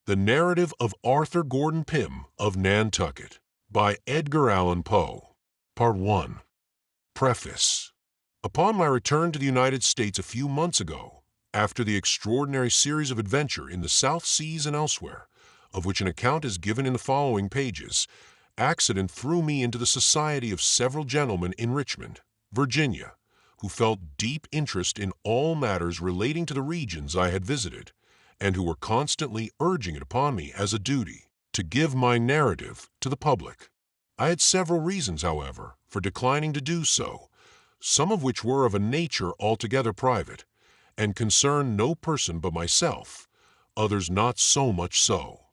The Narrative of Arthur Gordon Pym of Nantucket by Edgar Allan Poe. Part 1. Preface. Upon my return to the United States a few months ago, after the extraordinary series of adventure in the South Seas and elsewhere, of which an account is given in the following pages, accident threw me into the society of several gentlemen in Richmond, Virginia, who felt deep interest in all matters relating to the regions I had visited, and who were constantly urging it upon me as a duty to give my narrative to the public. I had several reasons, however, for declining to do so, some of which were of a nature altogether private, and concerned no person but myself, others not so much so.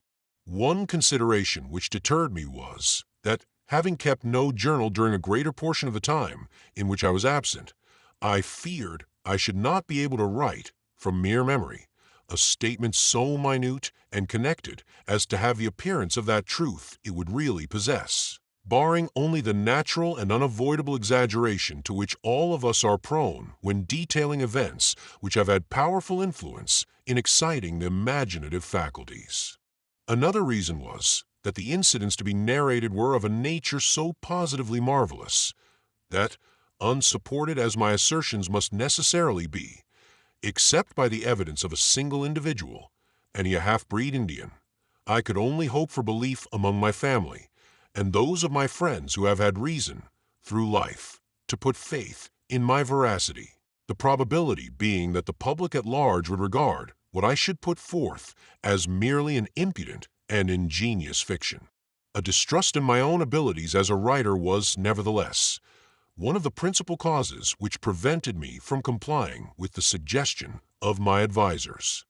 One consideration which deterred me was that, having kept no journal during a greater portion of the time in which I was absent, I feared I should not be able to write, from mere memory, a statement so minute and connected as to have the appearance of that truth it would really possess, barring only the natural and unavoidable exaggeration to which all of us are prone when detailing events which have had powerful influence in exciting the imaginative faculties. Another reason was that the incidents to be narrated were of a nature so positively marvelous that, unsupported as my assertions must necessarily be, except by the evidence of a single individual, and he a half-breed Indian, I could only hope for belief among my family, and those of my friends who have had reason, through life, to put faith in my veracity, the probability being that the public at large would regard what I should put forth as merely an impudent and ingenious fiction. A distrust in my own abilities as a writer was, nevertheless, one of the principal causes which prevented me from complying with the suggestion of my advisers.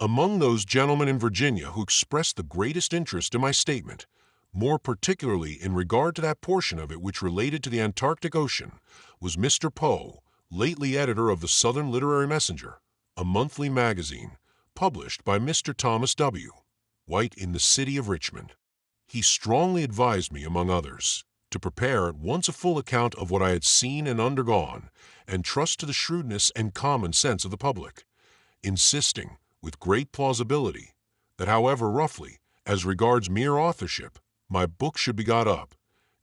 Among those gentlemen in Virginia who expressed the greatest interest in my statement, more particularly in regard to that portion of it which related to the Antarctic Ocean, was Mr. Poe, lately editor of the Southern Literary Messenger, a monthly magazine published by Mr. Thomas W. White in the city of Richmond. He strongly advised me, among others, to prepare at once a full account of what I had seen and undergone, and trust to the shrewdness and common sense of the public, insisting, with great plausibility, that however roughly, as regards mere authorship, my book should be got up,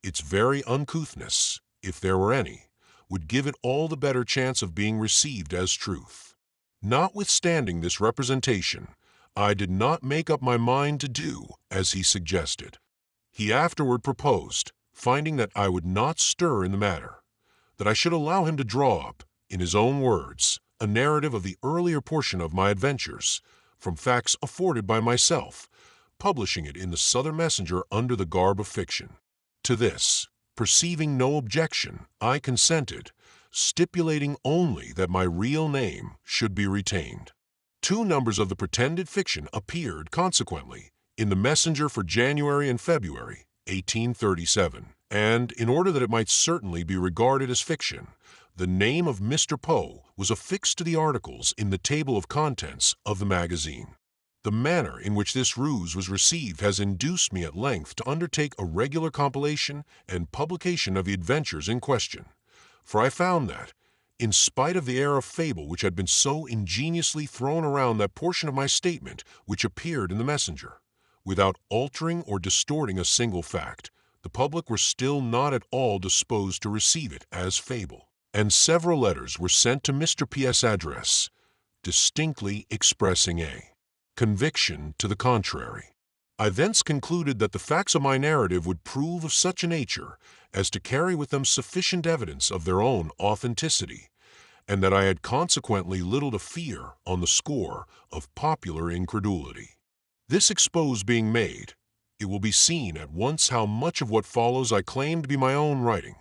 its very uncouthness, if there were any, would give it all the better chance of being received as truth. Notwithstanding this representation, I did not make up my mind to do as he suggested. He afterward proposed, finding that I would not stir in the matter, that I should allow him to draw up, in his own words, a narrative of the earlier portion of my adventures, from facts afforded by myself, publishing it in the Southern Messenger under the garb of fiction. To this, perceiving no objection, I consented, stipulating only that my real name should be retained. 2 numbers of the pretended fiction appeared, consequently, in the Messenger for January and February, 1837, and, in order that it might certainly be regarded as fiction, the name of Mr. Poe was affixed to the articles in the table of contents of the magazine. The manner in which this ruse was received has induced me at length to undertake a regular compilation and publication of the adventures in question, for I found that, in spite of the air of fable which had been so ingeniously thrown around that portion of my statement which appeared in the Messenger, without altering or distorting a single fact, the public were still not at all disposed to receive it as fable, and several letters were sent to Mr. P.'s address, distinctly expressing a conviction to the contrary. I thence concluded that the facts of my narrative would prove of such a nature as to carry with them sufficient evidence of their own authenticity, and that I had consequently little to fear on the score of popular incredulity. This expose being made, it will be seen at once how much of what follows I claim to be my own writing,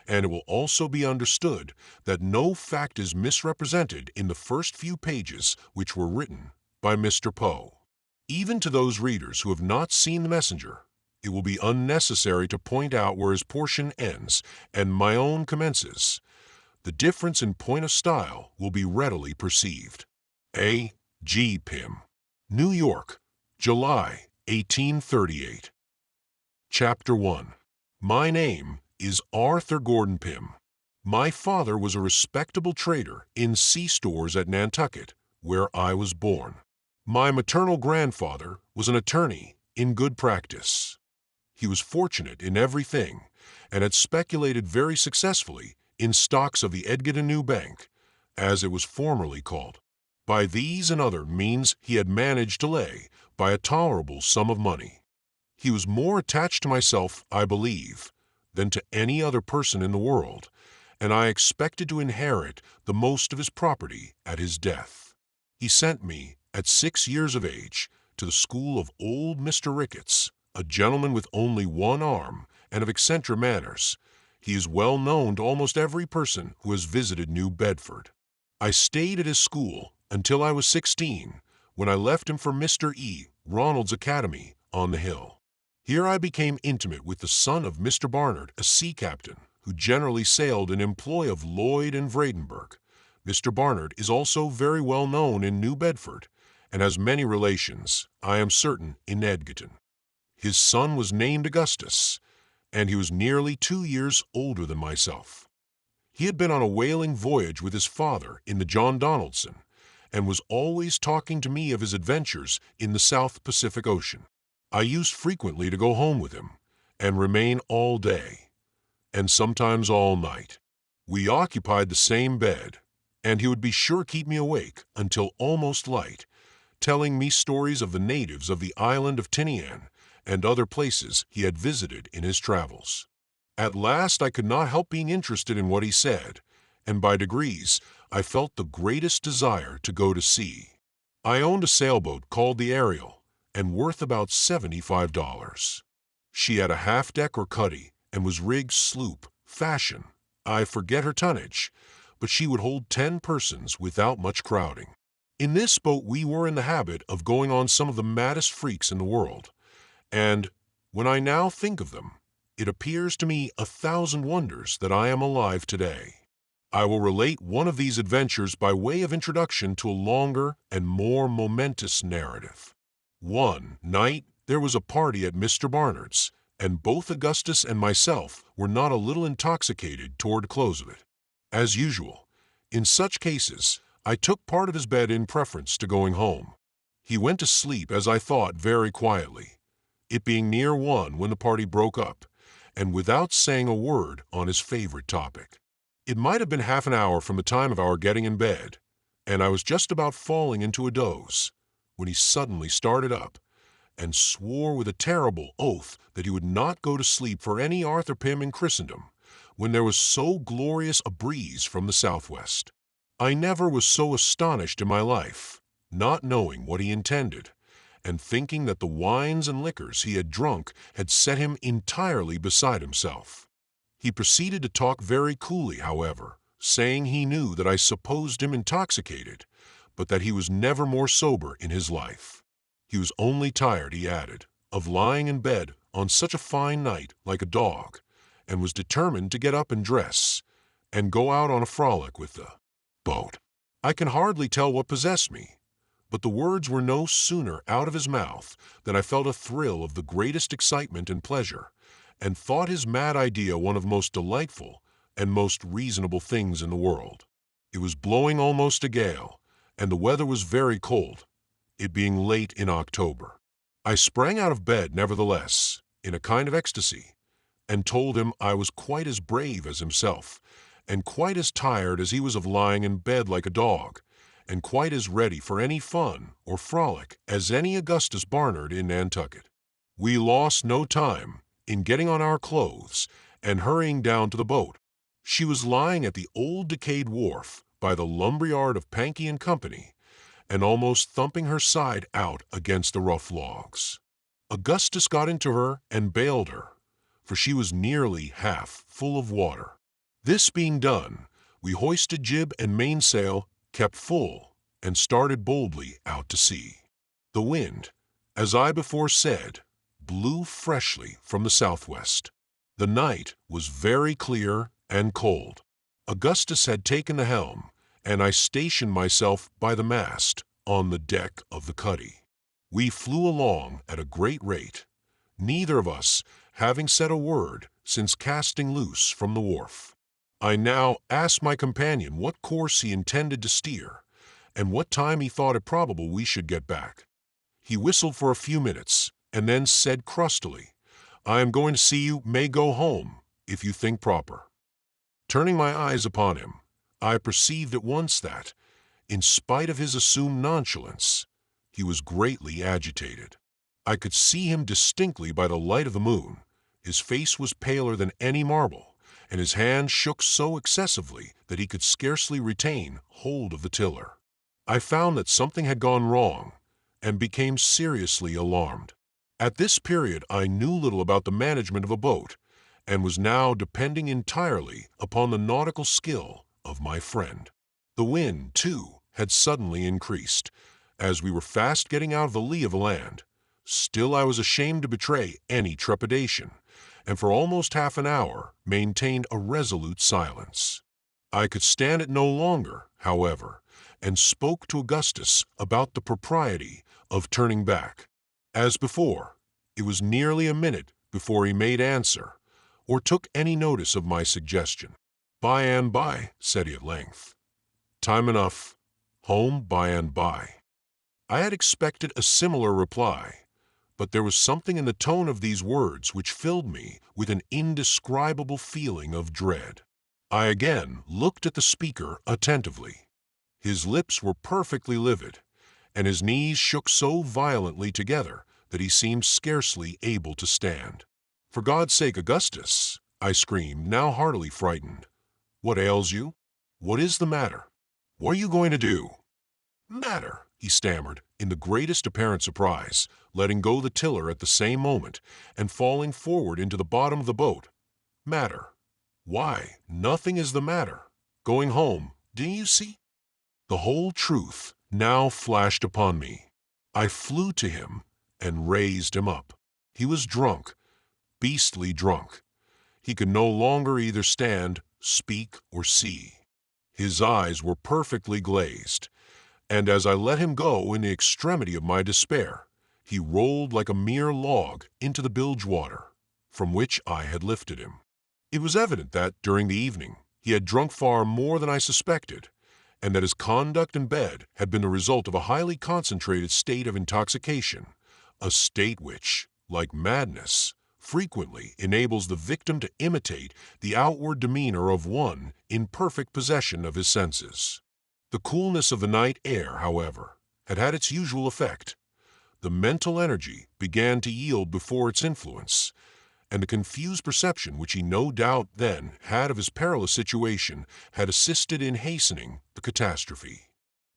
and it will also be understood that no fact is misrepresented in the first few pages which were written by Mr. Poe. Even to those readers who have not seen the Messenger, it will be unnecessary to point out where his portion ends and my own commences. The difference in point of style will be readily perceived. A. G. Pym, New York, July, 1838. Chapter 1. My name is Arthur Gordon Pym. My father was a respectable trader in sea stores at Nantucket, where I was born. My maternal grandfather was an attorney in good practice. He was fortunate in everything and had speculated very successfully in stocks of the Edgar Bank, as it was formerly called. By these and other means he had managed to lay by a tolerable sum of money. He was more attached to myself, I believe, than to any other person in the world, and I expected to inherit the most of his property at his death. He sent me, at 6 years of age, to the school of old Mr. Ricketts, a gentleman with only one arm and of eccentric manners. He is well known to almost every person who has visited New Bedford. I stayed at his school until I was 16, when I left him for Mr. E. Ronald's Academy on the hill. Here I became intimate with the son of Mr. Barnard, a sea captain, who generally sailed in employ of Lloyd and Vredenburgh. Mr. Barnard is also very well known in New Bedford, and has many relations, I am certain, in Edgerton. His son was named Augustus, and he was nearly 2 years older than myself. He had been on a whaling voyage with his father in the John Donaldson, and was always talking to me of his adventures in the South Pacific Ocean. I used frequently to go home with him, and remain all day, and sometimes all night. We occupied the same bed, and he would be sure keep me awake until almost light, telling me stories of the natives of the island of Tinian and other places he had visited in his travels. At last I could not help being interested in what he said, and by degrees I felt the greatest desire to go to sea. I owned a sailboat called the Ariel, and worth about $75. She had a half-deck or cuddy, and was rigged sloop fashion. I forget her tonnage, but she would hold 10 persons without much crowding. In this boat we were in the habit of going on some of the maddest freaks in the world, and, when I now think of them, it appears to me 1,000 wonders that I am alive today. I will relate one of these adventures by way of introduction to a longer and more momentous narrative. One night there was a party at Mr. Barnard's, and both Augustus and myself were not a little intoxicated toward the close of it. As usual, in such cases, I took part of his bed in preference to going home. He went to sleep, as I thought, very quietly, it being near 1 when the party broke up, and without saying a word on his favorite topic. It might have been half an hour from the time of our getting in bed, and I was just about falling into a doze, when he suddenly started up, and swore with a terrible oath that he would not go to sleep for any Arthur Pym in Christendom, when there was so glorious a breeze from the southwest. I never was so astonished in my life, not knowing what he intended, and thinking that the wines and liquors he had drunk had set him entirely beside himself. He proceeded to talk very coolly, however, saying he knew that I supposed him intoxicated, but that he was never more sober in his life. He was only tired, he added, of lying in bed on such a fine night like a dog, and was determined to get up and dress, and go out on a frolic with the boat. I can hardly tell what possessed me, but the words were no sooner out of his mouth than I felt a thrill of the greatest excitement and pleasure, and thought his mad idea one of the most delightful and most reasonable things in the world. It was blowing almost a gale, and the weather was very cold, it being late in October. I sprang out of bed, nevertheless, in a kind of ecstasy, and told him I was quite as brave as himself, and quite as tired as he was of lying in bed like a dog, and quite as ready for any fun or frolic as any Augustus Barnard in Nantucket. We lost no time in getting on our clothes and hurrying down to the boat. She was lying at the old decayed wharf by the lumberyard of Pankey and Company, and almost thumping her side out against the rough logs. Augustus got into her and bailed her, for she was nearly half full of water. This being done, we hoisted jib and mainsail, kept full, and started boldly out to sea. The wind, as I before said, blew freshly from the southwest. The night was very clear and cold. Augustus had taken the helm, and I stationed myself by the mast on the deck of the cuddy. We flew along at a great rate, neither of us having said a word since casting loose from the wharf. I now asked my companion what course he intended to steer, and what time he thought it probable we should get back. He whistled for a few minutes, and then said crustily, "I am going to see you may go home, if you think proper." Turning my eyes upon him, I perceived at once that, in spite of his assumed nonchalance, he was greatly agitated. I could see him distinctly by the light of the moon. His face was paler than any marble, and his hand shook so excessively that he could scarcely retain hold of the tiller. I found that something had gone wrong, and became seriously alarmed. At this period I knew little about the management of a boat, and was now depending entirely upon the nautical skill of my friend. The wind, too, had suddenly increased, as we were fast getting out of the lee of the land. Still I was ashamed to betray any trepidation, and for almost half an hour maintained a resolute silence. I could stand it no longer, however, and spoke to Augustus about the propriety of turning back. As before, it was nearly a minute before he made answer, or took any notice of my suggestion. "By and by," said he at length. "Time enough. Home by and by." I had expected a similar reply, but there was something in the tone of these words which filled me with an indescribable feeling of dread. I again looked at the speaker attentively. His lips were perfectly livid, and his knees shook so violently together that he seemed scarcely able to stand. "For God's sake, Augustus," I screamed, now heartily frightened. "What ails you? What is the matter? What are you going to do?" "Matter," he stammered, in the greatest apparent surprise, letting go the tiller at the same moment, and falling forward into the bottom of the boat. "Matter? Why, nothing is the matter. Going home, didn't you see?" The whole truth now flashed upon me. I flew to him and raised him up. He was drunk, beastly drunk. He could no longer either stand, speak, or see. His eyes were perfectly glazed, and as I let him go in the extremity of my despair, he rolled like a mere log into the bilge water, from which I had lifted him. It was evident that, during the evening, he had drunk far more than I suspected, and that his conduct in bed had been the result of a highly concentrated state of intoxication, a state which, like madness, frequently enables the victim to imitate the outward demeanor of one in perfect possession of his senses. The coolness of the night air, however, had had its usual effect. The mental energy began to yield before its influence, and the confused perception which he no doubt then had of his perilous situation had assisted in hastening the catastrophe.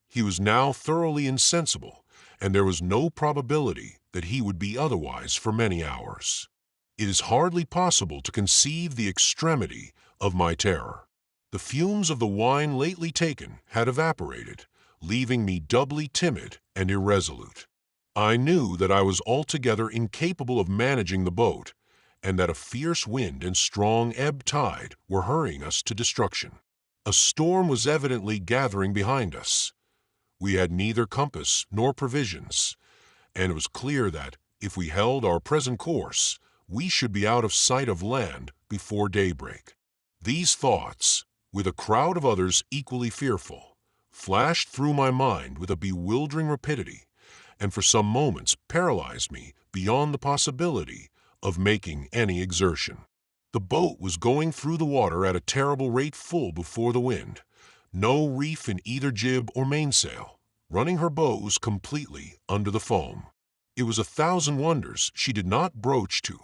He was now thoroughly insensible, and there was no probability that he would be otherwise for many hours. It is hardly possible to conceive the extremity of my terror. The fumes of the wine lately taken had evaporated, leaving me doubly timid and irresolute. I knew that I was altogether incapable of managing the boat, and that a fierce wind and strong ebb tide were hurrying us to destruction. A storm was evidently gathering behind us. We had neither compass nor provisions, and it was clear that, if we held our present course, we should be out of sight of land before daybreak. These thoughts, with a crowd of others equally fearful, flashed through my mind with a bewildering rapidity, and for some moments paralyzed me beyond the possibility of making any exertion. The boat was going through the water at a terrible rate full before the wind, no reef in either jib or mainsail, running her bows completely under the foam. It was a thousand wonders she did not broach to,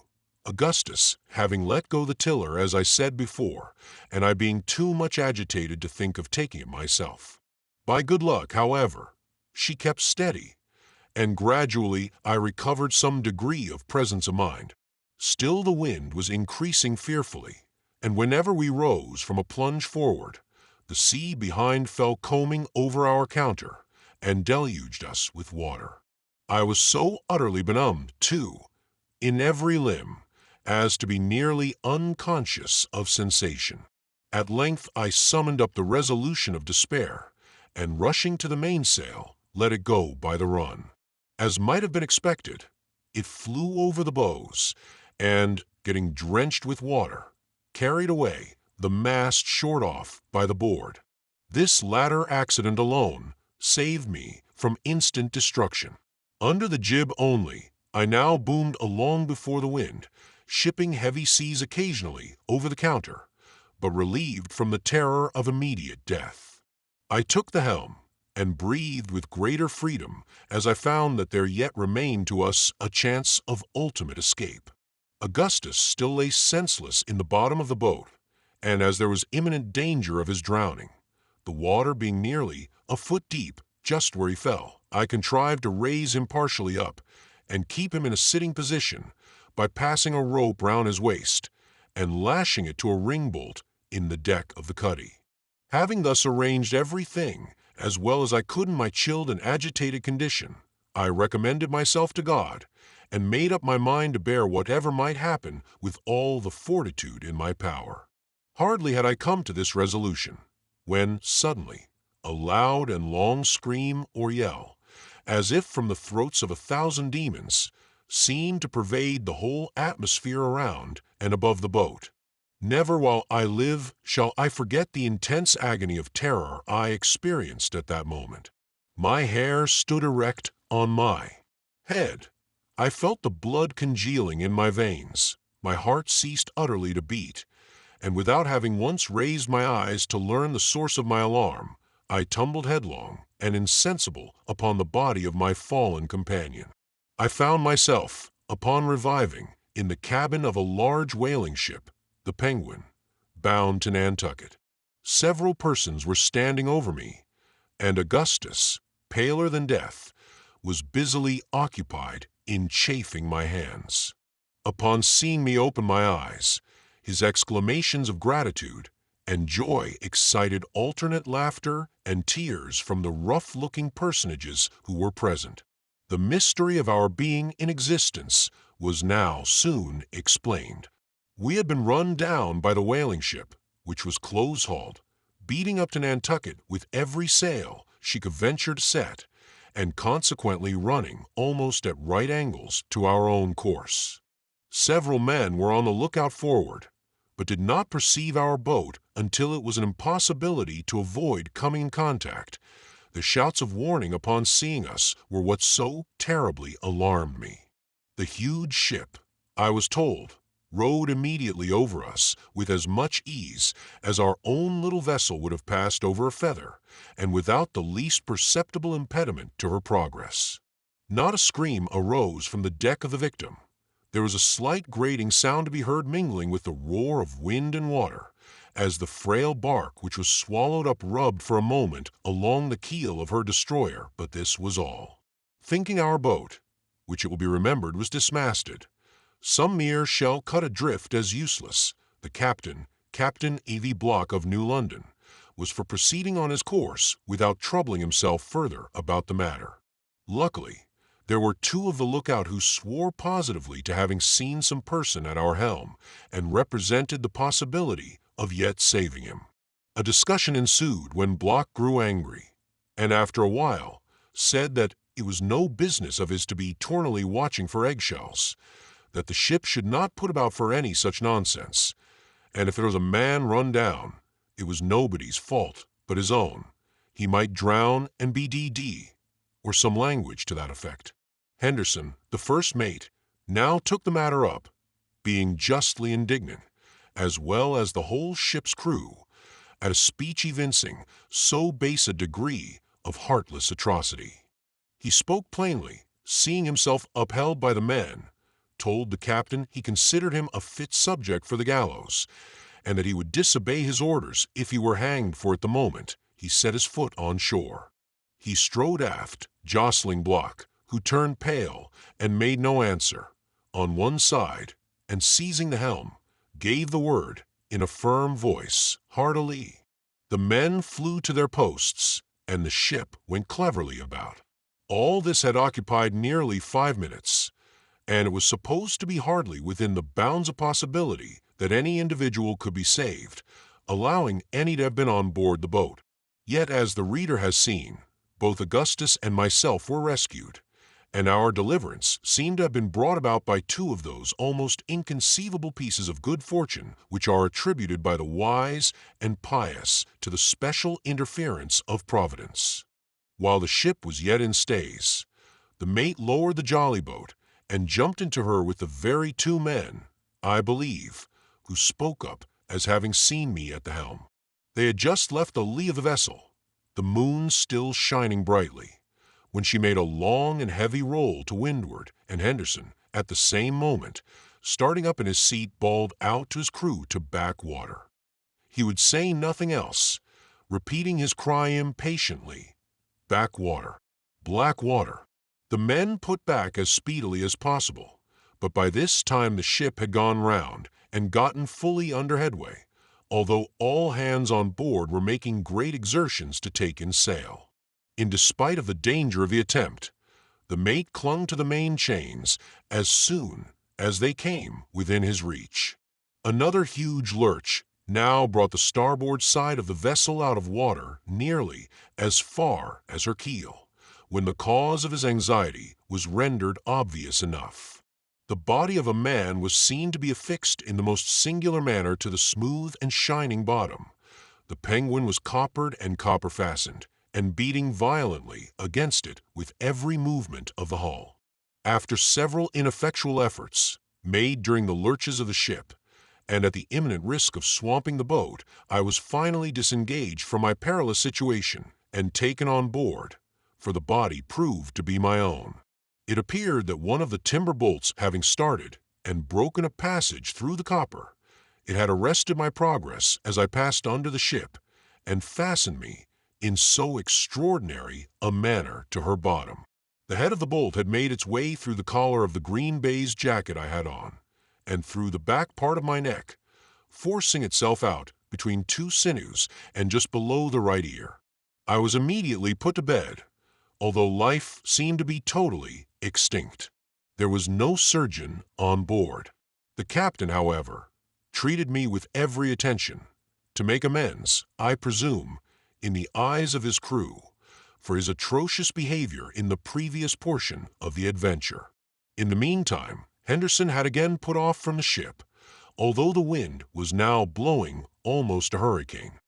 Augustus having let go the tiller as I said before, and I being too much agitated to think of taking it myself. By good luck, however, she kept steady, and gradually I recovered some degree of presence of mind. Still the wind was increasing fearfully, and whenever we rose from a plunge forward, the sea behind fell combing over our counter and deluged us with water. I was so utterly benumbed, too, in every limb, as to be nearly unconscious of sensation. At length I summoned up the resolution of despair, and rushing to the mainsail, let it go by the run. As might have been expected, it flew over the bows, and, getting drenched with water, carried away the mast short off by the board. This latter accident alone saved me from instant destruction. Under the jib only, I now boomed along before the wind, shipping heavy seas occasionally over the counter, but relieved from the terror of immediate death. I took the helm and breathed with greater freedom as I found that there yet remained to us a chance of ultimate escape. Augustus still lay senseless in the bottom of the boat, and as there was imminent danger of his drowning, the water being nearly a foot deep just where he fell, I contrived to raise him partially up and keep him in a sitting position by passing a rope round his waist and lashing it to a ring bolt in the deck of the cuddy. Having thus arranged everything as well as I could in my chilled and agitated condition, I recommended myself to God and made up my mind to bear whatever might happen with all the fortitude in my power. Hardly had I come to this resolution, when suddenly a loud and long scream or yell, as if from the throats of 1,000 demons, seemed to pervade the whole atmosphere around and above the boat. Never while I live shall I forget the intense agony of terror I experienced at that moment. My hair stood erect on my head. I felt the blood congealing in my veins. My heart ceased utterly to beat, and without having once raised my eyes to learn the source of my alarm, I tumbled headlong and insensible upon the body of my fallen companion. I found myself, upon reviving, in the cabin of a large whaling ship, the Penguin, bound to Nantucket. Several persons were standing over me, and Augustus, paler than death, was busily occupied in chafing my hands. Upon seeing me open my eyes, his exclamations of gratitude and joy excited alternate laughter and tears from the rough-looking personages who were present. The mystery of our being in existence was now soon explained. We had been run down by the whaling ship, which was close-hauled, beating up to Nantucket with every sail she could venture to set, and consequently running almost at right angles to our own course. Several men were on the lookout forward, but did not perceive our boat until it was an impossibility to avoid coming in contact. The shouts of warning upon seeing us were what so terribly alarmed me. The huge ship, I was told, rode immediately over us with as much ease as our own little vessel would have passed over a feather, and without the least perceptible impediment to her progress. Not a scream arose from the deck of the Victim. There was a slight grating sound to be heard mingling with the roar of wind and water, as the frail bark which was swallowed up rubbed for a moment along the keel of her destroyer, but this was all. Thinking our boat, which it will be remembered was dismasted, some mere shell cut adrift as useless, the captain, Captain A.V. Block of New London, was for proceeding on his course without troubling himself further about the matter. Luckily, there were two of the lookout who swore positively to having seen some person at our helm and represented the possibility of yet saving him. A discussion ensued when Block grew angry, and after a while said that it was no business of his to be eternally watching for eggshells, that the ship should not put about for any such nonsense, and if there was a man run down, it was nobody's fault but his own. He might drown and be D.D., or some language to that effect. Henderson, the first mate, now took the matter up, being justly indignant, as well as the whole ship's crew, at a speech evincing so base a degree of heartless atrocity. He spoke plainly, seeing himself upheld by the men, told the captain he considered him a fit subject for the gallows, and that he would disobey his orders if he were hanged for it the moment he set his foot on shore. He strode aft, jostling Block, who turned pale and made no answer, on one side, and seizing the helm, gave the word, in a firm voice, heartily. The men flew to their posts, and the ship went cleverly about. All this had occupied nearly 5 minutes, and it was supposed to be hardly within the bounds of possibility that any individual could be saved, allowing any to have been on board the boat. Yet, as the reader has seen, both Augustus and myself were rescued, and our deliverance seemed to have been brought about by two of those almost inconceivable pieces of good fortune which are attributed by the wise and pious to the special interference of Providence. While the ship was yet in stays, the mate lowered the jolly boat and jumped into her with the very two men, I believe, who spoke up as having seen me at the helm. They had just left the lee of the vessel, the moon still shining brightly, when she made a long and heavy roll to windward, and Henderson, at the same moment, starting up in his seat, bawled out to his crew to back water. He would say nothing else, repeating his cry impatiently, "Back water, black water." The men put back as speedily as possible, but by this time the ship had gone round and gotten fully under headway, although all hands on board were making great exertions to take in sail. In despite of the danger of the attempt, the mate clung to the main chains as soon as they came within his reach. Another huge lurch now brought the starboard side of the vessel out of water nearly as far as her keel, when the cause of his anxiety was rendered obvious enough. The body of a man was seen to be affixed in the most singular manner to the smooth and shining bottom. The Penguin was coppered and copper-fastened, and beating violently against it with every movement of the hull. After several ineffectual efforts, made during the lurches of the ship, and at the imminent risk of swamping the boat, I was finally disengaged from my perilous situation and taken on board, for the body proved to be my own. It appeared that one of the timber bolts having started and broken a passage through the copper, it had arrested my progress as I passed under the ship, and fastened me in so extraordinary a manner to her bottom. The head of the bolt had made its way through the collar of the green baize jacket I had on, and through the back part of my neck, forcing itself out between two sinews and just below the right ear. I was immediately put to bed, although life seemed to be totally extinct. There was no surgeon on board. The captain, however, treated me with every attention, to make amends, I presume, in the eyes of his crew, for his atrocious behavior in the previous portion of the adventure. In the meantime, Henderson had again put off from the ship, although the wind was now blowing almost a hurricane.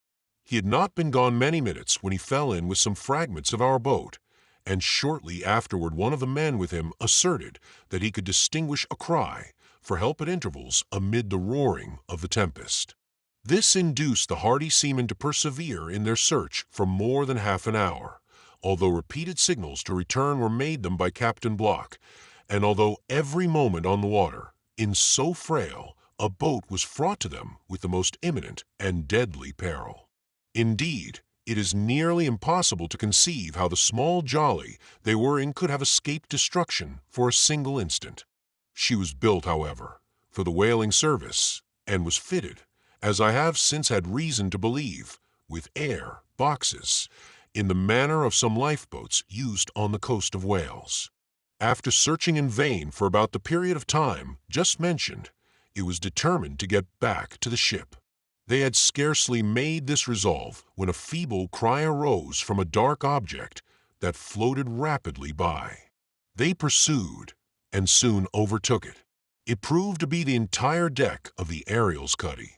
He had not been gone many minutes when he fell in with some fragments of our boat, and shortly afterward one of the men with him asserted that he could distinguish a cry for help at intervals amid the roaring of the tempest. This induced the hardy seamen to persevere in their search for more than half an hour, although repeated signals to return were made them by Captain Block, and although every moment on the water, in so frail, a boat was fraught to them with the most imminent and deadly peril. Indeed, it is nearly impossible to conceive how the small jolly they were in could have escaped destruction for a single instant. She was built, however, for the whaling service, and was fitted, as I have since had reason to believe, with air boxes, in the manner of some lifeboats used on the coast of Wales. After searching in vain for about the period of time just mentioned, it was determined to get back to the ship. They had scarcely made this resolve when a feeble cry arose from a dark object that floated rapidly by. They pursued, and soon overtook it. It proved to be the entire deck of the Ariel's cuddy.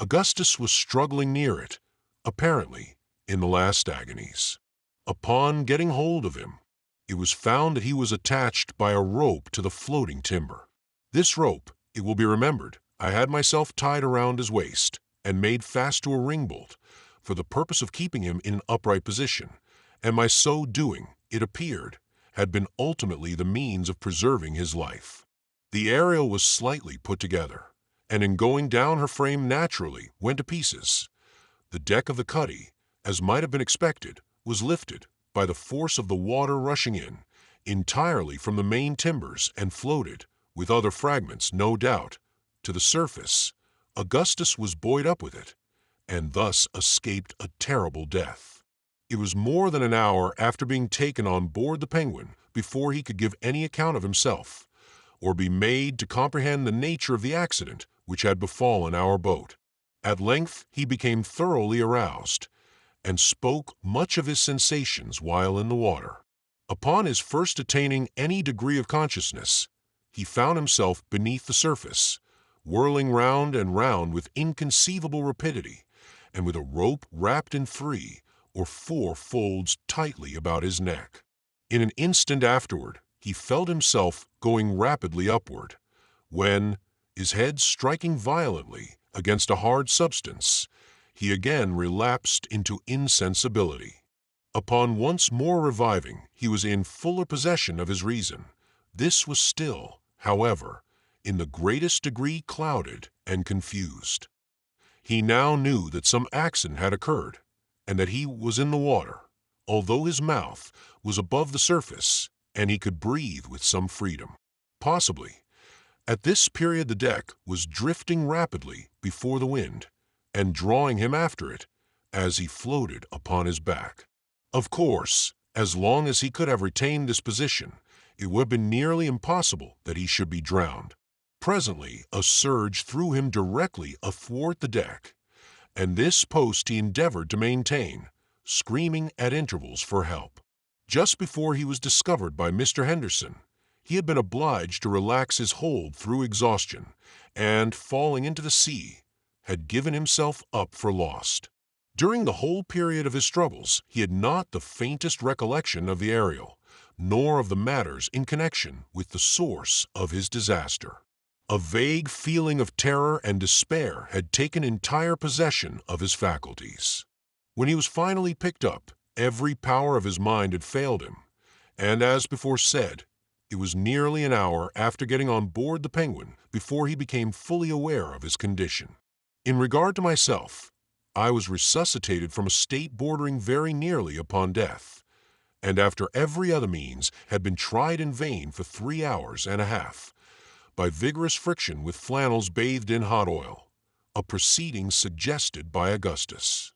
Augustus was struggling near it, apparently in the last agonies. Upon getting hold of him, it was found that he was attached by a rope to the floating timber. This rope, it will be remembered, I had myself tied around his waist and made fast to a ringbolt for the purpose of keeping him in an upright position, and my so doing, it appeared, had been ultimately the means of preserving his life. The Ariel was slightly put together, and in going down her frame naturally went to pieces. The deck of the cuddy, as might have been expected, was lifted by the force of the water rushing in, entirely from the main timbers, and floated, with other fragments, no doubt, to the surface. Augustus was buoyed up with it, and thus escaped a terrible death. It was more than an hour after being taken on board the Penguin before he could give any account of himself, or be made to comprehend the nature of the accident which had befallen our boat. At length he became thoroughly aroused, and spoke much of his sensations while in the water. Upon his first attaining any degree of consciousness, he found himself beneath the surface, whirling round and round with inconceivable rapidity, and with a rope wrapped in three or 4 folds tightly about his neck. In an instant afterward, he felt himself going rapidly upward, when, his head striking violently against a hard substance, he again relapsed into insensibility. Upon once more reviving, he was in fuller possession of his reason. This was still, however, in the greatest degree clouded and confused. He now knew that some accident had occurred, and that he was in the water, although his mouth was above the surface, and he could breathe with some freedom. Possibly, at this period the deck was drifting rapidly before the wind, and drawing him after it, as he floated upon his back. Of course, as long as he could have retained this position, it would have been nearly impossible that he should be drowned. Presently, a surge threw him directly athwart the deck, and this post he endeavored to maintain, screaming at intervals for help. Just before he was discovered by Mr. Henderson, he had been obliged to relax his hold through exhaustion, and, falling into the sea, had given himself up for lost. During the whole period of his struggles, he had not the faintest recollection of the Ariel, nor of the matters in connection with the source of his disaster. A vague feeling of terror and despair had taken entire possession of his faculties. When he was finally picked up, every power of his mind had failed him, and as before said, it was nearly an hour after getting on board the Penguin before he became fully aware of his condition. In regard to myself, I was resuscitated from a state bordering very nearly upon death, and after every other means had been tried in vain for 3 hours and a half, by vigorous friction with flannels bathed in hot oil, a proceeding suggested by Augustus.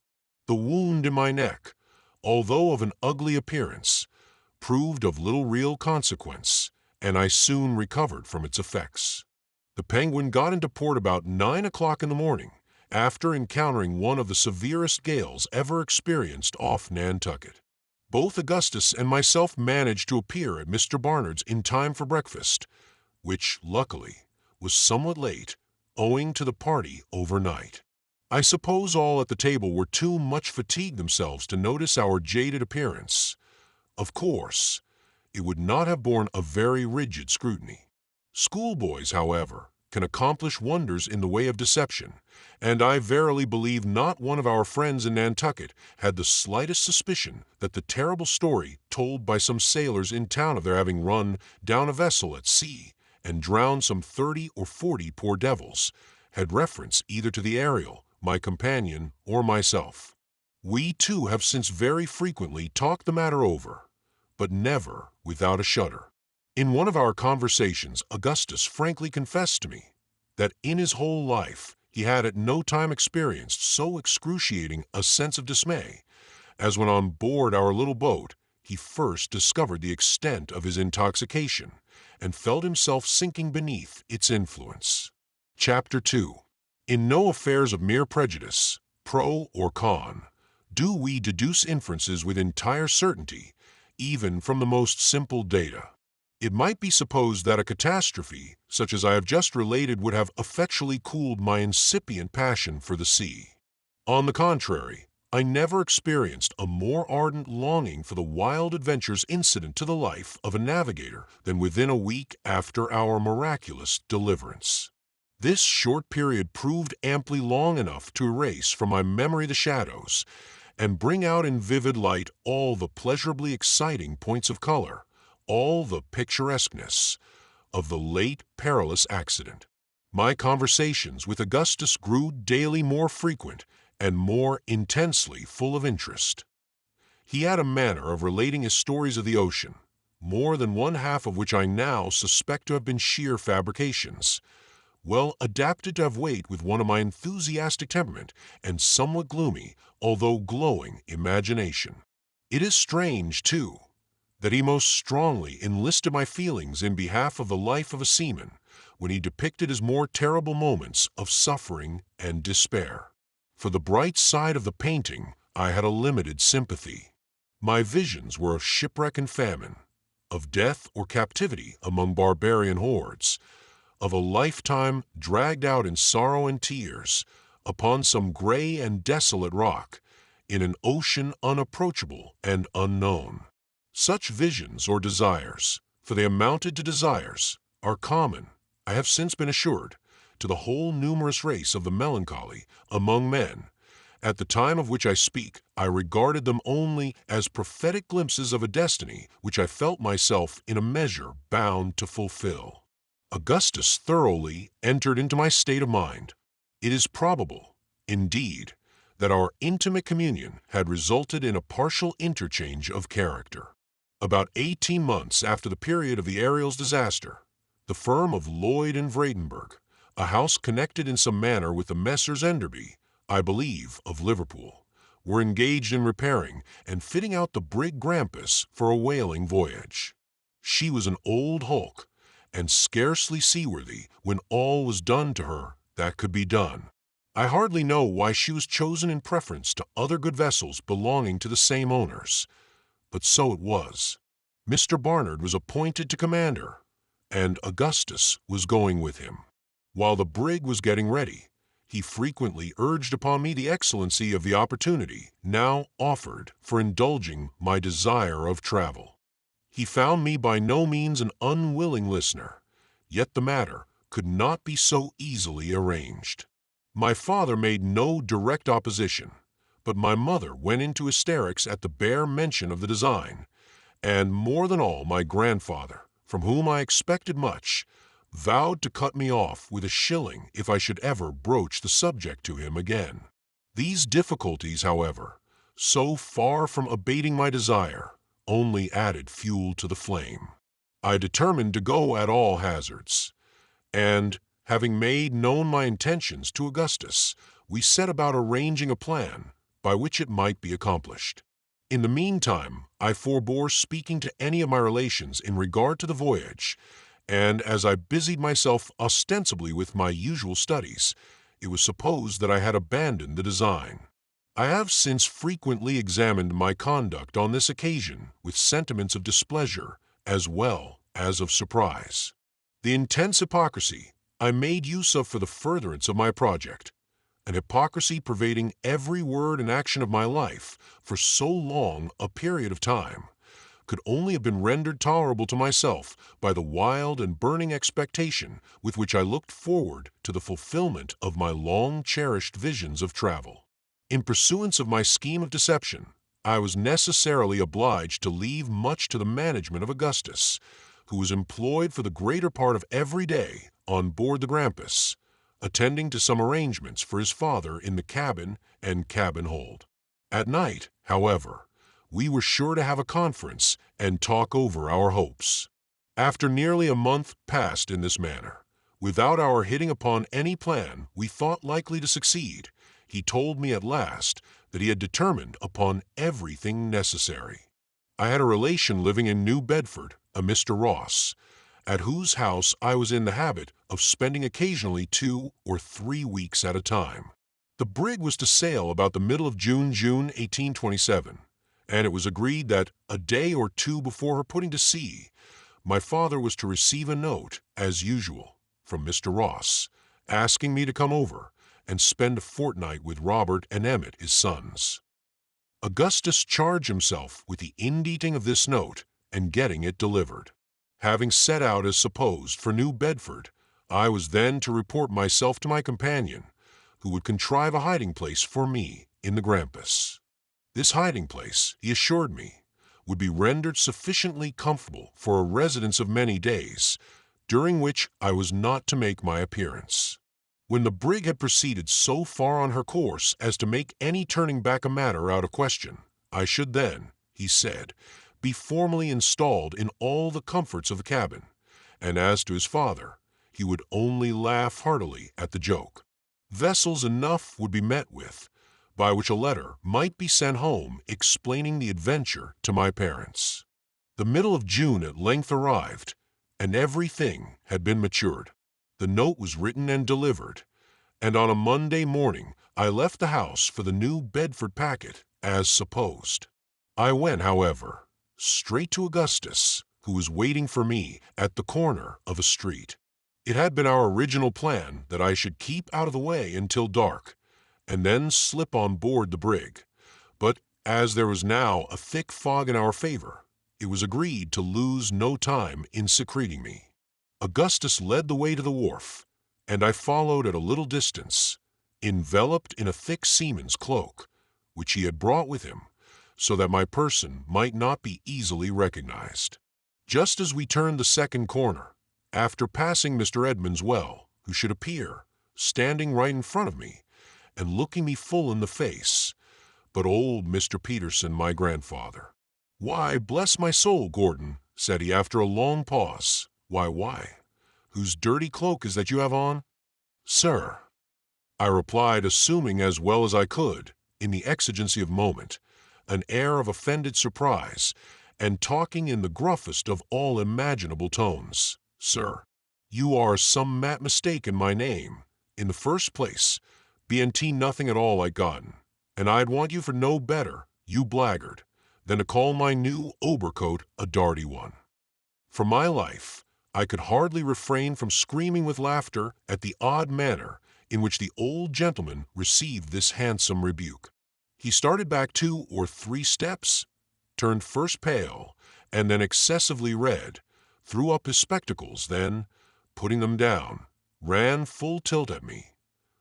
The wound in my neck, although of an ugly appearance, proved of little real consequence, and I soon recovered from its effects. The Penguin got into port about 9 o'clock in the morning, after encountering one of the severest gales ever experienced off Nantucket. Both Augustus and myself managed to appear at Mr. Barnard's in time for breakfast, which, luckily, was somewhat late, owing to the party overnight. I suppose all at the table were too much fatigued themselves to notice our jaded appearance. Of course, it would not have borne a very rigid scrutiny. Schoolboys, however, can accomplish wonders in the way of deception, and I verily believe not one of our friends in Nantucket had the slightest suspicion that the terrible story told by some sailors in town of their having run down a vessel at sea and drowned some 30 or 40 poor devils had reference either to the Ariel, my companion, or myself. We too have since very frequently talked the matter over, but never without a shudder. In one of our conversations, Augustus frankly confessed to me that in his whole life he had at no time experienced so excruciating a sense of dismay as when on board our little boat he first discovered the extent of his intoxication and felt himself sinking beneath its influence. Chapter 2. In no affairs of mere prejudice, pro or con, do we deduce inferences with entire certainty, even from the most simple data. It might be supposed that a catastrophe, such as I have just related, would have effectually cooled my incipient passion for the sea. On the contrary, I never experienced a more ardent longing for the wild adventures incident to the life of a navigator than within a week after our miraculous deliverance. This short period proved amply long enough to erase from my memory the shadows and bring out in vivid light all the pleasurably exciting points of color, all the picturesqueness of the late perilous accident. My conversations with Augustus grew daily more frequent and more intensely full of interest. He had a manner of relating his stories of the ocean, more than one half of which I now suspect to have been sheer fabrications, well adapted to have weight with one of my enthusiastic temperament and somewhat gloomy, although glowing, imagination. It is strange, too, that he most strongly enlisted my feelings in behalf of the life of a seaman when he depicted his more terrible moments of suffering and despair. For the bright side of the painting I had a limited sympathy. My visions were of shipwreck and famine, of death or captivity among barbarian hordes, of a lifetime dragged out in sorrow and tears upon some gray and desolate rock, in an ocean unapproachable and unknown. Such visions or desires, for they amounted to desires, are common, I have since been assured, to the whole numerous race of the melancholy among men. At the time of which I speak, I regarded them only as prophetic glimpses of a destiny which I felt myself in a measure bound to fulfill. Augustus thoroughly entered into my state of mind. It is probable, indeed, that our intimate communion had resulted in a partial interchange of character. About 18 months after the period of the Ariel's disaster, the firm of Lloyd and Vredenburgh, a house connected in some manner with the Messrs. Enderby, I believe, of Liverpool, were engaged in repairing and fitting out the brig Grampus for a whaling voyage. She was an old hulk, and scarcely seaworthy when all was done to her that could be done. I hardly know why she was chosen in preference to other good vessels belonging to the same owners, but so it was. Mr. Barnard was appointed to command her, and Augustus was going with him. While the brig was getting ready, he frequently urged upon me the excellency of the opportunity now offered for indulging my desire of travel. He found me by no means an unwilling listener, yet the matter could not be so easily arranged. My father made no direct opposition, but my mother went into hysterics at the bare mention of the design, and more than all my grandfather, from whom I expected much, vowed to cut me off with a shilling if I should ever broach the subject to him again. These difficulties, however, so far from abating my desire, only added fuel to the flame. I determined to go at all hazards, and, having made known my intentions to Augustus, we set about arranging a plan by which it might be accomplished. In the meantime, I forbore speaking to any of my relations in regard to the voyage, and as I busied myself ostensibly with my usual studies, it was supposed that I had abandoned the design. I have since frequently examined my conduct on this occasion with sentiments of displeasure as well as of surprise. The intense hypocrisy I made use of for the furtherance of my project, an hypocrisy pervading every word and action of my life for so long a period of time, could only have been rendered tolerable to myself by the wild and burning expectation with which I looked forward to the fulfillment of my long-cherished visions of travel. In pursuance of my scheme of deception, I was necessarily obliged to leave much to the management of Augustus, who was employed for the greater part of every day on board the Grampus, attending to some arrangements for his father in the cabin and cabin hold. At night, however, we were sure to have a conference and talk over our hopes. After nearly a month passed in this manner, without our hitting upon any plan we thought likely to succeed, he told me at last that he had determined upon everything necessary. I had a relation living in New Bedford, a Mr. Ross, at whose house I was in the habit of spending occasionally 2 or 3 weeks at a time. The brig was to sail about the middle of June 1827, and it was agreed that a day or 2 before her putting to sea, my father was to receive a note, as usual, from Mr. Ross, asking me to come over and spend a fortnight with Robert and Emmett, his sons. Augustus charged himself with the inditing of this note and getting it delivered. Having set out as supposed for New Bedford, I was then to report myself to my companion, who would contrive a hiding-place for me in the Grampus. This hiding-place, he assured me, would be rendered sufficiently comfortable for a residence of many days, during which I was not to make my appearance. When the brig had proceeded so far on her course as to make any turning back a matter out of question, I should then, he said, be formally installed in all the comforts of the cabin, and as to his father, he would only laugh heartily at the joke. Vessels enough would be met with, by which a letter might be sent home explaining the adventure to my parents. The middle of June at length arrived, and everything had been matured. The note was written and delivered, and on a Monday morning I left the house for the New Bedford packet, as supposed. I went, however, straight to Augustus, who was waiting for me at the corner of a street. It had been our original plan that I should keep out of the way until dark, and then slip on board the brig, As there was now a thick fog in our favor, it was agreed to lose no time in secreting me. Augustus led the way to the wharf, and I followed at a little distance, enveloped in a thick seaman's cloak, which he had brought with him, so that my person might not be easily recognized. Just as we turned the second corner, after passing Mr. Edmund's well, who should appear, standing right in front of me, and looking me full in the face, but old Mr. Peterson, my grandfather. "Why, bless my soul, Gordon," said he after a long pause. Why, whose dirty cloak is that you have on?" "Sir," I replied, assuming as well as I could, in the exigency of moment, an air of offended surprise, and talking in the gruffest of all imaginable tones. "Sir, you are some mistake in my name. In the first place, BNT nothing at all like Godden, and I'd want you for no better, you blackguard, than to call my new overcoat a darty one." For my life, I could hardly refrain from screaming with laughter at the odd manner in which the old gentleman received this handsome rebuke. He started back 2 or 3 steps, turned first pale and then excessively red, threw up his spectacles, then, putting them down, ran full tilt at me,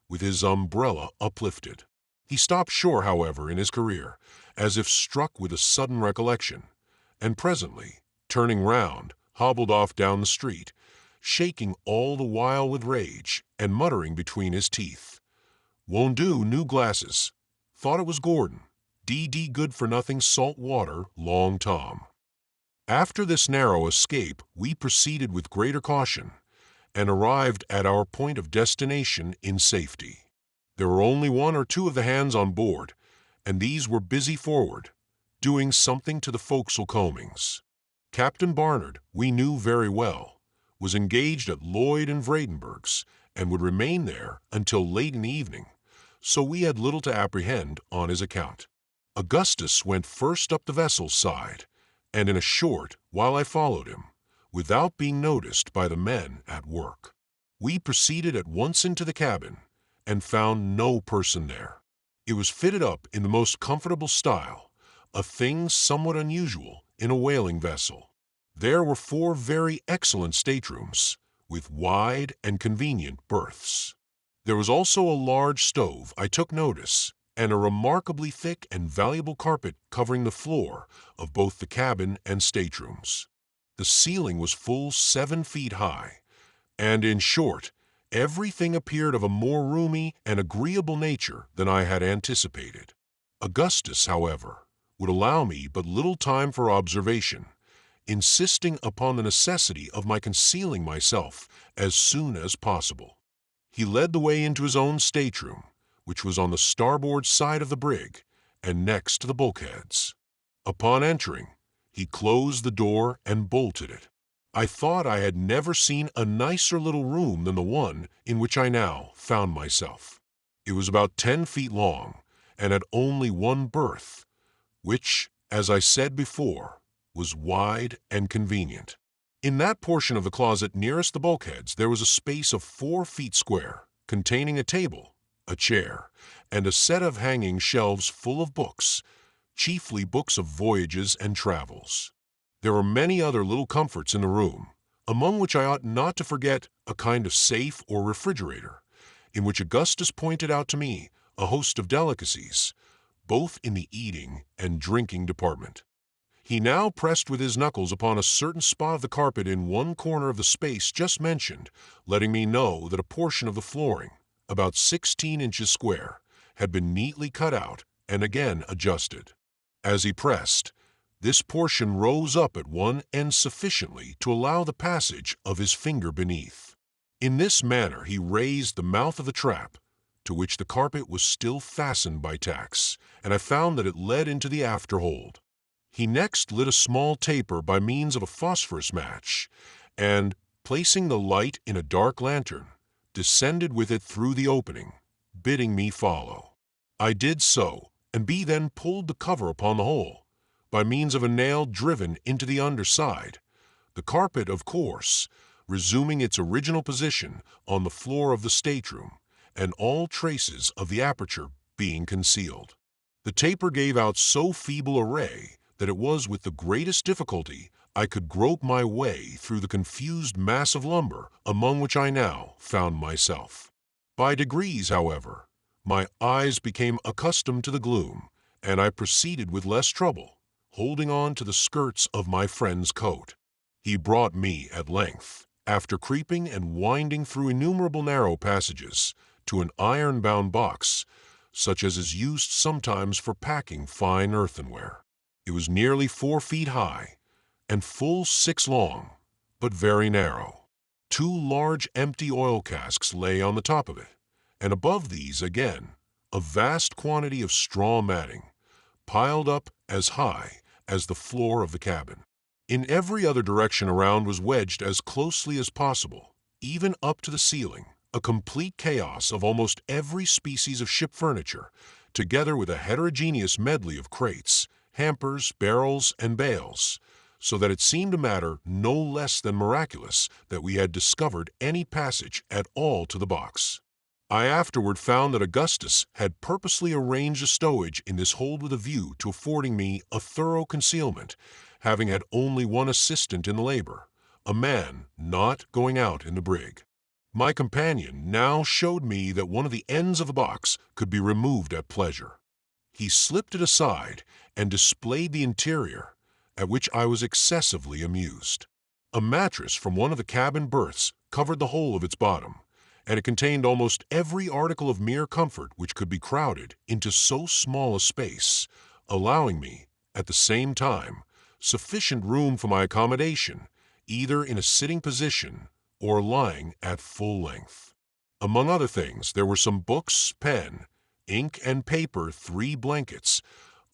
with his umbrella uplifted. He stopped short, however, in his career, as if struck with a sudden recollection, and presently, turning round, hobbled off down the street, shaking all the while with rage, and muttering between his teeth, "Won't do, new glasses. Thought it was Gordon. D.D. good-for-nothing salt water, Long Tom." After this narrow escape, we proceeded with greater caution, and arrived at our point of destination in safety. There were only 1 or 2 of the hands on board, and these were busy forward, doing something to the forecastle combings. Captain Barnard, we knew very well, was engaged at Lloyd and Vredenburgh's, and would remain there until late in the evening, so we had little to apprehend on his account. Augustus went first up the vessel's side, and in a short while I followed him, without being noticed by the men at work. We proceeded at once into the cabin, and found no person there. It was fitted up in the most comfortable style, a thing somewhat unusual in a whaling vessel. There were 4 very excellent staterooms, with wide and convenient berths. There was also a large stove, I took notice, and a remarkably thick and valuable carpet covering the floor of both the cabin and staterooms. The ceiling was full 7 feet high, and in short, everything appeared of a more roomy and agreeable nature than I had anticipated. Augustus, however, would allow me but little time for observation, insisting upon the necessity of my concealing myself as soon as possible. He led the way into his own stateroom, which was on the starboard side of the brig, and next to the bulkheads. Upon entering, he closed the door and bolted it. I thought I had never seen a nicer little room than the one in which I now found myself. It was about 10 feet long, and had only 1 berth, which, as I said before, was wide and convenient. In that portion of the closet nearest the bulkheads there was a space of 4 feet square, containing a table, a chair, and a set of hanging shelves full of books, chiefly books of voyages and travels. There were many other little comforts in the room, among which I ought not to forget a kind of safe or refrigerator, in which Augustus pointed out to me a host of delicacies, both in the eating and drinking department. He now pressed with his knuckles upon a certain spot of the carpet in one corner of the space just mentioned, letting me know that a portion of the flooring, about 16 inches square, had been neatly cut out and again adjusted. As he pressed, this portion rose up at one end sufficiently to allow the passage of his finger beneath. In this manner he raised the mouth of the trap, to which the carpet was still fastened by tacks, and I found that it led into the afterhold. He next lit a small taper by means of a phosphorus match, and, placing the light in a dark lantern, descended with it through the opening, bidding me follow. I did so, and B then pulled the cover upon the whole, by means of a nail driven into the under side, the carpet, of course, resuming its original position on the floor of the stateroom, and all traces of the aperture being concealed. The taper gave out so feeble a ray that it was with the greatest difficulty I could grope my way through the confused mass of lumber among which I now found myself. By degrees, however, my eyes became accustomed to the gloom, and I proceeded with less trouble, holding on to the skirts of my friend's coat. He brought me at length, after creeping and winding through innumerable narrow passages, to an iron-bound box, such as is used sometimes for packing fine earthenware. It was nearly 4 feet high, and full 6 long, but very narrow. 2 large empty oil casks lay on the top of it, and above these, again, a vast quantity of straw matting, piled up as high as the floor of the cabin. In every other direction around was wedged as closely as possible, even up to the ceiling, a complete chaos of almost every species of ship furniture, together with a heterogeneous medley of crates, hampers, barrels, and bales, so that it seemed a matter no less than miraculous that we had discovered any passage at all to the box. I afterward found that Augustus had purposely arranged a stowage in this hold with a view to affording me a thorough concealment, having had only one assistant in the labor, a man not going out in the brig. My companion now showed me that one of the ends of the box could be removed at pleasure. He slipped it aside and displayed the interior, at which I was excessively amused. A mattress from one of the cabin berths covered the whole of its bottom, and it contained almost every article of mere comfort which could be crowded into so small a space, allowing me, at the same time, sufficient room for my accommodation, either in a sitting position or lying at full length. Among other things, there were some books, pen, ink and paper, 3 blankets,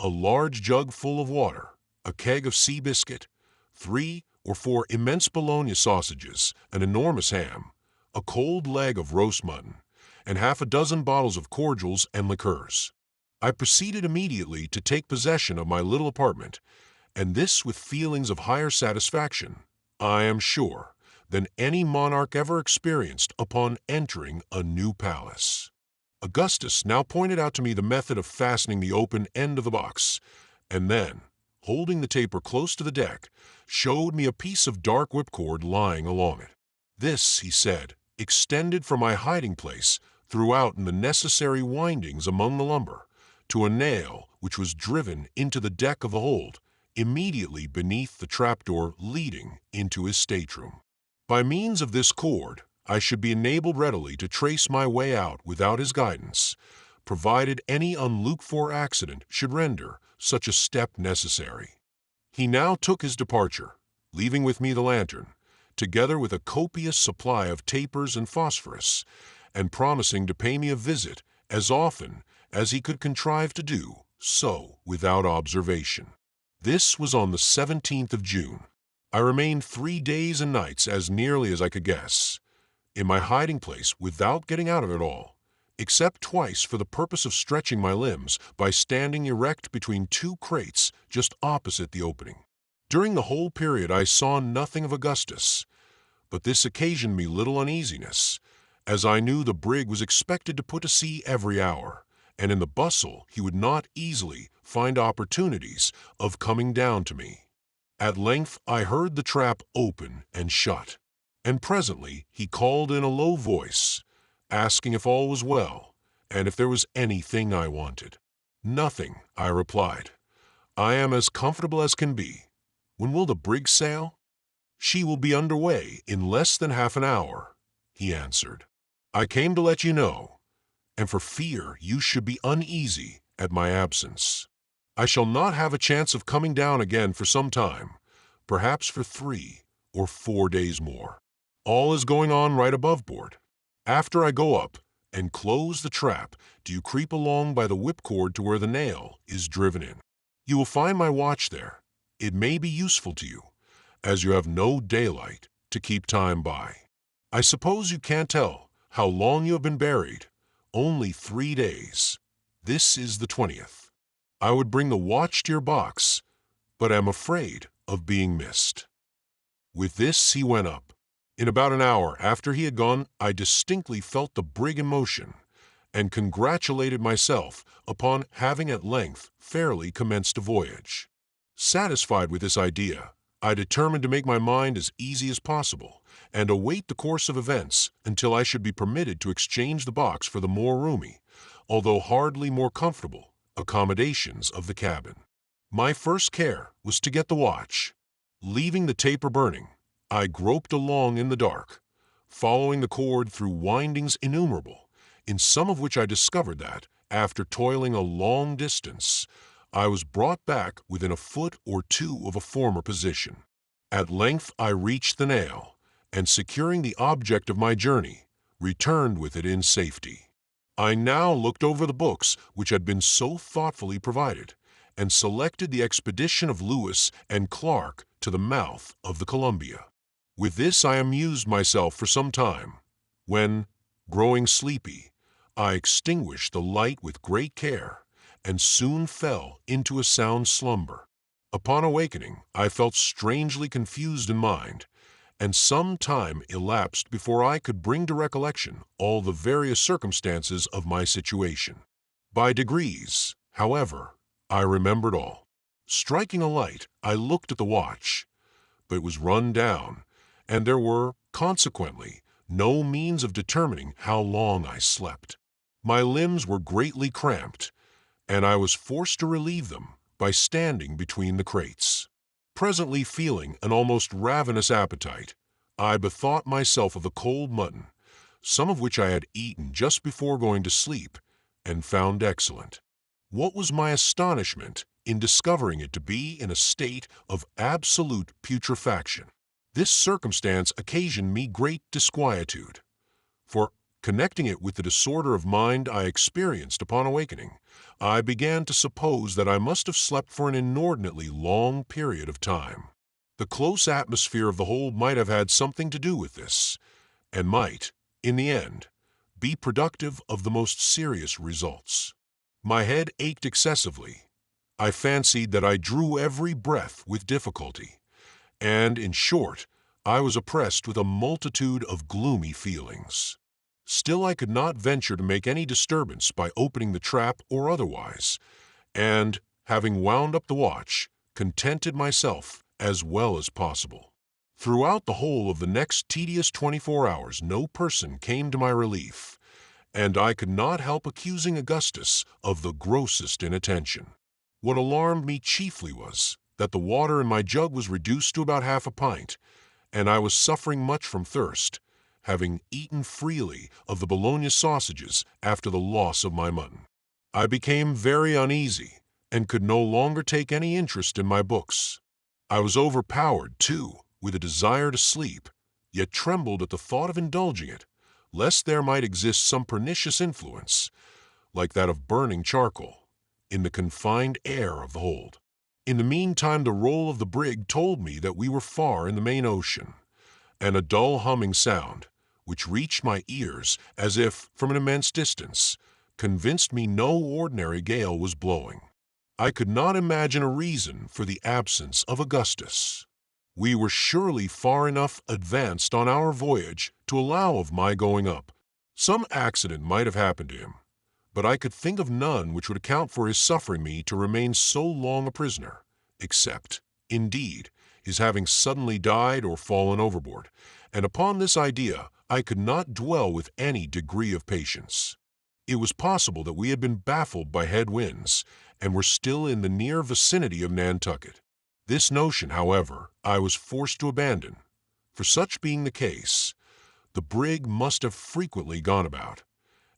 a large jug full of water, a keg of sea biscuit, 3 or 4 immense bologna sausages, an enormous ham, a cold leg of roast mutton, and half a dozen bottles of cordials and liqueurs. I proceeded immediately to take possession of my little apartment, and this with feelings of higher satisfaction, I am sure, than any monarch ever experienced upon entering a new palace. Augustus now pointed out to me the method of fastening the open end of the box, and then, holding the taper close to the deck, showed me a piece of dark whipcord lying along it. This, he said, extended from my hiding place throughout in the necessary windings among the lumber, to a nail which was driven into the deck of the hold, immediately beneath the trapdoor leading into his stateroom. By means of this cord, I should be enabled readily to trace my way out without his guidance, provided any unlooked-for accident should render such a step necessary. He now took his departure, leaving with me the lantern, together with a copious supply of tapers and phosphorus, and promising to pay me a visit as often as he could contrive to do so without observation. This was on the 17th of June. I remained 3 days and nights, as nearly as I could guess, in my hiding place without getting out of it all, except twice for the purpose of stretching my limbs by standing erect between 2 crates just opposite the opening. During the whole period I saw nothing of Augustus, but this occasioned me little uneasiness, as I knew the brig was expected to put to sea every hour, and in the bustle he would not easily find opportunities of coming down to me. At length I heard the trap open and shut, and presently he called in a low voice, asking if all was well, and if there was anything I wanted. "Nothing," I replied. "I am as comfortable as can be. When will the brig sail?" "She will be under way in less than half an hour," he answered. "I came to let you know, and for fear you should be uneasy at my absence. I shall not have a chance of coming down again for some time, perhaps for 3 or 4 days more. All is going on right above board. After I go up and close the trap, do you creep along by the whipcord to where the nail is driven in. You will find my watch there. It may be useful to you, as you have no daylight to keep time by. I suppose you can't tell how long you have been buried. Only 3 days. This is the 20th. I would bring the watch to your box, but am afraid of being missed." With this he went up. In about an hour after he had gone, I distinctly felt the brig in motion, and congratulated myself upon having at length fairly commenced a voyage. Satisfied with this idea, I determined to make my mind as easy as possible and await the course of events until I should be permitted to exchange the box for the more roomy, although hardly more comfortable, accommodations of the cabin. My first care was to get the watch. Leaving the taper burning, I groped along in the dark, following the cord through windings innumerable, in some of which I discovered that, after toiling a long distance, I was brought back within a foot or two of a former position. At length I reached the nail, and securing the object of my journey, returned with it in safety. I now looked over the books which had been so thoughtfully provided, and selected the expedition of Lewis and Clark to the mouth of the Columbia. With this I amused myself for some time, when, growing sleepy, I extinguished the light with great care, and soon fell into a sound slumber. Upon awakening, I felt strangely confused in mind, and some time elapsed before I could bring to recollection all the various circumstances of my situation. By degrees, however, I remembered all. Striking a light, I looked at the watch, but it was run down, and there were, consequently, no means of determining how long I slept. My limbs were greatly cramped, and I was forced to relieve them by standing between the crates. Presently feeling an almost ravenous appetite, I bethought myself of the cold mutton, some of which I had eaten just before going to sleep, and found excellent. What was my astonishment in discovering it to be in a state of absolute putrefaction! This circumstance occasioned me great disquietude, for, connecting it with the disorder of mind I experienced upon awakening, I began to suppose that I must have slept for an inordinately long period of time. The close atmosphere of the hold might have had something to do with this, and might, in the end, be productive of the most serious results. My head ached excessively. I fancied that I drew every breath with difficulty, and, in short, I was oppressed with a multitude of gloomy feelings. Still I could not venture to make any disturbance by opening the trap or otherwise, and, having wound up the watch, contented myself as well as possible. Throughout the whole of the next tedious 24 hours no person came to my relief, and I could not help accusing Augustus of the grossest inattention. What alarmed me chiefly was that the water in my jug was reduced to about half a pint, and I was suffering much from thirst, having eaten freely of the Bologna sausages after the loss of my mutton. I became very uneasy, and could no longer take any interest in my books. I was overpowered, too, with a desire to sleep, yet trembled at the thought of indulging it, lest there might exist some pernicious influence, like that of burning charcoal, in the confined air of the hold. In the meantime the roll of the brig told me that we were far in the main ocean, and a dull humming sound, which reached my ears as if from an immense distance, convinced me no ordinary gale was blowing. I could not imagine a reason for the absence of Augustus. We were surely far enough advanced on our voyage to allow of my going up. Some accident might have happened to him, but I could think of none which would account for his suffering me to remain so long a prisoner, except, indeed, his having suddenly died or fallen overboard, and upon this idea I could not dwell with any degree of patience. It was possible that we had been baffled by head winds, and were still in the near vicinity of Nantucket. This notion, however, I was forced to abandon, for such being the case, the brig must have frequently gone about,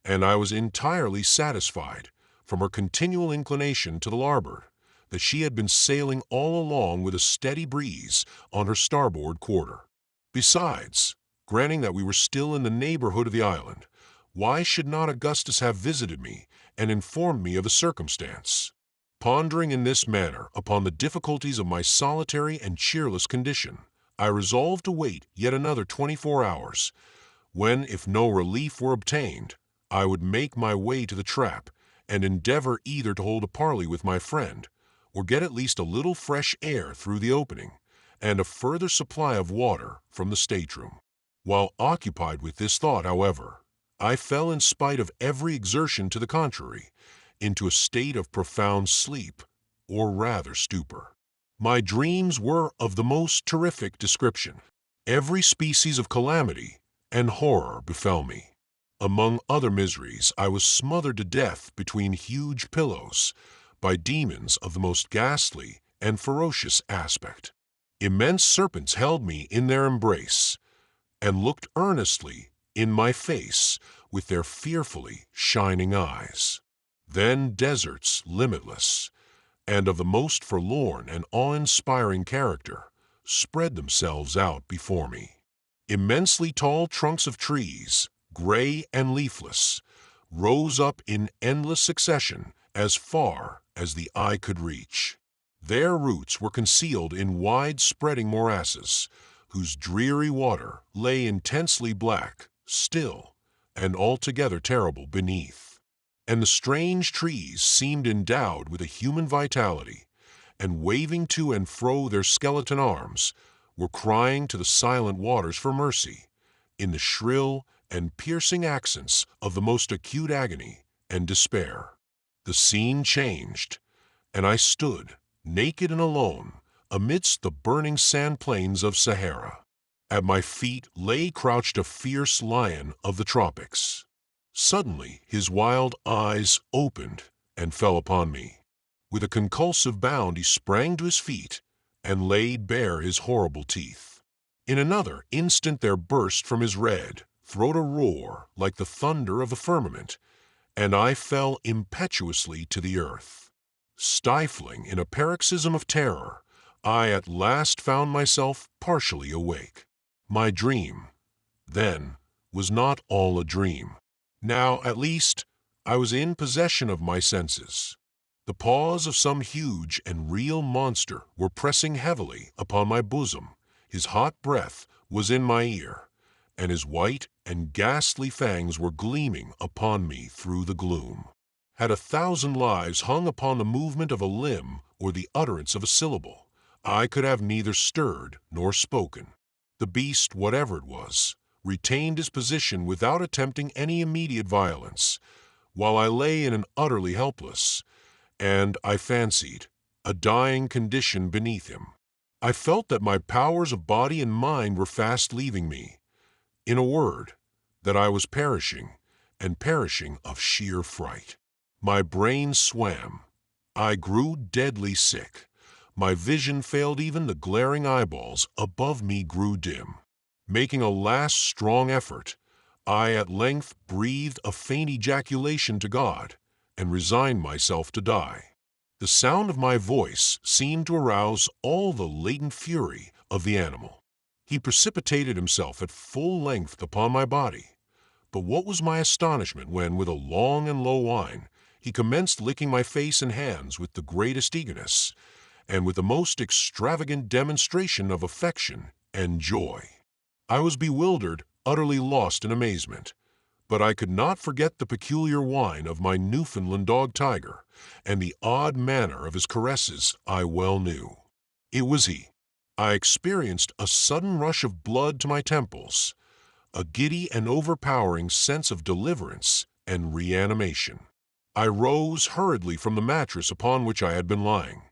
and I was entirely satisfied, from her continual inclination to the larboard, that she had been sailing all along with a steady breeze on her starboard quarter. Besides, granting that we were still in the neighborhood of the island, why should not Augustus have visited me and informed me of the circumstance? Pondering in this manner upon the difficulties of my solitary and cheerless condition, I resolved to wait yet another 24 hours, when, if no relief were obtained, I would make my way to the trap, and endeavor either to hold a parley with my friend, or get at least a little fresh air through the opening, and a further supply of water from the stateroom. While occupied with this thought, however, I fell in spite of every exertion to the contrary, into a state of profound sleep, or rather stupor. My dreams were of the most terrific description. Every species of calamity and horror befell me. Among other miseries, I was smothered to death between huge pillows by demons of the most ghastly and ferocious aspect. Immense serpents held me in their embrace and looked earnestly in my face with their fearfully shining eyes. Then deserts limitless and of the most forlorn and awe-inspiring character spread themselves out before me. Immensely tall trunks of trees, gray and leafless, rose up in endless succession as far as the eye could reach. Their roots were concealed in wide-spreading morasses, whose dreary water lay intensely black, still, and altogether terrible beneath. And the strange trees seemed endowed with a human vitality, and waving to and fro their skeleton arms, were crying to the silent waters for mercy, in the shrill and piercing accents of the most acute agony and despair. The scene changed, and I stood, naked and alone, amidst the burning sand plains of Sahara. At my feet lay crouched a fierce lion of the tropics. Suddenly his wild eyes opened and fell upon me. With a convulsive bound he sprang to his feet and laid bare his horrible teeth. In another instant there burst from his red throat a roar like the thunder of the firmament, and I fell impetuously to the earth. Stifling in a paroxysm of terror, I at last found myself partially awake. My dream, then, was not all a dream. Now, at least, I was in possession of my senses. The paws of some huge and real monster were pressing heavily upon my bosom, his hot breath was in my ear, and his white and ghastly fangs were gleaming upon me through the gloom. Had 1,000 lives hung upon the movement of a limb or the utterance of a syllable, I could have neither stirred nor spoken. The beast, whatever it was, retained his position without attempting any immediate violence, while I lay in an utterly helpless, and, I fancied, a dying condition beneath him. I felt that my powers of body and mind were fast leaving me. In a word, that I was perishing, and perishing of sheer fright. My brain swam. I grew deadly sick. My vision failed, even the glaring eyeballs above me grew dim. Making a last strong effort, I at length breathed a faint ejaculation to God, and resigned myself to die. The sound of my voice seemed to arouse all the latent fury of the animal. He precipitated himself at full length upon my body. But what was my astonishment when, with a long and low whine, he commenced licking my face and hands with the greatest eagerness, and with the most extravagant demonstration of affection and joy. I was bewildered, utterly lost in amazement, but I could not forget the peculiar whine of my Newfoundland dog Tiger, and the odd manner of his caresses I well knew. It was he. I experienced a sudden rush of blood to my temples, a giddy and overpowering sense of deliverance and reanimation. I rose hurriedly from the mattress upon which I had been lying,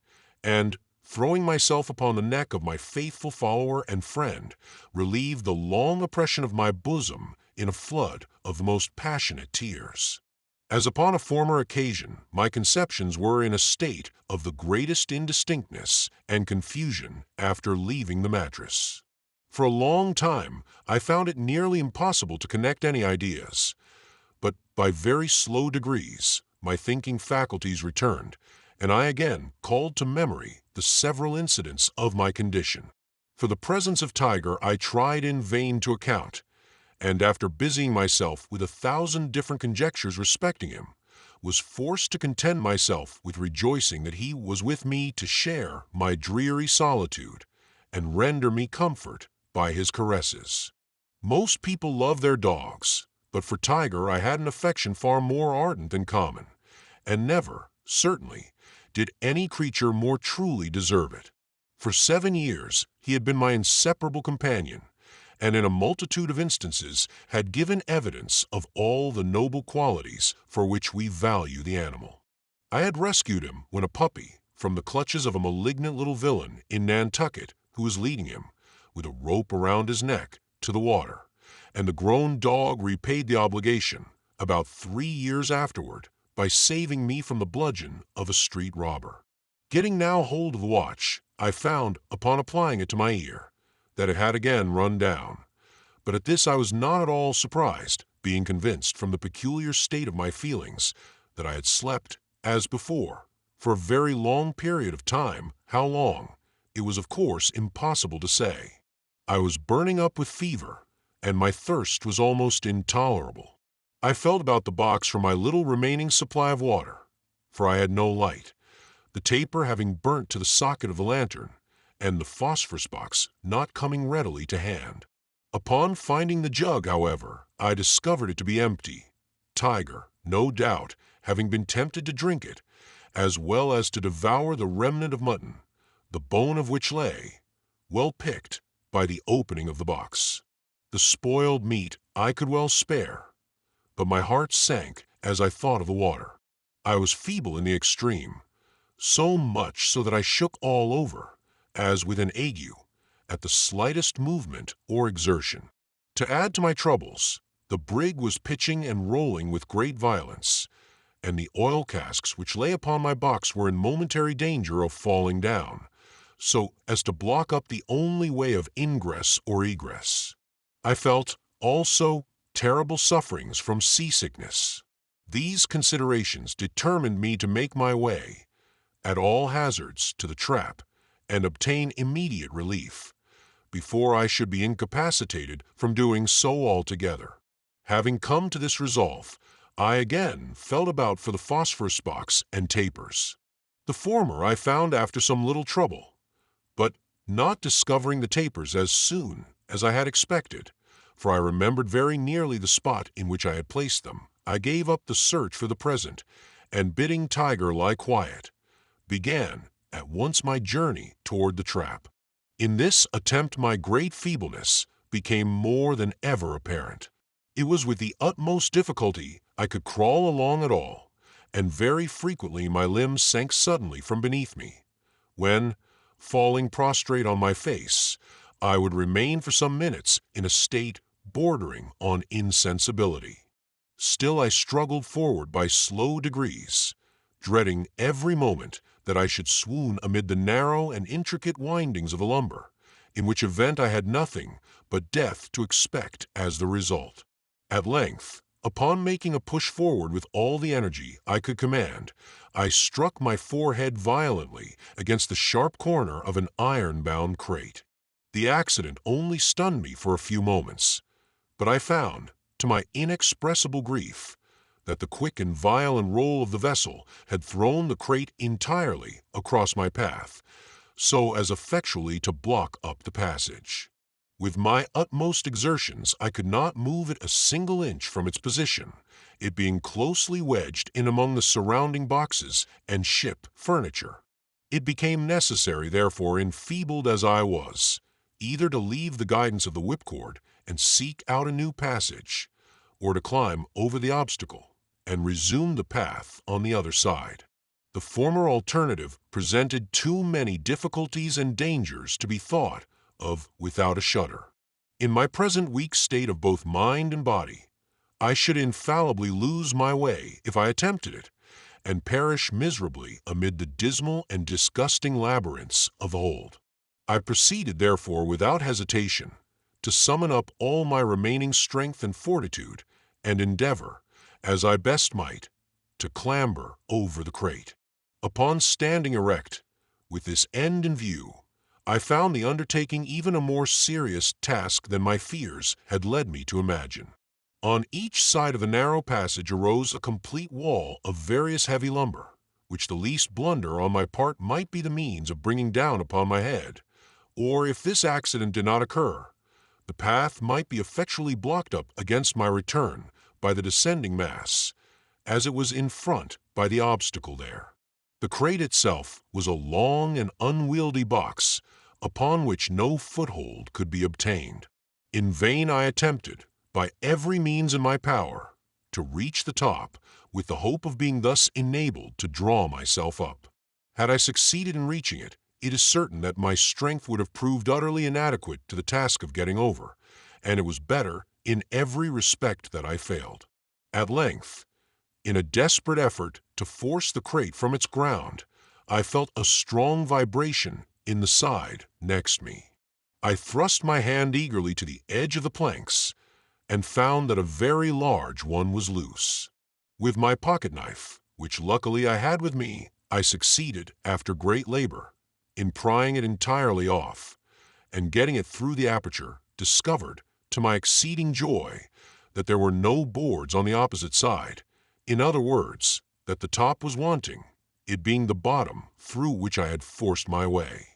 and, throwing myself upon the neck of my faithful follower and friend, relieved the long oppression of my bosom in a flood of the most passionate tears. As upon a former occasion, my conceptions were in a state of the greatest indistinctness and confusion after leaving the mattress. For a long time I found it nearly impossible to connect any ideas, but by very slow degrees my thinking faculties returned, and I again called to memory the several incidents of my condition. For the presence of Tiger I tried in vain to account, and after busying myself with 1,000 different conjectures respecting him, was forced to content myself with rejoicing that he was with me to share my dreary solitude and render me comfort by his caresses. Most people love their dogs, but for Tiger I had an affection far more ardent than common, and never, certainly, did any creature more truly deserve it. For 7 years he had been my inseparable companion, and in a multitude of instances had given evidence of all the noble qualities for which we value the animal. I had rescued him when a puppy from the clutches of a malignant little villain in Nantucket who was leading him, with a rope around his neck, to the water, and the grown dog repaid the obligation about 3 years afterward by saving me from the bludgeon of a street robber. Getting now hold of the watch, I found, upon applying it to my ear, that it had again run down. But at this I was not at all surprised, being convinced from the peculiar state of my feelings that I had slept, as before, for a very long period of time. How long, it was of course impossible to say. I was burning up with fever, and my thirst was almost intolerable. I felt about the box for my little remaining supply of water, for I had no light, the taper having burnt to the socket of the lantern, and the phosphorus box not coming readily to hand. Upon finding the jug, however, I discovered it to be empty, Tiger, no doubt, having been tempted to drink it, as well as to devour the remnant of mutton, the bone of which lay, well picked, by the opening of the box. The spoiled meat I could well spare, but my heart sank as I thought of the water. I was feeble in the extreme, so much so that I shook all over, as with an ague, at the slightest movement or exertion. To add to my troubles, the brig was pitching and rolling with great violence, and the oil casks which lay upon my box were in momentary danger of falling down, so as to block up the only way of ingress or egress. I felt, also, terrible sufferings from seasickness. These considerations determined me to make my way, at all hazards, to the trap, and obtain immediate relief, before I should be incapacitated from doing so altogether. Having come to this resolve, I again felt about for the phosphorus box and tapers. The former I found after some little trouble, but not discovering the tapers as soon as I had expected, for I remembered very nearly the spot in which I had placed them, I gave up the search for the present, and bidding Tiger lie quiet, began at once my journey toward the trap. In this attempt my great feebleness became more than ever apparent. It was with the utmost difficulty I could crawl along at all, and very frequently my limbs sank suddenly from beneath me, when, falling prostrate on my face, I would remain for some minutes in a state bordering on insensibility. Still I struggled forward by slow degrees, dreading every moment that I should swoon amid the narrow and intricate windings of the lumber, in which event I had nothing but death to expect as the result. At length, upon making a push forward with all the energy I could command, I struck my forehead violently against the sharp corner of an iron-bound crate. The accident only stunned me for a few moments, but I found, to my inexpressible grief, that the quick and violent roll of the vessel had thrown the crate entirely across my path, so as effectually to block up the passage. With my utmost exertions I could not move it a single inch from its position, it being closely wedged in among the surrounding boxes and ship furniture. It became necessary, therefore, enfeebled as I was, either to leave the guidance of the whipcord and seek out a new passage, or to climb over the obstacle and resume the path on the other side. The former alternative presented too many difficulties and dangers to be thought of without a shudder. In my present weak state of both mind and body, I should infallibly lose my way if I attempted it, and perish miserably amid the dismal and disgusting labyrinths of the hold. I proceeded, therefore, without hesitation, to summon up all my remaining strength and fortitude, and endeavor, as I best might, to clamber over the crate. Upon standing erect, with this end in view, I found the undertaking even a more serious task than my fears had led me to imagine. On each side of the narrow passage arose a complete wall of various heavy lumber, which the least blunder on my part might be the means of bringing down upon my head, or if this accident did not occur, the path might be effectually blocked up against my return by the descending mass, as it was in front by the obstacle there. The crate itself was a long and unwieldy box, upon which no foothold could be obtained. In vain I attempted, by every means in my power, to reach the top, with the hope of being thus enabled to draw myself up. Had I succeeded in reaching it, it is certain that my strength would have proved utterly inadequate to the task of getting over, and it was better in every respect that I failed. At length, in a desperate effort to force the crate from its ground, I felt a strong vibration in the side next me. I thrust my hand eagerly to the edge of the planks and found that a very large one was loose. With my pocket knife, which luckily I had with me, I succeeded, after great labor, in prying it entirely off, and getting it through the aperture, discovered, to my exceeding joy, that there were no boards on the opposite side. In other words, that the top was wanting, it being the bottom through which I had forced my way.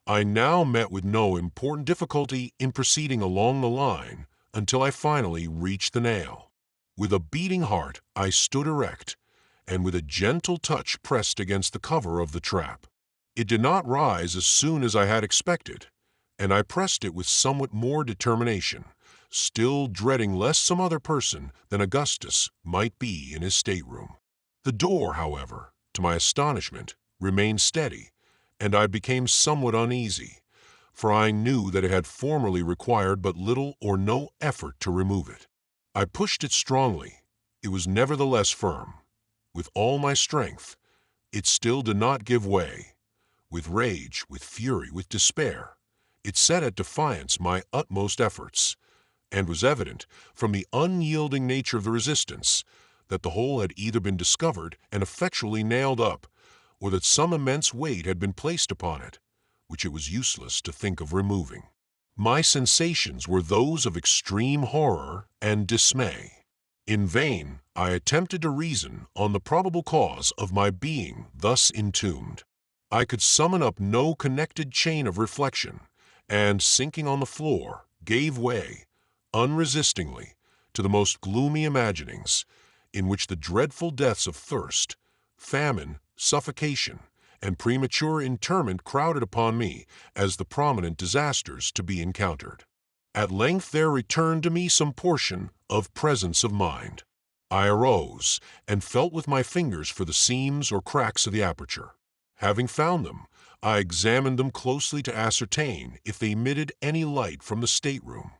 I now met with no important difficulty in proceeding along the line until I finally reached the nail. With a beating heart, I stood erect, and with a gentle touch pressed against the cover of the trap. It did not rise as soon as I had expected, and I pressed it with somewhat more determination, still dreading lest some other person than Augustus might be in his stateroom. The door, however, to my astonishment, remained steady, and I became somewhat uneasy, for I knew that it had formerly required but little or no effort to remove it. I pushed it strongly. It was nevertheless firm. With all my strength, it still did not give way. With rage, with fury, with despair, it set at defiance my utmost efforts, and was evident, from the unyielding nature of the resistance, that the hole had either been discovered and effectually nailed up, or that some immense weight had been placed upon it, which it was useless to think of removing. My sensations were those of extreme horror and dismay. In vain I attempted to reason on the probable cause of my being thus entombed. I could summon up no connected chain of reflection, and, sinking on the floor, gave way, unresistingly, to the most gloomy imaginings, in which the dreadful deaths of thirst, famine, suffocation, and premature interment crowded upon me as the prominent disasters to be encountered. At length there returned to me some portion of presence of mind. I arose, and felt with my fingers for the seams or cracks of the aperture. Having found them, I examined them closely to ascertain if they emitted any light from the stateroom,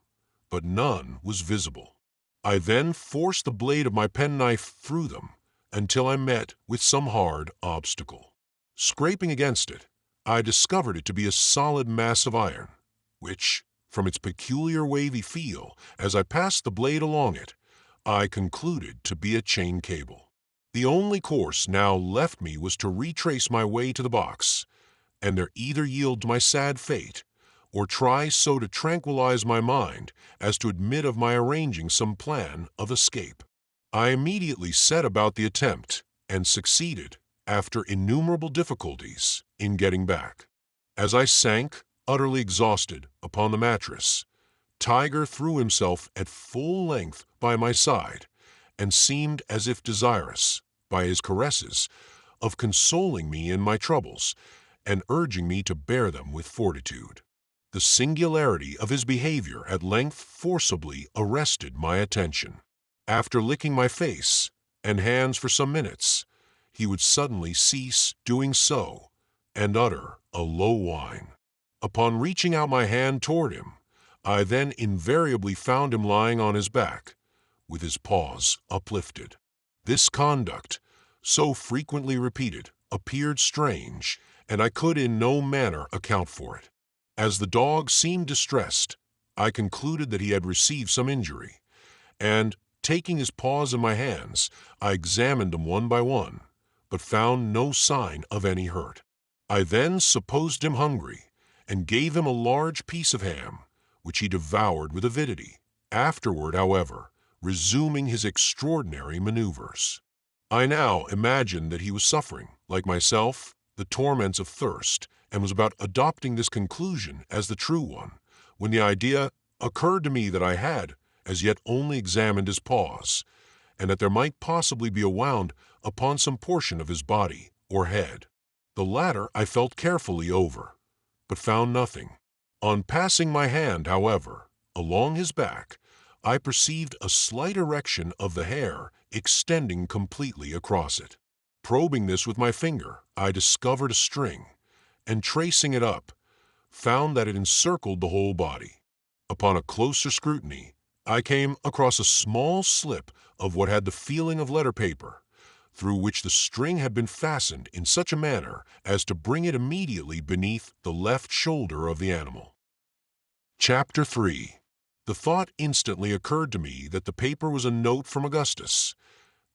but none was visible. I then forced the blade of my penknife through them until I met with some hard obstacle. Scraping against it, I discovered it to be a solid mass of iron, which, from its peculiar wavy feel as I passed the blade along it, I concluded to be a chain cable. The only course now left me was to retrace my way to the box, and there either yield to my sad fate, or try so to tranquilize my mind as to admit of my arranging some plan of escape. I immediately set about the attempt, and succeeded, after innumerable difficulties, in getting back. As I sank, utterly exhausted, upon the mattress, Tiger threw himself at full length by my side, and seemed as if desirous, by his caresses, of consoling me in my troubles, and urging me to bear them with fortitude. The singularity of his behavior at length forcibly arrested my attention. After licking my face and hands for some minutes, he would suddenly cease doing so, and utter a low whine. Upon reaching out my hand toward him, I then invariably found him lying on his back, with his paws uplifted. This conduct, so frequently repeated, appeared strange, and I could in no manner account for it. As the dog seemed distressed, I concluded that he had received some injury, and, taking his paws in my hands, I examined them one by one, but found no sign of any hurt. I then supposed him hungry, and gave him a large piece of ham, which he devoured with avidity, afterward, however, resuming his extraordinary maneuvers. I now imagined that he was suffering, like myself, the torments of thirst, and was about adopting this conclusion as the true one, when the idea occurred to me that I had, as yet, only examined his paws, and that there might possibly be a wound upon some portion of his body or head. The latter I felt carefully over, but found nothing. On passing my hand, however, Along his back, I perceived a slight erection of the hair extending completely across it. Probing this with my finger, I discovered a string, and tracing it up, found that it encircled the whole body. Upon a closer scrutiny, I came across a small slip of what had the feeling of letter paper, through which the string had been fastened in such a manner as to bring it immediately beneath the left shoulder of the animal. Chapter 3. The thought instantly occurred to me that the paper was a note from Augustus,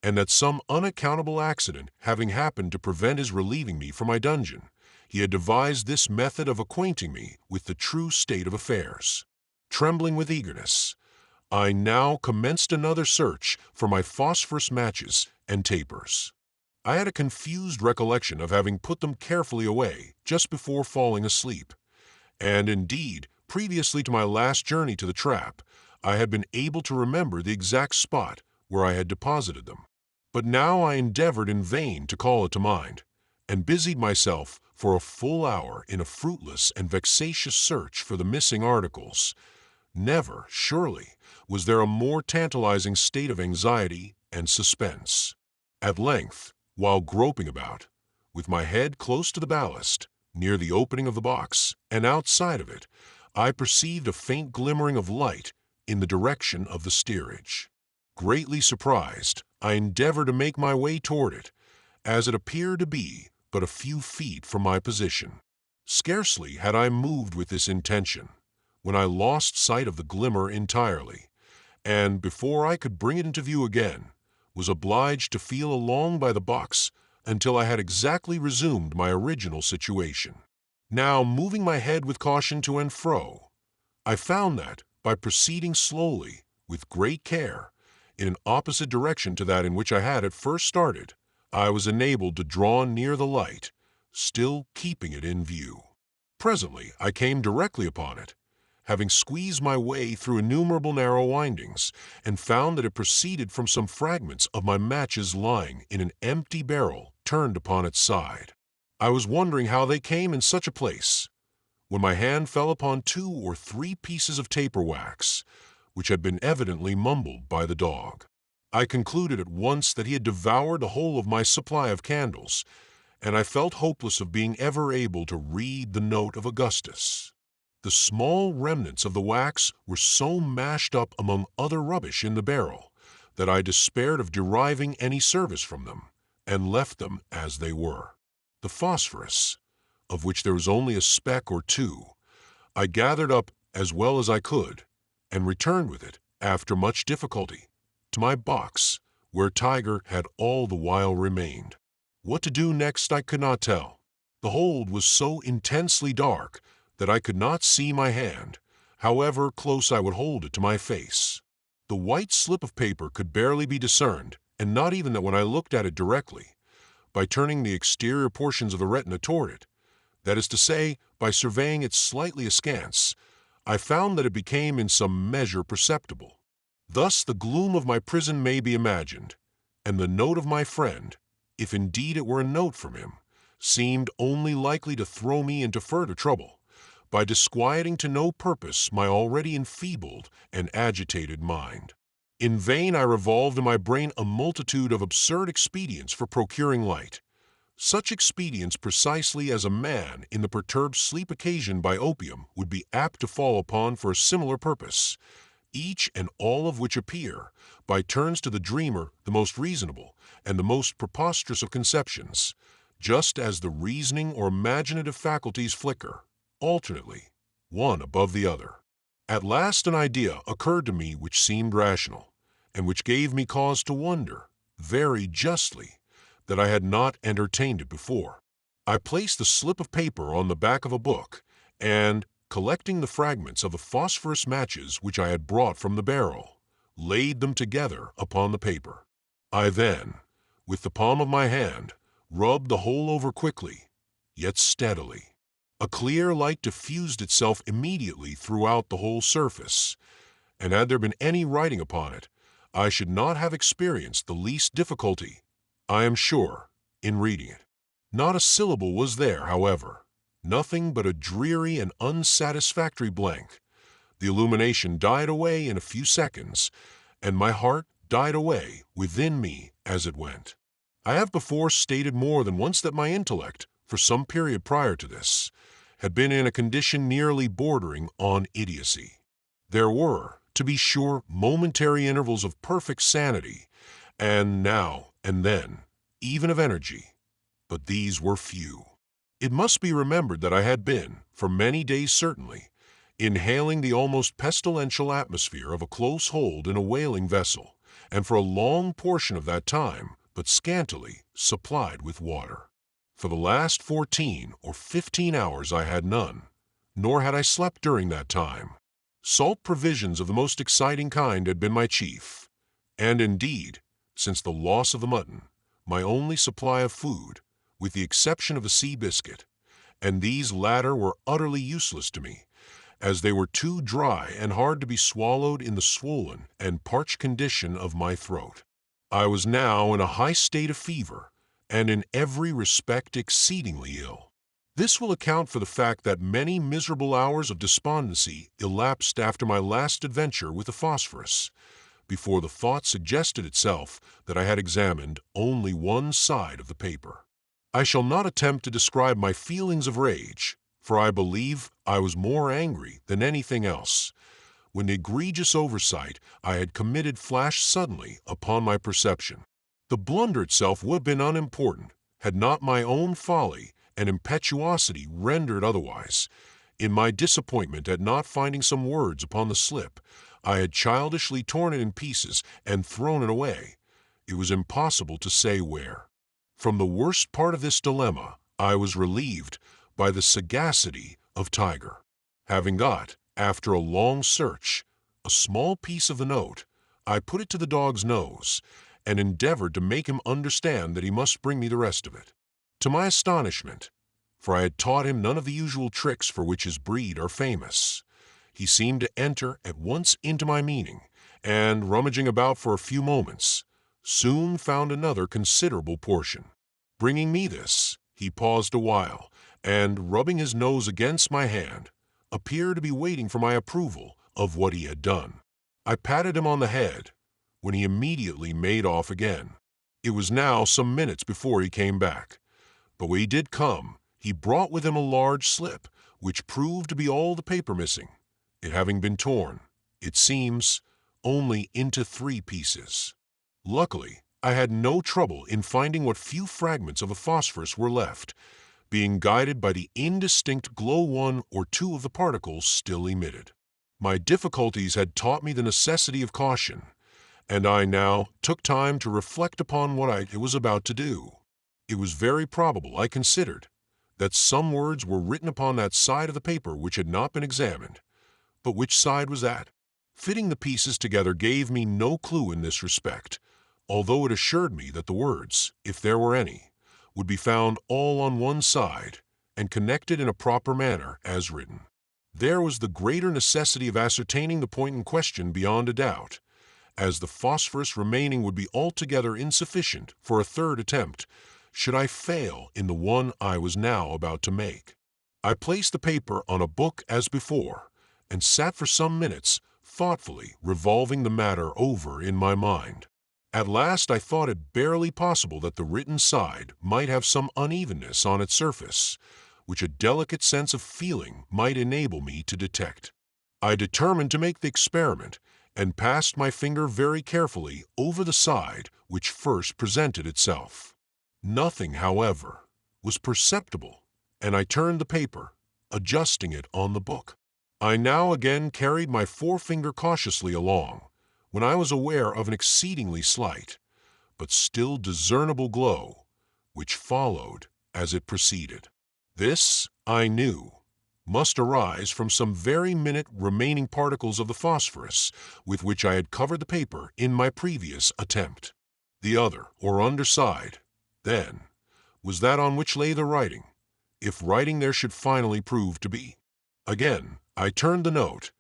and that some unaccountable accident having happened to prevent his relieving me from my dungeon, he had devised this method of acquainting me with the true state of affairs. Trembling with eagerness, I now commenced another search for my phosphorus matches and tapers. I had a confused recollection of having put them carefully away just before falling asleep, and indeed, previously to my last journey to the trap, I had been able to remember the exact spot where I had deposited them. But now I endeavored in vain to call it to mind, and busied myself for a full hour in a fruitless and vexatious search for the missing articles. Never, surely, was there a more tantalizing state of anxiety and suspense. At length, while groping about, with my head close to the ballast, near the opening of the box, and outside of it, I perceived a faint glimmering of light in the direction of the steerage. Greatly surprised, I endeavored to make my way toward it, as it appeared to be but a few feet from my position. Scarcely had I moved with this intention, when I lost sight of the glimmer entirely, and before I could bring it into view again, was obliged to feel along by the box until I had exactly resumed my original situation. Now, moving my head with caution to and fro, I found that, by proceeding slowly, with great care, in an opposite direction to that in which I had at first started, I was enabled to draw near the light, still keeping it in view. Presently I came directly upon it, having squeezed my way through innumerable narrow windings, and found that it proceeded from some fragments of my matches lying in an empty barrel turned upon its side. I was wondering how they came in such a place, when my hand fell upon 2 or 3 pieces of taper wax, which had been evidently mumbled by the dog. I concluded at once that he had devoured the whole of my supply of candles, and I felt hopeless of being ever able to read the note of Augustus. The small remnants of the wax were so mashed up among other rubbish in the barrel that I despaired of deriving any service from them, and left them as they were. The phosphorus, of which there was only a speck or 2, I gathered up as well as I could, and returned with it, after much difficulty, to my box, where Tiger had all the while remained. What to do next I could not tell. The hold was so intensely dark that I could not see my hand, however close I would hold it to my face. The white slip of paper could barely be discerned, and not even that when I looked at it directly, by turning the exterior portions of the retina toward it, that is to say, by surveying it slightly askance, I found that it became in some measure perceptible. Thus the gloom of my prison may be imagined, and the note of my friend, if indeed it were a note from him, seemed only likely to throw me into further trouble, by disquieting to no purpose my already enfeebled and agitated mind. In vain I revolved in my brain a multitude of absurd expedients for procuring light, such expedients precisely as a man in the perturbed sleep occasioned by opium would be apt to fall upon for a similar purpose, each and all of which appear, by turns to the dreamer, the most reasonable and the most preposterous of conceptions, just as the reasoning or imaginative faculties flicker, alternately, one above the other. At last an idea occurred to me which seemed rational, and which gave me cause to wonder, very justly, that I had not entertained it before. I placed the slip of paper on the back of a book, and, collecting the fragments of the phosphorus matches which I had brought from the barrel, laid them together upon the paper. I then, with the palm of my hand, rubbed the whole over quickly, yet steadily. A clear light diffused itself immediately throughout the whole surface, and had there been any writing upon it, I should not have experienced the least difficulty, I am sure, in reading it. Not a syllable was there, however, nothing but a dreary and unsatisfactory blank, The illumination died away in a few seconds, and my heart died away within me as it went. I have before stated more than once that my intellect, for some period prior to this, had been in a condition nearly bordering on idiocy. There were, to be sure, momentary intervals of perfect sanity, and now and then, even of energy, but these were few. It must be remembered that I had been, for many days certainly, inhaling the almost pestilential atmosphere of a close hold in a whaling vessel, and for a long portion of that time, but scantily, supplied with water. For the last 14 or 15 hours I had none, nor had I slept during that time. Salt provisions of the most exciting kind had been my chief, and indeed, since the loss of the mutton, my only supply of food, with the exception of a sea biscuit, and these latter were utterly useless to me, as they were too dry and hard to be swallowed in the swollen and parched condition of my throat. I was now in a high state of fever, and in every respect exceedingly ill. This will account for the fact that many miserable hours of despondency elapsed after my last adventure with the phosphorus, before the thought suggested itself that I had examined only one side of the paper. I shall not attempt to describe my feelings of rage, for I believe I was more angry than anything else, when the egregious oversight I had committed flashed suddenly upon my perception. The blunder itself would have been unimportant, had not my own folly and impetuosity rendered otherwise. In my disappointment at not finding some words upon the slip, I had childishly torn it in pieces and thrown it away. It was impossible to say where. From the worst part of this dilemma, I was relieved by the sagacity of Tiger. Having got, after a long search, a small piece of the note, I put it to the dog's nose, and endeavored to make him understand that he must bring me the rest of it. To my astonishment, for I had taught him none of the usual tricks for which his breed are famous, he seemed to enter at once into my meaning, and, rummaging about for a few moments, soon found another considerable portion. Bringing me this, he paused a while, and, rubbing his nose against my hand, appeared to be waiting for my approval of what he had done. I patted him on the head, when he immediately made off again. It was now some minutes before he came back, but when he did come, he brought with him a large slip, which proved to be all the paper missing, it having been torn, it seems, only into 3 pieces. Luckily, I had no trouble in finding what few fragments of the phosphorus were left, being guided by the indistinct glow 1 or 2 of the particles still emitted. My difficulties had taught me the necessity of caution, and I now took time to reflect upon what I was about to do. It was very probable, I considered, that some words were written upon that side of the paper which had not been examined. But which side was that? Fitting the pieces together gave me no clue in this respect, although it assured me that the words, if there were any, would be found all on one side, and connected in a proper manner as written. There was the greater necessity of ascertaining the point in question beyond a doubt, as the phosphorus remaining would be altogether insufficient for a third attempt, should I fail in the one I was now about to make. I placed the paper on a book as before, and sat for some minutes thoughtfully revolving the matter over in my mind. At last I thought it barely possible that the written side might have some unevenness on its surface, which a delicate sense of feeling might enable me to detect. I determined to make the experiment, and passed my finger very carefully over the side which first presented itself. Nothing, however, was perceptible, and I turned the paper, adjusting it on the book. I now again carried my forefinger cautiously along, when I was aware of an exceedingly slight, but still discernible glow, which followed as it proceeded. This, I knew, must arise from some very minute remaining particles of the phosphorus with which I had covered the paper in my previous attempt. The other, or underside, then, was that on which lay the writing, if writing there should finally prove to be. Again, I turned the note,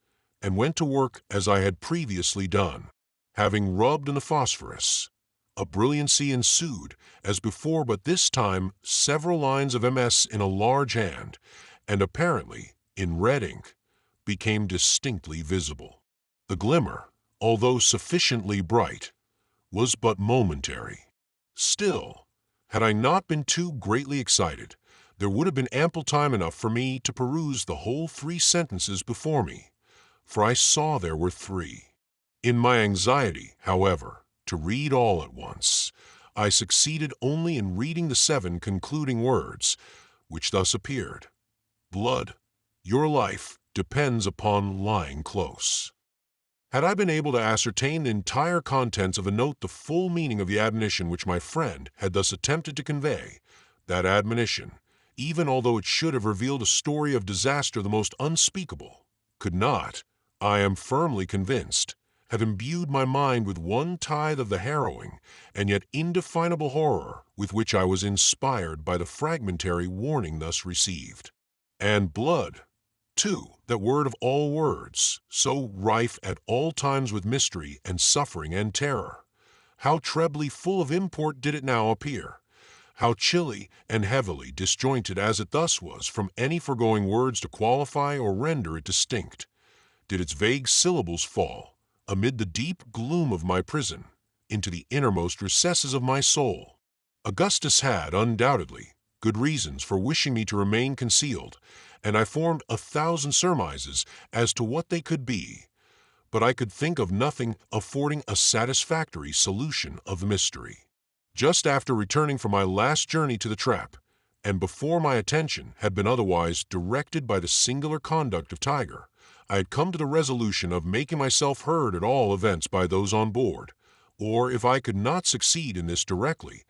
and went to work as I had previously done. Having rubbed in the phosphorus, a brilliancy ensued as before, but this time several lines of MS in a large hand, and apparently in red ink, became distinctly visible. The glimmer, although sufficiently bright, was but momentary. Still, had I not been too greatly excited, there would have been ample time enough for me to peruse the whole 3 sentences before me, for I saw there were 3. In my anxiety, however, to read all at once, I succeeded only in reading the 7 concluding words, which thus appeared: "Blood, your life depends upon lying close." Had I been able to ascertain the entire contents of a note the full meaning of the admonition which my friend had thus attempted to convey, that admonition, even although it should have revealed a story of disaster the most unspeakable, could not, I am firmly convinced, have imbued my mind with 1/10 of the harrowing and yet indefinable horror with which I was inspired by the fragmentary warning thus received. And blood, too, that word of all words, so rife at all times with mystery and suffering and terror, how trebly full of import did it now appear, how chilly and heavily disjointed as it thus was from any foregoing words to qualify or render it distinct, did its vague syllables fall, amid the deep gloom of my prison, into the innermost recesses of my soul. Augustus had, undoubtedly, good reasons for wishing me to remain concealed, and I formed 1,000 surmises as to what they could be, but I could think of nothing affording a satisfactory solution of the mystery. Just after returning from my last journey to the trap, and before my attention had been otherwise directed by the singular conduct of Tiger, I had come to the resolution of making myself heard at all events by those on board, or, if I could not succeed in this directly,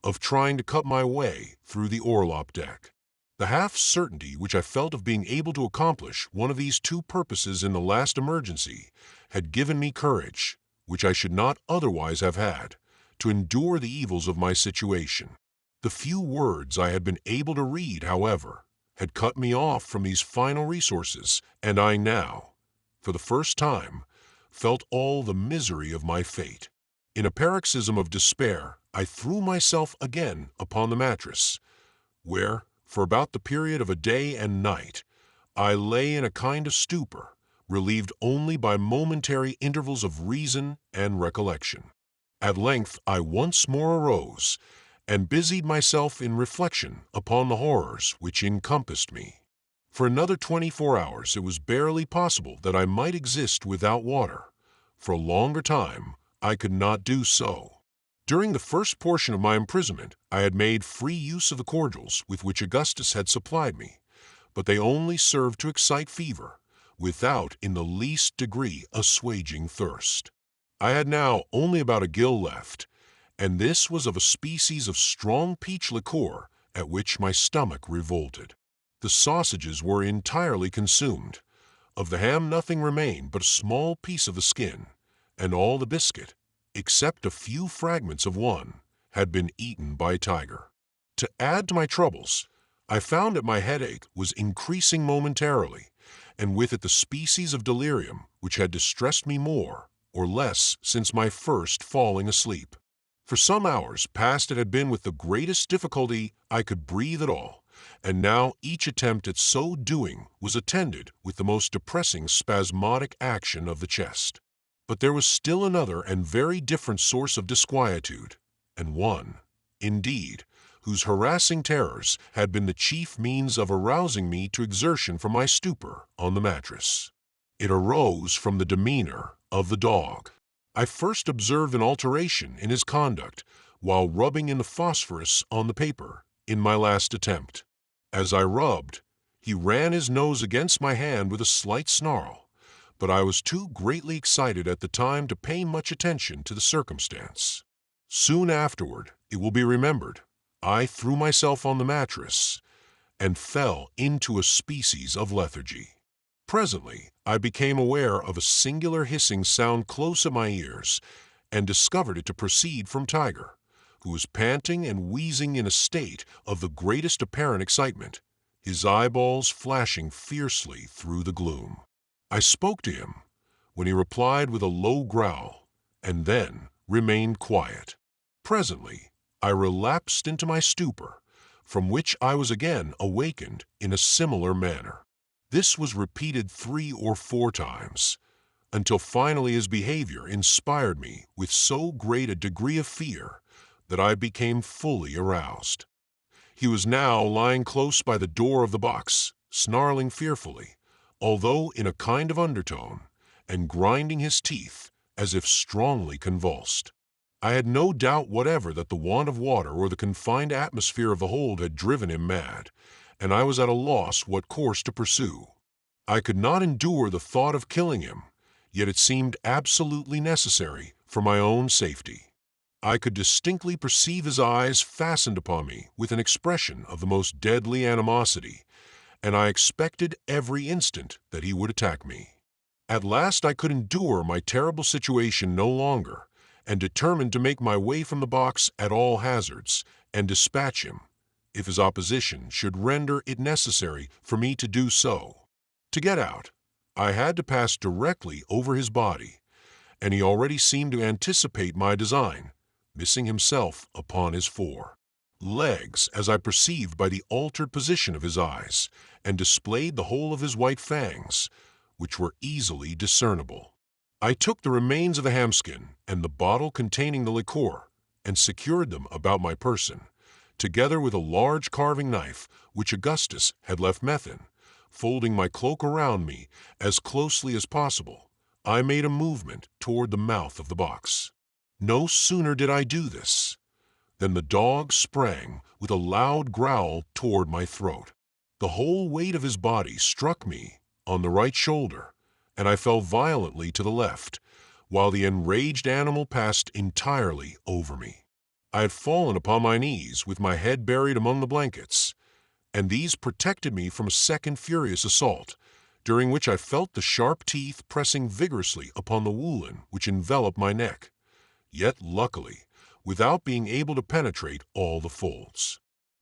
of trying to cut my way through the orlop deck. The half-certainty which I felt of being able to accomplish one of these 2 purposes in the last emergency had given me courage, which I should not otherwise have had, to endure the evils of my situation. The few words I had been able to read, however, had cut me off from these final resources, and I now, for the first time, felt all the misery of my fate. In a paroxysm of despair, I threw myself again upon the mattress, where, for about the period of a day and night, I lay in a kind of stupor, relieved only by momentary intervals of reason and recollection. At length I once more arose, and busied myself in reflection upon the horrors which encompassed me. For another 24 hours it was barely possible that I might exist without water. For a longer time I could not do so. During the first portion of my imprisonment, I had made free use of the cordials with which Augustus had supplied me, but they only served to excite fever, without in the least degree assuaging thirst. I had now only about a gill left, and this was of a species of strong peach liqueur at which my stomach revolted. The sausages were entirely consumed. Of the ham nothing remained but a small piece of the skin, and all the biscuit, except a few fragments of one, had been eaten by Tiger. To add to my troubles, I found that my headache was increasing momentarily, and with it the species of delirium which had distressed me more or less since my first falling asleep. For some hours past it had been with the greatest difficulty I could breathe at all, and now each attempt at so doing was attended with the most depressing spasmodic action of the chest. But there was still another and very different source of disquietude, and one, indeed, whose harassing terrors had been the chief means of arousing me to exertion from my stupor on the mattress. It arose from the demeanor of the dog. I first observed an alteration in his conduct while rubbing in the phosphorus on the paper in my last attempt. As I rubbed, he ran his nose against my hand with a slight snarl, but I was too greatly excited at the time to pay much attention to the circumstance. Soon afterward, it will be remembered, I threw myself on the mattress and fell into a species of lethargy. Presently, I became aware of a singular hissing sound close at my ears, and discovered it to proceed from Tiger, who was panting and wheezing in a state of the greatest apparent excitement, his eyeballs flashing fiercely through the gloom. I spoke to him, when he replied with a low growl, and then remained quiet. Presently, I relapsed into my stupor, from which I was again awakened in a similar manner. This was repeated 3 or 4 times, until finally his behavior inspired me with so great a degree of fear that I became fully aroused. He was now lying close by the door of the box, snarling fearfully, although in a kind of undertone, and grinding his teeth as if strongly convulsed. I had no doubt whatever that the want of water or the confined atmosphere of the hold had driven him mad, and I was at a loss what course to pursue. I could not endure the thought of killing him, yet it seemed absolutely necessary for my own safety. I could distinctly perceive his eyes fastened upon me with an expression of the most deadly animosity, and I expected every instant that he would attack me. At last I could endure my terrible situation no longer, and determined to make my way from the box at all hazards, and dispatch him, if his opposition should render it necessary for me to do so. To get out, I had to pass directly over his body, and he already seemed to anticipate my design, missing himself upon his 4 legs, as I perceived by the altered position of his eyes, and displayed the whole of his white fangs, which were easily discernible. I took the remains of the hamskin and the bottle containing the liqueur, and secured them about my person, together with a large carving knife which Augustus had left Methin. Folding my cloak around me as closely as possible, I made a movement toward the mouth of the box. No sooner did I do this than the dog sprang with a loud growl toward my throat. The whole weight of his body struck me on the right shoulder, and I fell violently to the left, while the enraged animal passed entirely over me. I had fallen upon my knees with my head buried among the blankets, and these protected me from a second furious assault, during which I felt the sharp teeth pressing vigorously upon the woolen which enveloped my neck, yet luckily without being able to penetrate all the folds.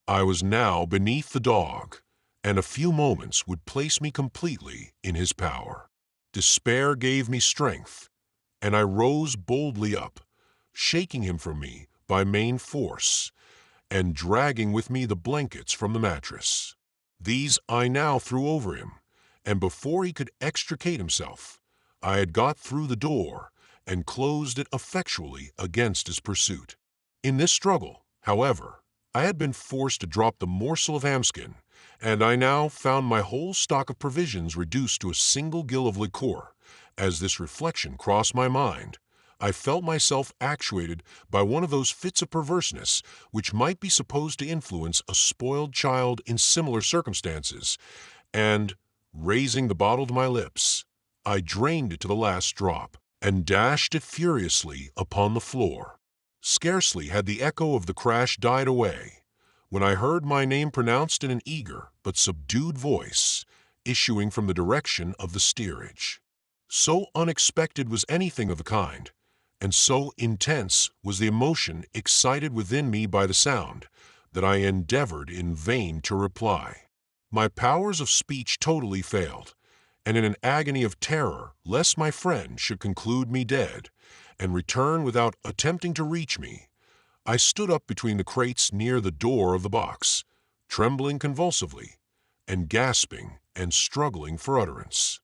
I was now beneath the dog, and a few moments would place me completely in his power. Despair gave me strength, and I rose boldly up, shaking him from me by main force, and dragging with me the blankets from the mattress. These I now threw over him, and before he could extricate himself, I had got through the door and closed it effectually against his pursuit. In this struggle, however, I had been forced to drop the morsel of hamskin, and I now found my whole stock of provisions reduced to a single gill of liqueur. As this reflection crossed my mind, I felt myself actuated by one of those fits of perverseness which might be supposed to influence a spoiled child in similar circumstances, and, raising the bottle to my lips, I drained it to the last drop, and dashed it furiously upon the floor. Scarcely had the echo of the crash died away, when I heard my name pronounced in an eager but subdued voice, issuing from the direction of the steerage. So unexpected was anything of the kind, and so intense was the emotion excited within me by the sound, that I endeavored in vain to reply. My powers of speech totally failed, and in an agony of terror lest my friend should conclude me dead, and return without attempting to reach me, I stood up between the crates near the door of the box, trembling convulsively, and gasping and struggling for utterance.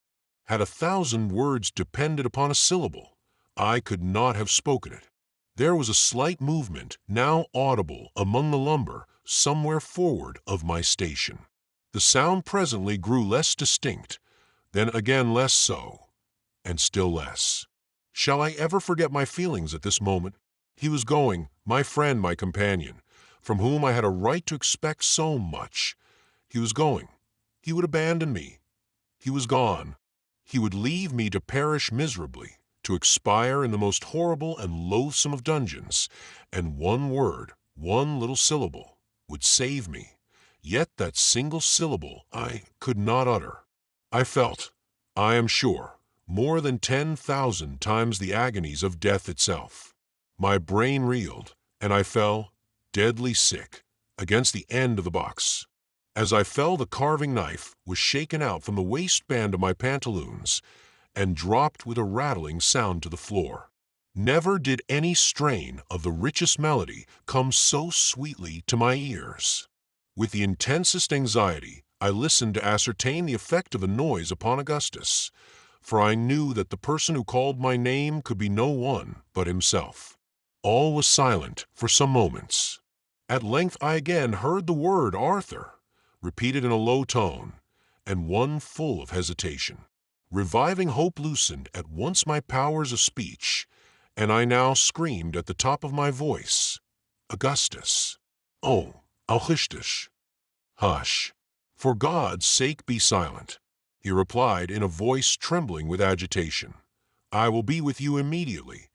Had 1,000 words depended upon a syllable, I could not have spoken it. There was a slight movement now audible among the lumber somewhere forward of my station. The sound presently grew less distinct, then again less so, and still less. Shall I ever forget my feelings at this moment? He was going, my friend, my companion, from whom I had a right to expect so much. He was going. He would abandon me. He was gone. He would leave me to perish miserably, to expire in the most horrible and loathsome of dungeons, and one word, one little syllable, would save me. Yet that single syllable I could not utter. I felt, I am sure, more than 10,000 times the agonies of death itself. My brain reeled, and I fell, deadly sick, against the end of the box. As I fell, the carving knife was shaken out from the waistband of my pantaloons and dropped with a rattling sound to the floor. Never did any strain of the richest melody come so sweetly to my ears. With the intensest anxiety, I listened to ascertain the effect of the noise upon Augustus, for I knew that the person who called my name could be no one but himself. All was silent for some moments. At length I again heard the word Arthur, repeated in a low tone, and one full of hesitation. Reviving hope loosened at once my powers of speech, and I now screamed at the top of my voice, Augustus! Oh, Augustus! Hush! For God's sake be silent. He replied in a voice trembling with agitation. I will be with you immediately,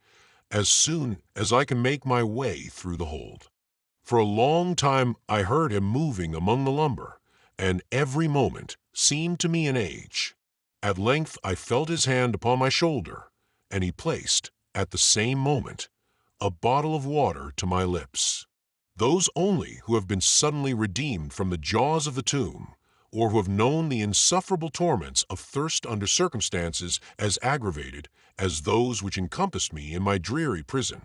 as soon as I can make my way through the hold. For a long time I heard him moving among the lumber, and every moment seemed to me an age. At length I felt his hand upon my shoulder, and he placed, at the same moment, a bottle of water to my lips. Those only who have been suddenly redeemed from the jaws of the tomb, or who have known the insufferable torments of thirst under circumstances as aggravated as those which encompassed me in my dreary prison,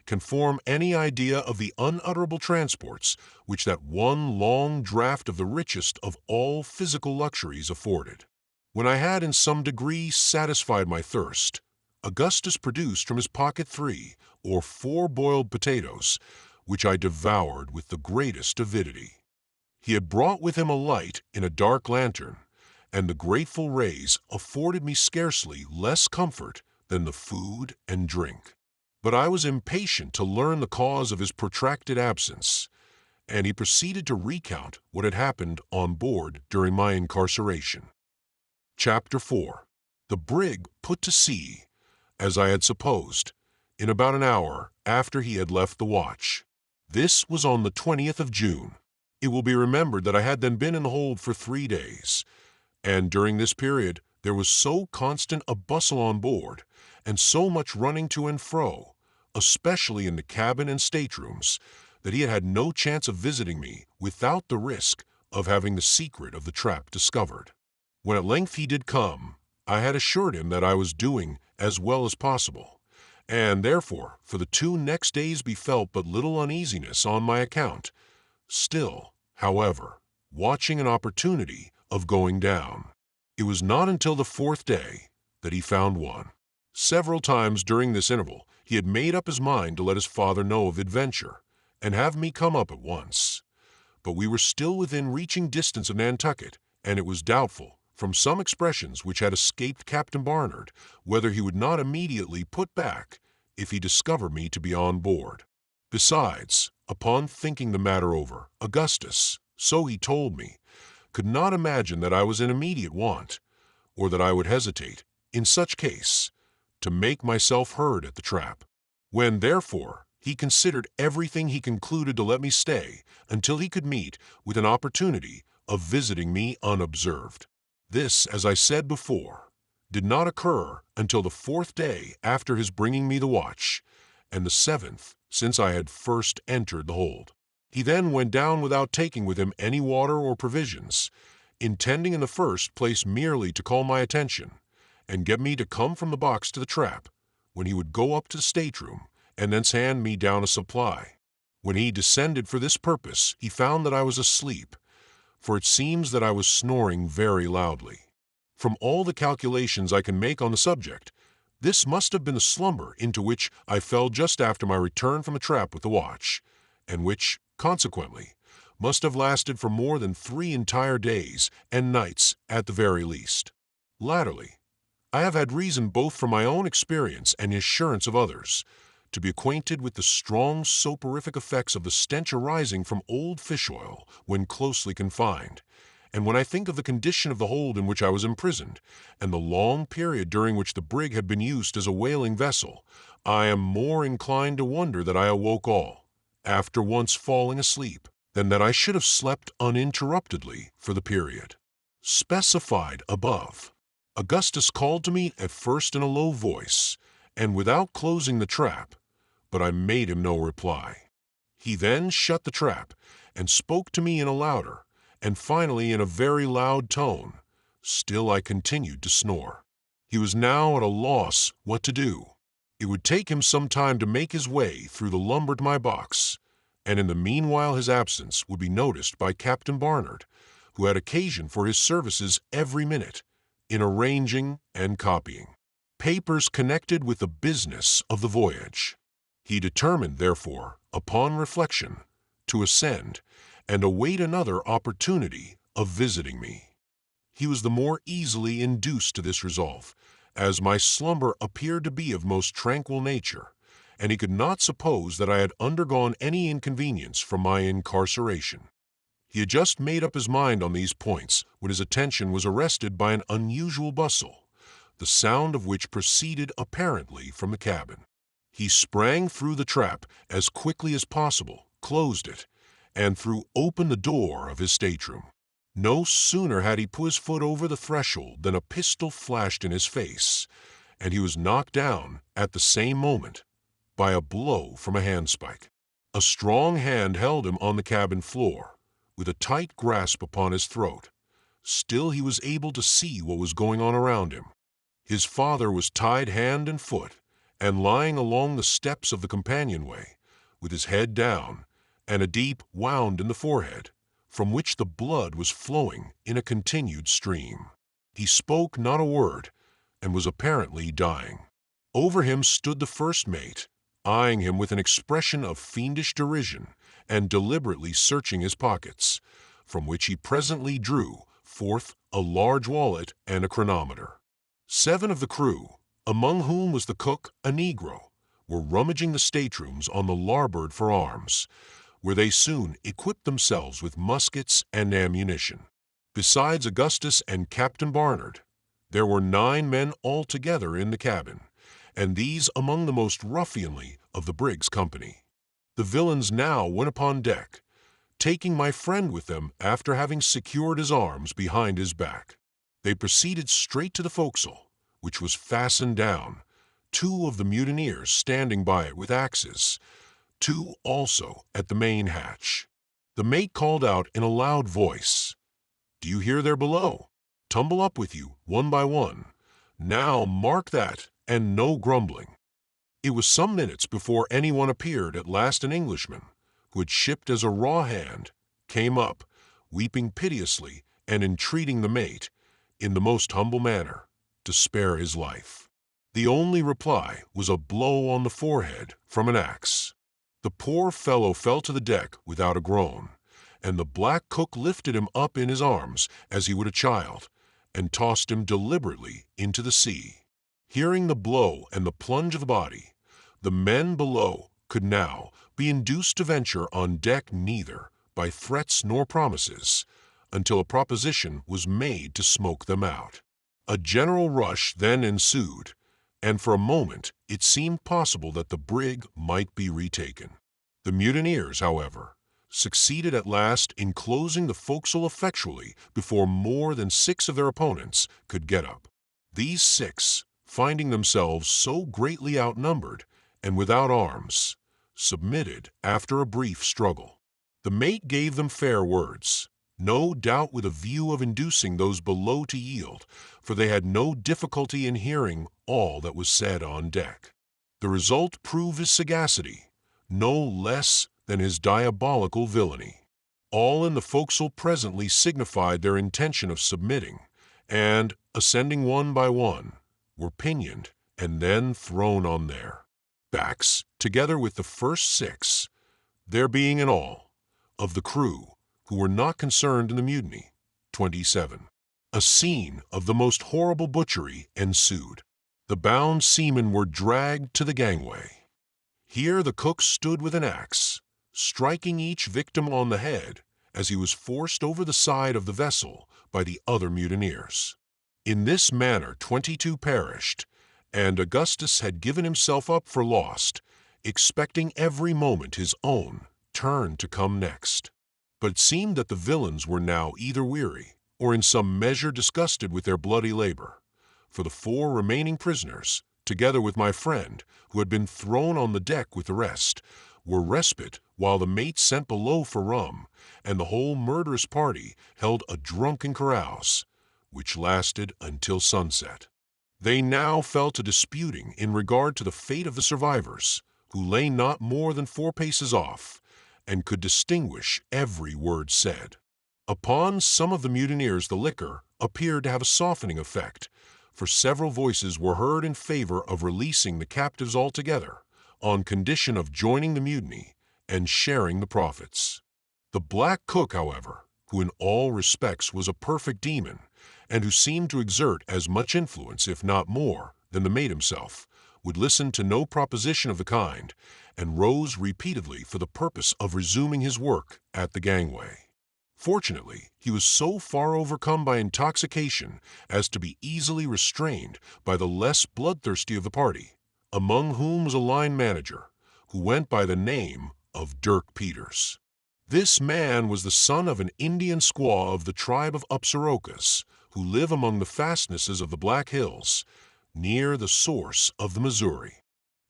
can form any idea of the unutterable transports which that one long draught of the richest of all physical luxuries afforded. When I had in some degree satisfied my thirst, Augustus produced from his pocket 3 or 4 boiled potatoes, which I devoured with the greatest avidity. He had brought with him a light in a dark lantern, and the grateful rays afforded me scarcely less comfort than the food and drink. But I was impatient to learn the cause of his protracted absence, and he proceeded to recount what had happened on board during my incarceration. Chapter 4. The brig put to sea, as I had supposed, in about an hour after he had left the watch. This was on the 20th of June. It will be remembered that I had then been in the hold for 3 days, and during this period there was so constant a bustle on board, and so much running to and fro, especially in the cabin and staterooms, that he had had no chance of visiting me without the risk of having the secret of the trap discovered. When at length he did come, I had assured him that I was doing as well as possible, and therefore for the 2 next days befelt but little uneasiness on my account, still, however, watching an opportunity of going down. It was not until the 4th day that he found one. Several times during this interval he had made up his mind to let his father know of the adventure, and have me come up at once. But we were still within reaching distance of Nantucket, and it was doubtful, from some expressions which had escaped Captain Barnard, whether he would not immediately put back if he discovered me to be on board. Besides, upon thinking the matter over, Augustus, so he told me, could not imagine that I was in immediate want, or that I would hesitate, in such case, to make myself heard at the trap. When, therefore, he considered everything, he concluded to let me stay until he could meet with an opportunity of visiting me unobserved. This, as I said before, did not occur until the 4th day after his bringing me the watch, and the 7th since I had first entered the hold. He then went down without taking with him any water or provisions, intending in the first place merely to call my attention, and get me to come from the box to the trap, when he would go up to the stateroom, and thence hand me down a supply. When he descended for this purpose, he found that I was asleep, for it seems that I was snoring very loudly. From all the calculations I can make on the subject, this must have been the slumber into which I fell just after my return from the trap with the watch, and which, consequently, must have lasted for more than 3 entire days and nights at the very least. Latterly, I have had reason both from my own experience and the assurance of others to be acquainted with the strong soporific effects of the stench arising from old fish oil when closely confined, and when I think of the condition of the hold in which I was imprisoned, and the long period during which the brig had been used as a whaling vessel, I am more inclined to wonder that I awoke all, after once falling asleep, than that I should have slept uninterruptedly for the period specified above. Augustus called to me at first in a low voice, and without closing the trap, but I made him no reply. He then shut the trap, and spoke to me in a louder, and finally in a very loud tone. Still I continued to snore. He was now at a loss what to do. It would take him some time to make his way through the lumber to my box, and in the meanwhile his absence would be noticed by Captain Barnard, who had occasion for his services every minute in arranging and copying papers connected with the business of the voyage. He determined, therefore, upon reflection, to ascend and await another opportunity of visiting me. He was the more easily induced to this resolve, as my slumber appeared to be of most tranquil nature, and he could not suppose that I had undergone any inconvenience from my incarceration. He had just made up his mind on these points when his attention was arrested by an unusual bustle, the sound of which proceeded apparently from the cabin. He sprang through the trap as quickly as possible, closed it, and threw open the door of his stateroom. No sooner had he put his foot over the threshold than a pistol flashed in his face, and he was knocked down at the same moment by a blow from a handspike. A strong hand held him on the cabin floor, with a tight grasp upon his throat. Still he was able to see what was going on around him. His father was tied hand and foot, and lying along the steps of the companionway, with his head down, and a deep wound in the forehead, from which the blood was flowing in a continued stream. He spoke not a word, and was apparently dying. Over him stood the first mate, eyeing him with an expression of fiendish derision, and deliberately searching his pockets, from which he presently drew forth a large wallet and a chronometer. 7 of the crew, among whom was the cook, a Negro, were rummaging the staterooms on the larboard for arms, where they soon equipped themselves with muskets and ammunition. Besides Augustus and Captain Barnard, there were 9 men altogether in the cabin, and these among the most ruffianly of the brig's company. The villains now went upon deck, taking my friend with them after having secured his arms behind his back. They proceeded straight to the forecastle, which was fastened down, 2 of the mutineers standing by it with axes, 2 also at the main hatch. The mate called out in a loud voice, "Do you hear there below? Tumble up with you, one by one. Now mark that, and no grumbling." It was some minutes before anyone appeared. At last an Englishman, who had shipped as a raw hand, came up, weeping piteously and entreating the mate, in the most humble manner, to spare his life. The only reply was a blow on the forehead from an axe. The poor fellow fell to the deck without a groan, and the black cook lifted him up in his arms as he would a child, and tossed him deliberately into the sea. Hearing the blow and the plunge of the body, the men below could now be induced to venture on deck neither by threats nor promises, until a proposition was made to smoke them out. A general rush then ensued, and for a moment it seemed possible that the brig might be retaken. The mutineers, however, succeeded at last in closing the forecastle effectually before more than 6 of their opponents could get up. These 6, finding themselves so greatly outnumbered and without arms, submitted after a brief struggle. The mate gave them fair words, no doubt with a view of inducing those below to yield, for they had no difficulty in hearing all that was said on deck. The result proved his sagacity, no less than his diabolical villainy. All in the forecastle presently signified their intention of submitting, and, ascending one by one, were pinioned and then thrown on their backs, together with the first 6, there being in all, of the crew, who were not concerned in the mutiny, 27. A scene of the most horrible butchery ensued. The bound seamen were dragged to the gangway. Here the cook stood with an axe, striking each victim on the head as he was forced over the side of the vessel by the other mutineers. In this manner 22 perished, and Augustus had given himself up for lost, expecting every moment his own turn to come next. But it seemed that the villains were now either weary or in some measure disgusted with their bloody labor, for the 4 remaining prisoners, together with my friend, who had been thrown on the deck with the rest, were respite while the mate sent below for rum, and the whole murderous party held a drunken carouse, which lasted until sunset. They now fell to disputing in regard to the fate of the survivors, who lay not more than 4 paces off, and could distinguish every word said. Upon some of the mutineers the liquor appeared to have a softening effect, for several voices were heard in favor of releasing the captives altogether, on condition of joining the mutiny and sharing the profits. The black cook, however, who in all respects was a perfect demon, and who seemed to exert as much influence, if not more, than the mate himself, would listen to no proposition of the kind, and rose repeatedly for the purpose of resuming his work at the gangway. Fortunately, he was so far overcome by intoxication as to be easily restrained by the less bloodthirsty of the party, among whom was a line manager, who went by the name of Dirk Peters. This man was the son of an Indian squaw of the tribe of Upsarokas, who live among the fastnesses of the Black Hills, near the source of the Missouri.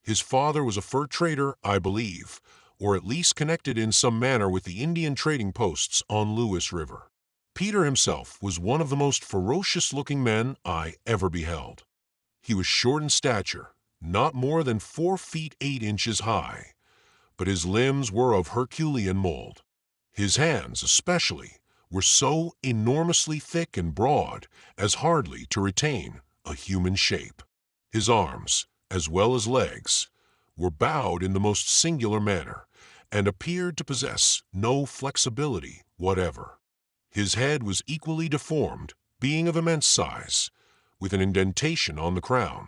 His father was a fur trader, I believe, or at least connected in some manner with the Indian trading posts on Lewis River. Peter himself was one of the most ferocious-looking men I ever beheld. He was short in stature, not more than 4 feet 8 inches high, but his limbs were of Herculean mold. His hands, especially, were so enormously thick and broad as hardly to retain a human shape. His arms, as well as legs, were bowed in the most singular manner, and appeared to possess no flexibility whatever. His head was equally deformed, being of immense size, with an indentation on the crown,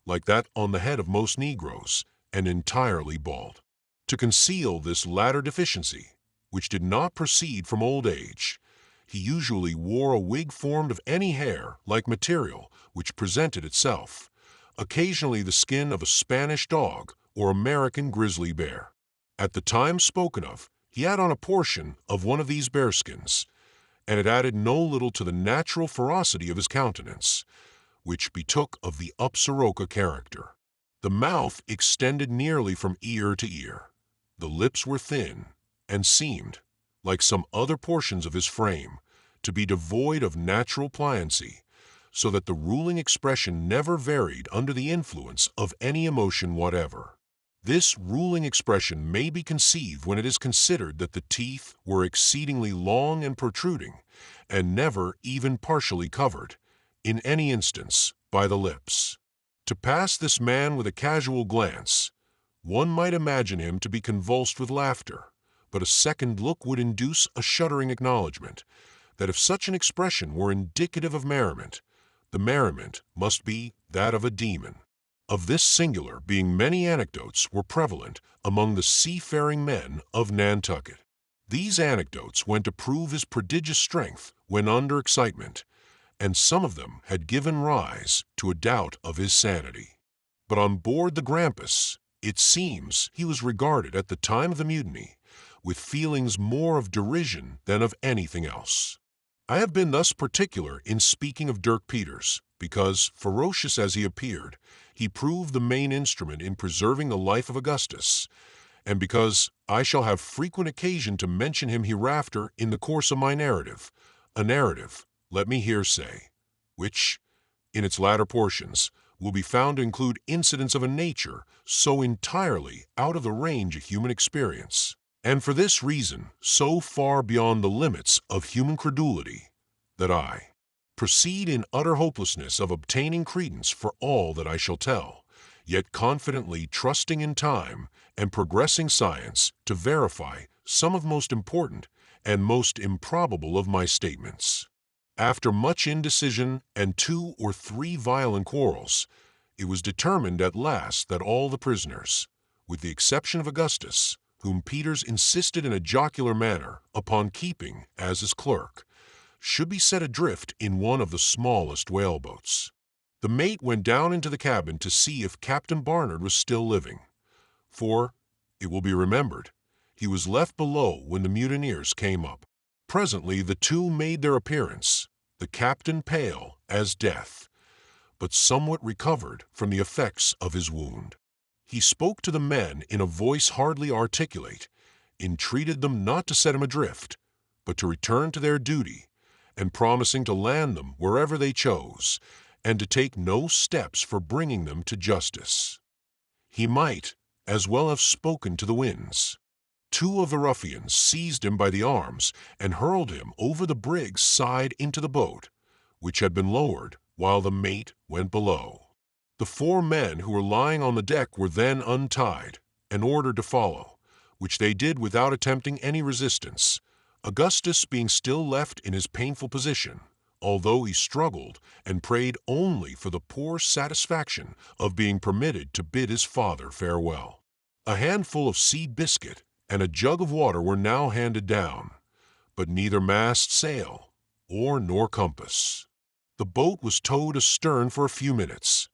like that on the head of most Negroes, and entirely bald. To conceal this latter deficiency, which did not proceed from old age, he usually wore a wig formed of any hair-like material which presented itself, occasionally the skin of a Spanish dog or American grizzly bear. At the time spoken of, he had on a portion of one of these bearskins, and it added no little to the natural ferocity of his countenance, which betook of the Upsaroka character. The mouth extended nearly from ear to ear. The lips were thin, and seemed, like some other portions of his frame, to be devoid of natural pliancy, so that the ruling expression never varied under the influence of any emotion whatever. This ruling expression may be conceived when it is considered that the teeth were exceedingly long and protruding, and never even partially covered, in any instance, by the lips. To pass this man with a casual glance, one might imagine him to be convulsed with laughter, but a second look would induce a shuddering acknowledgment that if such an expression were indicative of merriment, the merriment must be that of a demon. Of this singular being many anecdotes were prevalent among the seafaring men of Nantucket. These anecdotes went to prove his prodigious strength when under excitement, and some of them had given rise to a doubt of his sanity. But on board the Grampus, it seems he was regarded at the time of the mutiny with feelings more of derision than of anything else. I have been thus particular in speaking of Dirk Peters, because, ferocious as he appeared, he proved the main instrument in preserving the life of Augustus, and because I shall have frequent occasion to mention him hereafter in the course of my narrative, a narrative, let me here say, which, in its latter portions, will be found to include incidents of a nature so entirely out of the range of human experience, and for this reason so far beyond the limits of human credulity, that I proceed in utter hopelessness of obtaining credence for all that I shall tell, yet confidently trusting in time and progressing science to verify some of the most important and most improbable of my statements. After much indecision and 2 or 3 violent quarrels, it was determined at last that all the prisoners, with the exception of Augustus, whom Peters insisted in a jocular manner upon keeping as his clerk, should be set adrift in one of the smallest whaleboats. The mate went down into the cabin to see if Captain Barnard was still living, for, it will be remembered, he was left below when the mutineers came up. Presently the two made their appearance, the captain pale as death, but somewhat recovered from the effects of his wound. He spoke to the men in a voice hardly articulate, entreated them not to set him adrift, but to return to their duty, and promising to land them wherever they chose, and to take no steps for bringing them to justice. He might as well have spoken to the winds. Two of the ruffians seized him by the arms and hurled him over the brig's side into the boat, which had been lowered while the mate went below. The four men who were lying on the deck were then untied and ordered to follow, which they did without attempting any resistance, Augustus being still left in his painful position, although he struggled and prayed only for the poor satisfaction of being permitted to bid his father farewell. A handful of sea biscuit and a jug of water were now handed down, but neither mast, sail, or nor compass. The boat was towed astern for a few minutes,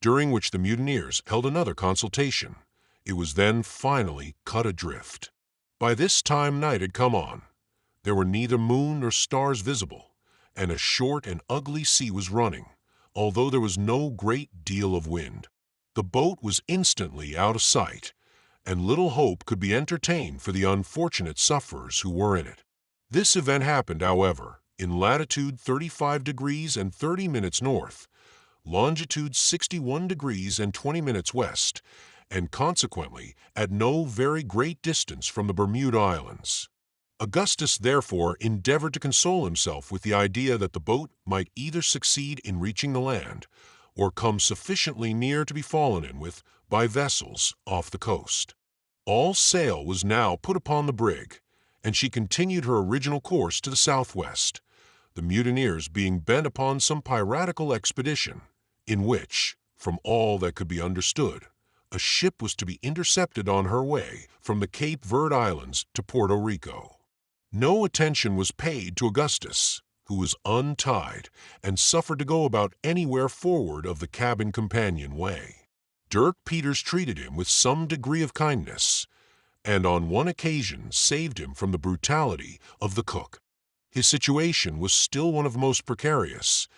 during which the mutineers held another consultation. It was then finally cut adrift. By this time night had come on. There were neither moon nor stars visible, and a short and ugly sea was running, although there was no great deal of wind. The boat was instantly out of sight, and little hope could be entertained for the unfortunate sufferers who were in it. This event happened, however, in latitude 35 degrees and 30 minutes north, longitude 61 degrees and 20 minutes west, and consequently at no very great distance from the Bermuda Islands. Augustus therefore endeavored to console himself with the idea that the boat might either succeed in reaching the land, or come sufficiently near to be fallen in with by vessels off the coast. All sail was now put upon the brig, and she continued her original course to the southwest, the mutineers being bent upon some piratical expedition, in which, from all that could be understood, a ship was to be intercepted on her way from the Cape Verde Islands to Puerto Rico. No attention was paid to Augustus, who was untied and suffered to go about anywhere forward of the cabin companion way. Dirk Peters treated him with some degree of kindness, and on one occasion saved him from the brutality of the cook. His situation was still one of the most precarious,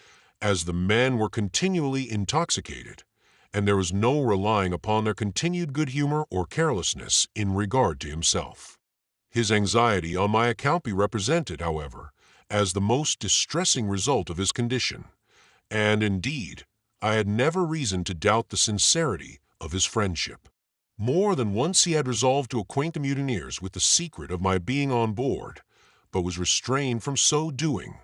as the men were continually intoxicated, and there was no relying upon their continued good humor or carelessness in regard to himself. His anxiety on my account be represented, however, as the most distressing result of his condition, and indeed, I had never reason to doubt the sincerity of his friendship. More than once he had resolved to acquaint the mutineers with the secret of my being on board, but was restrained from so doing,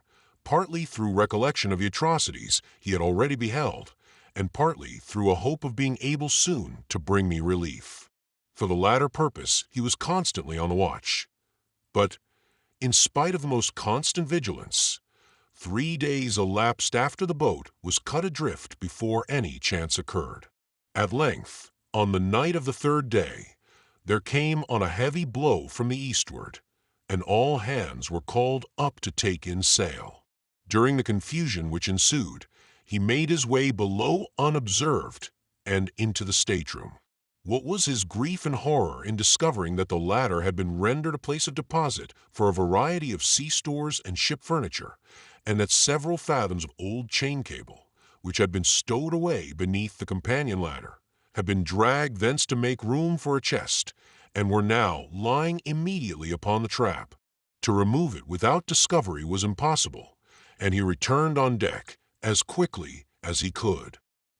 partly through recollection of the atrocities he had already beheld, and partly through a hope of being able soon to bring me relief. For the latter purpose he was constantly on the watch. But, in spite of the most constant vigilance, 3 days elapsed after the boat was cut adrift before any chance occurred. At length, on the night of the third day, there came on a heavy blow from the eastward, and all hands were called up to take in sail. During the confusion which ensued, he made his way below unobserved and into the stateroom. What was his grief and horror in discovering that the latter had been rendered a place of deposit for a variety of sea stores and ship furniture, and that several fathoms of old chain cable, which had been stowed away beneath the companion ladder, had been dragged thence to make room for a chest, and were now lying immediately upon the trap. To remove it without discovery was impossible, and he returned on deck as quickly as he could.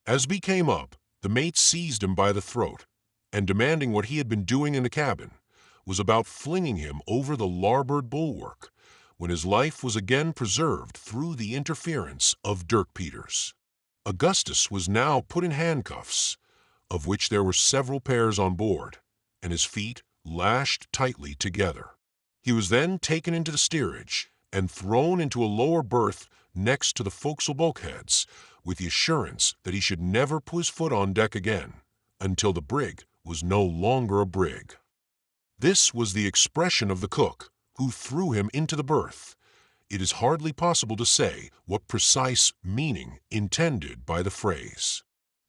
As he came up, the mate seized him by the throat, and demanding what he had been doing in the cabin, was about flinging him over the larboard bulwark, when his life was again preserved through the interference of Dirk Peters. Augustus was now put in handcuffs, of which there were several pairs on board, and his feet lashed tightly together. He was then taken into the steerage and thrown into a lower berth next to the forecastle bulkheads, with the assurance that he should never put his foot on deck again, until the brig was no longer a brig. This was the expression of the cook, who threw him into the berth. It is hardly possible to say what precise meaning intended by the phrase.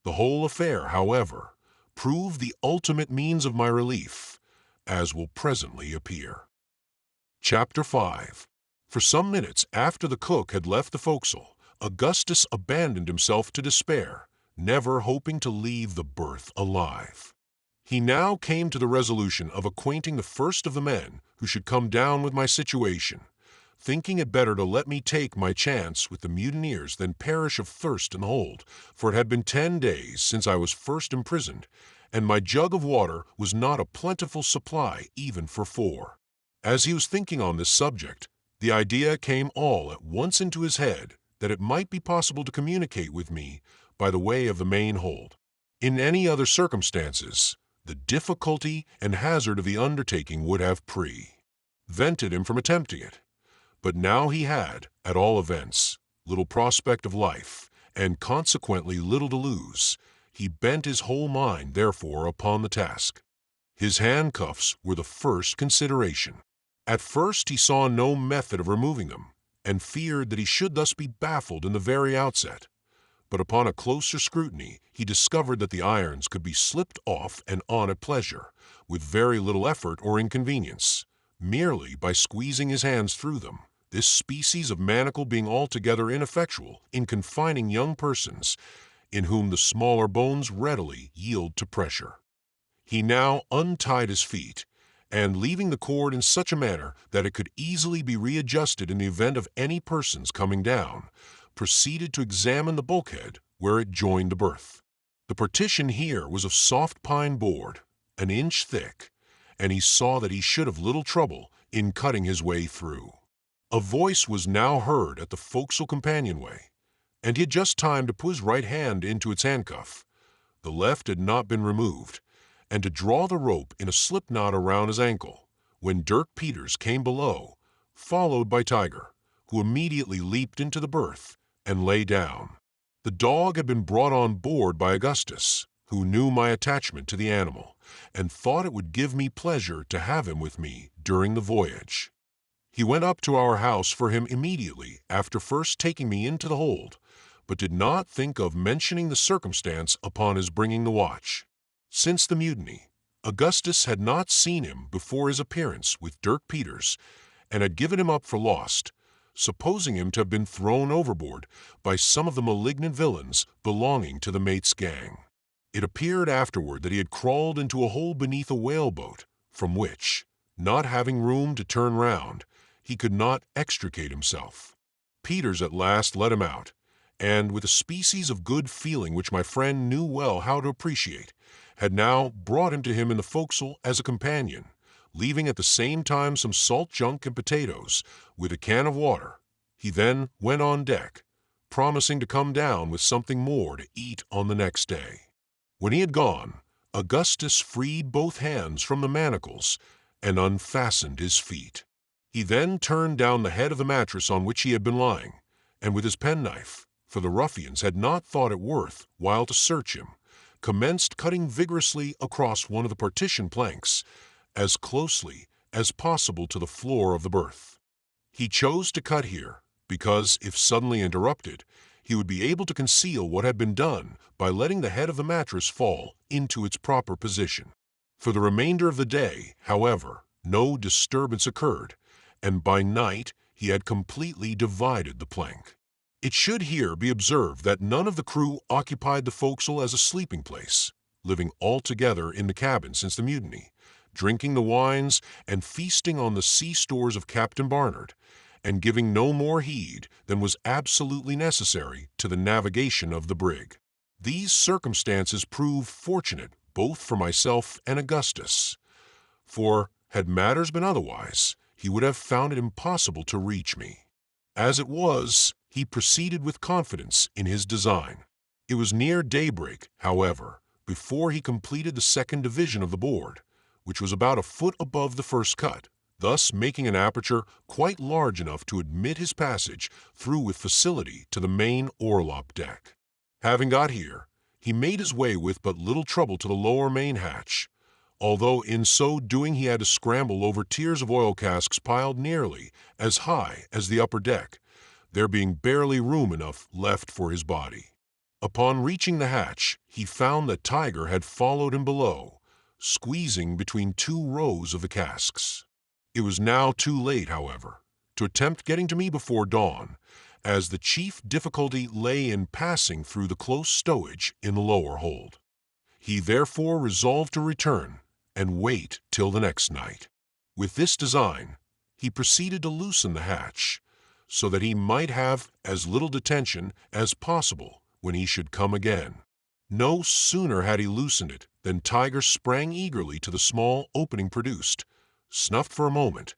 The whole affair, however, proved the ultimate means of my relief, as will presently appear. Chapter 5. For some minutes after the cook had left the forecastle, Augustus abandoned himself to despair, never hoping to leave the berth alive. He now came to the resolution of acquainting the first of the men who should come down with my situation, thinking it better to let me take my chance with the mutineers than perish of thirst in the hold, for it had been 10 days since I was first imprisoned, and my jug of water was not a plentiful supply even for 4. As he was thinking on this subject, the idea came all at once into his head that it might be possible to communicate with me by the way of the main hold. In any other circumstances, the difficulty and hazard of the undertaking would have prevented him from attempting it. But now he had, at all events, little prospect of life, and consequently little to lose. He bent his whole mind, therefore, upon the task. His handcuffs were the first consideration. At first he saw no method of removing them, and feared that he should thus be baffled in the very outset. But upon a closer scrutiny he discovered that the irons could be slipped off and on at pleasure, with very little effort or inconvenience, merely by squeezing his hands through them, this species of manacle being altogether ineffectual in confining young persons, in whom the smaller bones readily yield to pressure. He now untied his feet, and leaving the cord in such a manner that it could easily be readjusted in the event of any person's coming down, proceeded to examine the bulkhead where it joined the berth. The partition here was of soft pine board, an inch thick, and he saw that he should have little trouble in cutting his way through. A voice was now heard at the forecastle companionway, and he had just time to put his right hand into its handcuff. The left had not been removed, and to draw the rope in a slip knot around his ankle, when Dirk Peters came below, followed by Tiger, who immediately leaped into the berth and lay down. The dog had been brought on board by Augustus, who knew my attachment to the animal, and thought it would give me pleasure to have him with me during the voyage. He went up to our house for him immediately after first taking me into the hold, but did not think of mentioning the circumstance upon his bringing the watch. Since the mutiny, Augustus had not seen him before his appearance with Dirk Peters, and had given him up for lost, supposing him to have been thrown overboard by some of the malignant villains belonging to the mate's gang. It appeared afterward that he had crawled into a hole beneath a whaleboat, from which, not having room to turn round, he could not extricate himself. Peters at last let him out, and with a species of good feeling which my friend knew well how to appreciate, had now brought him to him in the forecastle as a companion, leaving at the same time some salt junk and potatoes, with a can of water. He then went on deck, promising to come down with something more to eat on the next day. When he had gone, Augustus freed both hands from the manacles and unfastened his feet. He then turned down the head of the mattress on which he had been lying, and with his penknife, for the ruffians had not thought it worth while to search him, commenced cutting vigorously across one of the partition planks, as closely as possible to the floor of the berth. He chose to cut here because, if suddenly interrupted, he would be able to conceal what had been done by letting the head of the mattress fall into its proper position. For the remainder of the day, however, no disturbance occurred, and by night he had completely divided the plank. It should here be observed that none of the crew occupied the forecastle as a sleeping place, living altogether in the cabin since the mutiny, drinking the wines and feasting on the sea stores of Captain Barnard, and giving no more heed than was absolutely necessary to the navigation of the brig. These circumstances proved fortunate both for myself and Augustus, for, had matters been otherwise, he would have found it impossible to reach me. As it was, he proceeded with confidence in his design. It was near daybreak, however, before he completed the second division of the board, which was about a foot above the first cut, thus making an aperture quite large enough to admit his passage through with facility to the main orlop deck. Having got here, he made his way with but little trouble to the lower main hatch, although in so doing he had to scramble over tiers of oil casks piled nearly as high as the upper deck, there being barely room enough left for his body. Upon reaching the hatch, he found that Tiger had followed him below, squeezing between 2 rows of the casks. It was now too late, however, to attempt getting to me before dawn, as the chief difficulty lay in passing through the close stowage in the lower hold. He therefore resolved to return and wait till the next night. With this design, he proceeded to loosen the hatch, so that he might have as little detention as possible when he should come again. No sooner had he loosened it than Tiger sprang eagerly to the small opening produced, snuffed for a moment,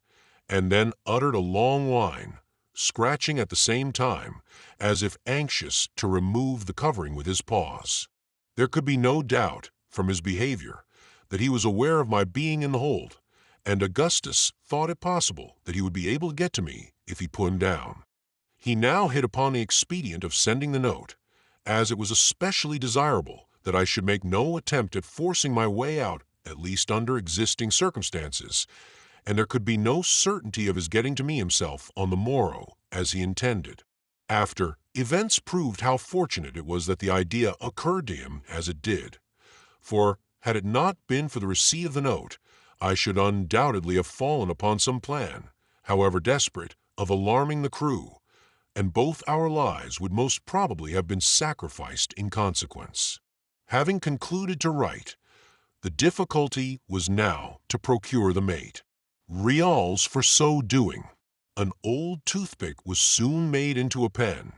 and then uttered a long whine, scratching at the same time, as if anxious to remove the covering with his paws. There could be no doubt, from his behavior, that he was aware of my being in the hold, and Augustus thought it possible that he would be able to get to me if he put him down. He now hit upon the expedient of sending the note, as it was especially desirable that I should make no attempt at forcing my way out, at least under existing circumstances, and there could be no certainty of his getting to me himself on the morrow as he intended. After, events proved how fortunate it was that the idea occurred to him as it did, for had it not been for the receipt of the note, I should undoubtedly have fallen upon some plan, however desperate, of alarming the crew, and both our lives would most probably have been sacrificed in consequence. Having concluded to write, the difficulty was now to procure the mate. Reals for so doing. An old toothpick was soon made into a pen,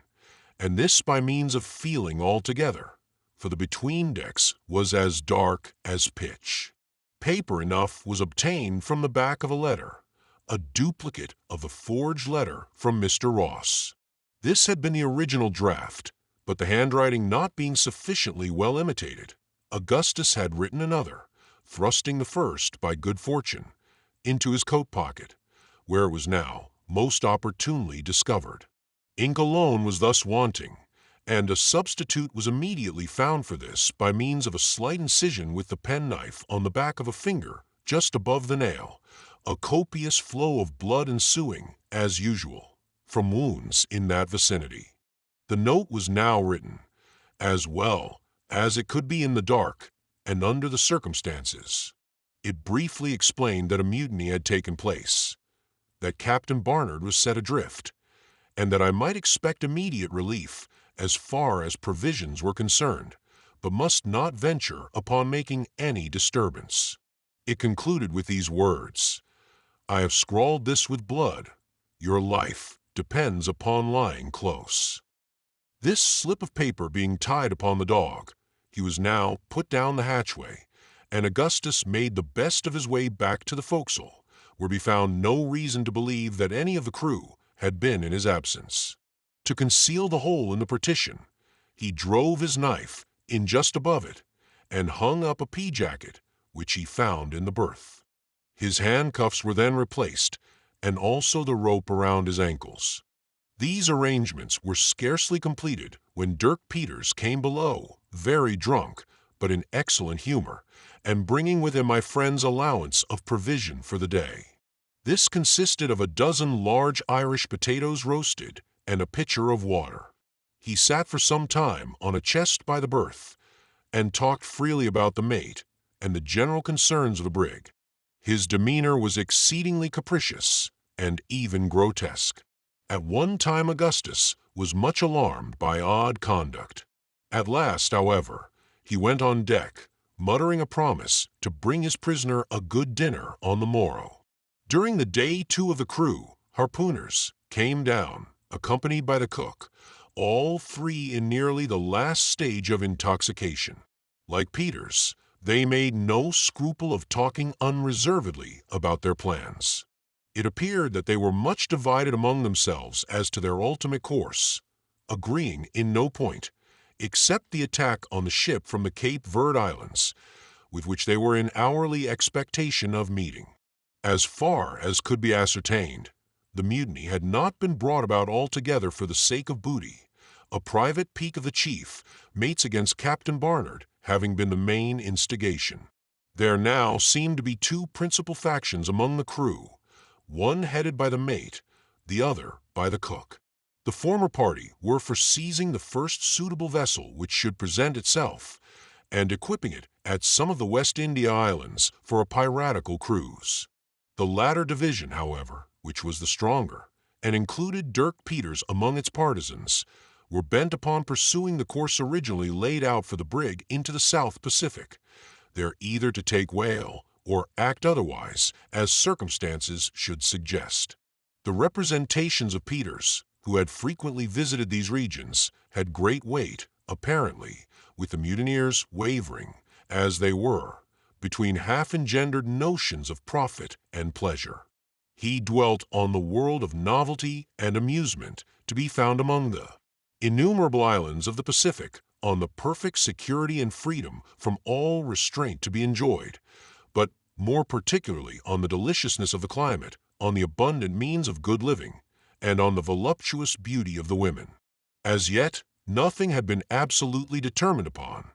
and this by means of feeling altogether, for the between-decks was as dark as pitch. Paper enough was obtained from the back of a letter, a duplicate of the forged letter from Mr. Ross. This had been the original draft, but the handwriting not being sufficiently well imitated, Augustus had written another, thrusting the first, by good fortune, into his coat pocket, where it was now most opportunely discovered. Ink alone was thus wanting, and a substitute was immediately found for this by means of a slight incision with the penknife on the back of a finger just above the nail, a copious flow of blood ensuing, as usual, from wounds in that vicinity. The note was now written, as well as it could be in the dark and under the circumstances. It briefly explained that a mutiny had taken place, that Captain Barnard was set adrift, and that I might expect immediate relief as far as provisions were concerned, but must not venture upon making any disturbance. It concluded with these words: "I have scrawled this with blood. Your life depends upon lying close." This slip of paper being tied upon the dog, he was now put down the hatchway, and Augustus made the best of his way back to the forecastle, where he found no reason to believe that any of the crew had been in his absence. To conceal the hole in the partition, he drove his knife in just above it, and hung up a pea-jacket which he found in the berth. His handcuffs were then replaced, and also the rope around his ankles. These arrangements were scarcely completed when Dirk Peters came below, very drunk, but in excellent humor, and bringing with him my friend's allowance of provision for the day. This consisted of a dozen large Irish potatoes roasted and a pitcher of water. He sat for some time on a chest by the berth, and talked freely about the mate and the general concerns of the brig. His demeanor was exceedingly capricious and even grotesque. At one time Augustus was much alarmed by odd conduct. At last, however, he went on deck, muttering a promise to bring his prisoner a good dinner on the morrow. During the day 2 of the crew, harpooners, came down, accompanied by the cook, all 3 in nearly the last stage of intoxication. Like Peters, they made no scruple of talking unreservedly about their plans. It appeared that they were much divided among themselves as to their ultimate course, agreeing in no point, except the attack on the ship from the Cape Verde Islands, with which they were in hourly expectation of meeting. As far as could be ascertained, the mutiny had not been brought about altogether for the sake of booty, a private pique of the chief, mates against Captain Barnard, having been the main instigation. There now seemed to be 2 principal factions among the crew, one headed by the mate, the other by the cook. The former party were for seizing the first suitable vessel which should present itself, and equipping it at some of the West India Islands for a piratical cruise. The latter division, however, which was the stronger, and included Dirk Peters among its partisans, were bent upon pursuing the course originally laid out for the brig into the South Pacific, there either to take whale or act otherwise as circumstances should suggest. The representations of Peters, who had frequently visited these regions, had great weight apparently with the mutineers wavering, as they were, between half-engendered notions of profit and pleasure. He dwelt on the world of novelty and amusement to be found among the innumerable islands of the Pacific, on the perfect security and freedom from all restraint to be enjoyed, but more particularly on the deliciousness of the climate, on the abundant means of good living, and on the voluptuous beauty of the women. As yet, nothing had been absolutely determined upon,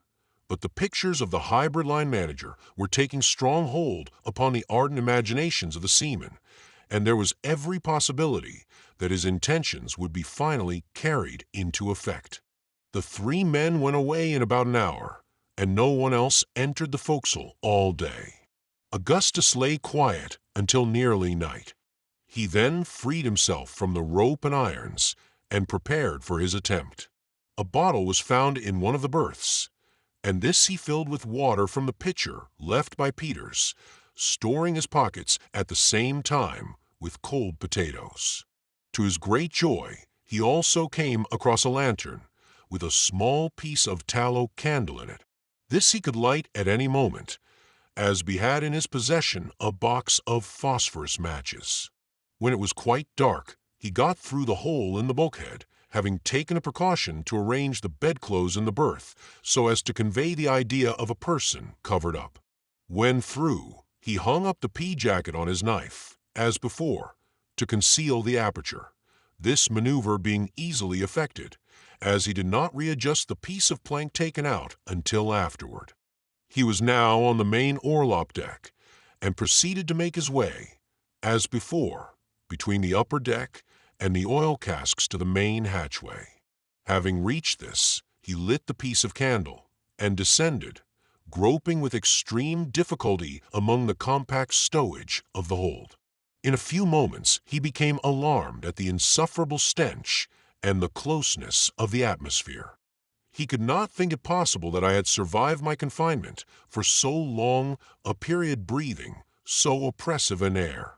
but the pictures of the hybrid line manager were taking strong hold upon the ardent imaginations of the seamen, and there was every possibility that his intentions would be finally carried into effect. The three men went away in about an hour, and no one else entered the forecastle all day. Augustus lay quiet until nearly night. He then freed himself from the rope and irons and prepared for his attempt. A bottle was found in one of the berths, and this he filled with water from the pitcher left by Peters, storing his pockets at the same time with cold potatoes. To his great joy, he also came across a lantern with a small piece of tallow candle in it. This he could light at any moment, as he had in his possession a box of phosphorus matches. When it was quite dark, he got through the hole in the bulkhead, having taken a precaution to arrange the bedclothes in the berth so as to convey the idea of a person covered up. When through, he hung up the pea-jacket on his knife, as before, to conceal the aperture, this maneuver being easily effected, as he did not readjust the piece of plank taken out until afterward. He was now on the main orlop deck, and proceeded to make his way, as before, between the upper deck and the oil casks to the main hatchway. Having reached this, he lit the piece of candle, and descended, groping with extreme difficulty among the compact stowage of the hold. In a few moments he became alarmed at the insufferable stench and the closeness of the atmosphere. He could not think it possible that I had survived my confinement for so long a period, breathing so oppressive an air.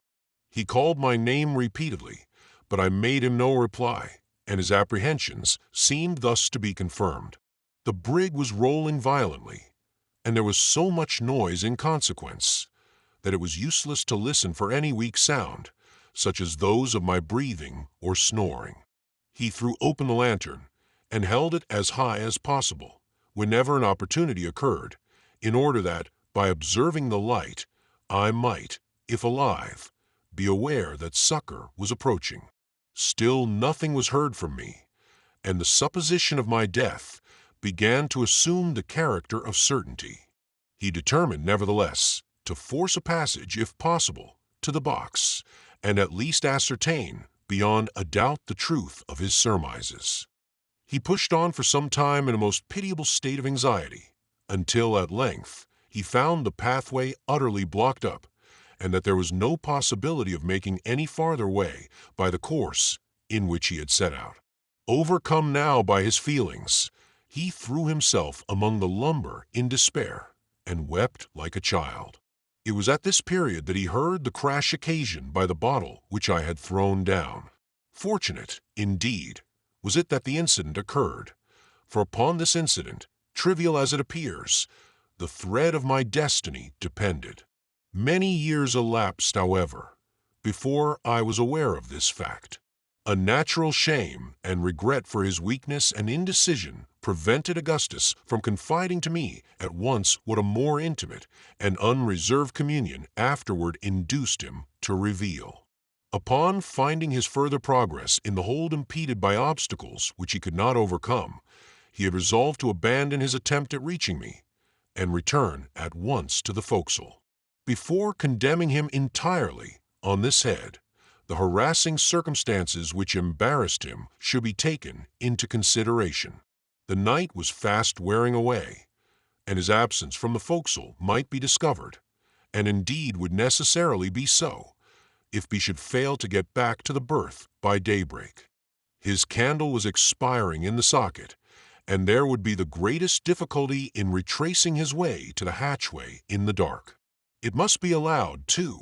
He called my name repeatedly, but I made him no reply, and his apprehensions seemed thus to be confirmed. The brig was rolling violently, and there was so much noise in consequence that it was useless to listen for any weak sound, such as those of my breathing or snoring. He threw open the lantern and held it as high as possible, whenever an opportunity occurred, in order that, by observing the light, I might, if alive, be aware that succor was approaching. Still nothing was heard from me, and the supposition of my death began to assume the character of certainty. He determined, nevertheless, to force a passage, if possible, to the box, and at least ascertain, beyond a doubt, the truth of his surmises. He pushed on for some time in a most pitiable state of anxiety, until at length he found the pathway utterly blocked up, and that there was no possibility of making any farther way by the course in which he had set out. Overcome now by his feelings, he threw himself among the lumber in despair, and wept like a child. It was at this period that he heard the crash occasioned by the bottle which I had thrown down. Fortunate, indeed, was it that the incident occurred, for upon this incident, trivial as it appears, the thread of my destiny depended. Many years elapsed, however, before I was aware of this fact. A natural shame and regret for his weakness and indecision prevented Augustus from confiding to me at once what a more intimate and unreserved communion afterward induced him to reveal. Upon finding his further progress in the hold impeded by obstacles which he could not overcome, he had resolved to abandon his attempt at reaching me, and return at once to the forecastle. Before condemning him entirely on this head, the harassing circumstances which embarrassed him should be taken into consideration. The night was fast wearing away, and his absence from the forecastle might be discovered, and indeed would necessarily be so, if he should fail to get back to the berth by daybreak. His candle was expiring in the socket, and there would be the greatest difficulty in retracing his way to the hatchway in the dark. It must be allowed, too,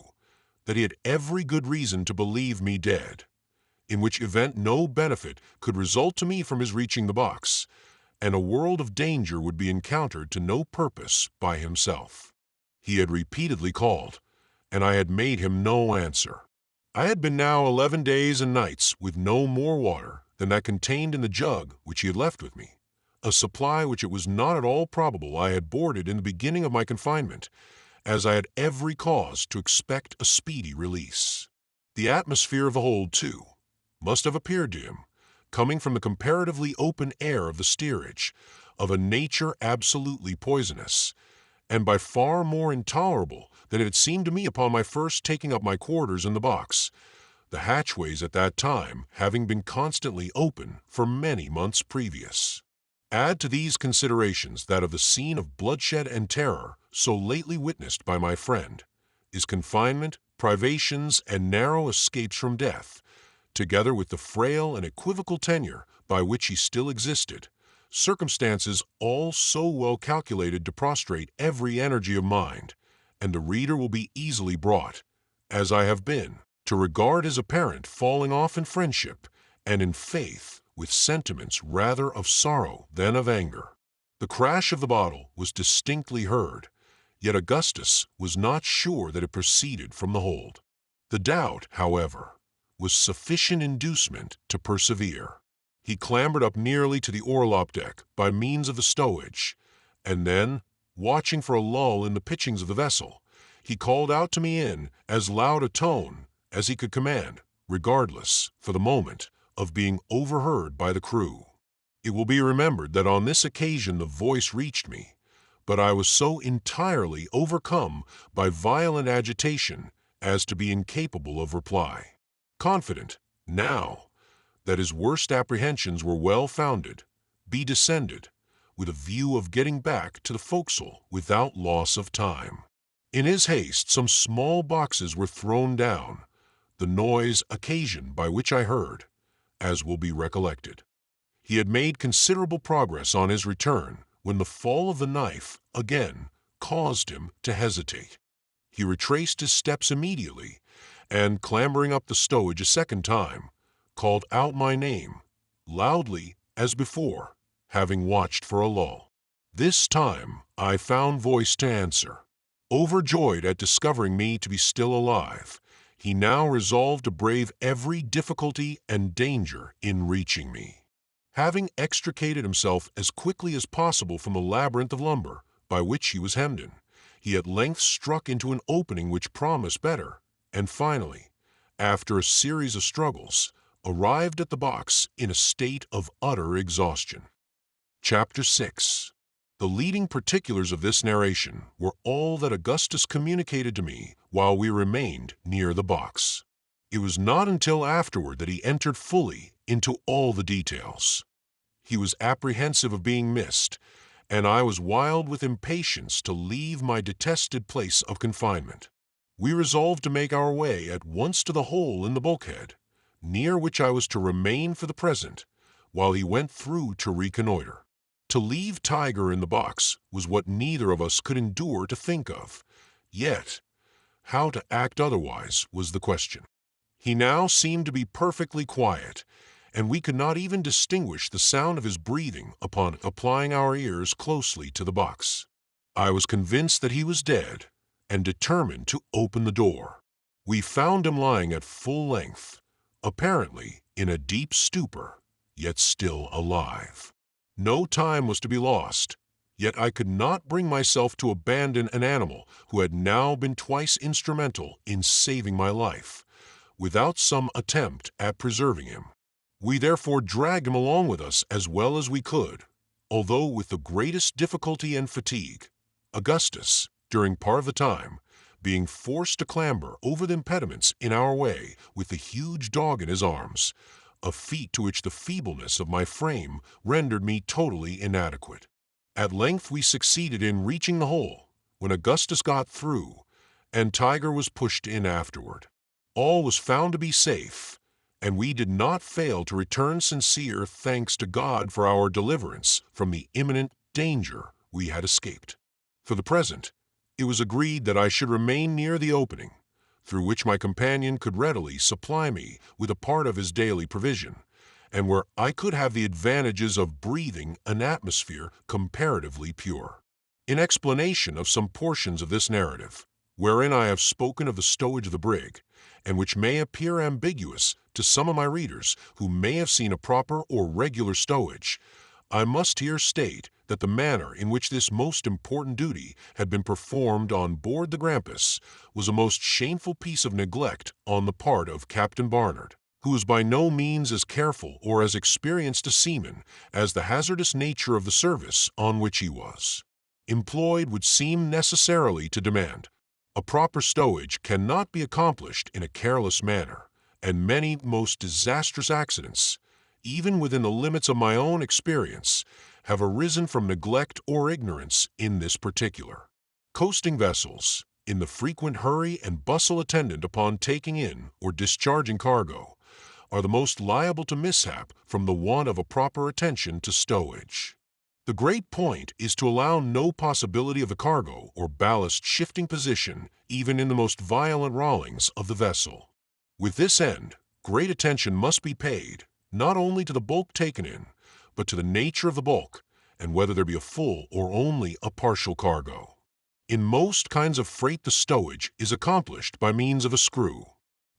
that he had every good reason to believe me dead, in which event no benefit could result to me from his reaching the box, and a world of danger would be encountered to no purpose by himself. He had repeatedly called, and I had made him no answer. I had been now 11 days and nights with no more water than that contained in the jug which he had left with me, a supply which it was not at all probable I had boarded in the beginning of my confinement, as I had every cause to expect a speedy release. The atmosphere of the hold, too, must have appeared to him, coming from the comparatively open air of the steerage, of a nature absolutely poisonous, and by far more intolerable than it had seemed to me upon my first taking up my quarters in the box, the hatchways at that time having been constantly open for many months previous. Add to these considerations that of the scene of bloodshed and terror so lately witnessed by my friend, his confinement, privations, and narrow escapes from death, together with the frail and equivocal tenure by which he still existed, circumstances all so well calculated to prostrate every energy of mind, and the reader will be easily brought, as I have been, to regard his apparent falling off in friendship and in faith with sentiments rather of sorrow than of anger. The crash of the bottle was distinctly heard, yet Augustus was not sure that it proceeded from the hold. The doubt, however, was sufficient inducement to persevere. He clambered up nearly to the orlop deck by means of the stowage, and then, watching for a lull in the pitchings of the vessel, he called out to me in as loud a tone as he could command, regardless, for the moment, of being overheard by the crew. It will be remembered that on this occasion the voice reached me, but I was so entirely overcome by violent agitation as to be incapable of reply. Confident, now, that his worst apprehensions were well founded, he descended, with a view of getting back to the forecastle without loss of time. In his haste some small boxes were thrown down, the noise occasioned by which I heard, as will be recollected. He had made considerable progress on his return when the fall of the knife again caused him to hesitate. He retraced his steps immediately, and, clambering up the stowage a second time, called out my name, loudly as before, having watched for a lull. This time I found voice to answer. Overjoyed at discovering me to be still alive, he now resolved to brave every difficulty and danger in reaching me. Having extricated himself as quickly as possible from the labyrinth of lumber by which he was hemmed in, he at length struck into an opening which promised better, and finally, after a series of struggles, arrived at the box in a state of utter exhaustion. Chapter 6. The leading particulars of this narration were all that Augustus communicated to me while we remained near the box. It was not until afterward that he entered fully into all the details. He was apprehensive of being missed, and I was wild with impatience to leave my detested place of confinement. We resolved to make our way at once to the hole in the bulkhead, near which I was to remain for the present, while he went through to reconnoiter. To leave Tiger in the box was what neither of us could endure to think of, yet how to act otherwise was the question. He now seemed to be perfectly quiet, and we could not even distinguish the sound of his breathing upon applying our ears closely to the box. I was convinced that he was dead, and determined to open the door. We found him lying at full length, apparently in a deep stupor, yet still alive. No time was to be lost, yet I could not bring myself to abandon an animal who had now been twice instrumental in saving my life, without some attempt at preserving him. We therefore dragged him along with us as well as we could, although with the greatest difficulty and fatigue, Augustus, during part of the time, being forced to clamber over the impediments in our way with the huge dog in his arms, a feat to which the feebleness of my frame rendered me totally inadequate. At length we succeeded in reaching the hole, when Augustus got through, and Tiger was pushed in afterward. All was found to be safe, and we did not fail to return sincere thanks to God for our deliverance from the imminent danger we had escaped. For the present, it was agreed that I should remain near the opening, through which my companion could readily supply me with a part of his daily provision, and where I could have the advantages of breathing an atmosphere comparatively pure. In explanation of some portions of this narrative, wherein I have spoken of the stowage of the brig, and which may appear ambiguous to some of my readers who may have seen a proper or regular stowage, I must here state that the manner in which this most important duty had been performed on board the Grampus was a most shameful piece of neglect on the part of Captain Barnard, who was by no means as careful or as experienced a seaman as the hazardous nature of the service on which he was employed would seem necessarily to demand. A proper stowage cannot be accomplished in a careless manner, and many most disastrous accidents, even within the limits of my own experience, have arisen from neglect or ignorance in this particular. Coasting vessels, in the frequent hurry and bustle attendant upon taking in or discharging cargo, are the most liable to mishap from the want of a proper attention to stowage. The great point is to allow no possibility of the cargo or ballast shifting position even in the most violent rollings of the vessel. With this end, great attention must be paid not only to the bulk taken in, but to the nature of the bulk and whether there be a full or only a partial cargo. In most kinds of freight the stowage is accomplished by means of a screw.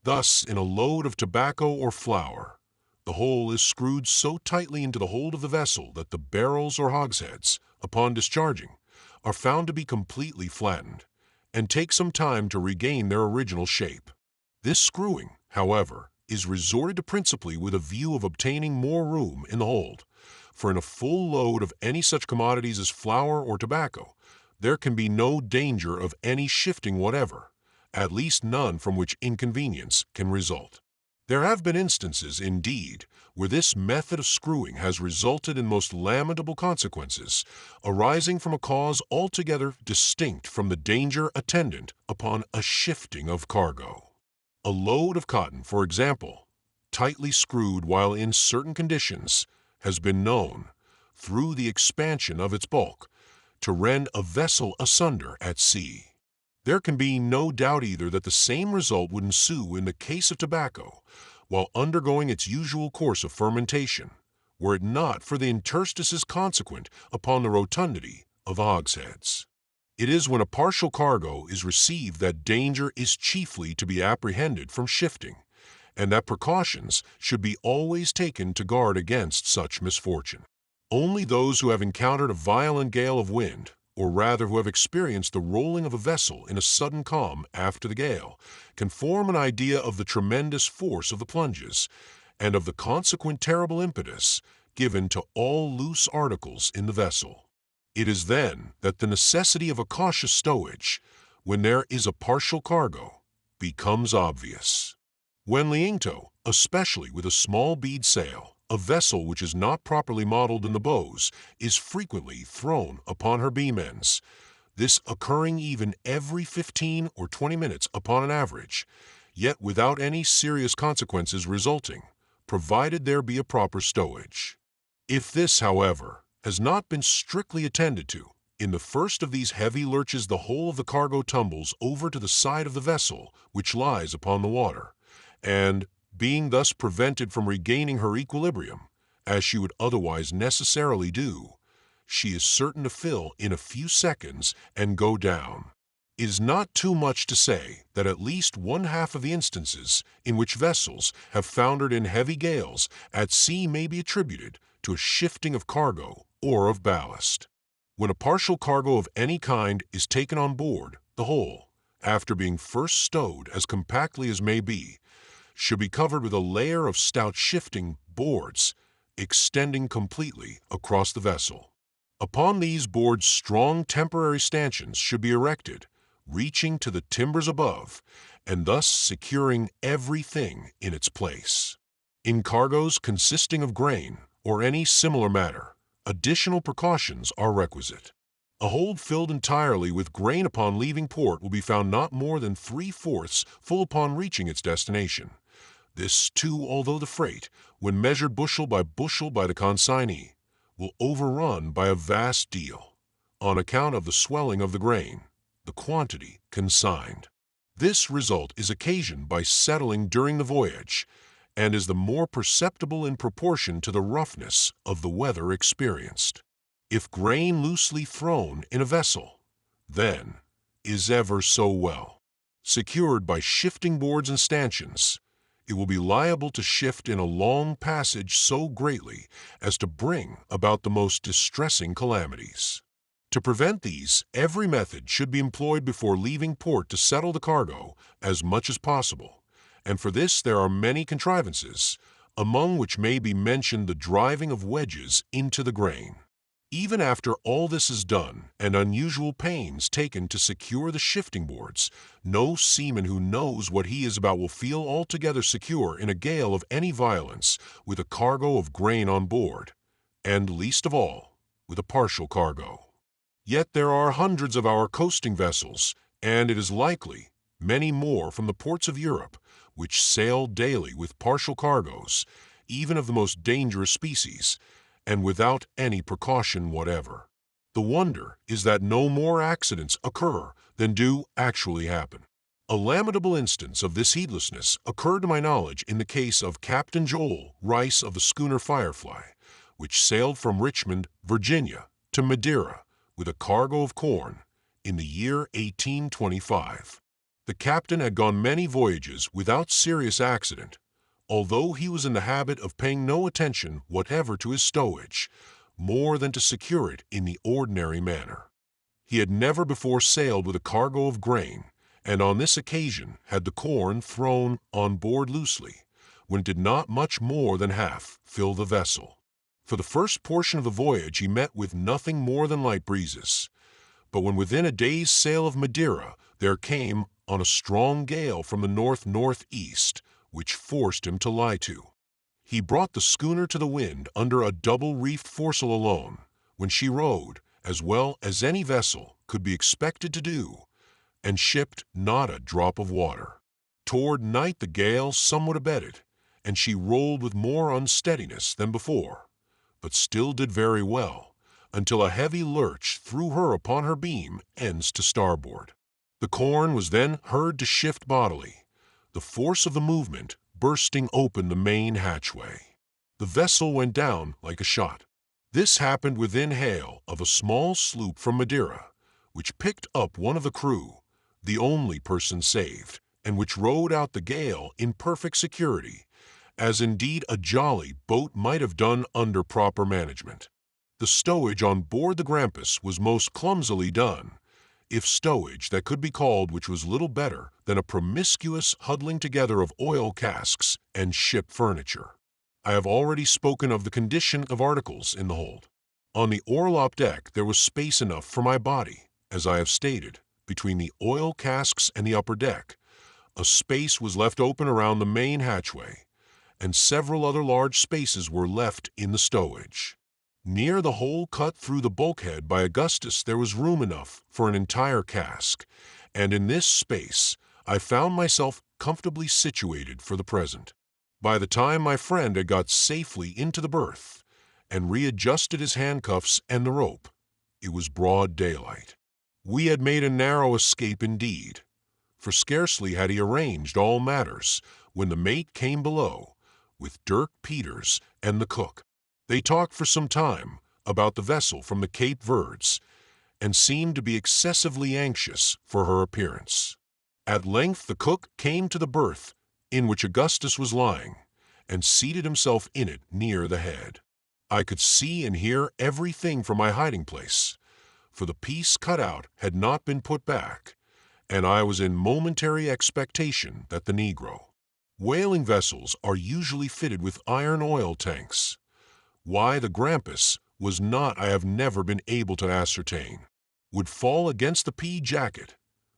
Thus, in a load of tobacco or flour, the whole is screwed so tightly into the hold of the vessel that the barrels or hogsheads, upon discharging, are found to be completely flattened, and take some time to regain their original shape. This screwing, however, is resorted to principally with a view of obtaining more room in the hold, for in a full load of any such commodities as flour or tobacco, there can be no danger of any shifting whatever, at least none from which inconvenience can result. There have been instances, indeed, where this method of screwing has resulted in most lamentable consequences, arising from a cause altogether distinct from the danger attendant upon a shifting of cargo. A load of cotton, for example, tightly screwed while in certain conditions, has been known, through the expansion of its bulk, to rend a vessel asunder at sea. There can be no doubt either that the same result would ensue in the case of tobacco, while undergoing its usual course of fermentation, were it not for the interstices consequent upon the rotundity of the hogsheads. It is when a partial cargo is received that danger is chiefly to be apprehended from shifting, and that precautions should be always taken to guard against such misfortune. Only those who have encountered a violent gale of wind, or rather who have experienced the rolling of a vessel in a sudden calm after the gale, can form an idea of the tremendous force of the plunges, and of the consequent terrible impetus given to all loose articles in the vessel. It is then that the necessity of a cautious stowage, when there is a partial cargo, becomes obvious. When laying to, especially with a small bead sail, a vessel which is not properly modeled in the bows is frequently thrown upon her beam ends, this occurring even every 15 or 20 minutes upon an average, yet without any serious consequences resulting, provided there be a proper stowage. If this, however, has not been strictly attended to, in the first of these heavy lurches the whole of the cargo tumbles over to the side of the vessel which lies upon the water, and, being thus prevented from regaining her equilibrium, as she would otherwise necessarily do, she is certain to fill in a few seconds and go down. It is not too much to say that at least one half of the instances in which vessels have foundered in heavy gales at sea may be attributed to a shifting of cargo or of ballast. When a partial cargo of any kind is taken on board, the whole, after being first stowed as compactly as may be, should be covered with a layer of stout shifting boards extending completely across the vessel. Upon these boards strong temporary stanchions should be erected, reaching to the timbers above, and thus securing everything in its place. In cargoes consisting of grain or any similar matter, additional precautions are requisite. A hold filled entirely with grain upon leaving port will be found not more than 3/4 full upon reaching its destination. This, too, although the freight, when measured bushel by the consignee, will overrun by a vast deal, on account of the swelling of the grain, the quantity consigned. This result is occasioned by settling during the voyage, and is the more perceptible in proportion to the roughness of the weather experienced. If grain loosely thrown in a vessel, then is ever so well secured by shifting boards and stanchions, it will be liable to shift in a long passage so greatly as to bring about the most distressing calamities. To prevent these, every method should be employed before leaving port to settle the cargo as much as possible, and for this there are many contrivances, among which may be mentioned the driving of wedges into the grain. Even after all this is done and unusual pains taken to secure the shifting boards, no seaman who knows what he is about will feel altogether secure in a gale of any violence with a cargo of grain on board, and least of all with a partial cargo. Yet there are hundreds of our coasting vessels, and it is likely many more from the ports of Europe, which sail daily with partial cargoes, even of the most dangerous species, and without any precaution whatever. The wonder is that no more accidents occur than do actually happen. A lamentable instance of this heedlessness occurred to my knowledge in the case of Captain Joel Rice of the schooner Firefly, which sailed from Richmond, Virginia, to Madeira with a cargo of corn in the year 1825. The captain had gone many voyages without serious accident, although he was in the habit of paying no attention whatever to his stowage, more than to secure it in the ordinary manner. He had never before sailed with a cargo of grain, and on this occasion had the corn thrown on board loosely, when it did not much more than half fill the vessel. For the first portion of the voyage he met with nothing more than light breezes, but when within a day's sail of Madeira there came on a strong gale from the north-northeast, which forced him to lie to. He brought the schooner to the wind under a double-reefed foresail alone, when she rode as well as any vessel could be expected to do, and shipped not a drop of water. Toward night the gale somewhat abated, and she rolled with more unsteadiness than before, but still did very well, until a heavy lurch threw her upon her beam ends to starboard. The corn was then heard to shift bodily, the force of the movement bursting open the main hatchway. The vessel went down like a shot. This happened within hail of a small sloop from Madeira, which picked up one of the crew, the only person saved, and which rode out the gale in perfect security, as indeed a jolly boat might have done under proper management. The stowage on board the Grampus was most clumsily done, if stowage that could be called which was little better than a promiscuous huddling together of oil casks and ship furniture. I have already spoken of the condition of articles in the hold. On the orlop deck there was space enough for my body, as I have stated, between the oil casks and the upper deck. A space was left open around the main hatchway, and several other large spaces were left in the stowage. Near the hole cut through the bulkhead by Augustus there was room enough for an entire cask, and in this space I found myself comfortably situated for the present. By the time my friend had got safely into the berth and readjusted his handcuffs and the rope, it was broad daylight. We had made a narrow escape indeed, for scarcely had he arranged all matters when the mate came below with Dirk Peters and the cook. They talked for some time about the vessel from the Cape Verds, and seemed to be excessively anxious for her appearance. At length the cook came to the berth in which Augustus was lying, and seated himself in it near the head. I could see and hear everything from my hiding place, for the piece cut out had not been put back, and I was in momentary expectation that the Negro— Whaling vessels are usually fitted with iron oil tanks. Why the Grampus was not I have never been able to ascertain— would fall against the pea jacket,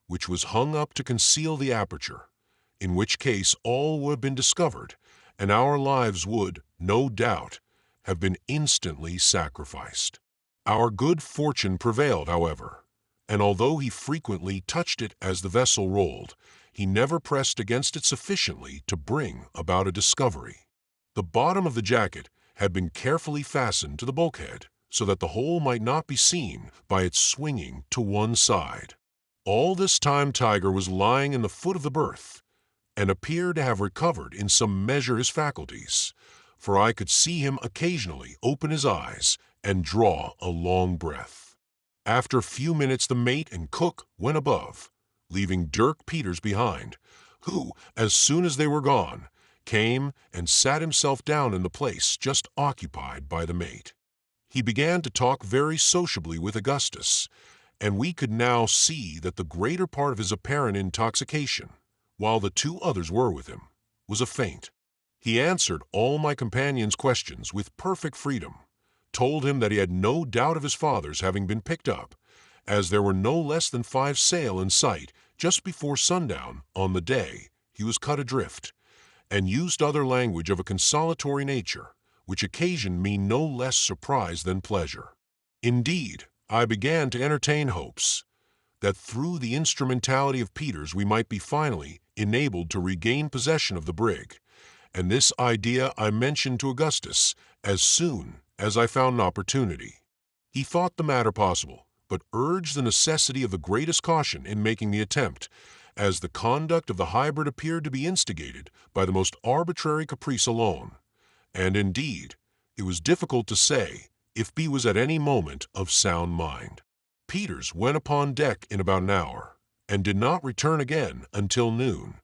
which was hung up to conceal the aperture, in which case all would have been discovered, and our lives would, no doubt, have been instantly sacrificed. Our good fortune prevailed, however, and although he frequently touched it as the vessel rolled, he never pressed against it sufficiently to bring about a discovery. The bottom of the jacket had been carefully fastened to the bulkhead, so that the hole might not be seen by its swinging to one side. All this time Tiger was lying in the foot of the berth, and appeared to have recovered in some measure his faculties, for I could see him occasionally open his eyes and draw a long breath. After a few minutes the mate and cook went above, leaving Dirk Peters behind, who, as soon as they were gone, came and sat himself down in the place just occupied by the mate. He began to talk very sociably with Augustus, and we could now see that the greater part of his apparent intoxication, while the two others were with him, was a feint. He answered all my companion's questions with perfect freedom, told him that he had no doubt of his father's having been picked up, as there were no less than 5 sail in sight just before sundown on the day he was cut adrift, and used other language of a consolatory nature, which occasioned me no less surprise than pleasure. Indeed, I began to entertain hopes that through the instrumentality of Peters we might be finally enabled to regain possession of the brig, and this idea I mentioned to Augustus as soon as I found an opportunity. He thought the matter possible, but urged the necessity of the greatest caution in making the attempt, as the conduct of the hybrid appeared to be instigated by the most arbitrary caprice alone, and indeed it was difficult to say if B was at any moment of sound mind. Peters went upon deck in about an hour, and did not return again until noon,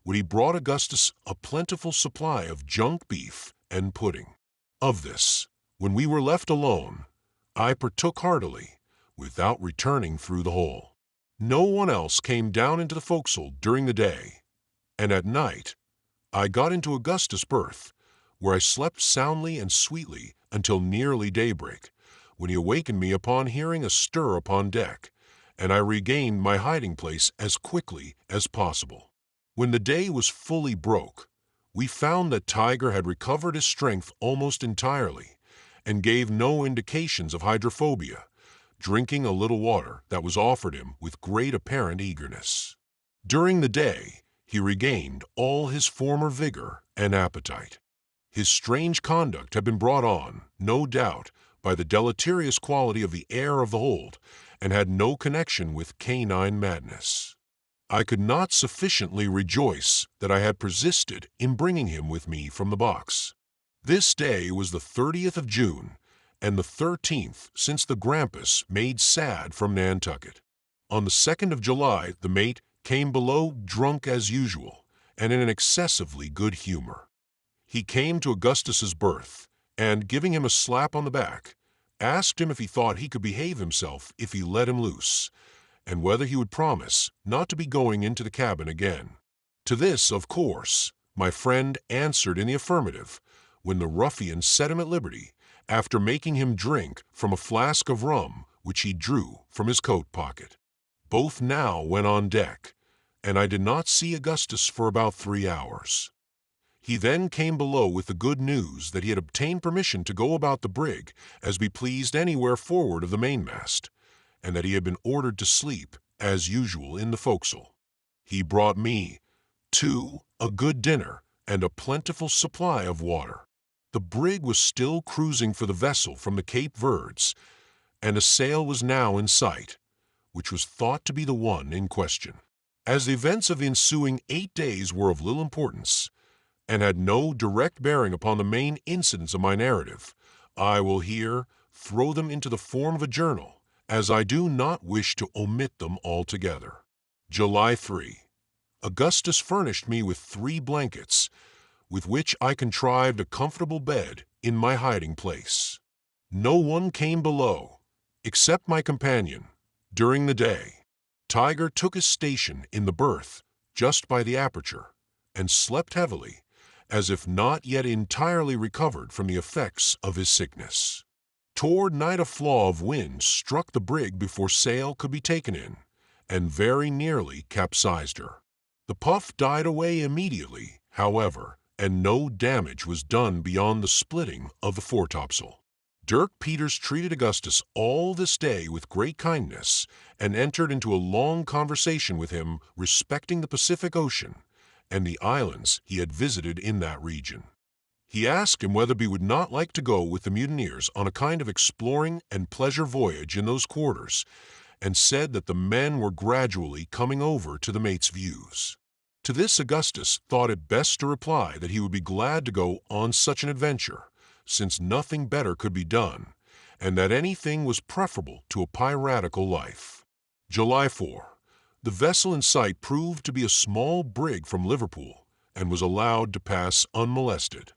when he brought Augustus a plentiful supply of junk beef and pudding. Of this, when we were left alone, I partook heartily, without returning through the hole. No one else came down into the forecastle during the day, and at night I got into Augustus' berth, where I slept soundly and sweetly until nearly daybreak, when he awakened me upon hearing a stir upon deck, and I regained my hiding place as quickly as possible. When the day was fully broke, we found that Tiger had recovered his strength almost entirely, and gave no indications of hydrophobia, drinking a little water that was offered him with great apparent eagerness. During the day, he regained all his former vigor and appetite. His strange conduct had been brought on, no doubt, by the deleterious quality of the air of the hold, and had no connection with canine madness. I could not sufficiently rejoice that I had persisted in bringing him with me from the box. This day was the 30th of June, and the 13th since the Grampus made sad from Nantucket. On the 2nd of July the mate came below drunk as usual, and in an excessively good humor. He came to Augustus's berth, and, giving him a slap on the back, asked him if he thought he could behave himself if he let him loose, and whether he would promise not to be going into the cabin again. To this, of course, my friend answered in the affirmative, when the ruffian set him at liberty, after making him drink from a flask of rum which he drew from his coat pocket. Both now went on deck, and I did not see Augustus for about 3 hours. He then came below with the good news that he had obtained permission to go about the brig as be pleased anywhere forward of the mainmast, and that he had been ordered to sleep, as usual, in the forecastle. He brought me, too, a good dinner and a plentiful supply of water. The brig was still cruising for the vessel from the Cape Verds, and a sail was now in sight, which was thought to be the one in question. As the events of the ensuing 8 days were of little importance, and had no direct bearing upon the main incidents of my narrative, I will here throw them into the form of a journal, as I do not wish to omit them altogether. July 3. Augustus furnished me with 3 blankets, with which I contrived a comfortable bed in my hiding place. No one came below, except my companion, during the day. Tiger took his station in the berth, just by the aperture, and slept heavily, as if not yet entirely recovered from the effects of his sickness. Toward night a flaw of wind struck the brig before sail could be taken in, and very nearly capsized her. The puff died away immediately, however, and no damage was done beyond the splitting of the foretopsail. Dirk Peters treated Augustus all this day with great kindness, and entered into a long conversation with him respecting the Pacific Ocean and the islands he had visited in that region. He asked him whether he would not like to go with the mutineers on a kind of exploring and pleasure voyage in those quarters, and said that the men were gradually coming over to the mate's views. To this Augustus thought it best to reply that he would be glad to go on such an adventure, since nothing better could be done, and that anything was preferable to a piratical life. July 4. The vessel in sight proved to be a small brig from Liverpool, and was allowed to pass unmolested.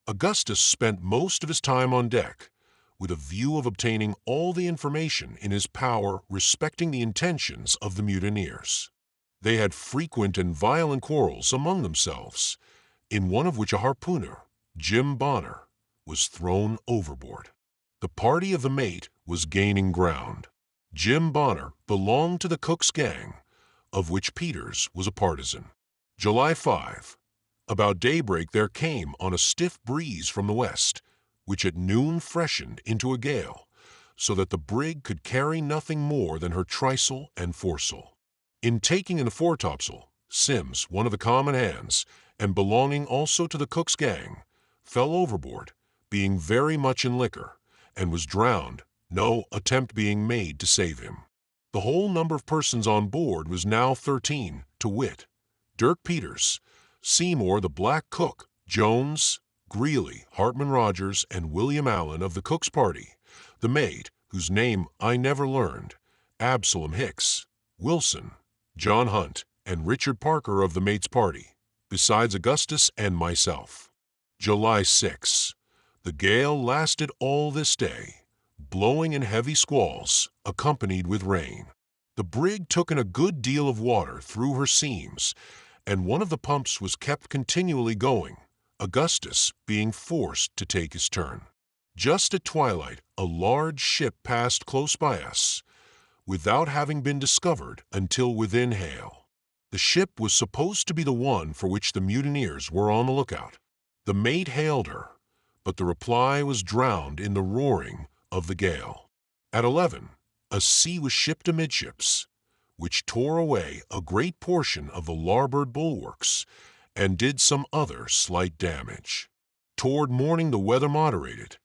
Augustus spent most of his time on deck, with a view of obtaining all the information in his power respecting the intentions of the mutineers. They had frequent and violent quarrels among themselves, in one of which a harpooner, Jim Bonner, was thrown overboard. The party of the mate was gaining ground. Jim Bonner belonged to the cook's gang, of which Peters was a partisan. July 5. About daybreak there came on a stiff breeze from the west, which at noon freshened into a gale, so that the brig could carry nothing more than her trysail and foresail. In taking in the foretopsail, Sims, one of the common hands, and belonging also to the cook's gang, fell overboard, being very much in liquor, and was drowned, no attempt being made to save him. The whole number of persons on board was now 13, to wit, Dirk Peters, Seymour the black cook, Jones, Greeley, Hartman Rogers, and William Allen of the cook's party, the mate, whose name I never learned, Absalom Hicks, Wilson, John Hunt, and Richard Parker of the mate's party, besides Augustus and myself. July 6. The gale lasted all this day, blowing in heavy squalls, accompanied with rain. The brig took in a good deal of water through her seams, and one of the pumps was kept continually going, Augustus being forced to take his turn. Just at twilight, a large ship passed close by us, without having been discovered until within hail. The ship was supposed to be the one for which the mutineers were on the lookout. The mate hailed her, but the reply was drowned in the roaring of the gale. At 11, a sea was shipped amidships, which tore away a great portion of the larboard bulwarks and did some other slight damage. Toward morning the weather moderated,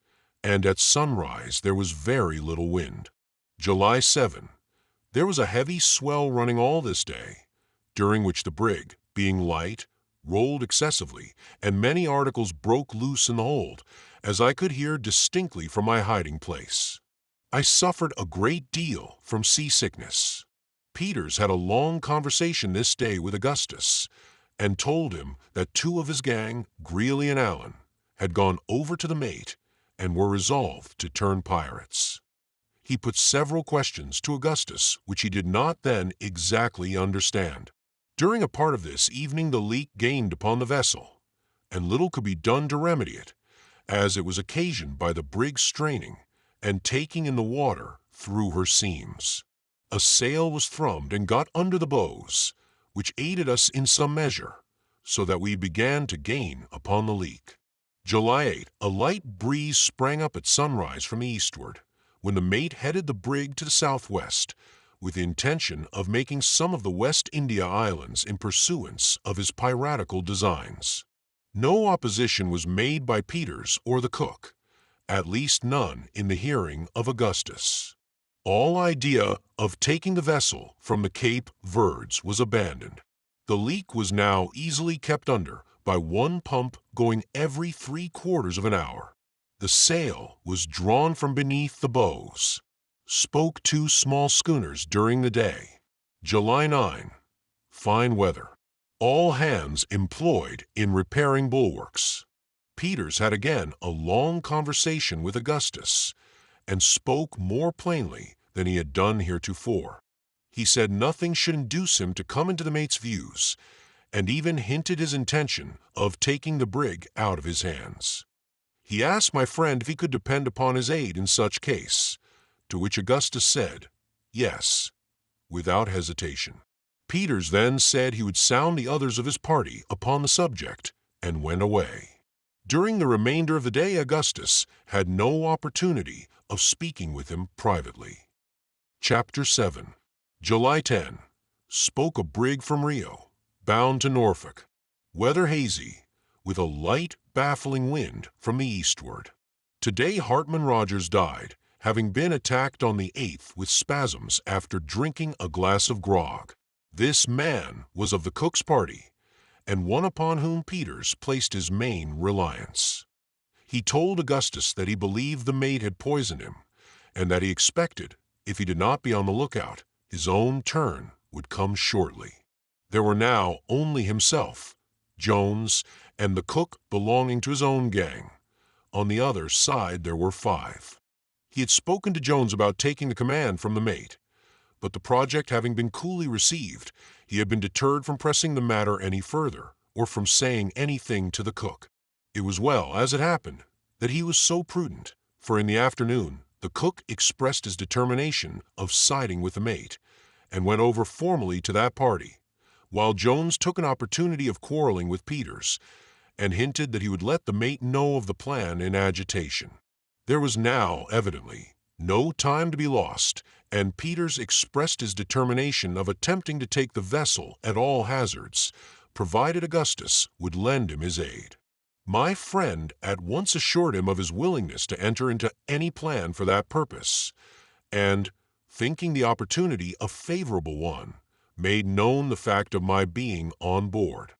and at sunrise there was very little wind. July 7. There was a heavy swell running all this day, during which the brig, being light, rolled excessively, and many articles broke loose in the hold, as I could hear distinctly from my hiding place. I suffered a great deal from seasickness. Peters had a long conversation this day with Augustus, and told him that two of his gang, Greeley and Allen, had gone over to the mate and were resolved to turn pirates. He put several questions to Augustus which he did not then exactly understand. During a part of this evening the leak gained upon the vessel, and little could be done to remedy it, as it was occasioned by the brig's straining and taking in the water through her seams. A sail was thrummed and got under the bows, which aided us in some measure, so that we began to gain upon the leak. July 8, a light breeze sprang up at sunrise from the eastward, when the mate headed the brig to the southwest, with the intention of making some of the West India Islands in pursuance of his piratical designs. No opposition was made by Peters or the cook, at least none in the hearing of Augustus. All idea of taking the vessel from the Cape Verds was abandoned. The leak was now easily kept under by one pump going every 3/4 of an hour. The sail was drawn from beneath the bows. Spoke 2 small schooners during the day. July 9. Fine weather. All hands employed in repairing bulwarks. Peters had again a long conversation with Augustus, and spoke more plainly than he had done heretofore. He said nothing should induce him to come into the mate's views, and even hinted his intention of taking the brig out of his hands. He asked my friend if he could depend upon his aid in such case, to which Augustus said, yes, without hesitation. Peters then said he would sound the others of his party upon the subject, and went away. During the remainder of the day Augustus had no opportunity of speaking with him privately. Chapter 7. July 10. Spoke a brig from Rio, bound to Norfolk. Weather hazy, with a light, baffling wind from the eastward. Today Hartman Rogers died, having been attacked on the 8th with spasms after drinking a glass of grog. This man was of the cook's party, and one upon whom Peters placed his main reliance. He told Augustus that he believed the mate had poisoned him, and that he expected, if he did not be on the lookout, his own turn would come shortly. There were now only himself, Jones, and the cook belonging to his own gang. On the other side there were 5. He had spoken to Jones about taking the command from the mate, but the project having been coolly received, he had been deterred from pressing the matter any further, or from saying anything to the cook. It was well, as it happened, that he was so prudent, for in the afternoon the cook expressed his determination of siding with the mate, and went over formally to that party, while Jones took an opportunity of quarreling with Peters, and hinted that he would let the mate know of the plan in agitation. There was now, evidently, no time to be lost, and Peters expressed his determination of attempting to take the vessel at all hazards, provided Augustus would lend him his aid. My friend at once assured him of his willingness to enter into any plan for that purpose, and, thinking the opportunity a favorable one, made known the fact of my being on board.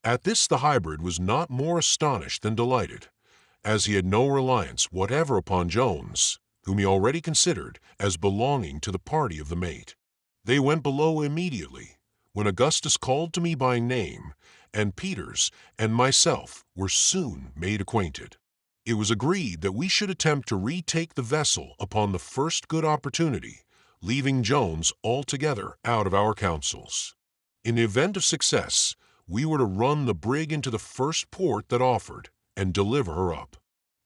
At this the hybrid was not more astonished than delighted, as he had no reliance whatever upon Jones, whom he already considered as belonging to the party of the mate. They went below immediately, when Augustus called to me by name, and Peters and myself were soon made acquainted. It was agreed that we should attempt to retake the vessel upon the first good opportunity, leaving Jones altogether out of our counsels. In the event of success, we were to run the brig into the first port that offered and deliver her up.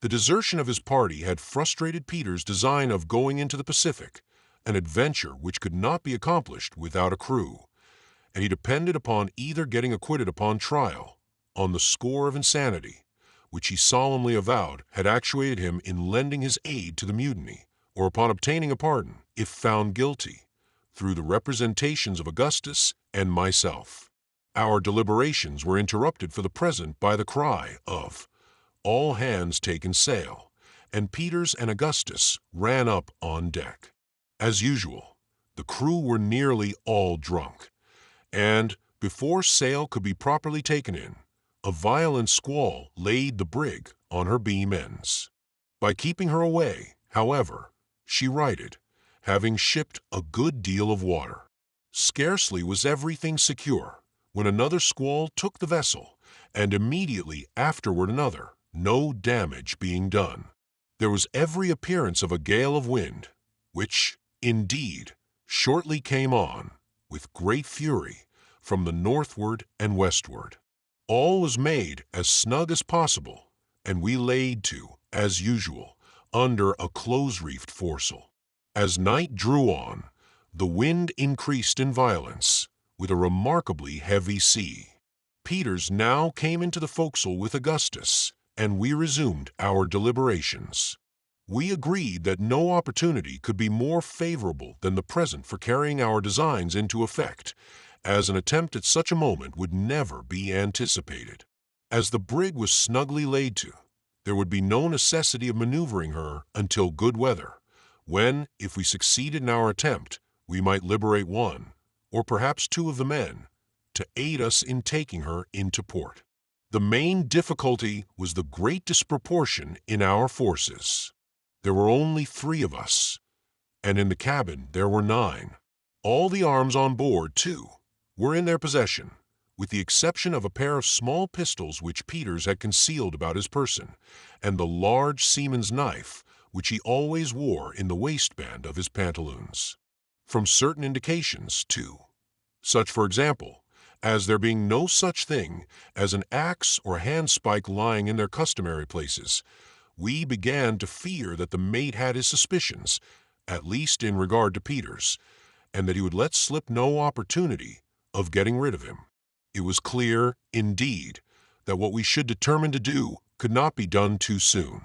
The desertion of his party had frustrated Peters' design of going into the Pacific, an adventure which could not be accomplished without a crew, and he depended upon either getting acquitted upon trial, on the score of insanity, which he solemnly avowed had actuated him in lending his aid to the mutiny, or upon obtaining a pardon, if found guilty, through the representations of Augustus and myself. Our deliberations were interrupted for the present by the cry of "All hands taken sail," and Peters and Augustus ran up on deck. As usual, the crew were nearly all drunk, and, before sail could be properly taken in, a violent squall laid the brig on her beam ends. By keeping her away, however, she righted, having shipped a good deal of water. Scarcely was everything secure when another squall took the vessel, and immediately afterward another, no damage being done. There was every appearance of a gale of wind, which, indeed, shortly came on, with great fury, from the northward and westward. All was made as snug as possible, and we laid to, as usual, under a close-reefed foresail. As night drew on, the wind increased in violence, with a remarkably heavy sea. Peters now came into the forecastle with Augustus, and we resumed our deliberations. We agreed that no opportunity could be more favorable than the present for carrying our designs into effect, as an attempt at such a moment would never be anticipated. As the brig was snugly laid to, there would be no necessity of maneuvering her until good weather, when, if we succeeded in our attempt, we might liberate one, or perhaps 2 of the men, to aid us in taking her into port. The main difficulty was the great disproportion in our forces. There were only 3 of us, and in the cabin there were 9. All the arms on board, too, were in their possession, with the exception of a pair of small pistols which Peters had concealed about his person, and the large seaman's knife which he always wore in the waistband of his pantaloons. From certain indications, too, such, for example, as there being no such thing as an axe or handspike lying in their customary places, we began to fear that the mate had his suspicions, at least in regard to Peters, and that he would let slip no opportunity of getting rid of him. It was clear, indeed, that what we should determine to do could not be done too soon.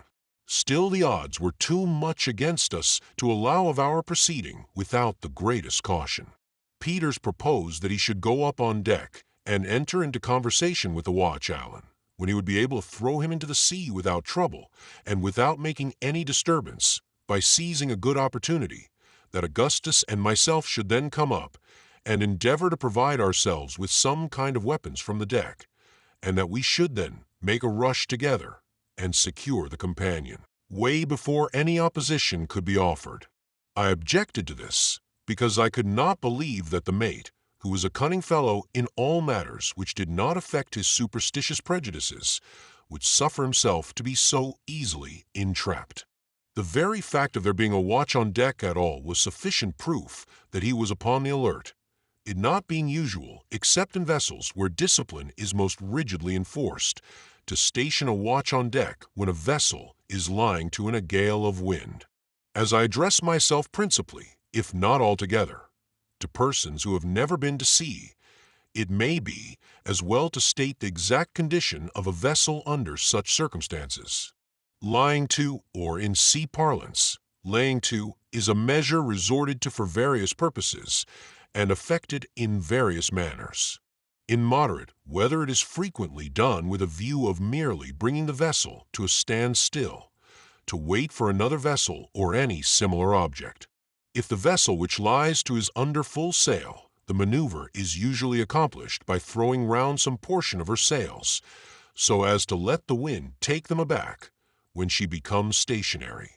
Still, the odds were too much against us to allow of our proceeding without the greatest caution. Peters proposed that he should go up on deck and enter into conversation with the watch Allan, when he would be able to throw him into the sea without trouble and without making any disturbance, by seizing a good opportunity, that Augustus and myself should then come up and endeavor to provide ourselves with some kind of weapons from the deck, and that we should then make a rush together and secure the companion, way before any opposition could be offered. I objected to this because I could not believe that the mate, who was a cunning fellow in all matters which did not affect his superstitious prejudices, would suffer himself to be so easily entrapped. The very fact of there being a watch on deck at all was sufficient proof that he was upon the alert, it not being usual, except in vessels where discipline is most rigidly enforced, to station a watch on deck when a vessel is lying to in a gale of wind. As I address myself principally, if not altogether, to persons who have never been to sea, it may be as well to state the exact condition of a vessel under such circumstances. Lying to, or in sea parlance, laying to, is a measure resorted to for various purposes, and effected in various manners. In moderate weather it is frequently done with a view of merely bringing the vessel to a standstill, to wait for another vessel or any similar object. If the vessel which lies to is under full sail, the maneuver is usually accomplished by throwing round some portion of her sails, so as to let the wind take them aback when she becomes stationary.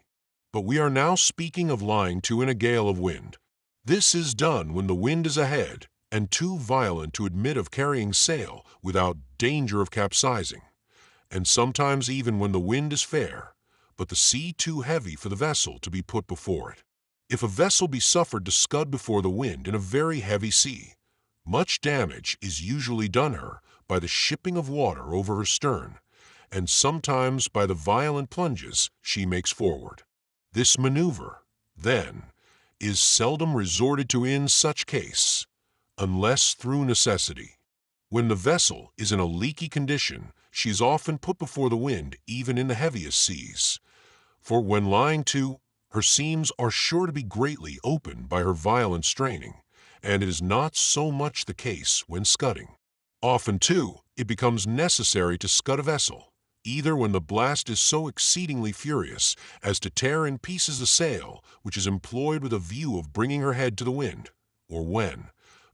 But we are now speaking of lying to in a gale of wind. This is done when the wind is ahead and too violent to admit of carrying sail without danger of capsizing, and sometimes even when the wind is fair, but the sea too heavy for the vessel to be put before it. If a vessel be suffered to scud before the wind in a very heavy sea, much damage is usually done her by the shipping of water over her stern, and sometimes by the violent plunges she makes forward. This maneuver, then, is seldom resorted to in such case, unless through necessity. When the vessel is in a leaky condition, she is often put before the wind even in the heaviest seas, for when lying to, her seams are sure to be greatly opened by her violent straining, and it is not so much the case when scudding. Often, too, it becomes necessary to scud a vessel, either when the blast is so exceedingly furious as to tear in pieces the sail which is employed with a view of bringing her head to the wind, or when,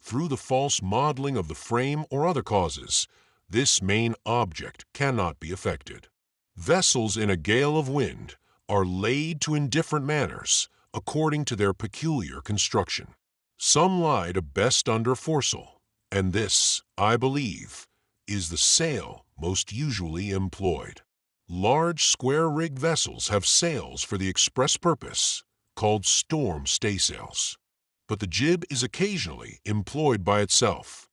through the false modeling of the frame or other causes, this main object cannot be effected. Vessels in a gale of wind are laid to in different manners, according to their peculiar construction. Some lie to best under a foresail, and this, I believe, is the sail most usually employed. Large square-rigged vessels have sails for the express purpose, called storm staysails, but the jib is occasionally employed by itself.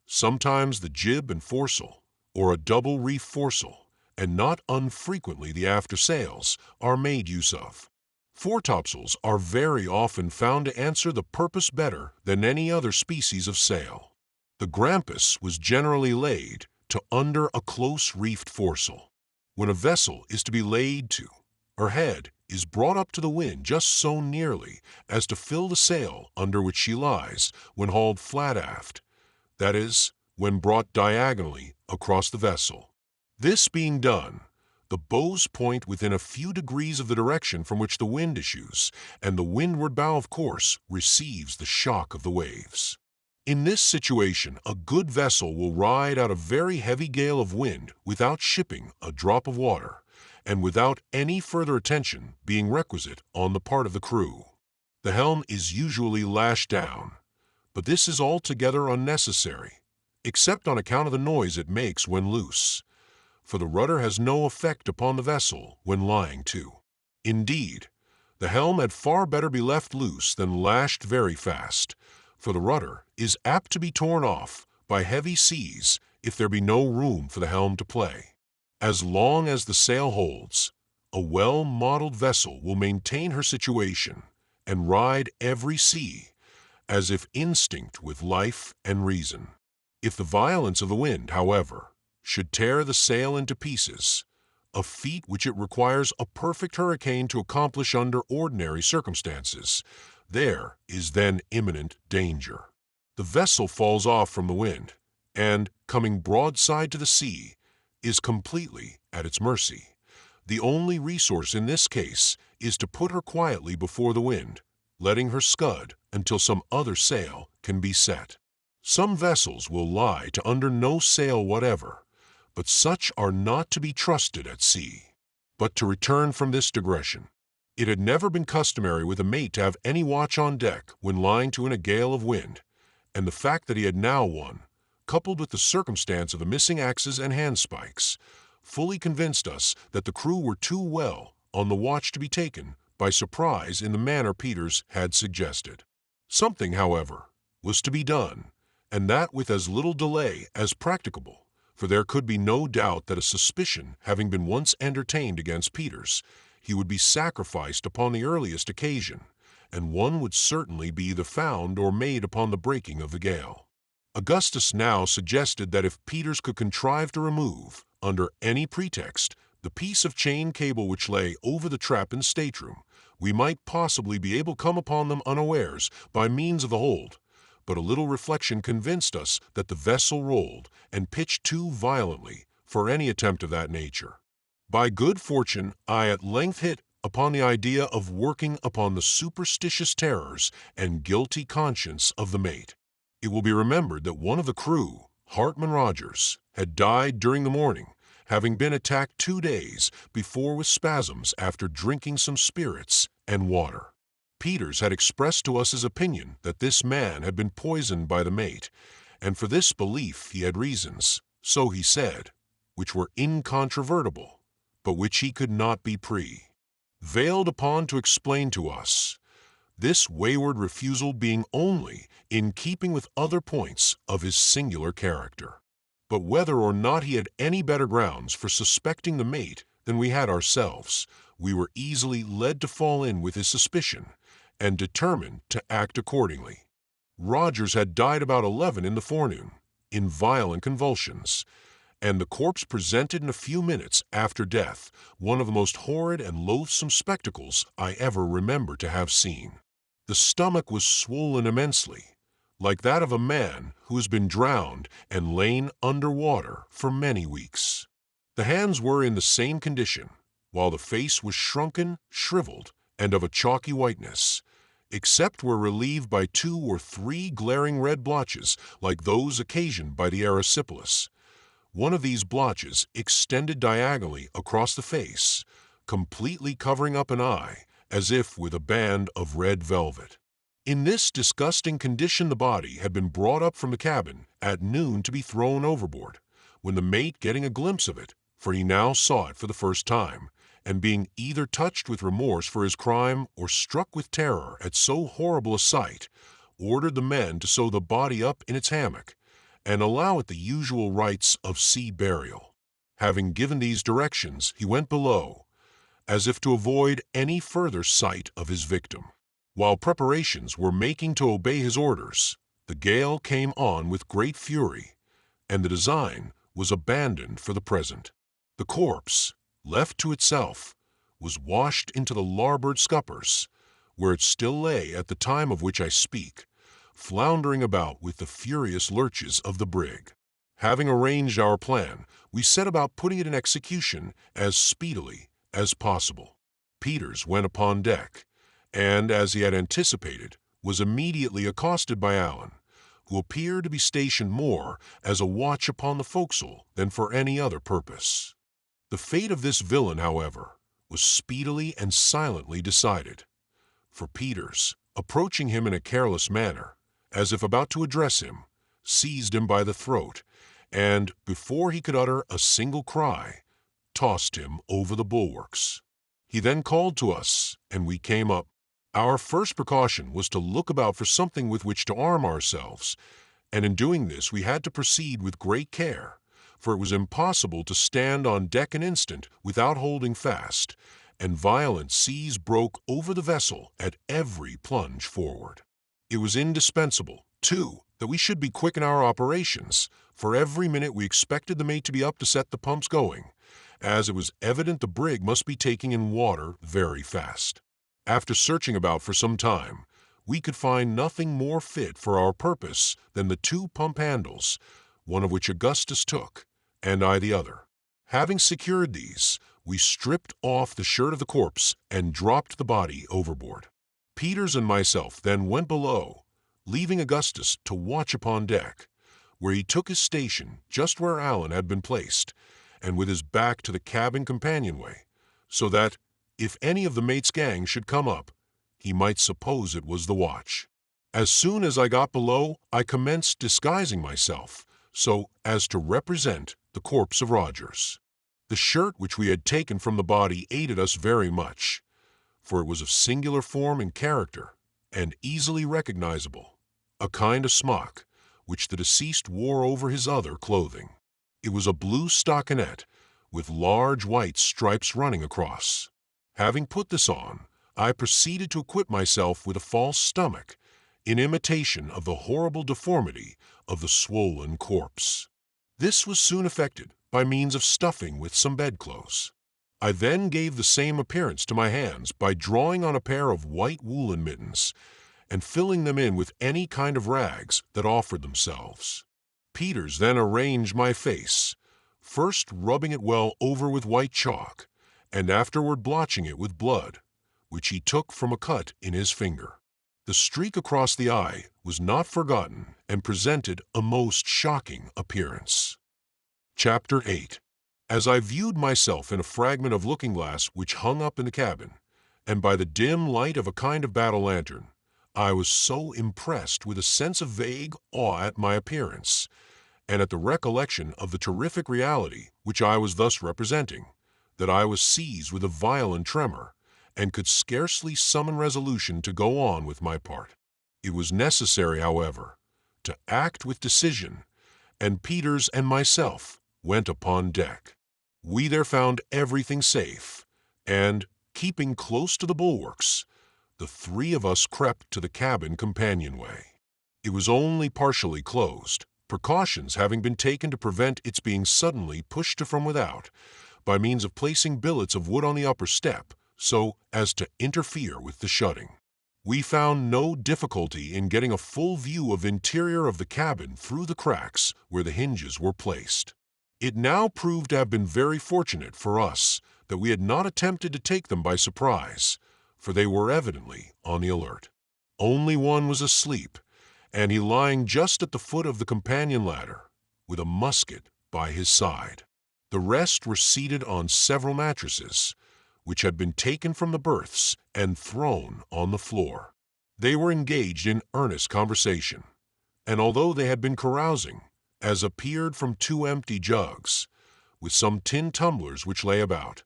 Sometimes the jib and foresail, or a double reef foresail, and not unfrequently the after sails, are made use of. Foretopsails are very often found to answer the purpose better than any other species of sail. The grampus was generally laid to under a close-reefed foresail. When a vessel is to be laid to, her head is brought up to the wind just so nearly as to fill the sail under which she lies when hauled flat aft, that is, when brought diagonally across the vessel. This being done, the bows point within a few degrees of the direction from which the wind issues, and the windward bow, of course, receives the shock of the waves. In this situation, a good vessel will ride out a very heavy gale of wind without shipping a drop of water, and without any further attention being requisite on the part of the crew. The helm is usually lashed down, but this is altogether unnecessary, except on account of the noise it makes when loose, for the rudder has no effect upon the vessel when lying to. Indeed, the helm had far better be left loose than lashed very fast, for the rudder is apt to be torn off by heavy seas if there be no room for the helm to play. As long as the sail holds, a well-modeled vessel will maintain her situation and ride every sea as if instinct with life and reason. If the violence of the wind, however, should tear the sail into pieces, a feat which it requires a perfect hurricane to accomplish under ordinary circumstances, there is then imminent danger. The vessel falls off from the wind, and, coming broadside to the sea, is completely at its mercy. The only resource in this case is to put her quietly before the wind, letting her scud until some other sail can be set. Some vessels will lie to under no sail whatever, but such are not to be trusted at sea. But to return from this digression, it had never been customary with a mate to have any watch on deck when lying to in a gale of wind, and the fact that he had now one, coupled with the circumstance of the missing axes and handspikes, fully convinced us that the crew were too well on the watch to be taken by surprise in the manner Peters had suggested. Something, however, was to be done, and that with as little delay as practicable, for there could be no doubt that a suspicion having been once entertained against Peters, he would be sacrificed upon the earliest occasion, and one would certainly be either found or made upon the breaking of the gale. Augustus now suggested that if Peters could contrive to remove, under any pretext, the piece of chain cable which lay over the trap in the stateroom, we might possibly be able to come upon them unawares by means of the hold, but a little reflection convinced us that the vessel rolled and pitched too violently for any attempt of that nature. By good fortune, I at length hit upon the idea of working upon the superstitious terrors and guilty conscience of the mate. It will be remembered that one of the crew, Hartman Rogers, had died during the morning, having been attacked 2 days before with spasms after drinking some spirits and water. Peters had expressed to us his opinion that this man had been poisoned by the mate, and for this belief he had reasons, so he said, which were incontrovertible, but which he could not be prevailed upon to explain to us, this wayward refusal being only in keeping with other points of his singular character. But whether or not he had any better grounds for suspecting the mate than we had ourselves, we were easily led to fall in with his suspicion, and determined to act accordingly. Rogers had died about 11 in the forenoon, in violent convulsions, and the corpse presented in a few minutes after death one of the most horrid and loathsome spectacles I ever remember to have seen. The stomach was swollen immensely, like that of a man who has been drowned and lain under water for many weeks. The hands were in the same condition, while the face was shrunken, shriveled, and of a chalky whiteness, except where relieved by 2 or 3 glaring red blotches like those occasioned by the erysipelas. One of these blotches extended diagonally across the face, completely covering up an eye, as if with a band of red velvet. In this disgusting condition the body had been brought up from the cabin at noon to be thrown overboard, when the mate, getting a glimpse of it, for he now saw it for the first time, and being either touched with remorse for his crime or struck with terror at so horrible a sight, ordered the men to sew the body up in its hammock, and allow it the usual rites of sea burial. Having given these directions, he went below, as if to avoid any further sight of his victim. While preparations were making to obey his orders, the gale came on with great fury, and the design was abandoned for the present. The corpse, left to itself, was washed into the larboard scuppers, where it still lay at the time of which I speak, floundering about with the furious lurches of the brig. Having arranged our plan, we set about putting it in execution as speedily as possible. Peters went upon deck, and, as he had anticipated, was immediately accosted by Allan, who appeared to be stationed more as a watch upon the forecastle than for any other purpose. The fate of this villain, however, was speedily and silently decided, for Peters, approaching him in a careless manner, as if about to address him, seized him by the throat, and, before he could utter a single cry, tossed him over the bulwarks. He then called to us, and we came up. Our first precaution was to look about for something with which to arm ourselves, and in doing this we had to proceed with great care, for it was impossible to stand on deck an instant without holding fast, and violent seas broke over the vessel at every plunge forward. It was indispensable, too, that we should be quick in our operations, for every minute we expected the mate to be up to set the pumps going, as it was evident the brig must be taking in water very fast. After searching about for some time, we could find nothing more fit for our purpose than the 2 pump handles, one of which Augustus took, and I the other. Having secured these, we stripped off the shirt of the corpse and dropped the body overboard. Peters and myself then went below, leaving Augustus to watch upon deck, where he took his station just where Allan had been placed, and with his back to the cabin companionway, so that, if any of the mate's gang should come up, he might suppose it was the watch. As soon as I got below, I commenced disguising myself, so as to represent the corpse of Rogers. The shirt which we had taken from the body aided us very much, for it was of singular form and character, and easily recognizable, a kind of smock, which the deceased wore over his other clothing. It was a blue stockinette, with large white stripes running across. Having put this on, I proceeded to equip myself with a false stomach, in imitation of the horrible deformity of the swollen corpse. This was soon effected by means of stuffing with some bedclothes. I then gave the same appearance to my hands by drawing on a pair of white woolen mittens, and filling them in with any kind of rags that offered themselves. Peters then arranged my face, first rubbing it well over with white chalk, and afterward blotching it with blood, which he took from a cut in his finger. The streak across the eye was not forgotten and presented a most shocking appearance. Chapter 8. As I viewed myself in a fragment of looking-glass which hung up in the cabin, and by the dim light of a kind of battle lantern, I was so impressed with a sense of vague awe at my appearance, and at the recollection of the terrific reality which I was thus representing, that I was seized with a violent tremor, and could scarcely summon resolution to go on with my part. It was necessary, however, to act with decision, and Peters and myself went upon deck. We there found everything safe, and, keeping close to the bulwarks, the three of us crept to the cabin companionway. It was only partially closed, precautions having been taken to prevent its being suddenly pushed to from without, by means of placing billets of wood on the upper step, so as to interfere with the shutting. We found no difficulty in getting a full view of the interior of the cabin through the cracks where the hinges were placed. It now proved to have been very fortunate for us that we had not attempted to take them by surprise, for they were evidently on the alert. Only one was asleep, and he lying just at the foot of the companion ladder, with a musket by his side. The rest were seated on several mattresses, which had been taken from the berths and thrown on the floor. They were engaged in earnest conversation, and although they had been carousing, as appeared from 2 empty jugs, with some tin tumblers which lay about,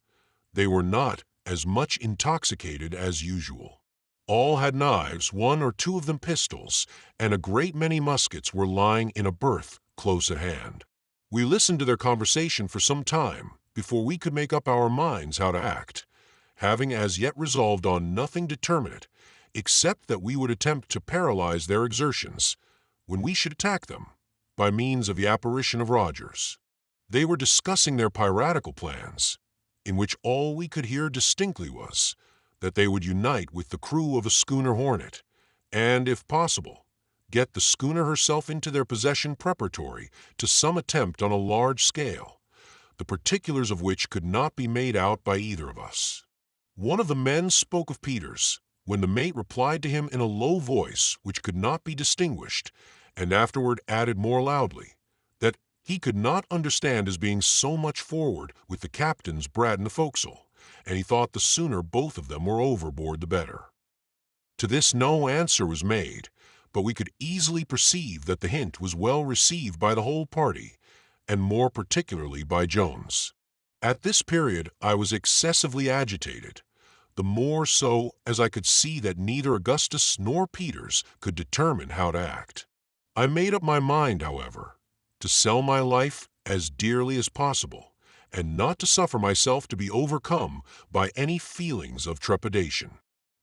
they were not as much intoxicated as usual. All had knives, 1 or 2 of them pistols, and a great many muskets were lying in a berth close at hand. We listened to their conversation for some time before we could make up our minds how to act, having as yet resolved on nothing determinate, except that we would attempt to paralyze their exertions, when we should attack them, by means of the apparition of Rogers. They were discussing their piratical plans, in which all we could hear distinctly was that they would unite with the crew of a schooner Hornet, and, if possible, get the schooner herself into their possession preparatory to some attempt on a large scale, the particulars of which could not be made out by either of us. One of the men spoke of Peters, when the mate replied to him in a low voice which could not be distinguished, and afterward added more loudly, that he could not understand his being so much forward with the captain's brat in the forecastle, and he thought the sooner both of them were overboard the better. To this no answer was made, but we could easily perceive that the hint was well received by the whole party, and more particularly by Jones. At this period I was excessively agitated, the more so as I could see that neither Augustus nor Peters could determine how to act. I made up my mind, however, to sell my life as dearly as possible, and not to suffer myself to be overcome by any feelings of trepidation.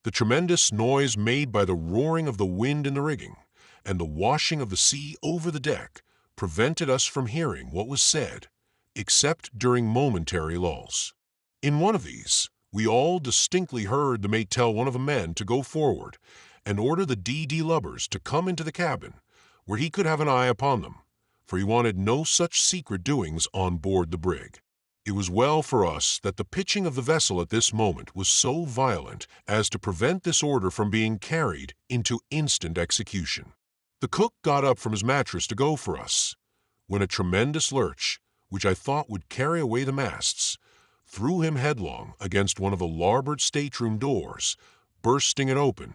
The tremendous noise made by the roaring of the wind in the rigging, and the washing of the sea over the deck, prevented us from hearing what was said, except during momentary lulls. In one of these, we all distinctly heard the mate tell one of the men to go forward and order the D.D. lubbers to come into the cabin, where he could have an eye upon them, for he wanted no such secret doings on board the brig. It was well for us that the pitching of the vessel at this moment was so violent as to prevent this order from being carried into instant execution. The cook got up from his mattress to go for us, when a tremendous lurch, which I thought would carry away the masts, threw him headlong against one of the larboard stateroom doors, bursting it open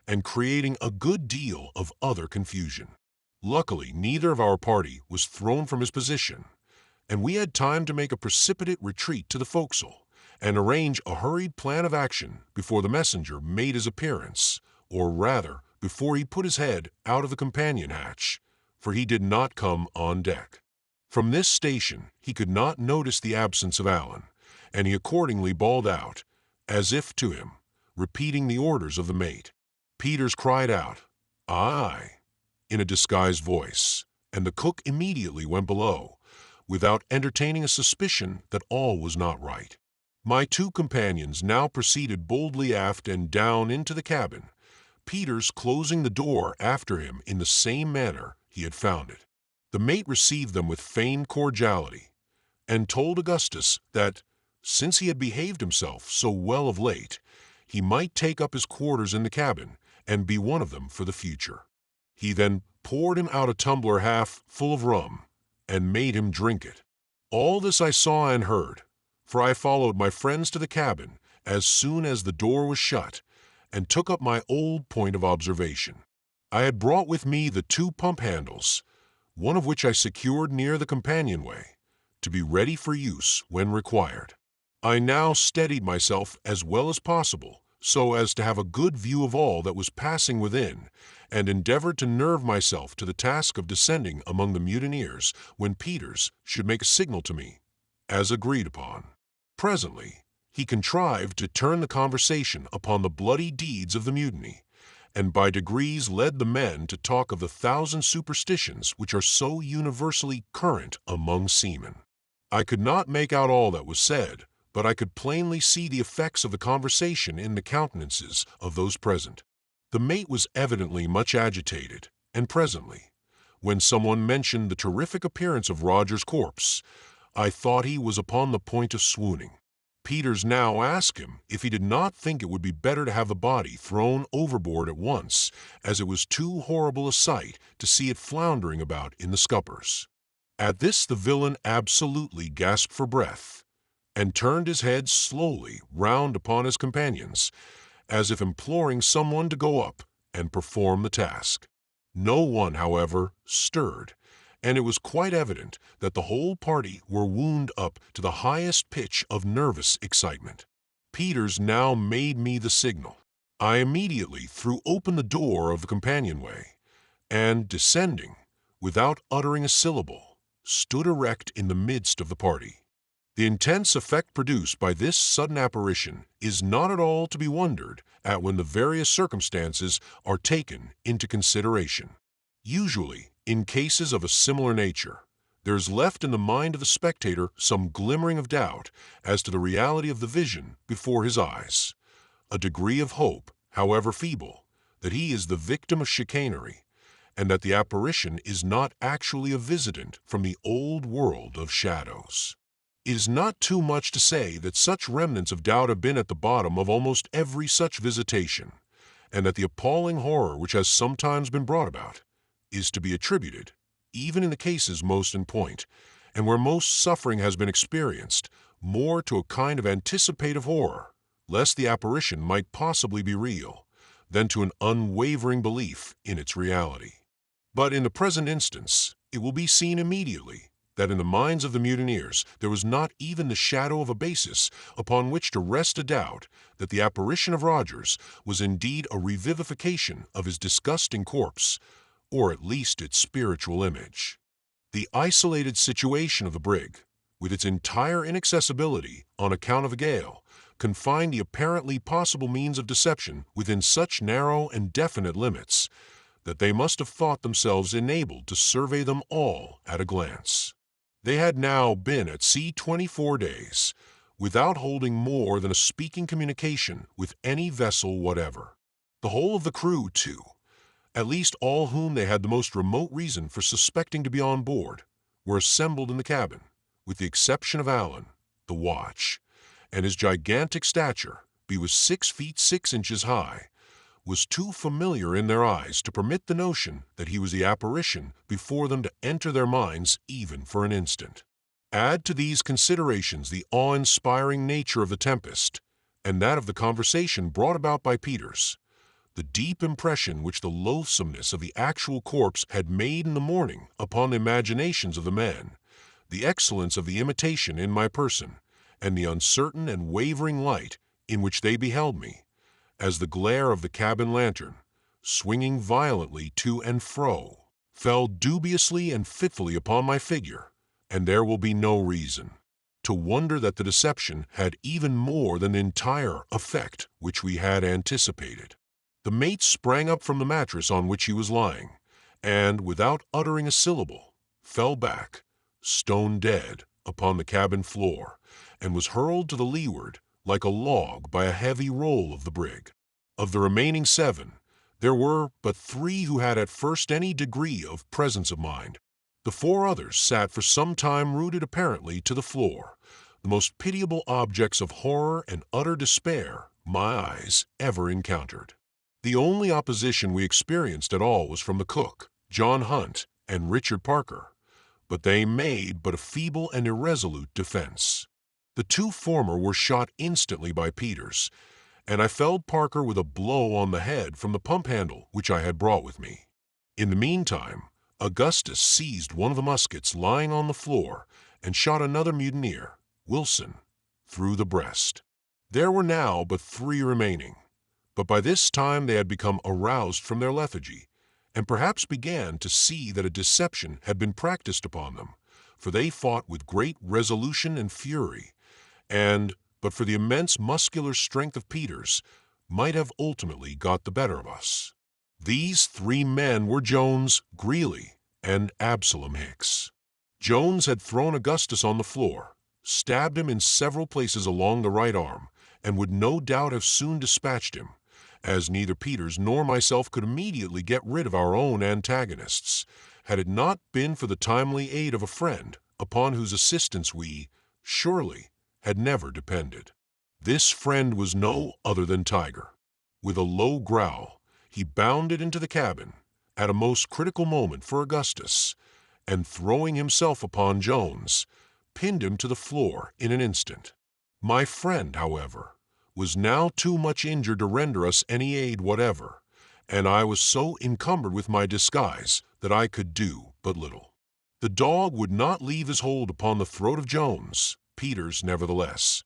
and creating a good deal of other confusion. Luckily, neither of our party was thrown from his position, and we had time to make a precipitate retreat to the forecastle and arrange a hurried plan of action before the messenger made his appearance, or rather, before he put his head out of the companion hatch, for he did not come on deck. From this station he could not notice the absence of Allan, and he accordingly bawled out, as if to him, repeating the orders of the mate. Peters cried out, "Aye," in a disguised voice, and the cook immediately went below, without entertaining a suspicion that all was not right. My two companions now proceeded boldly aft and down into the cabin, Peters closing the door after him in the same manner he had found it. The mate received them with feigned cordiality, and told Augustus that, since he had behaved himself so well of late, he might take up his quarters in the cabin and be one of them for the future. He then poured him out a tumbler half full of rum, and made him drink it. All this I saw and heard, for I followed my friends to the cabin as soon as the door was shut, and took up my old point of observation. I had brought with me the two pump handles, one of which I secured near the companionway, to be ready for use when required. I now steadied myself as well as possible, so as to have a good view of all that was passing within, and endeavored to nerve myself to the task of descending among the mutineers when Peters should make a signal to me, as agreed upon. Presently, he contrived to turn the conversation upon the bloody deeds of the mutiny, and by degrees led the men to talk of the thousand superstitions which are so universally current among seamen. I could not make out all that was said, but I could plainly see the effects of the conversation in the countenances of those present. The mate was evidently much agitated, and presently, when someone mentioned the terrific appearance of Roger's corpse, I thought he was upon the point of swooning. Peters now asked him if he did not think it would be better to have the body thrown overboard at once, as it was too horrible a sight to see it floundering about in the scuppers. At this the villain absolutely gasped for breath, and turned his head slowly round upon his companions, as if imploring someone to go up and perform the task. No one, however, stirred, and it was quite evident that the whole party were wound up to the highest pitch of nervous excitement. Peters now made me the signal. I immediately threw open the door of the companionway, and, descending, without uttering a syllable, stood erect in the midst of the party. The intense effect produced by this sudden apparition is not at all to be wondered at when the various circumstances are taken into consideration. Usually, in cases of a similar nature, there is left in the mind of the spectator some glimmering of doubt as to the reality of the vision before his eyes, a degree of hope, however feeble, that he is the victim of chicanery, and that the apparition is not actually a visitant from the old world of shadows. It is not too much to say that such remnants of doubt have been at the bottom of almost every such visitation, and that the appalling horror which has sometimes been brought about is to be attributed, even in the cases most in point, and where most suffering has been experienced, more to a kind of anticipative horror, lest the apparition might possibly be real, than to an unwavering belief in its reality. But in the present instance, it will be seen immediately that in the minds of the mutineers there was not even the shadow of a basis upon which to rest a doubt that the apparition of Rogers was indeed a revivification of his disgusting corpse, or at least its spiritual image. The isolated situation of the brig, with its entire inaccessibility on account of a gale, confined the apparently possible means of deception within such narrow and definite limits that they must have thought themselves enabled to survey them all at a glance. They had now been at sea 24 days, without holding more than a speaking communication with any vessel whatever. The whole of the crew, too, at least all whom they had the most remote reason for suspecting to be on board, were assembled in the cabin, with the exception of Allan, the watch, and his gigantic stature, he was 6 feet 6 inches high, was too familiar in their eyes to permit the notion that he was the apparition before them to enter their minds even for an instant. Add to these considerations the awe-inspiring nature of the tempest, and that of the conversation brought about by Peters, the deep impression which the loathsomeness of the actual corpse had made in the morning upon the imaginations of the men, the excellence of the imitation in my person, and the uncertain and wavering light in which they beheld me, as the glare of the cabin lantern, swinging violently to and fro, fell dubiously and fitfully upon my figure, and there will be no reason to wonder that the deception had even more than the entire effect which we had anticipated. The mate sprang up from the mattress on which he was lying, and, without uttering a syllable, fell back, stone dead, upon the cabin floor, and was hurled to the leeward like a log by a heavy roll of the brig. Of the remaining 7, there were but 3 who had at first any degree of presence of mind. The 4 others sat for some time rooted apparently to the floor, the most pitiable objects of horror and utter despair my eyes ever encountered. The only opposition we experienced at all was from the cook, John Hunt, and Richard Parker, but they made but a feeble and irresolute defense. The 2 former were shot instantly by Peters, and I felled Parker with a blow on the head from the pump handle which I had brought with me. In the meantime, Augustus seized one of the muskets lying on the floor and shot another mutineer, Wilson, through the breast. There were now but 3 remaining, but by this time they had become aroused from their lethargy, and perhaps began to see that a deception had been practiced upon them, for they fought with great resolution and fury, and, but for the immense muscular strength of Peters, might have ultimately got the better of us. These 3 men were Jones, Greeley, and Absalom Hicks. Jones had thrown Augustus on the floor, stabbed him in several places along the right arm, and would no doubt have soon dispatched him, as neither Peters nor myself could immediately get rid of our own antagonists, had it not been for the timely aid of a friend, upon whose assistance we, surely, had never depended. This friend was no other than Tiger. With a low growl, he bounded into the cabin, at a most critical moment for Augustus, and throwing himself upon Jones, pinned him to the floor in an instant. My friend, however, was now too much injured to render us any aid whatever, and I was so encumbered with my disguise that I could do but little. The dog would not leave his hold upon the throat of Jones. Peters, nevertheless,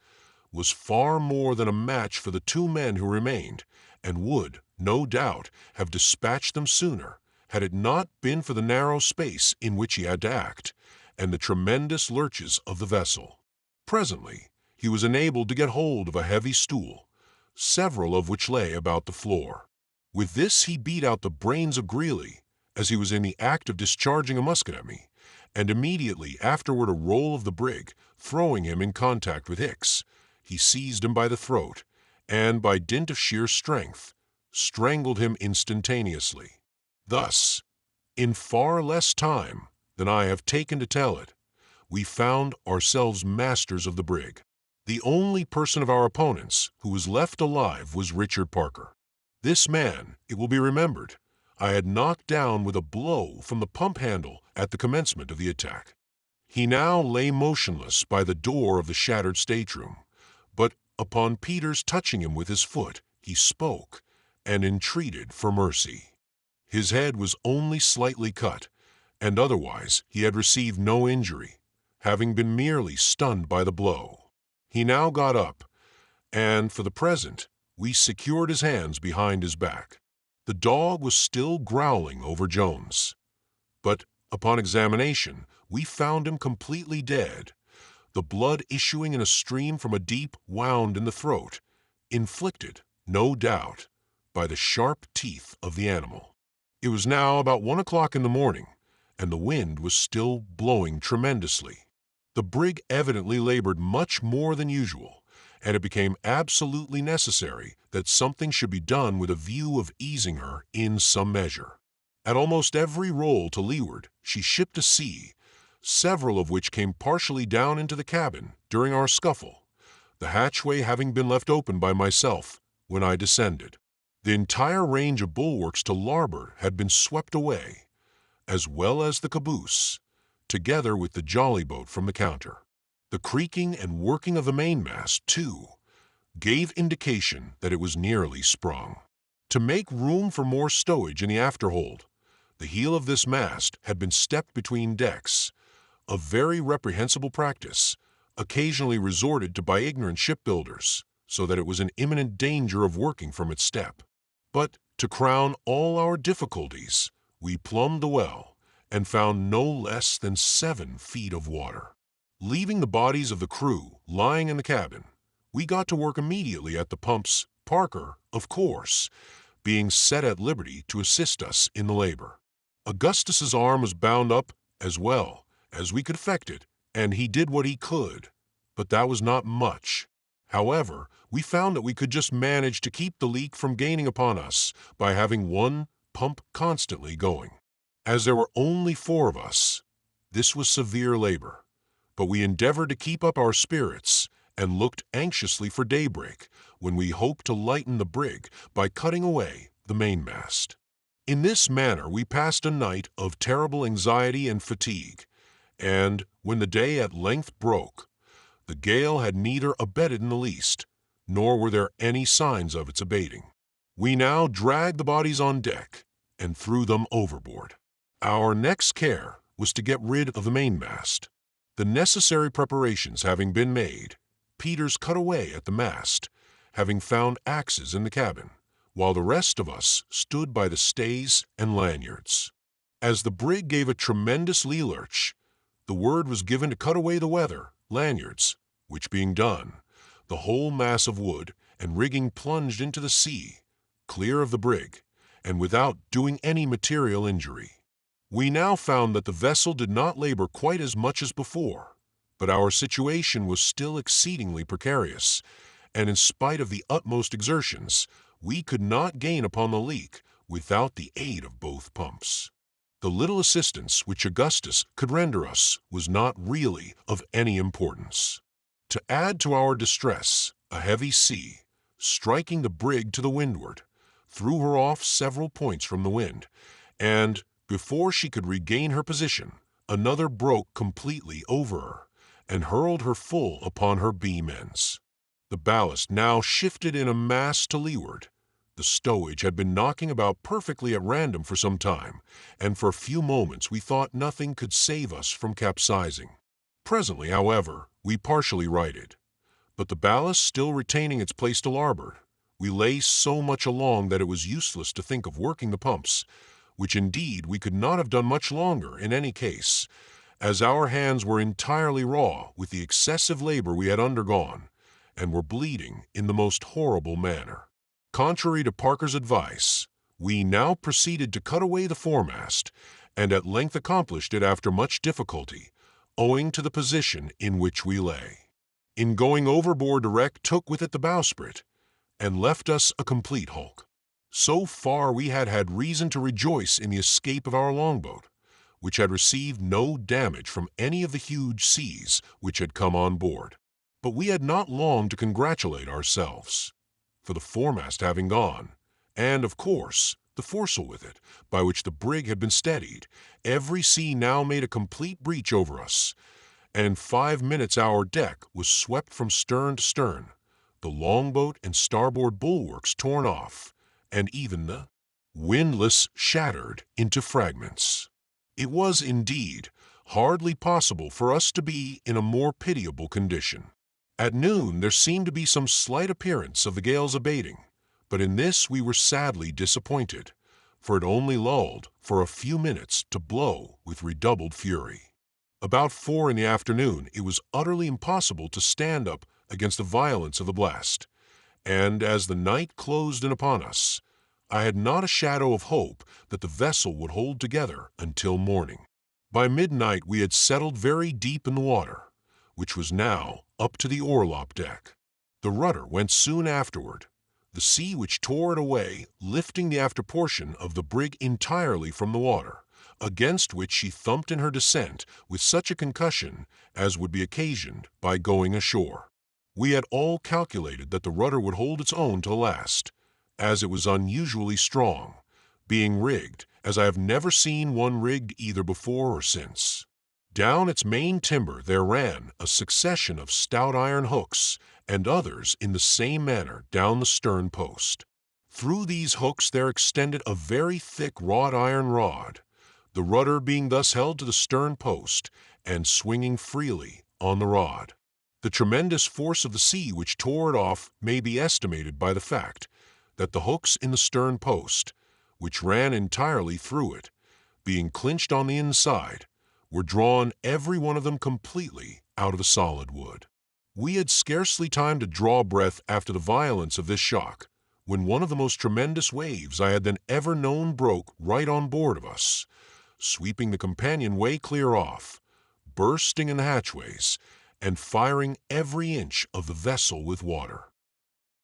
was far more than a match for the 2 men who remained, and would, no doubt, have dispatched them sooner, had it not been for the narrow space in which he had to act, and the tremendous lurches of the vessel. Presently, he was enabled to get hold of a heavy stool, several of which lay about the floor. With this he beat out the brains of Greeley, as he was in the act of discharging a musket at me, and immediately afterward a roll of the brig, throwing him in contact with Hicks, he seized him by the throat, and by dint of sheer strength, strangled him instantaneously. Thus, in far less time than I have taken to tell it, we found ourselves masters of the brig. The only person of our opponents who was left alive was Richard Parker. This man, it will be remembered, I had knocked down with a blow from the pump handle at the commencement of the attack. He now lay motionless by the door of the shattered stateroom, but upon Peters touching him with his foot, he spoke and entreated for mercy. His head was only slightly cut, and otherwise he had received no injury, having been merely stunned by the blow. He now got up, and for the present we secured his hands behind his back. The dog was still growling over Jones, but upon examination we found him completely dead, the blood issuing in a stream from a deep wound in the throat, inflicted, no doubt, by the sharp teeth of the animal. It was now about 1 o'clock in the morning, and the wind was still blowing tremendously. The brig evidently labored much more than usual, and it became absolutely necessary that something should be done with a view of easing her in some measure. At almost every roll to leeward she shipped a sea, several of which came partially down into the cabin during our scuffle, the hatchway having been left open by myself when I descended. The entire range of bulwarks to larboard had been swept away, as well as the caboose, together with the jolly boat from the counter. The creaking and working of the mainmast, too, gave indication that it was nearly sprung. To make room for more stowage in the afterhold, the heel of this mast had been stepped between decks, a very reprehensible practice, occasionally resorted to by ignorant shipbuilders, so that it was in imminent danger of working from its step. But to crown all our difficulties, we plumbed the well and found no less than 7 feet of water. Leaving the bodies of the crew lying in the cabin, we got to work immediately at the pumps, Parker, of course, being set at liberty to assist us in the labor. Augustus's arm was bound up as well as we could effect it, and he did what he could, but that was not much. However, we found that we could just manage to keep the leak from gaining upon us by having one pump constantly going. As there were only 4 of us, this was severe labor, but we endeavored to keep up our spirits and looked anxiously for daybreak, when we hoped to lighten the brig by cutting away the mainmast. In this manner we passed a night of terrible anxiety and fatigue, and when the day at length broke, the gale had neither abated in the least, nor were there any signs of its abating. We now dragged the bodies on deck and threw them overboard. Our next care was to get rid of the mainmast. The necessary preparations having been made, Peters cut away at the mast, having found axes in the cabin, while the rest of us stood by the stays and lanyards. As the brig gave a tremendous lee lurch, the word was given to cut away the weather, lanyards, which being done, the whole mass of wood and rigging plunged into the sea, clear of the brig, and without doing any material injury. We now found that the vessel did not labor quite as much as before, but our situation was still exceedingly precarious, and in spite of the utmost exertions, we could not gain upon the leak without the aid of both pumps. The little assistance which Augustus could render us was not really of any importance. To add to our distress, a heavy sea, striking the brig to the windward, threw her off several points from the wind, and, before she could regain her position, another broke completely over her and hurled her full upon her beam ends. The ballast now shifted in a mass to leeward. The stowage had been knocking about perfectly at random for some time, and for a few moments we thought nothing could save us from capsizing. Presently, however, we partially righted, but the ballast still retaining its place to larboard, we lay so much along that it was useless to think of working the pumps, which indeed we could not have done much longer in any case, as our hands were entirely raw with the excessive labor we had undergone, and were bleeding in the most horrible manner. Contrary to Parker's advice, we now proceeded to cut away the foremast, and at length accomplished it after much difficulty, owing to the position in which we lay. In going overboard, the wreck took with it the bowsprit, and left us a complete hulk. So far we had had reason to rejoice in the escape of our longboat, which had received no damage from any of the huge seas which had come on board. But we had not long to congratulate ourselves, for the foremast having gone, and, of course, the foresail with it, by which the brig had been steadied, every sea now made a complete breach over us, and in 5 minutes our deck was swept from stern to stern, the longboat and starboard bulwarks torn off, and even the windlass shattered into fragments. It was, indeed, hardly possible for us to be in a more pitiable condition. At noon there seemed to be some slight appearance of the gale's abating, but in this we were sadly disappointed, for it only lulled for a few minutes to blow with redoubled fury. About 4 in the afternoon it was utterly impossible to stand up against the violence of the blast, and as the night closed in upon us, I had not a shadow of hope that the vessel would hold together until morning. By midnight we had settled very deep in the water, which was now up to the orlop deck. The rudder went soon afterward, the sea which tore it away lifting the after portion of the brig entirely from the water, against which she thumped in her descent with such a concussion as would be occasioned by going ashore. We had all calculated that the rudder would hold its own to the last, as it was unusually strong, being rigged as I have never seen one rigged either before or since. Down its main timber there ran a succession of stout iron hooks, and others in the same manner down the stern post. Through these hooks there extended a very thick wrought iron rod, the rudder being thus held to the stern post and swinging freely on the rod. The tremendous force of the sea which tore it off may be estimated by the fact that the hooks in the stern post, which ran entirely through it, being clinched on the inside, were drawn every one of them completely out of the solid wood. We had scarcely time to draw breath after the violence of this shock, when one of the most tremendous waves I had then ever known broke right on board of us, sweeping the companionway clear off, bursting in the hatchways, and firing every inch of the vessel with water.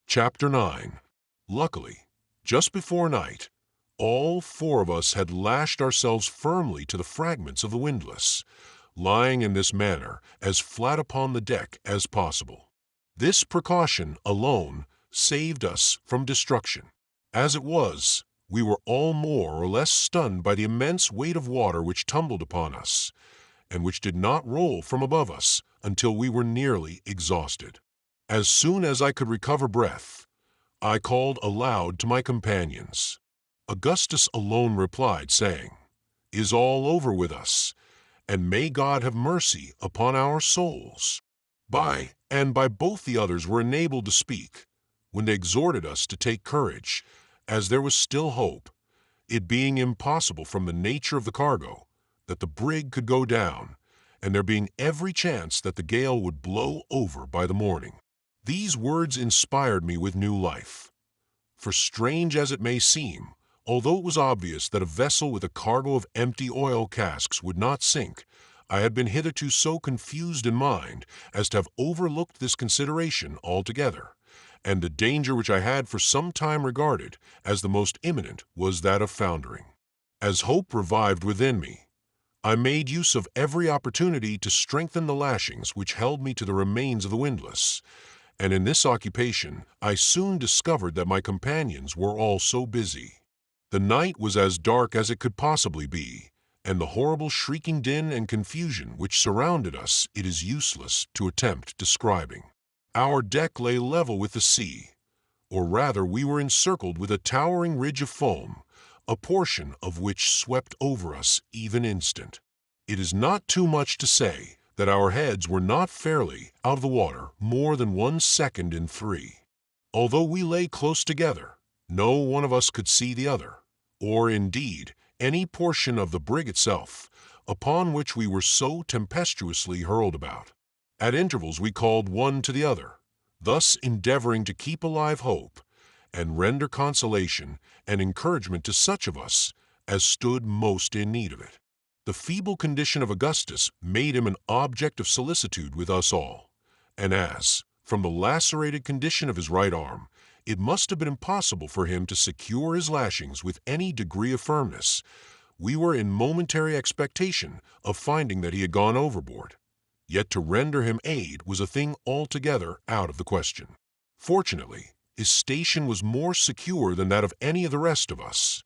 Chapter 9. Luckily, just before night, all four of us had lashed ourselves firmly to the fragments of the windlass, lying in this manner as flat upon the deck as possible. This precaution alone saved us from destruction. As it was, we were all more or less stunned by the immense weight of water which tumbled upon us, and which did not roll from above us until we were nearly exhausted. As soon as I could recover breath, I called aloud to my companions. Augustus alone replied, saying, "Is all over with us, and may God have mercy upon our souls." By both the others were enabled to speak, when they exhorted us to take courage, as there was still hope, it being impossible from the nature of the cargo that the brig could go down, and there being every chance that the gale would blow over by the morning. These words inspired me with new life. For strange as it may seem, although it was obvious that a vessel with a cargo of empty oil casks would not sink, I had been hitherto so confused in mind as to have overlooked this consideration altogether, and the danger which I had for some time regarded as the most imminent was that of foundering. As hope revived within me, I made use of every opportunity to strengthen the lashings which held me to the remains of the windlass, and in this occupation I soon discovered that my companions were also busy. The night was as dark as it could possibly be, and the horrible shrieking din and confusion which surrounded us it is useless to attempt describing. Our deck lay level with the sea, or rather we were encircled with a towering ridge of foam, a portion of which swept over us even instant. It is not too much to say that our heads were not fairly out of the water more than 1 second in 3. Although we lay close together, no one of us could see the other, or indeed any portion of the brig itself, upon which we were so tempestuously hurled about. At intervals we called one to the other, thus endeavoring to keep alive hope, and render consolation and encouragement to such of us as stood most in need of it. The feeble condition of Augustus made him an object of solicitude with us all, and as, from the lacerated condition of his right arm, it must have been impossible for him to secure his lashings with any degree of firmness, we were in momentary expectation of finding that he had gone overboard. Yet to render him aid was a thing altogether out of the question. Fortunately, his station was more secure than that of any of the rest of us,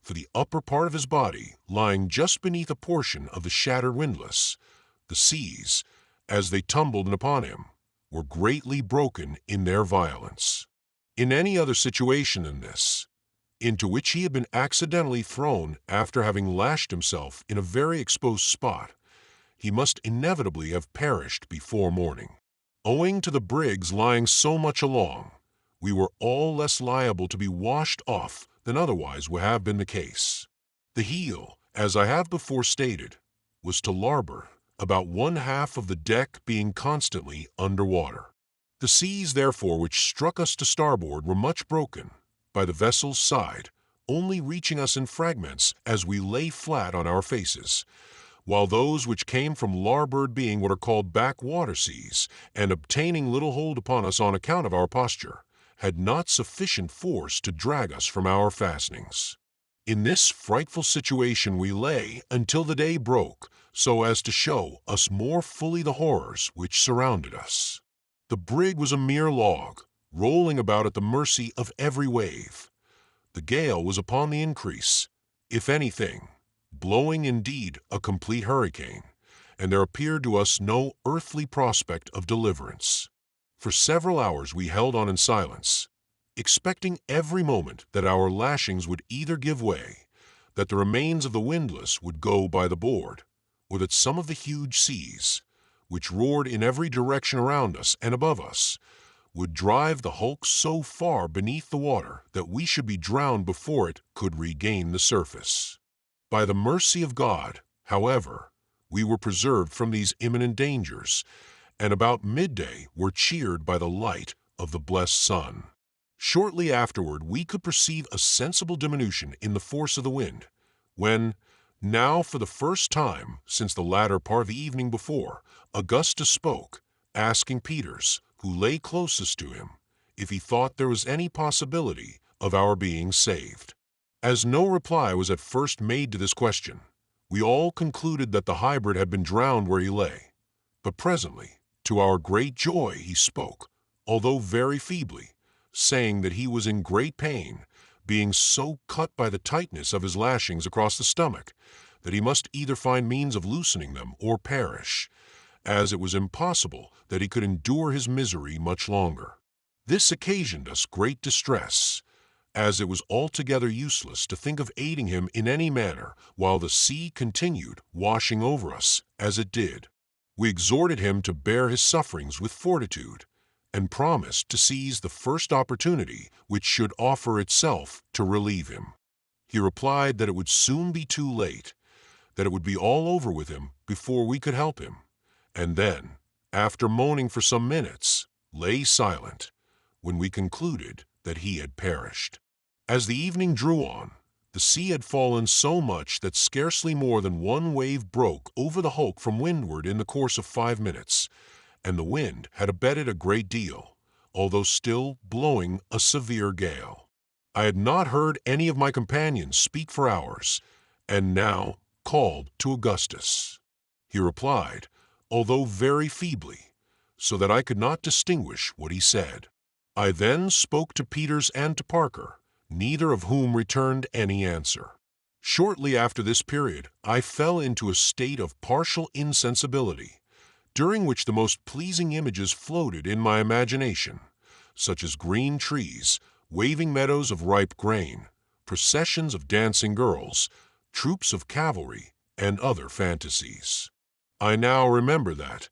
for the upper part of his body lying just beneath a portion of the shattered windlass, the seas, as they tumbled in upon him, were greatly broken in their violence. In any other situation than this, into which he had been accidentally thrown after having lashed himself in a very exposed spot, he must inevitably have perished before morning. Owing to the brig's lying so much along, we were all less liable to be washed off than otherwise would have been the case. The heel, as I have before stated, was to larboard, about 1/2 of the deck being constantly under water. The seas, therefore, which struck us to starboard were much broken, by the vessel's side, only reaching us in fragments as we lay flat on our faces, while those which came from larboard being what are called backwater seas, and obtaining little hold upon us on account of our posture, had not sufficient force to drag us from our fastenings. In this frightful situation we lay until the day broke, so as to show us more fully the horrors which surrounded us. The brig was a mere log, rolling about at the mercy of every wave. The gale was upon the increase, if anything, blowing indeed a complete hurricane, and there appeared to us no earthly prospect of deliverance. For several hours we held on in silence, expecting every moment that our lashings would either give way, that the remains of the windlass would go by the board, or that some of the huge seas, which roared in every direction around us and above us, would drive the hulk so far beneath the water that we should be drowned before it could regain the surface. By the mercy of God, however, we were preserved from these imminent dangers, and about midday were cheered by the light of the blessed sun. Shortly afterward we could perceive a sensible diminution in the force of the wind, when, now for the first time since the latter part of the evening before, Augustus spoke, asking Peters, who lay closest to him, if he thought there was any possibility of our being saved. As no reply was at first made to this question, we all concluded that the hybrid had been drowned where he lay. But presently, to our great joy, he spoke, although very feebly, saying that he was in great pain, being so cut by the tightness of his lashings across the stomach that he must either find means of loosening them or perish, as it was impossible that he could endure his misery much longer. This occasioned us great distress, as it was altogether useless to think of aiding him in any manner while the sea continued washing over us as it did. We exhorted him to bear his sufferings with fortitude, and promised to seize the first opportunity which should offer itself to relieve him. He replied that it would soon be too late, that it would be all over with him before we could help him, and then, after moaning for some minutes, lay silent, when we concluded that he had perished. As the evening drew on, the sea had fallen so much that scarcely more than one wave broke over the hulk from windward in the course of 5 minutes, and the wind had abated a great deal, although still blowing a severe gale. I had not heard any of my companions speak for hours, and now called to Augustus. He replied, although very feebly, so that I could not distinguish what he said. I then spoke to Peters and to Parker, neither of whom returned any answer. Shortly after this period, I fell into a state of partial insensibility, during which the most pleasing images floated in my imagination, such as green trees, waving meadows of ripe grain, processions of dancing girls, troops of cavalry, and other fantasies. I now remember that,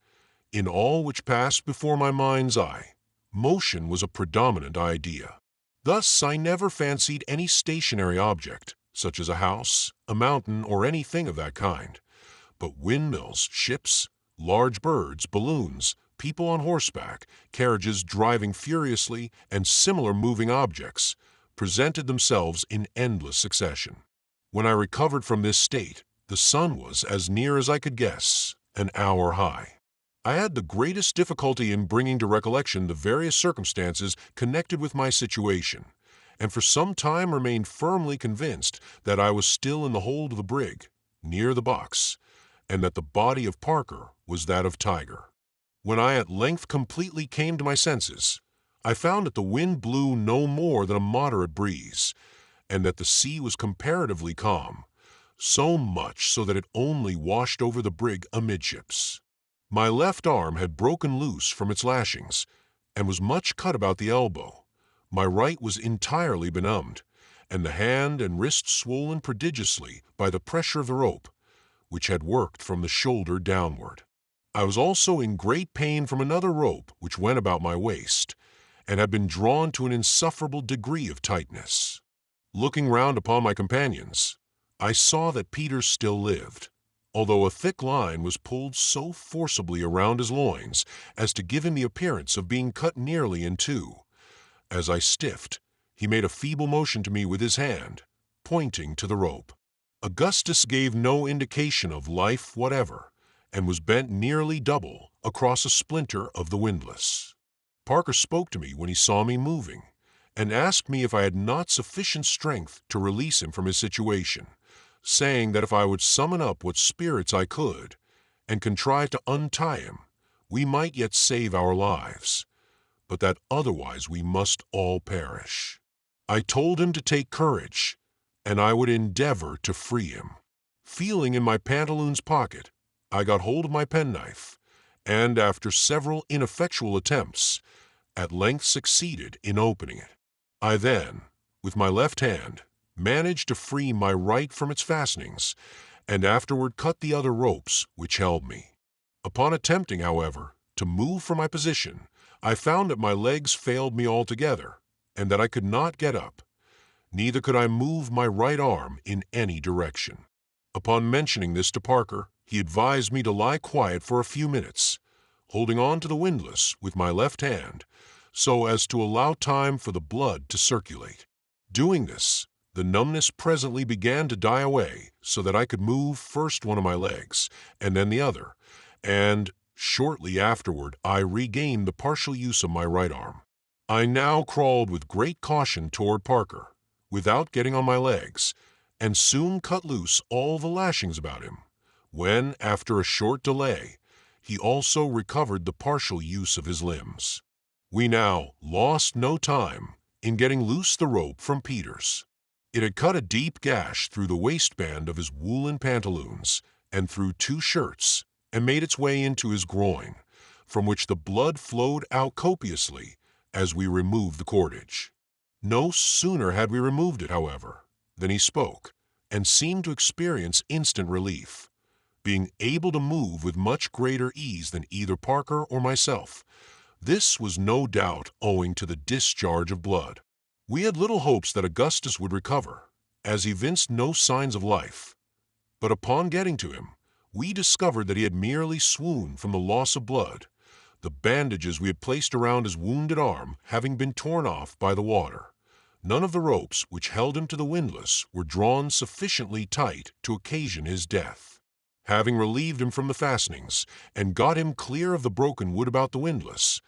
in all which passed before my mind's eye, motion was a predominant idea. Thus I never fancied any stationary object, such as a house, a mountain, or anything of that kind, but windmills, ships, large birds, balloons, people on horseback, carriages driving furiously, and similar moving objects, presented themselves in endless succession. When I recovered from this state, the sun was, as near as I could guess, an hour high. I had the greatest difficulty in bringing to recollection the various circumstances connected with my situation, and for some time remained firmly convinced that I was still in the hold of the brig, near the box, and that the body of Parker was that of Tiger. When I at length completely came to my senses, I found that the wind blew no more than a moderate breeze, and that the sea was comparatively calm, so much so that it only washed over the brig amidships. My left arm had broken loose from its lashings, and was much cut about the elbow. My right was entirely benumbed, and the hand and wrist swollen prodigiously by the pressure of the rope, which had worked from the shoulder downward. I was also in great pain from another rope which went about my waist, and had been drawn to an insufferable degree of tightness. Looking round upon my companions, I saw that Peters still lived, although a thick line was pulled so forcibly around his loins as to give him the appearance of being cut nearly in two. As I stiffed, he made a feeble motion to me with his hand, pointing to the rope. Augustus gave no indication of life whatever, and was bent nearly double across a splinter of the windlass. Parker spoke to me when he saw me moving, and asked me if I had not sufficient strength to release him from his situation, saying that if I would summon up what spirits I could, and contrive to untie him, we might yet save our lives. but that otherwise we must all perish. I told him to take courage, and I would endeavor to free him. Feeling in my pantaloons pocket, I got hold of my penknife, and after several ineffectual attempts, at length succeeded in opening it. I then, with my left hand, managed to free my right from its fastenings, and afterward cut the other ropes which held me. Upon attempting, however, to move from my position, I found that my legs failed me altogether, and that I could not get up. Neither could I move my right arm in any direction. Upon mentioning this to Parker, he advised me to lie quiet for a few minutes, holding on to the windlass with my left hand, so as to allow time for the blood to circulate. Doing this, the numbness presently began to die away so that I could move first one of my legs and then the other, and shortly afterward I regained the partial use of my right arm. I now crawled with great caution toward Parker, without getting on my legs, and soon cut loose all the lashings about him, when, after a short delay, he also recovered the partial use of his limbs. We now lost no time in getting loose the rope from Peters. It had cut a deep gash through the waistband of his woolen pantaloons and through 2 shirts, and made its way into his groin, from which the blood flowed out copiously as we removed the cordage. No sooner had we removed it, however, than he spoke, and seemed to experience instant relief, being able to move with much greater ease than either Parker or myself. This was no doubt owing to the discharge of blood. We had little hopes that Augustus would recover, as he evinced no signs of life. But upon getting to him, we discovered that he had merely swooned from the loss of blood, the bandages we had placed around his wounded arm having been torn off by the water. None of the ropes which held him to the windlass were drawn sufficiently tight to occasion his death. Having relieved him from the fastenings and got him clear of the broken wood about the windlass,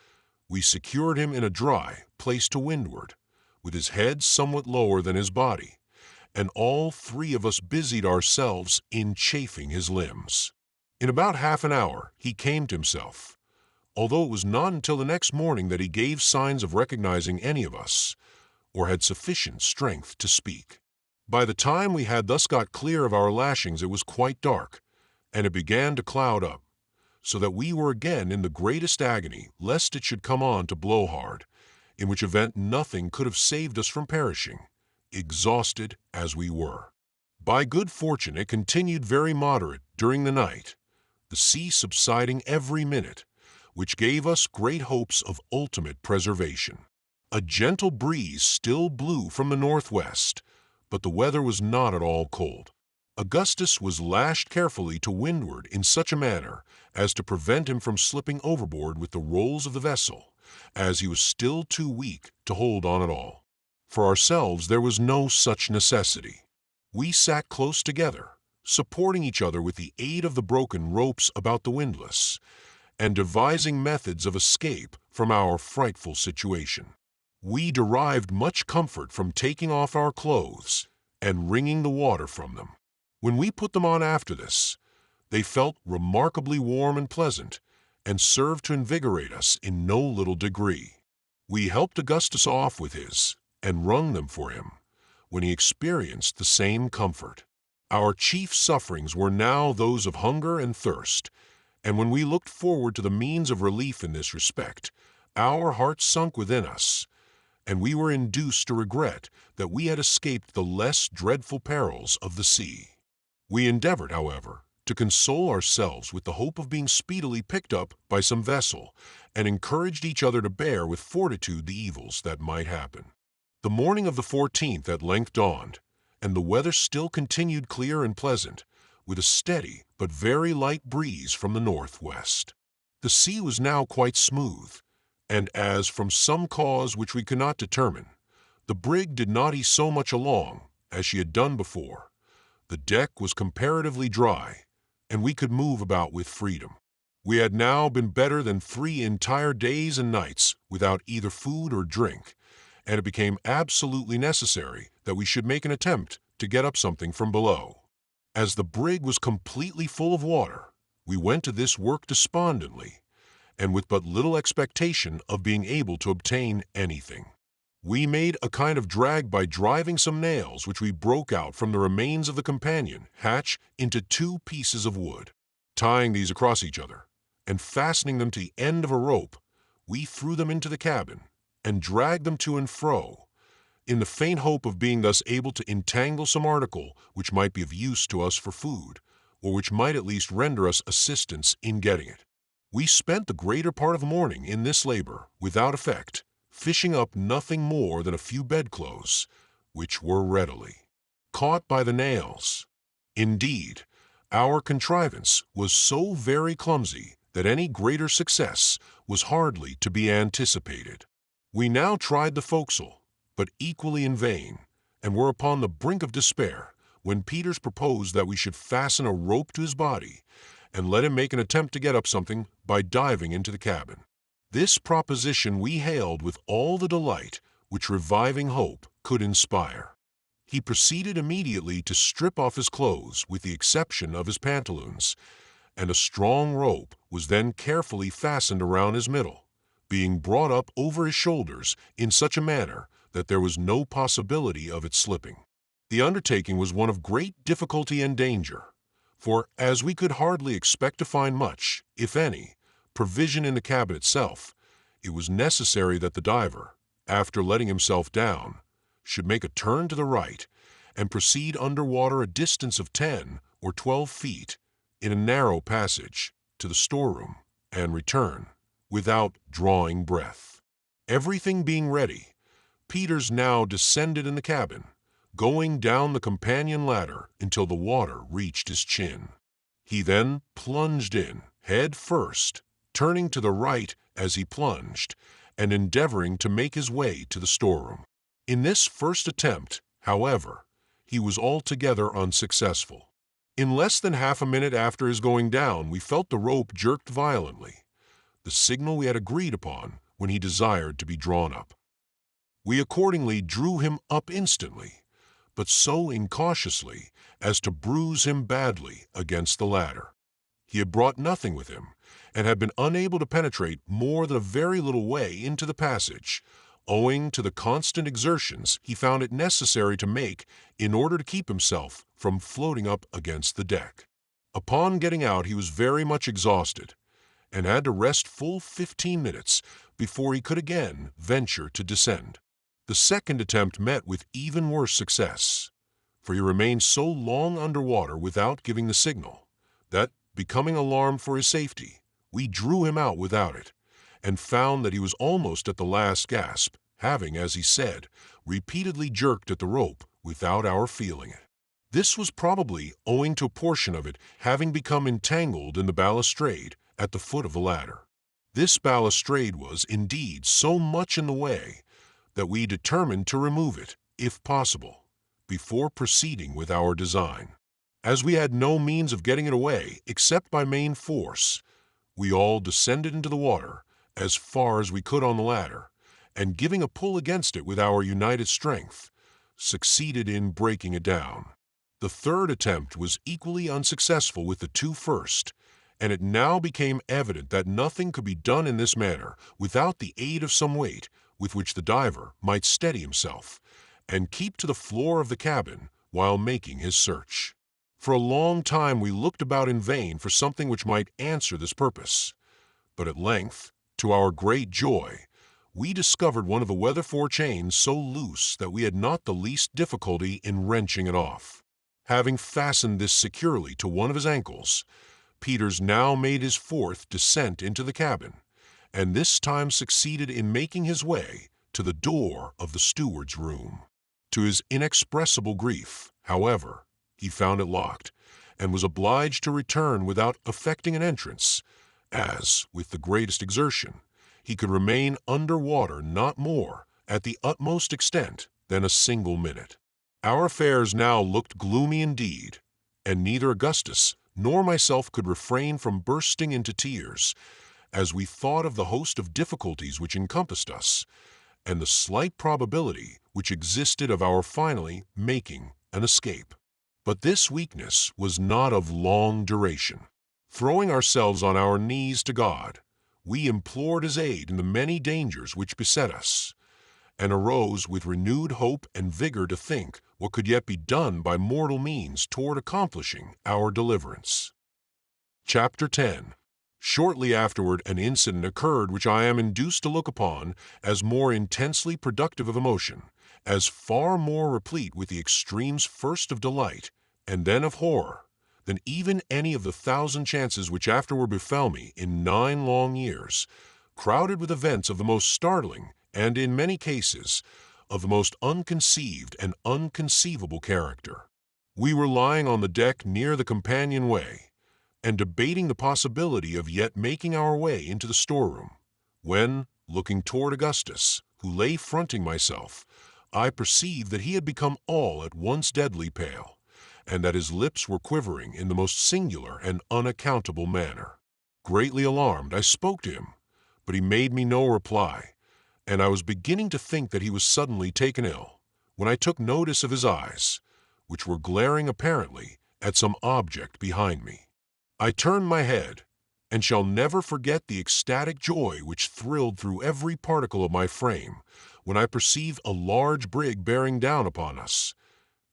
we secured him in a dry place to windward, with his head somewhat lower than his body, and all 3 of us busied ourselves in chafing his limbs. In about half an hour he came to himself, although it was not until the next morning that he gave signs of recognizing any of us, or had sufficient strength to speak. By the time we had thus got clear of our lashings it was quite dark, and it began to cloud up, so that we were again in the greatest agony lest it should come on to blow hard, in which event nothing could have saved us from perishing, exhausted as we were. By good fortune it continued very moderate during the night, the sea subsiding every minute, which gave us great hopes of ultimate preservation. A gentle breeze still blew from the northwest, but the weather was not at all cold. Augustus was lashed carefully to windward in such a manner as to prevent him from slipping overboard with the rolls of the vessel, as he was still too weak to hold on at all. For ourselves there was no such necessity. We sat close together, supporting each other with the aid of the broken ropes about the windlass, and devising methods of escape from our frightful situation. We derived much comfort from taking off our clothes and wringing the water from them. When we put them on after this, they felt remarkably warm and pleasant, and served to invigorate us in no little degree. We helped Augustus off with his, and wrung them for him, when he experienced the same comfort. Our chief sufferings were now those of hunger and thirst, and when we looked forward to the means of relief in this respect, our hearts sunk within us, and we were induced to regret that we had escaped the less dreadful perils of the sea. We endeavored, however, to console ourselves with the hope of being speedily picked up by some vessel, and encouraged each other to bear with fortitude the evils that might happen. The morning of the 14th at length dawned, and the weather still continued clear and pleasant, with a steady but very light breeze from the northwest. The sea was now quite smooth, and as, from some cause which we could not determine, the brig did not ease so much along as she had done before, the deck was comparatively dry, and we could move about with freedom. We had now been better than 3 entire days and nights without either food or drink, and it became absolutely necessary that we should make an attempt to get up something from below. As the brig was completely full of water, we went to this work despondently, and with but little expectation of being able to obtain anything. We made a kind of drag by driving some nails which we broke out from the remains of the companion hatch into 2 pieces of wood. Tying these across each other and fastening them to the end of a rope, we threw them into the cabin and dragged them to and fro, in the faint hope of being thus able to entangle some article which might be of use to us for food, or which might at least render us assistance in getting it. We spent the greater part of the morning in this labor without effect, fishing up nothing more than a few bedclothes, which were readily caught by the nails. Indeed, our contrivance was so very clumsy that any greater success was hardly to be anticipated. We now tried the forecastle, but equally in vain, and were upon the brink of despair when Peters proposed that we should fasten a rope to his body and let him make an attempt to get up something by diving into the cabin. This proposition we hailed with all the delight which reviving hope could inspire. He proceeded immediately to strip off his clothes with the exception of his pantaloons, and a strong rope was then carefully fastened around his middle, being brought up over his shoulders in such a manner that there was no possibility of its slipping. The undertaking was one of great difficulty and danger, for as we could hardly expect to find much, if any, provision in the cabin itself, it was necessary that the diver, after letting himself down, should make a turn to the right and proceed under water a distance of 10 or 12 feet in a narrow passage to the storeroom and return without drawing breath. Everything being ready, Peters now descended in the cabin, going down the companion ladder until the water reached his chin. He then plunged in, head first, turning to the right as he plunged, and endeavoring to make his way to the storeroom. In this first attempt, however, he was altogether unsuccessful. In less than half a minute after his going down, we felt the rope jerked violently, the signal we had agreed upon when he desired to be drawn up. We accordingly drew him up instantly, but so incautiously as to bruise him badly against the ladder. He had brought nothing with him, and had been unable to penetrate more than a very little way into the passage, owing to the constant exertions he found it necessary to make in order to keep himself from floating up against the deck. Upon getting out he was very much exhausted, and had to rest full 15 minutes before he could again venture to descend. The second attempt met with even worse success, for he remained so long under water without giving the signal, that, becoming alarmed for his safety, we drew him out without it, and found that he was almost at the last gasp, having, as he said, repeatedly jerked at the rope without our feeling it. This was probably owing to a portion of it having become entangled in the balustrade at the foot of the ladder. This balustrade was, indeed, so much in the way that we determined to remove it, if possible, before proceeding with our design. As we had no means of getting it away except by main force, we all descended into the water as far as we could on the ladder, and giving a pull against it with our united strength, succeeded in breaking it down. The third attempt was equally unsuccessful with the 2 first, and it now became evident that nothing could be done in this manner without the aid of some weight with which the diver might steady himself and keep to the floor of the cabin while making his search. For a long time we looked about in vain for something which might answer this purpose, but at length, to our great joy, we discovered one of the weather-fore chains so loose that we had not the least difficulty in wrenching it off. Having fastened this securely to one of his ankles, Peters now made his 4th descent into the cabin, and this time succeeded in making his way to the door of the steward's room. To his inexpressible grief, however, he found it locked, and was obliged to return without effecting an entrance, as, with the greatest exertion, he could remain under water not more, at the utmost extent, than a single minute. Our affairs now looked gloomy indeed, and neither Augustus nor myself could refrain from bursting into tears, as we thought of the host of difficulties which encompassed us, and the slight probability which existed of our finally making an escape. But this weakness was not of long duration. Throwing ourselves on our knees to God, we implored his aid in the many dangers which beset us, and arose with renewed hope and vigor to think what could yet be done by mortal means toward accomplishing our deliverance. Chapter 10. Shortly afterward an incident occurred which I am induced to look upon as more intensely productive of emotion, as far more replete with the extremes first of delight and then of horror, than even any of the 1,000 chances which afterward befell me in 9 long years, crowded with events of the most startling and, in many cases, of the most unconceived and unconceivable character. We were lying on the deck near the companionway, and debating the possibility of yet making our way into the storeroom, when, looking toward Augustus, who lay fronting myself, I perceived that he had become all at once deadly pale, and that his lips were quivering in the most singular and unaccountable manner. Greatly alarmed, I spoke to him, but he made me no reply, and I was beginning to think that he was suddenly taken ill, when I took notice of his eyes, which were glaring apparently at some object behind me. I turned my head, and shall never forget the ecstatic joy which thrilled through every particle of my frame when I perceived a large brig bearing down upon us,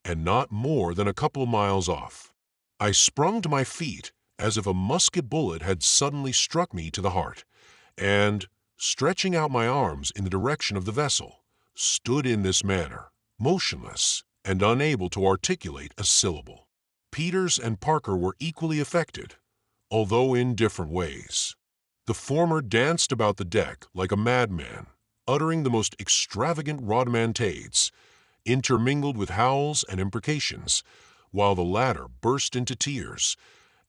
and not more than a couple of miles off. I sprung to my feet as if a musket bullet had suddenly struck me to the heart, and, stretching out my arms in the direction of the vessel, stood in this manner, motionless and unable to articulate a syllable. Peters and Parker were equally affected, although in different ways. The former danced about the deck like a madman, uttering the most extravagant rhodomantades, intermingled with howls and imprecations, while the latter burst into tears,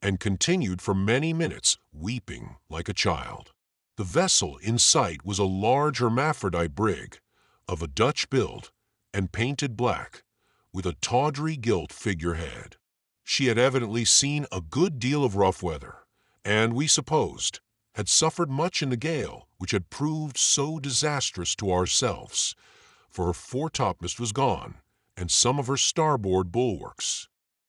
and continued for many minutes weeping like a child. The vessel in sight was a large hermaphrodite brig, of a Dutch build, and painted black, with a tawdry gilt figurehead. She had evidently seen a good deal of rough weather, and, we supposed, had suffered much in the gale which had proved so disastrous to ourselves, for her foretopmast was gone, and some of her starboard bulwarks.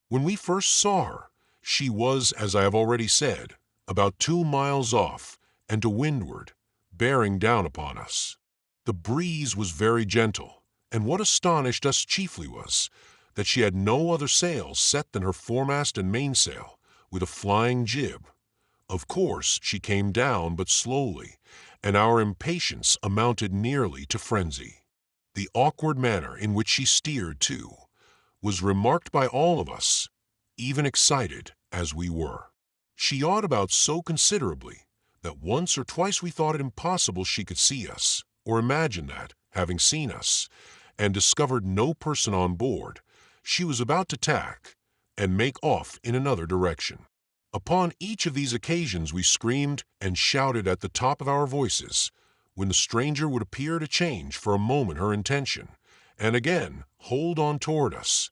When we first saw her, she was, as I have already said, about 2 miles off, and to windward, bearing down upon us. The breeze was very gentle, and what astonished us chiefly was, that she had no other sails set than her foremast and mainsail, with a flying jib. Of course, she came down but slowly, and our impatience amounted nearly to frenzy. The awkward manner in which she steered, too, was remarked by all of us, even excited as we were. She yawed about so considerably that once or twice we thought it impossible she could see us, or imagined that, having seen us, and discovered no person on board, she was about to tack and make off in another direction. Upon each of these occasions we screamed and shouted at the top of our voices, when the stranger would appear to change for a moment her intention, and again hold on toward us,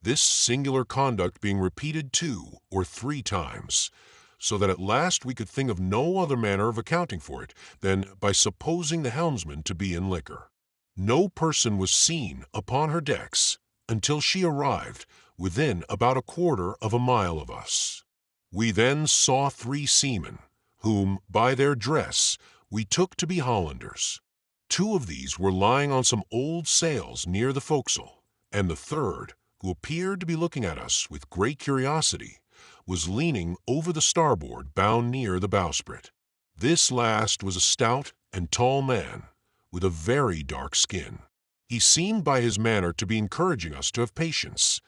this singular conduct being repeated 2 or 3 times, so that at last we could think of no other manner of accounting for it than by supposing the helmsman to be in liquor. No person was seen upon her decks until she arrived within about 1/4 of a mile of us. We then saw 3 seamen, whom, by their dress, we took to be Hollanders. 2 of these were lying on some old sails near the forecastle, and the third, who appeared to be looking at us with great curiosity, was leaning over the starboard bow near the bowsprit. This last was a stout and tall man, with a very dark skin. He seemed by his manner to be encouraging us to have patience,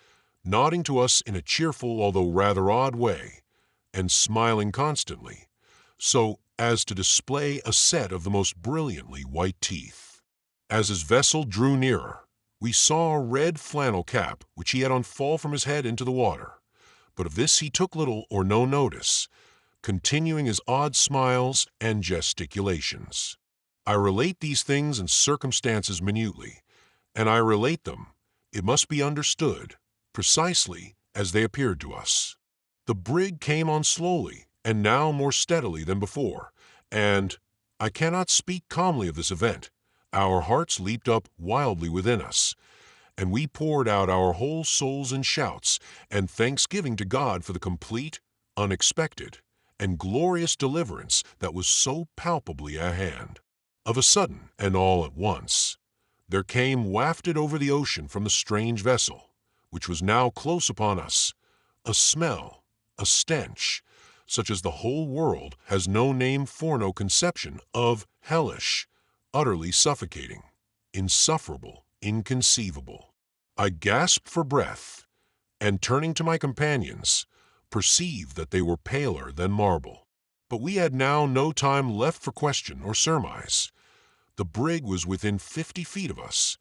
nodding to us in a cheerful although rather odd way, and smiling constantly, so as to display a set of the most brilliantly white teeth. As his vessel drew nearer, we saw a red flannel cap which he had on fall from his head into the water, but of this he took little or no notice, continuing his odd smiles and gesticulations. I relate these things and circumstances minutely, and I relate them, it must be understood, precisely as they appeared to us. The brig came on slowly, and now more steadily than before, and, I cannot speak calmly of this event, our hearts leaped up wildly within us, and we poured out our whole souls in shouts and thanksgiving to God for the complete, unexpected, and glorious deliverance that was so palpably at hand. Of a sudden, and all at once, there came wafted over the ocean from the strange vessel, which was now close upon us, a smell, a stench, such as the whole world has no name for, no conception of, hellish, utterly suffocating, insufferable, inconceivable. I gasped for breath, and turning to my companions, perceived that they were paler than marble. But we had now no time left for question or surmise. The brig was within 50 feet of us,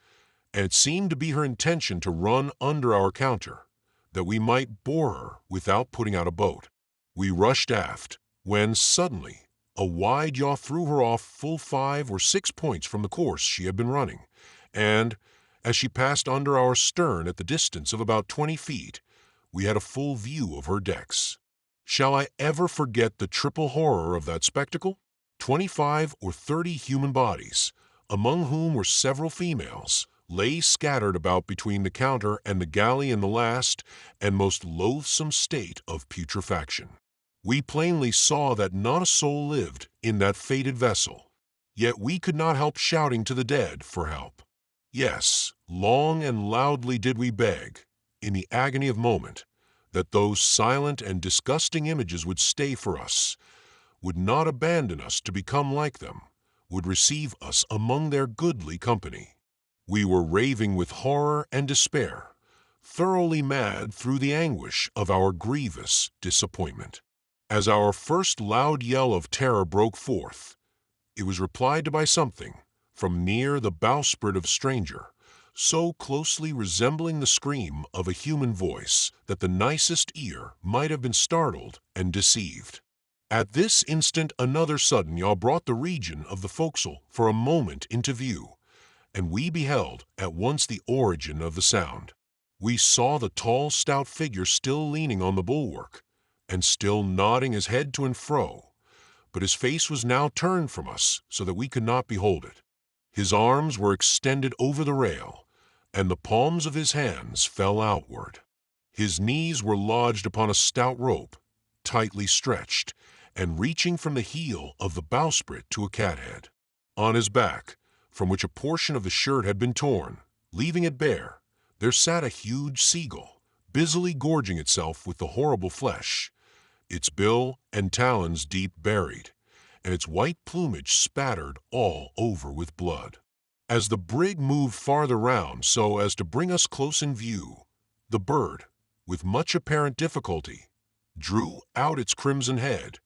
and it seemed to be her intention to run under our counter, that we might bore her without putting out a boat. We rushed aft, when suddenly a wide yaw threw her off full 5 or 6 points from the course she had been running, and, as she passed under our stern at the distance of about 20 feet, we had a full view of her decks. Shall I ever forget the triple horror of that spectacle? 25 or 30 human bodies, among whom were several females, lay scattered about between the counter and the galley in the last and most loathsome state of putrefaction. We plainly saw that not a soul lived in that fated vessel, yet we could not help shouting to the dead for help. Yes, long and loudly did we beg, in the agony of moment, that those silent and disgusting images would stay for us, would not abandon us to become like them, would receive us among their goodly company. We were raving with horror and despair, thoroughly mad through the anguish of our grievous disappointment. As our first loud yell of terror broke forth, it was replied to by something, from near the bowsprit of stranger, so closely resembling the scream of a human voice that the nicest ear might have been startled and deceived. At this instant another sudden yaw brought the region of the forecastle for a moment into view, and we beheld at once the origin of the sound. We saw the tall, stout figure still leaning on the bulwark, and still nodding his head to and fro, but his face was now turned from us so that we could not behold it. His arms were extended over the rail, and the palms of his hands fell outward. His knees were lodged upon a stout rope, tightly stretched, and reaching from the heel of the bowsprit to a cathead. On his back, from which a portion of the shirt had been torn, leaving it bare, there sat a huge seagull, busily gorging itself with the horrible flesh, its bill and talons deep buried, and its white plumage spattered all over with blood. As the brig moved farther round so as to bring us close in view, the bird, with much apparent difficulty, drew out its crimson head,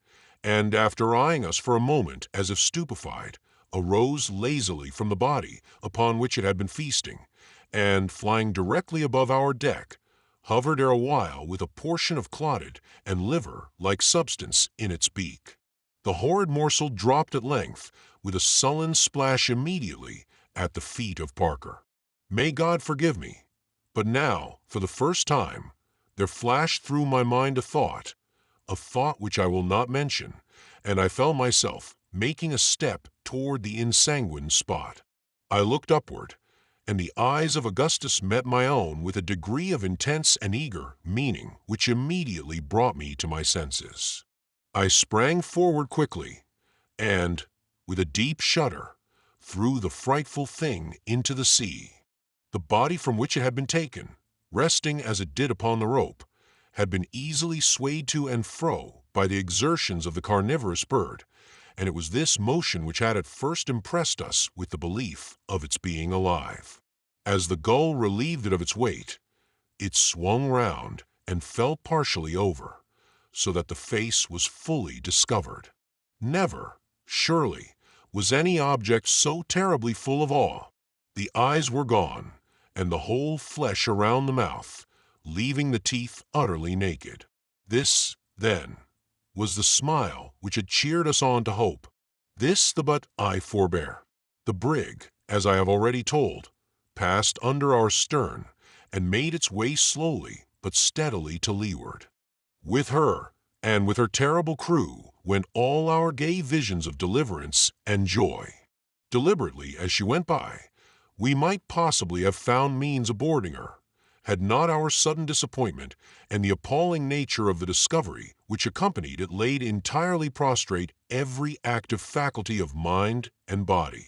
and after eyeing us for a moment as if stupefied, arose lazily from the body upon which it had been feasting, and, flying directly above our deck, hovered ere a while with a portion of clotted and liver-like substance in its beak. The horrid morsel dropped at length, with a sullen splash immediately, at the feet of Parker. May God forgive me, but now, for the first time, there flashed through my mind a thought which I will not mention, and I felt myself making a step toward the ensanguined spot. I looked upward, and the eyes of Augustus met my own with a degree of intense and eager meaning which immediately brought me to my senses. I sprang forward quickly, and, with a deep shudder, threw the frightful thing into the sea. The body from which it had been taken, resting as it did upon the rope, had been easily swayed to and fro by the exertions of the carnivorous bird, and it was this motion which had at first impressed us with the belief of its being alive. As the gull relieved it of its weight, it swung round and fell partially over, so that the face was fully discovered. Never, surely, was any object so terribly full of awe. The eyes were gone, and the whole flesh around the mouth, leaving the teeth utterly naked. This, then, was the smile which had cheered us on to hope. But I forbear. The brig, as I have already told, passed under our stern, and made its way slowly but steadily to leeward. With her, and with her terrible crew, went all our gay visions of deliverance and joy. Deliberately as she went by, we might possibly have found means of boarding her, had not our sudden disappointment and the appalling nature of the discovery which accompanied it laid entirely prostrate every active faculty of mind and body.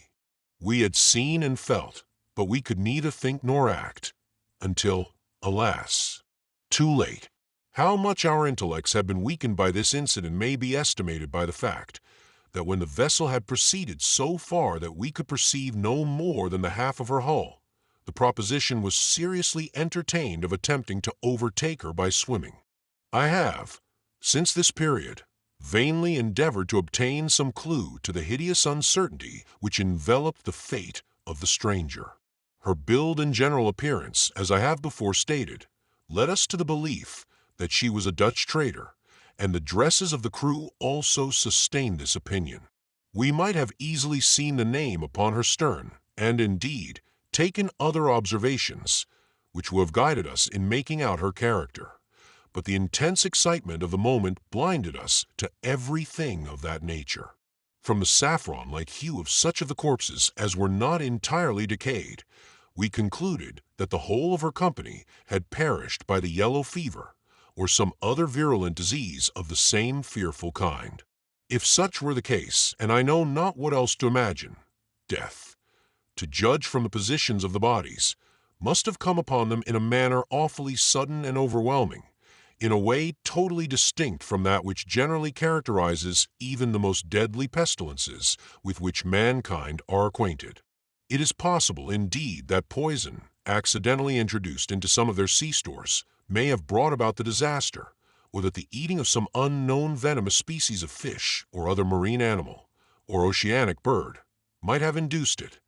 We had seen and felt, but we could neither think nor act, until, alas, too late. How much our intellects had been weakened by this incident may be estimated by the fact that when the vessel had proceeded so far that we could perceive no more than the half of her hull, the proposition was seriously entertained of attempting to overtake her by swimming. I have, since this period, vainly endeavored to obtain some clue to the hideous uncertainty which enveloped the fate of the stranger. Her build and general appearance, as I have before stated, led us to the belief that she was a Dutch trader, and the dresses of the crew also sustained this opinion. We might have easily seen the name upon her stern, and indeed taken other observations, which would have guided us in making out her character, but the intense excitement of the moment blinded us to everything of that nature. From the saffron-like hue of such of the corpses as were not entirely decayed, we concluded that the whole of her company had perished by the yellow fever, or some other virulent disease of the same fearful kind. If such were the case, and I know not what else to imagine, death, to judge from the positions of the bodies, must have come upon them in a manner awfully sudden and overwhelming, in a way totally distinct from that which generally characterizes even the most deadly pestilences with which mankind are acquainted. It is possible, indeed, that poison, accidentally introduced into some of their sea stores, may have brought about the disaster, or that the eating of some unknown venomous species of fish or other marine animal, or oceanic bird, might have induced it,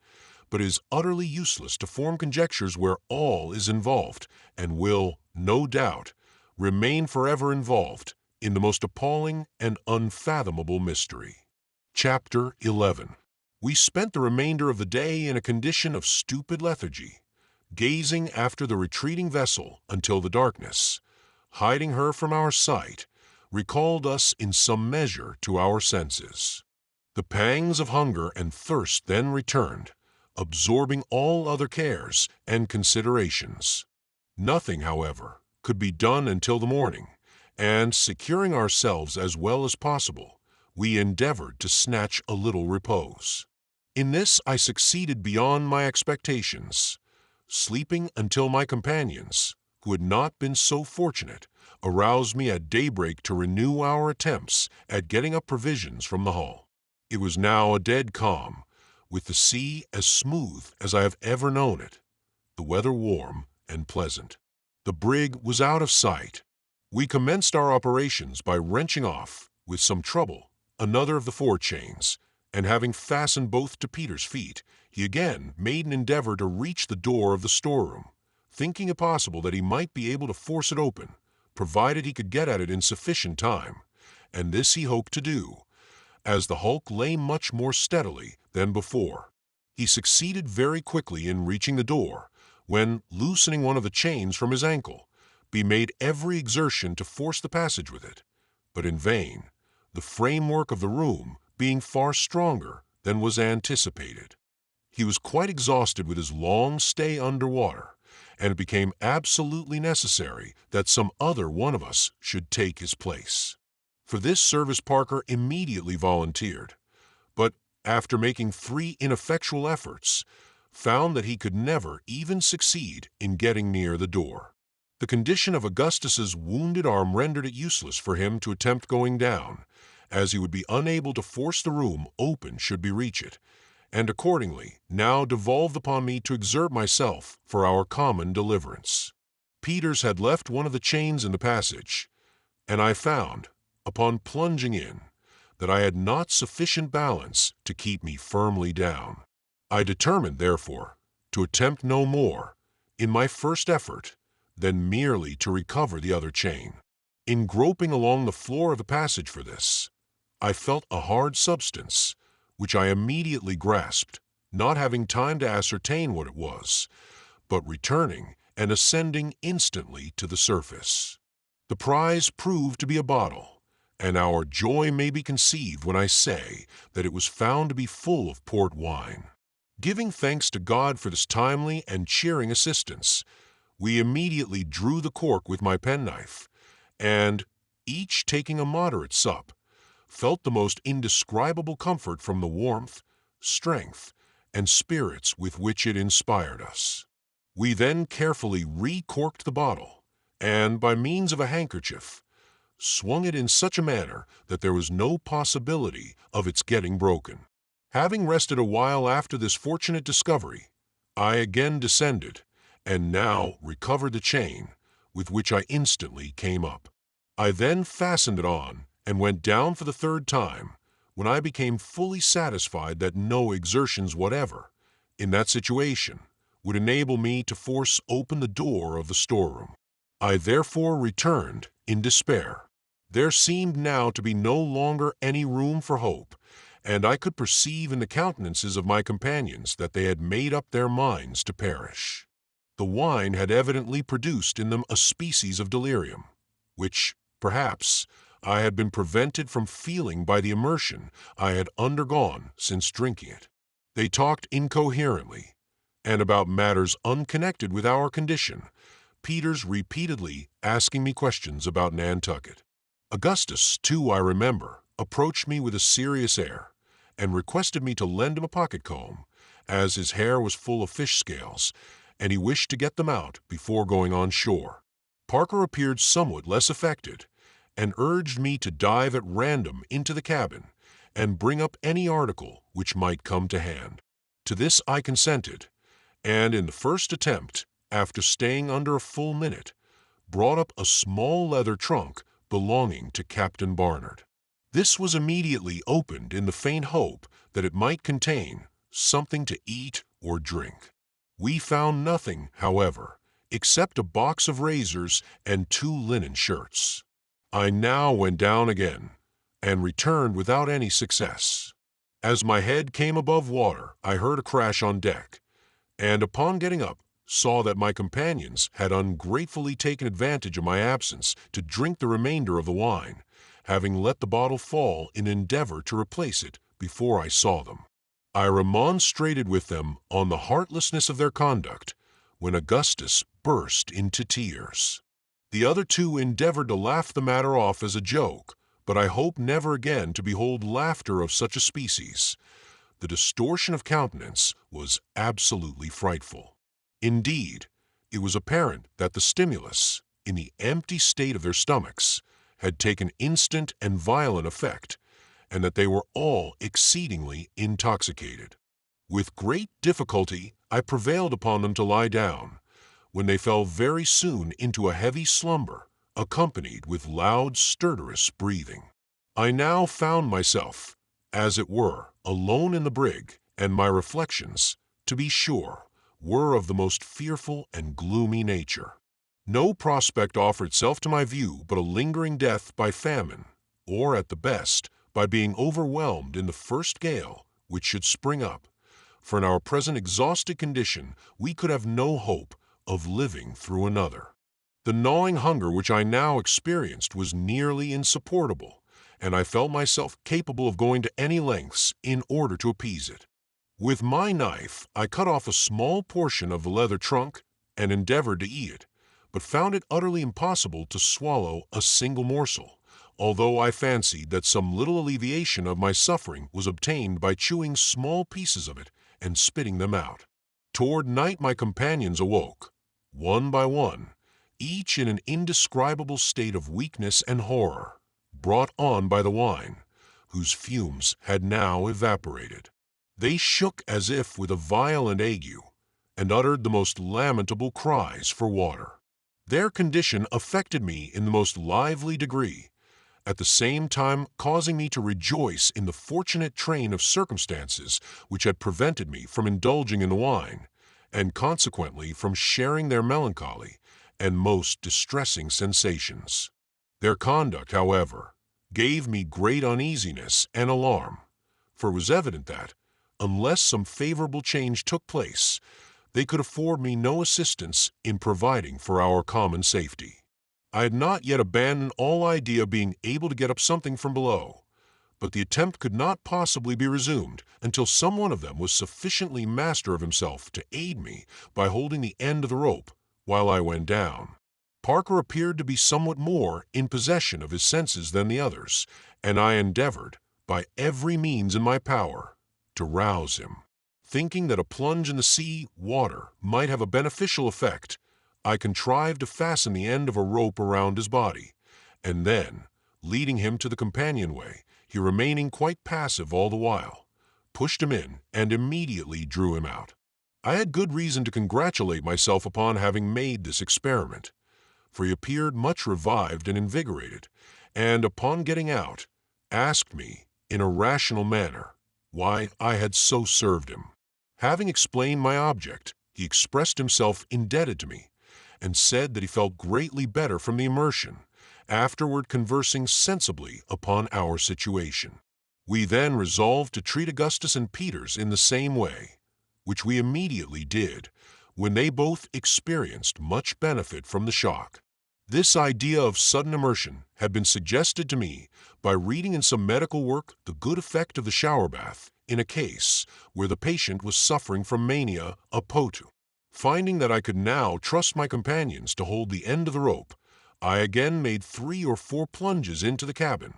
but it is utterly useless to form conjectures where all is involved, and will, no doubt, remain forever involved in the most appalling and unfathomable mystery. Chapter 11. We spent the remainder of the day in a condition of stupid lethargy, gazing after the retreating vessel until the darkness, hiding her from our sight, recalled us in some measure to our senses. The pangs of hunger and thirst then returned, absorbing all other cares and considerations. Nothing, however, could be done until the morning, and, securing ourselves as well as possible, we endeavored to snatch a little repose. In this I succeeded beyond my expectations, sleeping until my companions, who had not been so fortunate, aroused me at daybreak to renew our attempts at getting up provisions from the hull. It was now a dead calm, with the sea as smooth as I have ever known it, the weather warm and pleasant. The brig was out of sight. We commenced our operations by wrenching off, with some trouble, another of the forechains, and having fastened both to Peter's feet, he again made an endeavor to reach the door of the storeroom, thinking it possible that he might be able to force it open, provided he could get at it in sufficient time, and this he hoped to do, as the hulk lay much more steadily than before. He succeeded very quickly in reaching the door, when, loosening one of the chains from his ankle, he made every exertion to force the passage with it, but in vain, the framework of the room being far stronger than was anticipated. He was quite exhausted with his long stay under water, and it became absolutely necessary that some other one of us should take his place. For this service Parker immediately volunteered, but after making 3 ineffectual efforts, found that he could never even succeed in getting near the door. The condition of Augustus's wounded arm rendered it useless for him to attempt going down, as he would be unable to force the room open should he reach it, and accordingly now devolved upon me to exert myself for our common deliverance. Peters had left one of the chains in the passage, and I found, upon plunging in, that I had not sufficient balance to keep me firmly down. I determined, therefore, to attempt no more, in my first effort, than merely to recover the other chain. In groping along the floor of the passage for this, I felt a hard substance, which I immediately grasped, not having time to ascertain what it was, but returning and ascending instantly to the surface. The prize proved to be a bottle, and our joy may be conceived when I say that it was found to be full of port wine. Giving thanks to God for this timely and cheering assistance, We immediately drew the cork with my penknife, and, each taking a moderate sup, felt the most indescribable comfort from the warmth, strength, and spirits with which it inspired us. We then carefully re-corked the bottle, and, by means of a handkerchief, swung it in such a manner that there was no possibility of its getting broken. Having rested a while after this fortunate discovery, I again descended, and now recovered the chain, with which I instantly came up. I then fastened it on, and went down for the third time, when I became fully satisfied that no exertions whatever, in that situation, would enable me to force open the door of the storeroom. I therefore returned in despair. There seemed now to be no longer any room for hope, and I could perceive in the countenances of my companions that they had made up their minds to perish. The wine had evidently produced in them a species of delirium, which, perhaps, I had been prevented from feeling by the immersion I had undergone since drinking it. They talked incoherently, and about matters unconnected with our condition, Peters repeatedly asking me questions about Nantucket. Augustus, too, I remember, approached me with a serious air, and requested me to lend him a pocket-comb, as his hair was full of fish scales, and he wished to get them out before going on shore. Parker appeared somewhat less affected, and urged me to dive at random into the cabin, and bring up any article which might come to hand. To this I consented, and in the first attempt, after staying under a full minute, brought up a small leather trunk belonging to Captain Barnard. This was immediately opened in the faint hope that it might contain something to eat or drink. We found nothing, however, except a box of razors and 2 linen shirts. I now went down again, and returned without any success. As my head came above water, I heard a crash on deck, and upon getting up, saw that my companions had ungratefully taken advantage of my absence to drink the remainder of the wine, having let the bottle fall in endeavor to replace it before I saw them. I remonstrated with them on the heartlessness of their conduct, when Augustus burst into tears. The other 2 endeavored to laugh the matter off as a joke, but I hope never again to behold laughter of such a species. The distortion of countenance was absolutely frightful. Indeed, it was apparent that the stimulus, in the empty state of their stomachs, had taken instant and violent effect, and that they were all exceedingly intoxicated. With great difficulty I prevailed upon them to lie down, when they fell very soon into a heavy slumber, accompanied with loud, stertorous breathing. I now found myself, as it were, alone in the brig, and my reflections, to be sure, were of the most fearful and gloomy nature. No prospect offered itself to my view but a lingering death by famine, or, at the best, by being overwhelmed in the first gale which should spring up, for in our present exhausted condition we could have no hope of living through another. The gnawing hunger which I now experienced was nearly insupportable, and I felt myself capable of going to any lengths in order to appease it. With my knife I cut off a small portion of the leather trunk and endeavored to eat it, but found it utterly impossible to swallow a single morsel, although I fancied that some little alleviation of my suffering was obtained by chewing small pieces of it and spitting them out. Toward night my companions awoke, one by one, each in an indescribable state of weakness and horror, brought on by the wine, whose fumes had now evaporated. They shook as if with a violent ague, and uttered the most lamentable cries for water. Their condition affected me in the most lively degree, at the same time causing me to rejoice in the fortunate train of circumstances which had prevented me from indulging in the wine, and consequently from sharing their melancholy and most distressing sensations. Their conduct, however, gave me great uneasiness and alarm, for it was evident that, unless some favorable change took place, they could afford me no assistance in providing for our common safety. I had not yet abandoned all idea of being able to get up something from below, but the attempt could not possibly be resumed until some one of them was sufficiently master of himself to aid me by holding the end of the rope While I went down, Parker appeared to be somewhat more in possession of his senses than the others, and I endeavored, by every means in my power, to rouse him. Thinking that a plunge in the sea water might have a beneficial effect, I contrived to fasten the end of a rope around his body, and then, leading him to the companionway, he remaining quite passive all the while, pushed him in and immediately drew him out. I had good reason to congratulate myself upon having made this experiment, for he appeared much revived and invigorated, and upon getting out, asked me, in a rational manner, why I had so served him. Having explained my object, he expressed himself indebted to me, and said that he felt greatly better from the immersion, afterward conversing sensibly upon our situation. We then resolved to treat Augustus and Peters in the same way, which we immediately did, when they both experienced much benefit from the shock. This idea of sudden immersion had been suggested to me by reading in some medical work the good effect of the shower bath in a case where the patient was suffering from mania a potu. Finding that I could now trust my companions to hold the end of the rope, I again made 3 or 4 plunges into the cabin,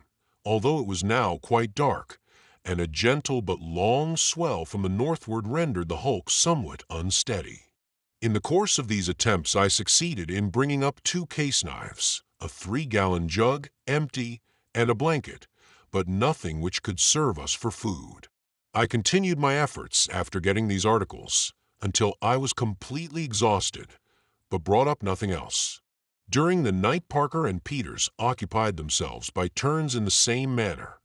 although it was now quite dark, and a gentle but long swell from the northward rendered the hulk somewhat unsteady. In the course of these attempts I succeeded in bringing up 2 case knives, a 3-gallon jug, empty, and a blanket, but nothing which could serve us for food. I continued my efforts after getting these articles until I was completely exhausted, but brought up nothing else. During the night Parker and Peters occupied themselves by turns in the same manner,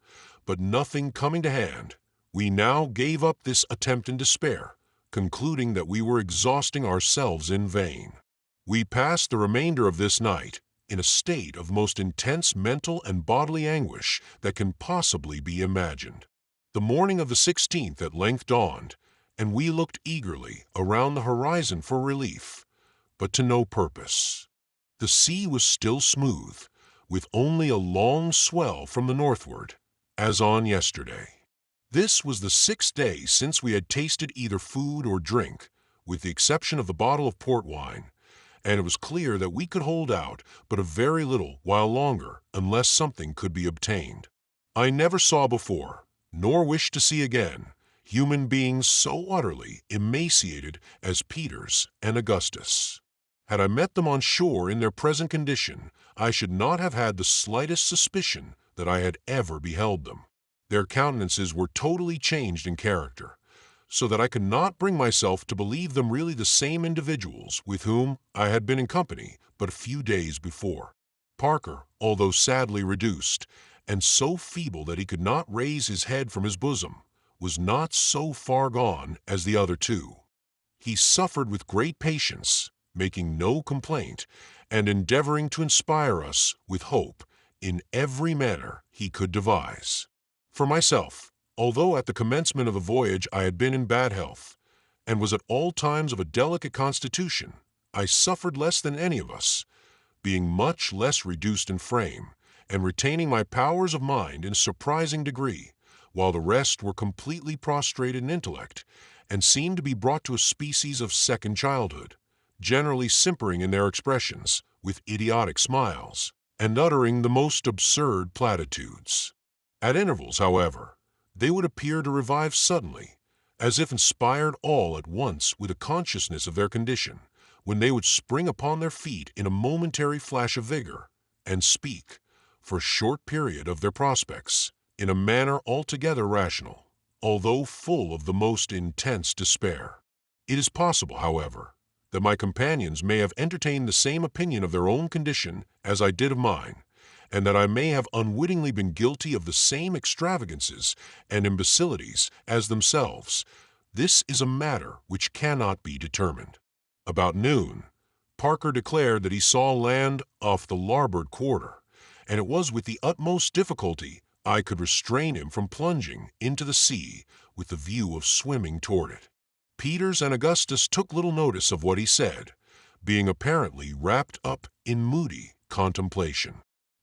but nothing coming to hand, we now gave up this attempt in despair, concluding that we were exhausting ourselves in vain. We passed the remainder of this night in a state of most intense mental and bodily anguish that can possibly be imagined. The morning of the 16th at length dawned, and we looked eagerly around the horizon for relief, but to no purpose. The sea was still smooth, with only a long swell from the northward, as on yesterday. This was the 6th day since we had tasted either food or drink, with the exception of the bottle of port wine, and it was clear that we could hold out but a very little while longer unless something could be obtained. I never saw before, nor wish to see again, human beings so utterly emaciated as Peters and Augustus. Had I met them on shore in their present condition, I should not have had the slightest suspicion that I had ever beheld them. Their countenances were totally changed in character, so that I could not bring myself to believe them really the same individuals with whom I had been in company but a few days before. Parker, although sadly reduced, and so feeble that he could not raise his head from his bosom, was not so far gone as the other 2. He suffered with great patience, making no complaint, and endeavoring to inspire us with hope in every manner he could devise. For myself, although at the commencement of the voyage I had been in bad health, and was at all times of a delicate constitution, I suffered less than any of us, being much less reduced in frame, and retaining my powers of mind in a surprising degree, while the rest were completely prostrated in intellect, and seemed to be brought to a species of second childhood, generally simpering in their expressions, with idiotic smiles, and uttering the most absurd platitudes. At intervals, however, they would appear to revive suddenly, as if inspired all at once with a consciousness of their condition, when they would spring upon their feet in a momentary flash of vigor, and speak, for a short period, of their prospects, in a manner altogether rational, although full of the most intense despair. It is possible, however, that my companions may have entertained the same opinion of their own condition as I did of mine, and that I may have unwittingly been guilty of the same extravagances and imbecilities as themselves. This is a matter which cannot be determined. About noon, Parker declared that he saw land off the larboard quarter, and it was with the utmost difficulty I could restrain him from plunging into the sea with the view of swimming toward it. Peters and Augustus took little notice of what he said, being apparently wrapped up in moody contemplation.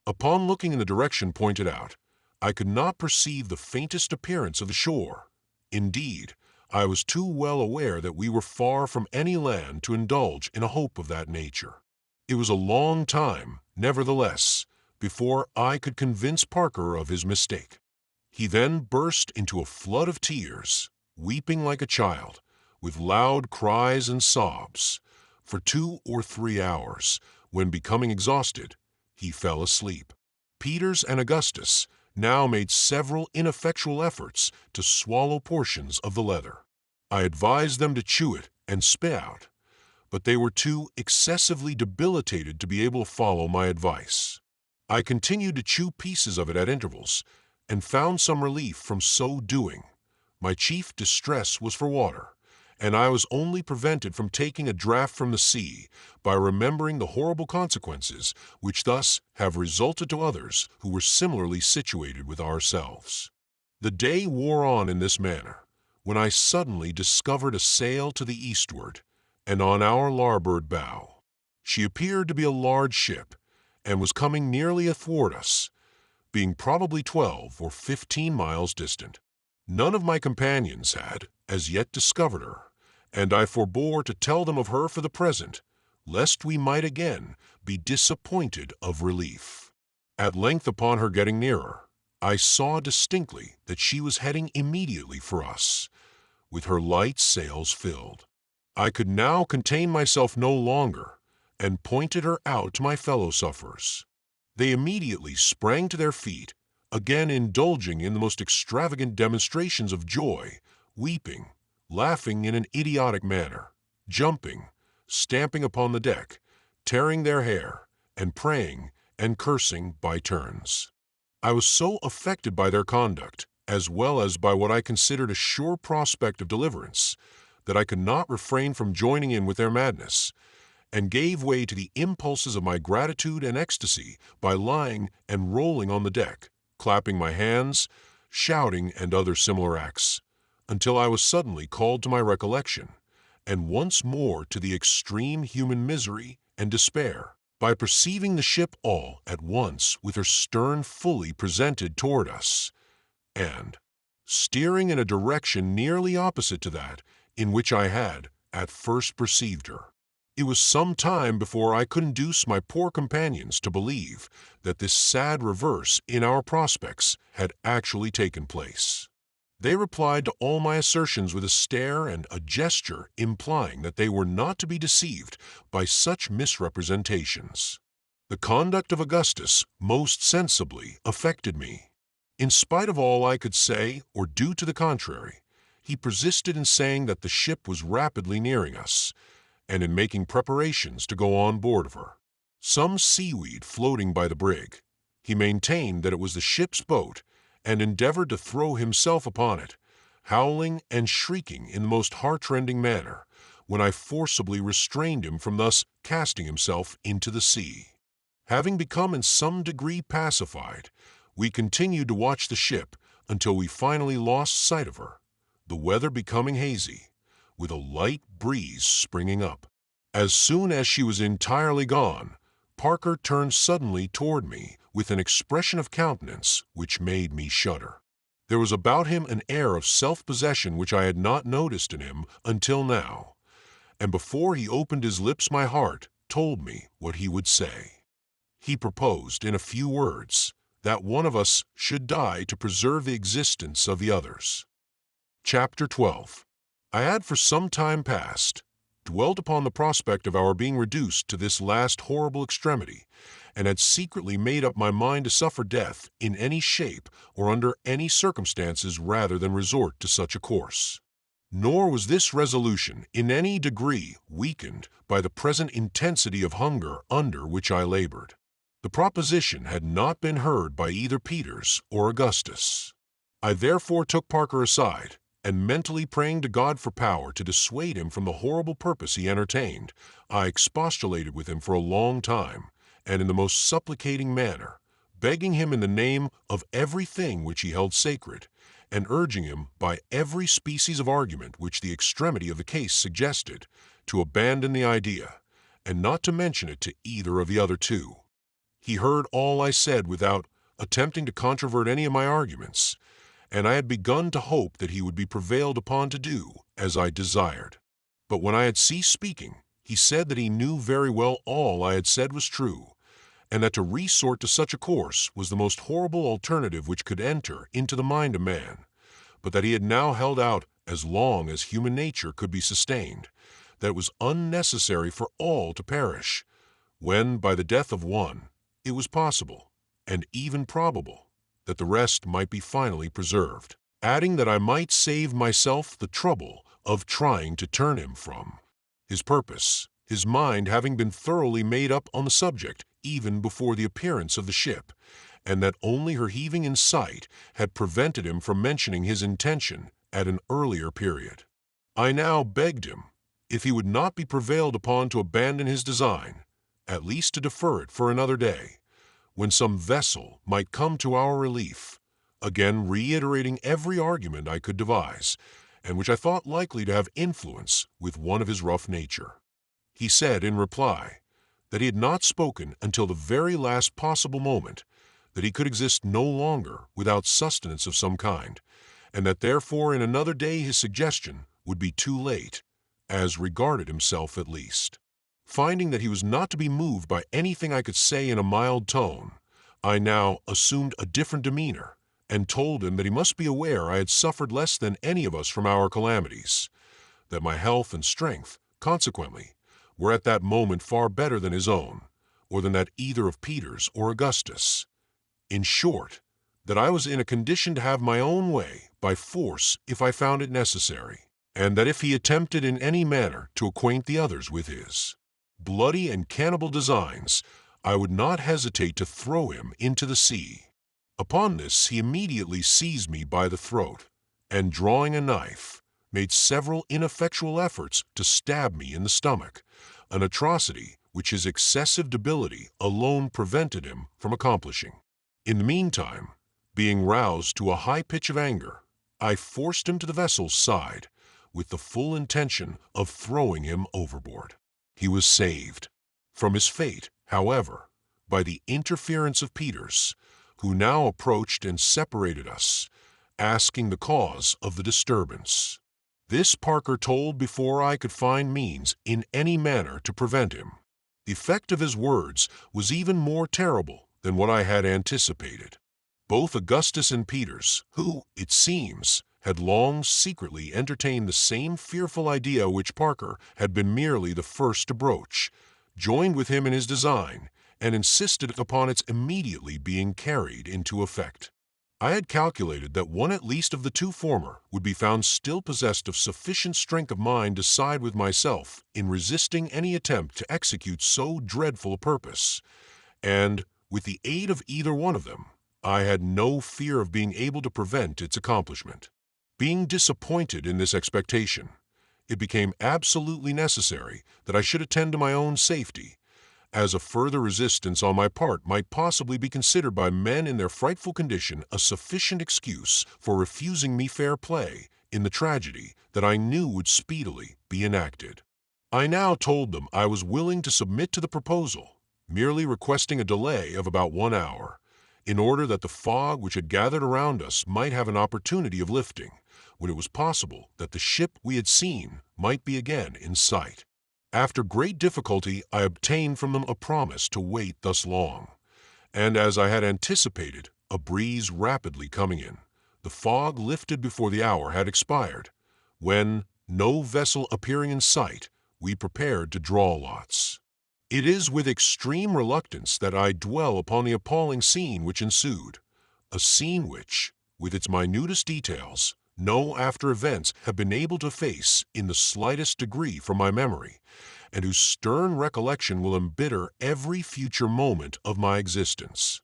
Upon looking in the direction pointed out, I could not perceive the faintest appearance of the shore. Indeed, I was too well aware that we were far from any land to indulge in a hope of that nature. It was a long time, nevertheless, before I could convince Parker of his mistake. He then burst into a flood of tears, weeping like a child, with loud cries and sobs. For 2 or 3 hours, when becoming exhausted, he fell asleep. Peters and Augustus now made several ineffectual efforts to swallow portions of the leather. I advised them to chew it and spit out, but they were too excessively debilitated to be able to follow my advice. I continued to chew pieces of it at intervals, and found some relief from so doing. My chief distress was for water, and I was only prevented from taking a draught from the sea by remembering the horrible consequences which thus have resulted to others who were similarly situated with ourselves. The day wore on in this manner, when I suddenly discovered a sail to the eastward, and on our larboard bow. She appeared to be a large ship, and was coming nearly athwart us, being probably 12 or 15 miles distant. None of my companions had as yet discovered her, and I forbore to tell them of her for the present, lest we might again be disappointed of relief. At length, upon her getting nearer, I saw distinctly that she was heading immediately for us, with her light sails filled. I could now contain myself no longer, and pointed her out to my fellow-sufferers. They immediately sprang to their feet, again indulging in the most extravagant demonstrations of joy, weeping, laughing in an idiotic manner, jumping, stamping upon the deck, tearing their hair, and praying and cursing by turns. I was so affected by their conduct, as well as by what I considered a sure prospect of deliverance, that I could not refrain from joining in with their madness, and gave way to the impulses of my gratitude and ecstasy by lying and rolling on the deck, clapping my hands, shouting, and other similar acts, until I was suddenly called to my recollection, and once more to the extreme human misery and despair, by perceiving the ship all at once with her stern fully presented toward us, and steering in a direction nearly opposite to that in which I had at first perceived her. It was some time before I could induce my poor companions to believe that this sad reverse in our prospects had actually taken place. They replied to all my assertions with a stare and a gesture implying that they were not to be deceived by such misrepresentations. The conduct of Augustus most sensibly affected me. In spite of all I could say or do to the contrary, he persisted in saying that the ship was rapidly nearing us, and in making preparations to go on board of her. Some seaweed floating by the brig, he maintained that it was the ship's boat, and endeavored to throw himself upon it, howling and shrieking in the most heart-rending manner, when I forcibly restrained him from thus casting himself into the sea. Having become in some degree pacified, we continued to watch the ship until we finally lost sight of her, the weather becoming hazy, with a light breeze springing up. As soon as she was entirely gone, Parker turned suddenly toward me with an expression of countenance which made me shudder. There was about him an air of self-possession which I had not noticed in him until now, and before he opened his lips my heart told me what he would say. He proposed, in a few words, that one of us should die to preserve the existence of the others. Chapter 12. I had for some time past dwelt upon the prospect of our being reduced to this last horrible extremity, and had secretly made up my mind to suffer death in any shape or under any circumstances rather than resort to such a course. Nor was this resolution in any degree weakened by the present intensity of hunger under which I labored. The proposition had not been heard by either Peters or Augustus. I therefore took Parker aside, and mentally praying to God for power to dissuade him from the horrible purpose he entertained, I expostulated with him for a long time, and in the most supplicating manner, begging him in the name of everything which he held sacred, and urging him by every species of argument which the extremity of the case suggested, to abandon the idea, and not to mention it to either of the other two. He heard all I said without attempting to controvert any of my arguments, and I had begun to hope that he would be prevailed upon to do as I desired. But when I had ceased speaking, he said that he knew very well all I had said was true, and that to resort to such a course was the most horrible alternative which could enter into the mind of man, but that he had now held out as long as human nature could be sustained, that it was unnecessary for all to perish, when by the death of one it was possible, and even probable, that the rest might be finally preserved, adding that I might save myself the trouble of trying to turn him from his purpose, his mind having been thoroughly made up on the subject even before the appearance of the ship, and that only her heaving in sight had prevented him from mentioning his intention at an earlier period. I now begged him, if he would not be prevailed upon to abandon his design, at least to defer it for another day, when some vessel might come to our relief, again reiterating every argument I could devise, and which I thought likely to have influence with one of his rough nature. He said in reply that he had not spoken until the very last possible moment, that he could exist no longer without sustenance of some kind, and that therefore in another day his suggestion would be too late, as regarded himself at least. Finding that he was not to be moved by anything I could say in a mild tone, I now assumed a different demeanor, and told him that he must be aware I had suffered less than any of us from our calamities, that my health and strength, consequently, were at that moment far better than his own, or than that either of Peter's or Augustus. In short, that I was in a condition to have my own way by force if I found it necessary, and that if he attempted in any manner to acquaint the others with his bloody and cannibal designs, I would not hesitate to throw him into the sea. Upon this he immediately seized me by the throat, and drawing a knife, made several ineffectual efforts to stab me in the stomach, an atrocity which his excessive debility alone prevented him from accomplishing. In the meantime, being roused to a high pitch of anger, I forced him to the vessel's side, with the full intention of throwing him overboard. He was saved from his fate, however, by the interference of Peters, who now approached and separated us, asking the cause of the disturbance. This Parker told before I could find means in any manner to prevent him. The effect of his words was even more terrible than what I had anticipated. Both Augustus and Peters, who, it seems, had long secretly entertained the same fearful idea which Parker had been merely the first to broach, joined with him in his design, and insisted upon its immediately being carried into effect. I had calculated that one at least of the two former would be found still possessed of sufficient strength of mind to side with myself in resisting any attempt to execute so dreadful a purpose, and, with the aid of either one of them, I had no fear of being able to prevent its accomplishment. Being disappointed in this expectation, it became absolutely necessary that I should attend to my own safety, as a further resistance on my part might possibly be considered by men in their frightful condition a sufficient excuse for refusing me fair play in the tragedy that I knew would speedily be enacted. I now told them I was willing to submit to the proposal, merely requesting a delay of about 1 hour, in order that the fog which had gathered around us might have an opportunity of lifting, when it was possible that the ship we had seen might be again in sight. After great difficulty I obtained from them a promise to wait thus long, and as I had anticipated, a breeze rapidly coming in, the fog lifted before the hour had expired, when, no vessel appearing in sight, we prepared to draw lots. It is with extreme reluctance that I dwell upon the appalling scene which ensued, a scene which, with its minutest details, no after events have been able to efface in the slightest degree from my memory, and whose stern recollection will embitter every future moment of my existence.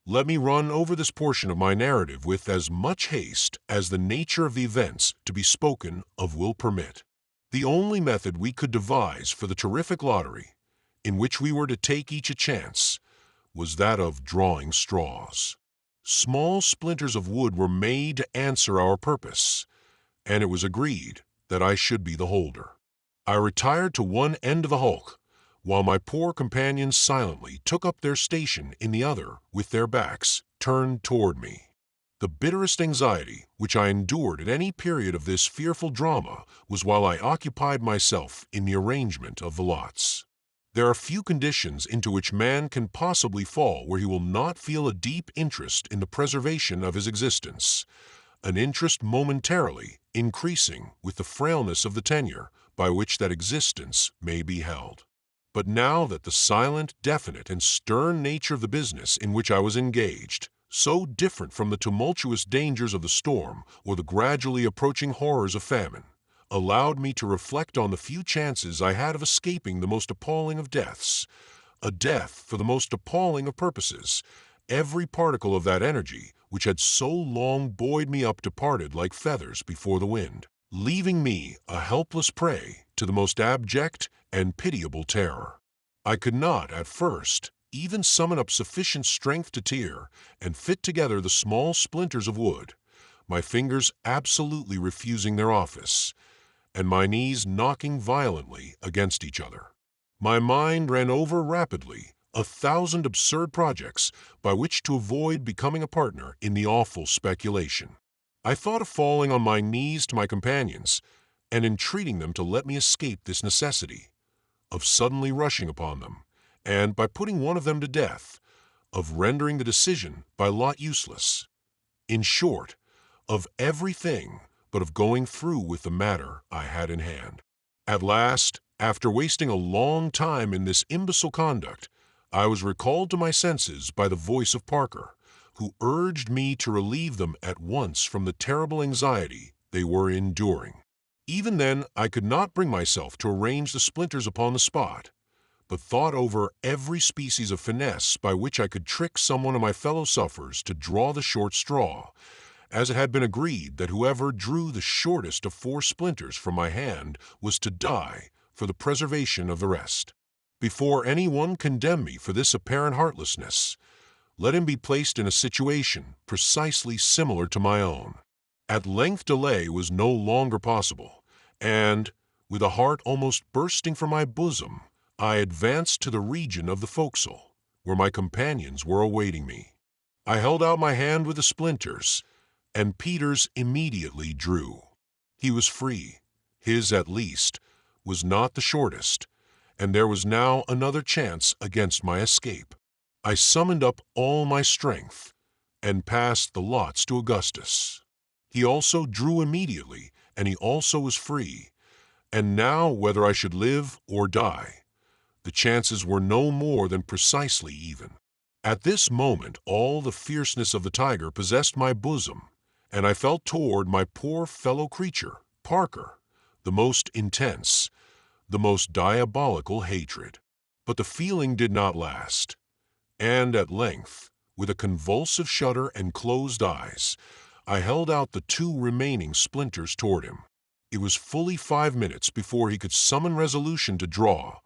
Let me run over this portion of my narrative with as much haste as the nature of the events to be spoken of will permit. The only method we could devise for the terrific lottery, in which we were to take each a chance, was that of drawing straws. Small splinters of wood were made to answer our purpose, and it was agreed that I should be the holder. I retired to one end of the hulk, while my poor companions silently took up their station in the other with their backs turned toward me. The bitterest anxiety which I endured at any period of this fearful drama was while I occupied myself in the arrangement of the lots. There are few conditions into which man can possibly fall where he will not feel a deep interest in the preservation of his existence, an interest momentarily increasing with the frailness of the tenure by which that existence may be held. But now that the silent, definite, and stern nature of the business in which I was engaged, so different from the tumultuous dangers of the storm or the gradually approaching horrors of famine, allowed me to reflect on the few chances I had of escaping the most appalling of deaths, a death for the most appalling of purposes, every particle of that energy which had so long buoyed me up departed like feathers before the wind, leaving me a helpless prey to the most abject and pitiable terror. I could not, at first, even summon up sufficient strength to tear and fit together the small splinters of wood, my fingers absolutely refusing their office, and my knees knocking violently against each other. My mind ran over rapidly 1,000 absurd projects by which to avoid becoming a partner in the awful speculation. I thought of falling on my knees to my companions and entreating them to let me escape this necessity, of suddenly rushing upon them, and, by putting one of them to death, of rendering the decision by lot useless. In short, of everything but of going through with the matter I had in hand. At last, after wasting a long time in this imbecile conduct, I was recalled to my senses by the voice of Parker, who urged me to relieve them at once from the terrible anxiety they were enduring. Even then I could not bring myself to arrange the splinters upon the spot, but thought over every species of finesse by which I could trick someone of my fellow sufferers to draw the short straw, as it had been agreed that whoever drew the shortest of 4 splinters from my hand was to die for the preservation of the rest. Before any one condemn me for this apparent heartlessness, let him be placed in a situation precisely similar to my own. At length delay was no longer possible, and, with a heart almost bursting from my bosom, I advanced to the region of the forecastle, where my companions were awaiting me. I held out my hand with the splinters, and Peters immediately drew. He was free. His, at least, was not the shortest, and there was now another chance against my escape. I summoned up all my strength, and passed the lots to Augustus. He also drew immediately, and he also was free, and now whether I should live or die, the chances were no more than precisely even. At this moment all the fierceness of the tiger possessed my bosom, and I felt toward my poor fellow creature, Parker, the most intense, the most diabolical hatred. But the feeling did not last, and at length, with a convulsive shudder and closed eyes, I held out the 2 remaining splinters toward him. It was fully 5 minutes before he could summon resolution to draw,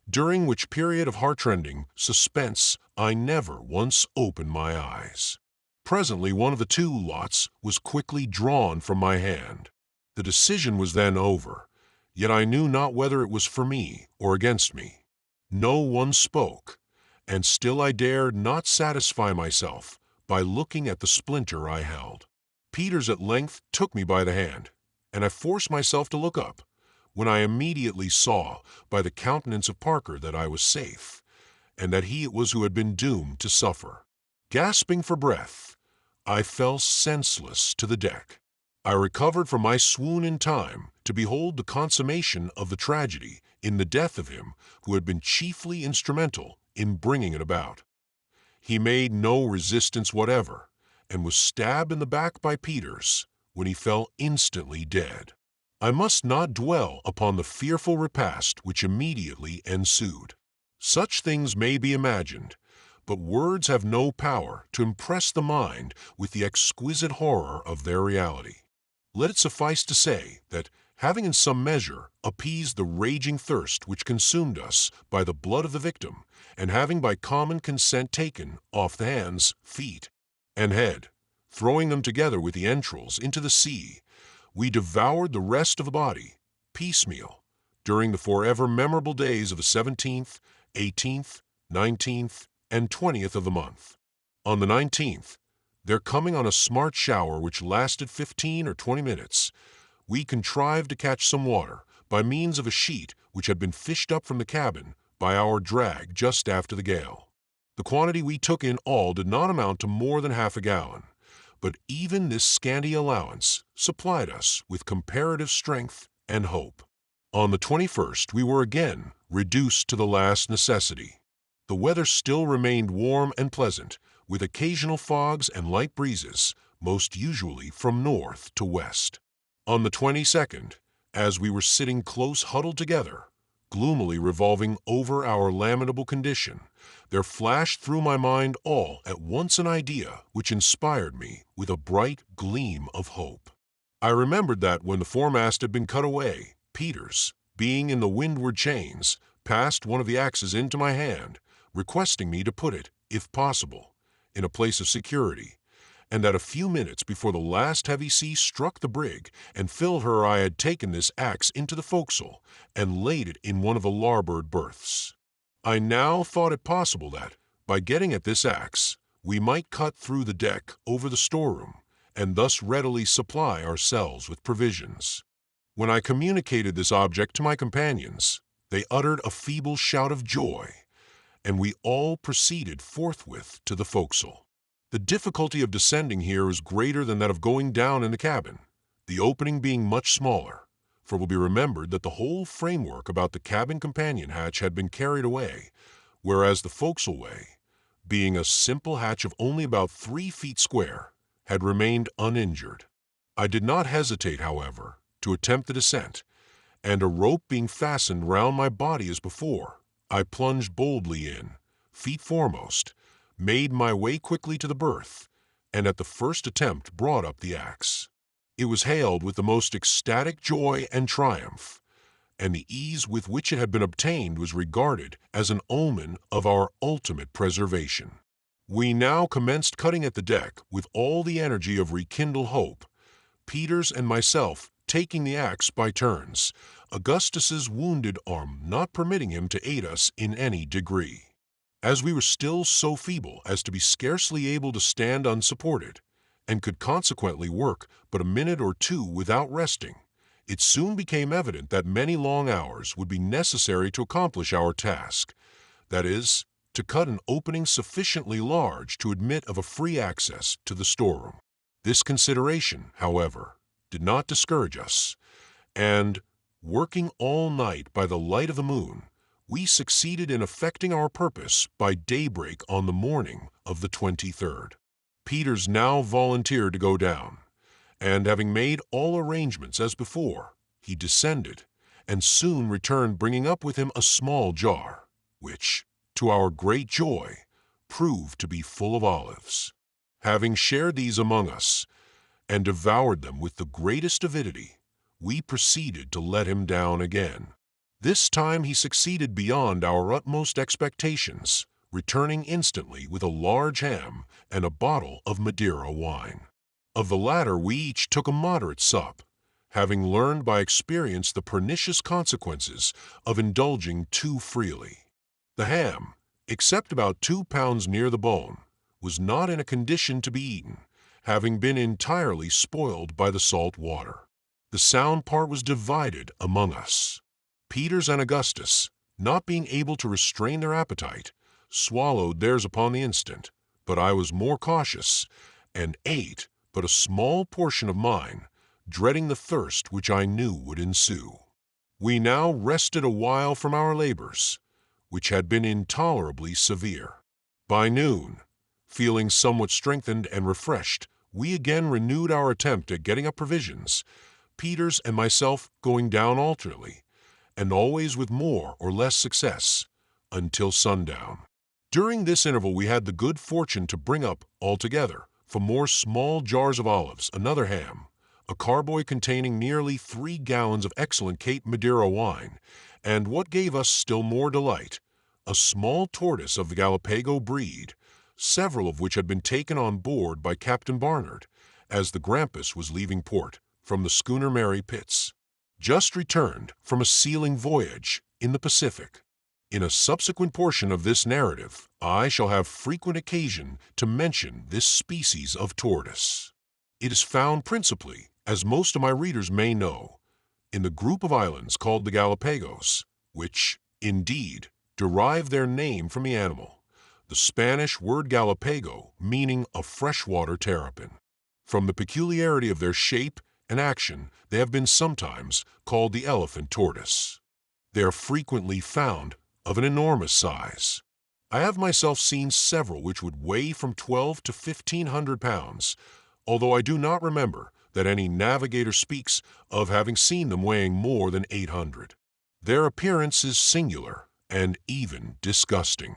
during which period of heartrending suspense I never once opened my eyes. Presently one of the 2 lots was quickly drawn from my hand. The decision was then over, yet I knew not whether it was for me or against me. No one spoke, and still I dared not satisfy myself by looking at the splinter I held. Peters at length took me by the hand, and I forced myself to look up, when I immediately saw by the countenance of Parker that I was safe, and that he it was who had been doomed to suffer. Gasping for breath, I fell senseless to the deck. I recovered from my swoon in time to behold the consummation of the tragedy in the death of him who had been chiefly instrumental in bringing it about. He made no resistance whatever, and was stabbed in the back by Peters, when he fell instantly dead. I must not dwell upon the fearful repast which immediately ensued. Such things may be imagined, but words have no power to impress the mind with the exquisite horror of their reality. Let it suffice to say that, having in some measure appeased the raging thirst which consumed us by the blood of the victim, and having by common consent taken off the hands, feet, and head, throwing them together with the entrails into the sea, we devoured the rest of the body, piecemeal, during the forever memorable days of the 17th, 18th, 19th, and 20th of the month. On the 19th, There coming on a smart shower which lasted 15 or 20 minutes, we contrived to catch some water by means of a sheet which had been fished up from the cabin by our drag just after the gale. The quantity we took in all did not amount to more than half a gallon, but even this scanty allowance supplied us with comparative strength and hope. On the 21st, we were again reduced to the last necessity. The weather still remained warm and pleasant, with occasional fogs and light breezes, most usually from north to west. On the 22nd, as we were sitting close huddled together, gloomily revolving over our lamentable condition, there flashed through my mind all at once an idea which inspired me with a bright gleam of hope. I remembered that when the foremast had been cut away, Peters, being in the windward chains, passed one of the axes into my hand, requesting me to put it, if possible, in a place of security, and that a few minutes before the last heavy sea struck the brig and filled her I had taken this axe into the forecastle and laid it in one of the larboard berths. I now thought it possible that, by getting at this axe, we might cut through the deck over the storeroom, and thus readily supply ourselves with provisions. When I communicated this object to my companions, they uttered a feeble shout of joy, and we all proceeded forthwith to the forecastle. The difficulty of descending here is greater than that of going down in the cabin, the opening being much smaller, for it will be remembered that the whole framework about the cabin companion hatch had been carried away, whereas the forecastle way, being a simple hatch of only about 3 feet square, had remained uninjured. I did not hesitate, however, to attempt the descent, and a rope being fastened round my body as before, I plunged boldly in, feet foremost, made my way quickly to the berth, and at the first attempt brought up the axe. It was hailed with the most ecstatic joy and triumph, and the ease with which it had been obtained was regarded as an omen of our ultimate preservation. We now commenced cutting at the deck with all the energy of rekindled hope, Peters and myself taking the axe by turns, Augustus's wounded arm not permitting him to aid us in any degree. As we were still so feeble as to be scarcely able to stand unsupported, and could consequently work but a minute or two without resting, it soon became evident that many long hours would be necessary to accomplish our task, that is, to cut an opening sufficiently large to admit of a free access to the storeroom. This consideration, however, did not discourage us, and, working all night by the light of the moon, we succeeded in effecting our purpose by daybreak on the morning of the 23rd. Peters now volunteered to go down, and having made all arrangements as before, he descended, and soon returned bringing up with him a small jar, which, to our great joy, proved to be full of olives. Having shared these among us, and devoured them with the greatest avidity, we proceeded to let him down again. This time he succeeded beyond our utmost expectations, returning instantly with a large ham and a bottle of Madeira wine. Of the latter we each took a moderate sup, having learned by experience the pernicious consequences of indulging too freely. The ham, except about 2 pounds near the bone, was not in a condition to be eaten, having been entirely spoiled by the salt water. The sound part was divided among us. Peters and Augustus, not being able to restrain their appetite, swallowed theirs upon the instant, but I was more cautious, and ate but a small portion of mine, dreading the thirst which I knew would ensue. We now rested a while from our labors, which had been intolerably severe. By noon, feeling somewhat strengthened and refreshed, we again renewed our attempt at getting up provisions, Peters and myself going down alternately, and always with more or less success, until sundown. During this interval we had the good fortune to bring up, altogether, from more small jars of olives, another ham, a carboy containing nearly 3 gallons of excellent Cape Madeira wine, and what gave us still more delight, a small tortoise of the Gallipago breed, several of which had been taken on board by Captain Barnard, as the Grampus was leaving port from the schooner Mary Pitts, just returned from a sealing voyage in the Pacific. In a subsequent portion of this narrative, I shall have frequent occasion to mention this species of tortoise. It is found principally, as most of my readers may know, in the group of islands called the Galapagos, which, indeed, derive their name from the animal, the Spanish word Galapago meaning a freshwater terrapin. From the peculiarity of their shape and action, they have been sometimes called the elephant tortoise. They are frequently found of an enormous size. I have myself seen several which would weigh from 12 to 1,500 pounds, although I do not remember that any navigator speaks of having seen them weighing more than 800. Their appearance is singular and even disgusting.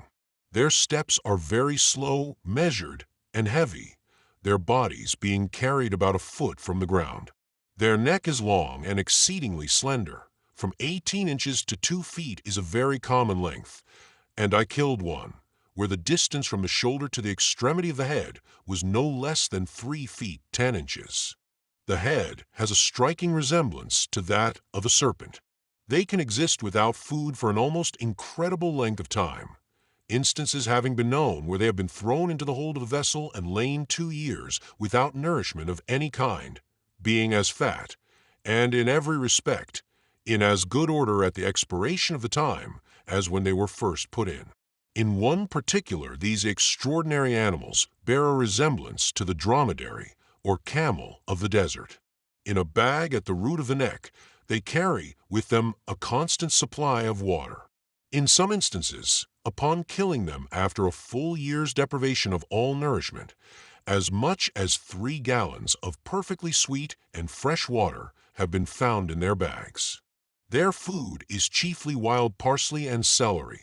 Their steps are very slow, measured, and heavy, their bodies being carried about a foot from the ground. Their neck is long and exceedingly slender. From 18 inches to 2 feet is a very common length, and I killed one, where the distance from the shoulder to the extremity of the head was no less than 3 feet 10 inches. The head has a striking resemblance to that of a serpent. They can exist without food for an almost incredible length of time, instances having been known where they have been thrown into the hold of a vessel and lain 2 years without nourishment of any kind, being as fat, and in every respect, in as good order at the expiration of the time as when they were first put in. In one particular, these extraordinary animals bear a resemblance to the dromedary or camel of the desert. In a bag at the root of the neck, they carry with them a constant supply of water. In some instances, upon killing them after a full year's deprivation of all nourishment, as much as 3 gallons of perfectly sweet and fresh water have been found in their bags. Their food is chiefly wild parsley and celery,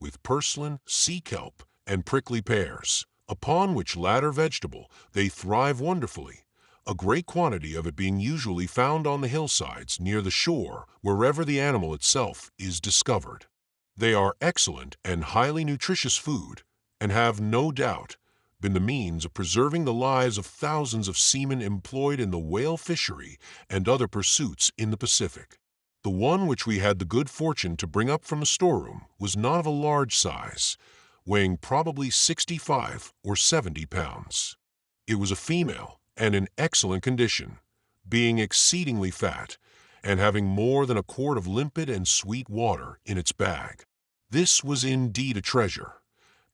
with purslane, sea kelp, and prickly pears, upon which latter vegetable they thrive wonderfully, a great quantity of it being usually found on the hillsides near the shore wherever the animal itself is discovered. They are excellent and highly nutritious food, and have, no doubt, been the means of preserving the lives of thousands of seamen employed in the whale fishery and other pursuits in the Pacific. The one which we had the good fortune to bring up from the storeroom was not of a large size, weighing probably 65 or 70 pounds. It was a female and in excellent condition, being exceedingly fat and having more than a quart of limpid and sweet water in its bag. This was indeed a treasure,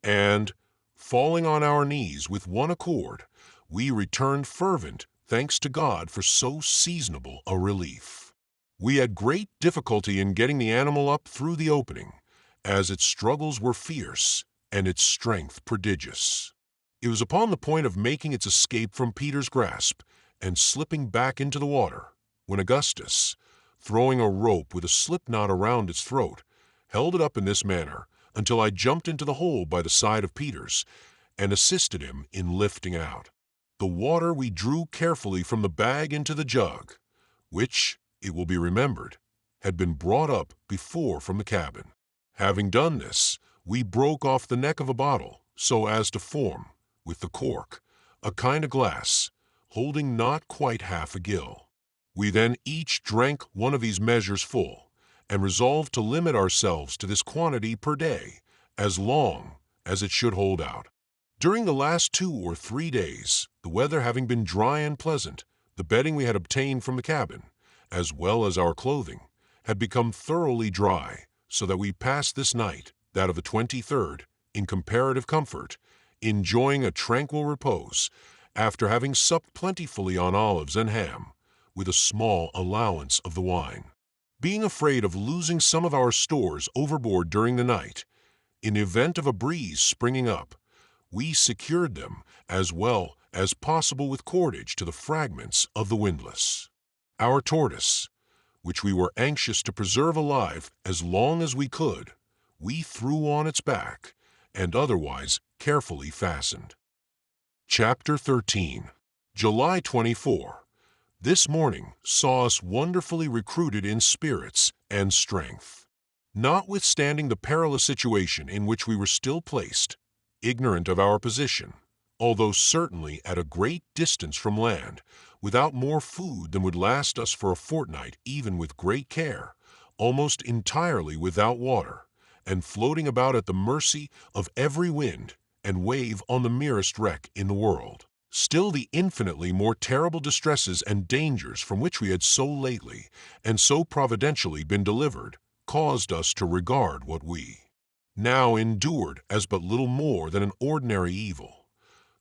and, falling on our knees with one accord, we returned fervent thanks to God for so seasonable a relief. We had great difficulty in getting the animal up through the opening, as its struggles were fierce and its strength prodigious. It was upon the point of making its escape from Peter's grasp and slipping back into the water, when Augustus, throwing a rope with a slip knot around its throat, held it up in this manner until I jumped into the hole by the side of Peter's and assisted him in lifting out. The water we drew carefully from the bag into the jug, which, it will be remembered, had been brought up before from the cabin. Having done this, we broke off the neck of a bottle so as to form, with the cork, a kind of glass, holding not quite half a gill. We then each drank one of these measures full, and resolved to limit ourselves to this quantity per day, as long as it should hold out. During the last 2 or 3 days, the weather having been dry and pleasant, the bedding we had obtained from the cabin, as well as our clothing, had become thoroughly dry, so that we passed this night, that of the 23rd, in comparative comfort, enjoying a tranquil repose, after having supped plentifully on olives and ham, with a small allowance of the wine. Being afraid of losing some of our stores overboard during the night, in the event of a breeze springing up, we secured them as well as possible with cordage to the fragments of the windlass. Our tortoise, which we were anxious to preserve alive as long as we could, we threw on its back and otherwise carefully fastened. Chapter 13. July 24. This morning saw us wonderfully recruited in spirits and strength. Notwithstanding the perilous situation in which we were still placed, ignorant of our position, although certainly at a great distance from land, without more food than would last us for a fortnight even with great care, almost entirely without water, and floating about at the mercy of every wind and wave on the merest wreck in the world. Still, the infinitely more terrible distresses and dangers from which we had so lately and so providentially been delivered caused us to regard what we now endured as but little more than an ordinary evil.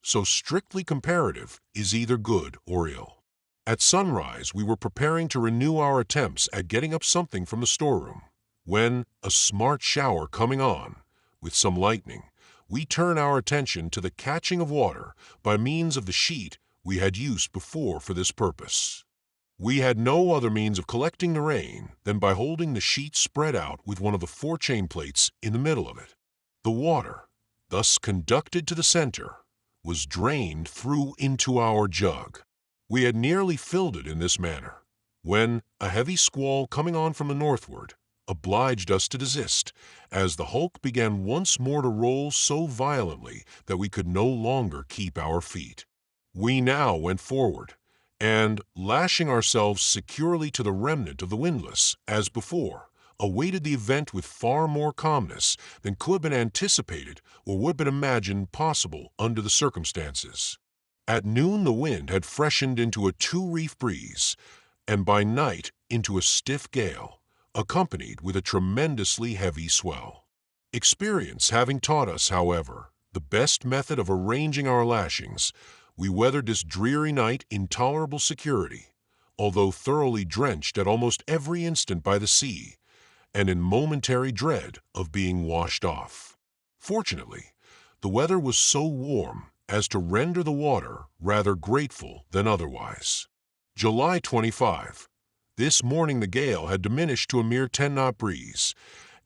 So strictly comparative is either good or ill. At sunrise we were preparing to renew our attempts at getting up something from the storeroom, when, a smart shower coming on, with some lightning, we turn our attention to the catching of water by means of the sheet we had used before for this purpose. We had no other means of collecting the rain than by holding the sheet spread out with one of the forechain plates in the middle of it. The water, thus conducted to the center, was drained through into our jug. We had nearly filled it in this manner, when a heavy squall coming on from the northward obliged us to desist, as the hulk began once more to roll so violently that we could no longer keep our feet. We now went forward, and, lashing ourselves securely to the remnant of the windlass, as before, awaited the event with far more calmness than could have been anticipated or would have been imagined possible under the circumstances. At noon the wind had freshened into a two-reef breeze, and by night into a stiff gale, accompanied with a tremendously heavy swell. Experience having taught us, however, the best method of arranging our lashings, we weathered this dreary night in tolerable security, although thoroughly drenched at almost every instant by the sea, and in momentary dread of being washed off. Fortunately, the weather was so warm as to render the water rather grateful than otherwise. July 25. This morning the gale had diminished to a mere 10-knot breeze,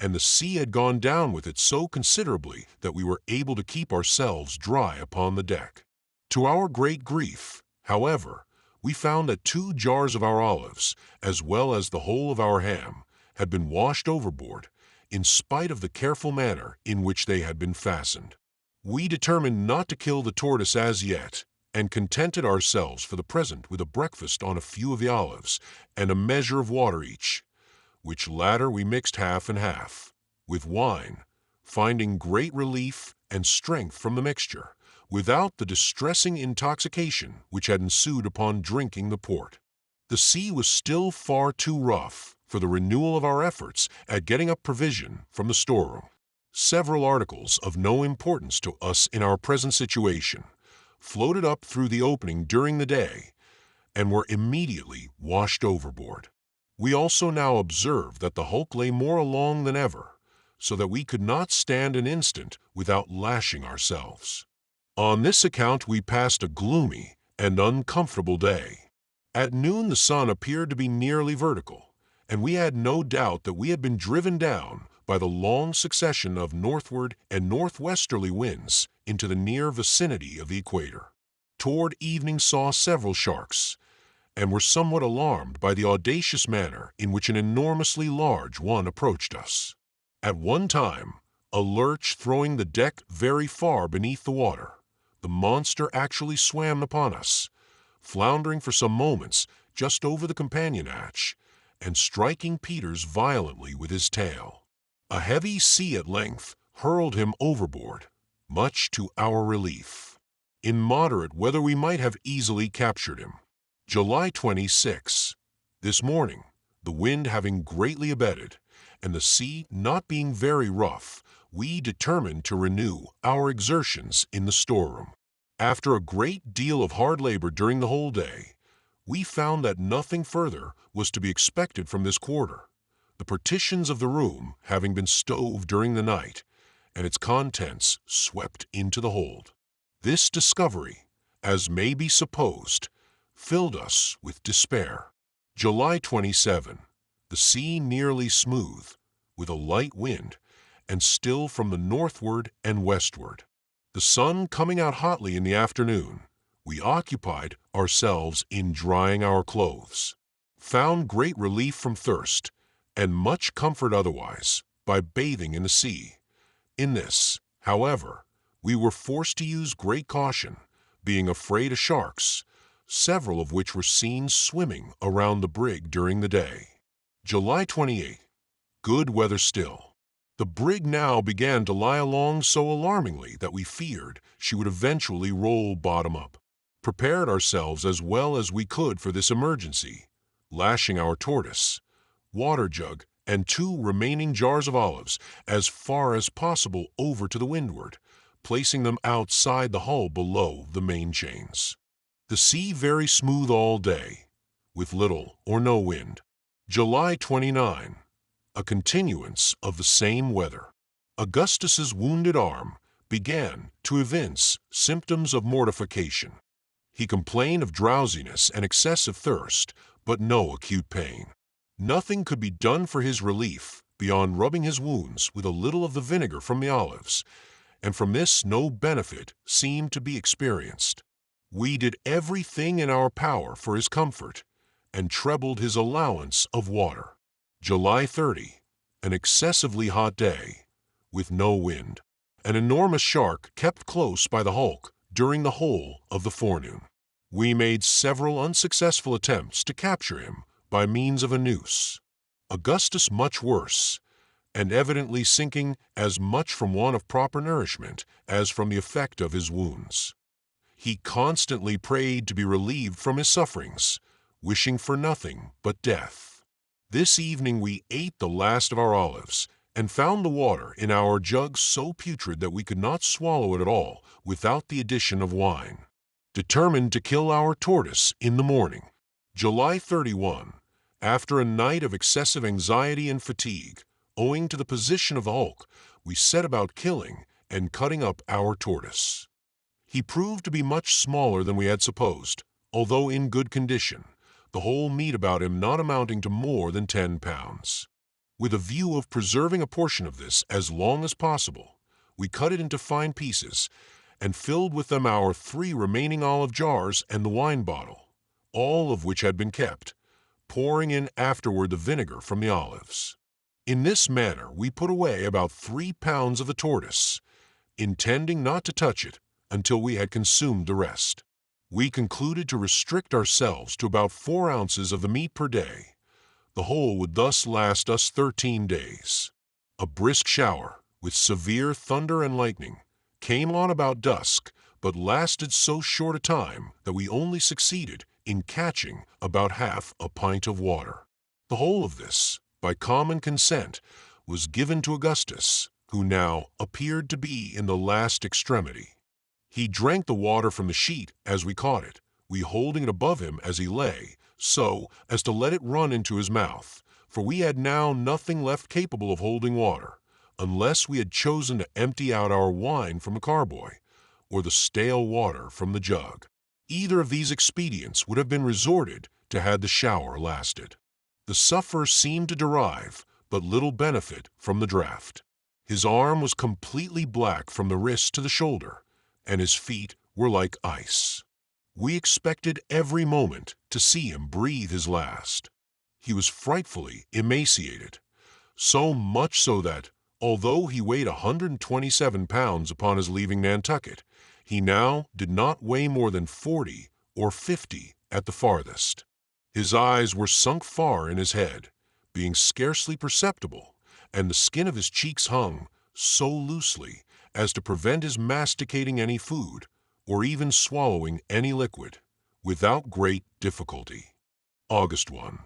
and the sea had gone down with it so considerably that we were able to keep ourselves dry upon the deck. To our great grief, however, we found that 2 jars of our olives, as well as the whole of our ham, had been washed overboard, in spite of the careful manner in which they had been fastened. We determined not to kill the tortoise as yet, and contented ourselves for the present with a breakfast on a few of the olives and a measure of water each, which latter we mixed half and half, with wine, finding great relief and strength from the mixture, without the distressing intoxication which had ensued upon drinking the port. The sea was still far too rough for the renewal of our efforts at getting up provision from the storeroom. Several articles of no importance to us in our present situation floated up through the opening during the day and were immediately washed overboard. We also now observed that the hulk lay more along than ever, so that we could not stand an instant without lashing ourselves. On this account we passed a gloomy and uncomfortable day. At noon the sun appeared to be nearly vertical, and we had no doubt that we had been driven down by the long succession of northward and northwesterly winds into the near vicinity of the equator. Toward evening saw several sharks, and were somewhat alarmed by the audacious manner in which an enormously large one approached us. At one time, a lurch throwing the deck very far beneath the water, the monster actually swam upon us, floundering for some moments just over the companion hatch, and striking Peters violently with his tail. A heavy sea at length hurled him overboard, much to our relief. In moderate weather we might have easily captured him. July 26. This morning, the wind having greatly abated, and the sea not being very rough, we determined to renew our exertions in the storeroom. After a great deal of hard labor during the whole day, we found that nothing further was to be expected from this quarter, the partitions of the room having been stove during the night, and its contents swept into the hold. This discovery, as may be supposed, filled us with despair. July 27. The sea nearly smooth, with a light wind, and still from the northward and westward. The sun coming out hotly in the afternoon, we occupied ourselves in drying our clothes, found great relief from thirst, and much comfort otherwise, by bathing in the sea. In this, however, we were forced to use great caution, being afraid of sharks, several of which were seen swimming around the brig during the day. July 28. Good weather still. The brig now began to lie along so alarmingly that we feared she would eventually roll bottom up. Prepared ourselves as well as we could for this emergency, lashing our tortoise, water jug, and 2 remaining jars of olives as far as possible over to the windward, placing them outside the hull below the main chains. The sea very smooth all day, with little or no wind. July 29. A continuance of the same weather. Augustus's wounded arm began to evince symptoms of mortification. He complained of drowsiness and excessive thirst, but no acute pain. Nothing could be done for his relief beyond rubbing his wounds with a little of the vinegar from the olives, and from this no benefit seemed to be experienced. We did everything in our power for his comfort, and trebled his allowance of water. July 30, an excessively hot day, with no wind. An enormous shark kept close by the hulk during the whole of the forenoon. We made several unsuccessful attempts to capture him by means of a noose. Augustus much worse, and evidently sinking as much from want of proper nourishment as from the effect of his wounds. He constantly prayed to be relieved from his sufferings, wishing for nothing but death. This evening we ate the last of our olives, and found the water in our jug so putrid that we could not swallow it at all without the addition of wine. Determined to kill our tortoise in the morning. July 31. After a night of excessive anxiety and fatigue, owing to the position of the hulk, we set about killing and cutting up our tortoise. He proved to be much smaller than we had supposed, although in good condition, the whole meat about him not amounting to more than 10 pounds. With a view of preserving a portion of this as long as possible, we cut it into fine pieces and filled with them our 3 remaining olive jars and the wine bottle, all of which had been kept, pouring in afterward the vinegar from the olives. In this manner we put away about 3 pounds of the tortoise, intending not to touch it until we had consumed the rest. We concluded to restrict ourselves to about 4 ounces of the meat per day. The whole would thus last us 13 days. A brisk shower, with severe thunder and lightning, came on about dusk, but lasted so short a time that we only succeeded in catching about half a pint of water. The whole of this, by common consent, was given to Augustus, who now appeared to be in the last extremity. He drank the water from the sheet as we caught it, we holding it above him as he lay, so as to let it run into his mouth, for we had now nothing left capable of holding water, unless we had chosen to empty out our wine from the carboy, or the stale water from the jug. Either of these expedients would have been resorted to had the shower lasted. The sufferer seemed to derive but little benefit from the draught. His arm was completely black from the wrist to the shoulder, and his feet were like ice. We expected every moment to see him breathe his last. He was frightfully emaciated, so much so that, although he weighed 127 pounds upon his leaving Nantucket, he now did not weigh more than 40 or 50 at the farthest. His eyes were sunk far in his head, being scarcely perceptible, and the skin of his cheeks hung so loosely as to prevent his masticating any food, or even swallowing any liquid, without great difficulty. August 1.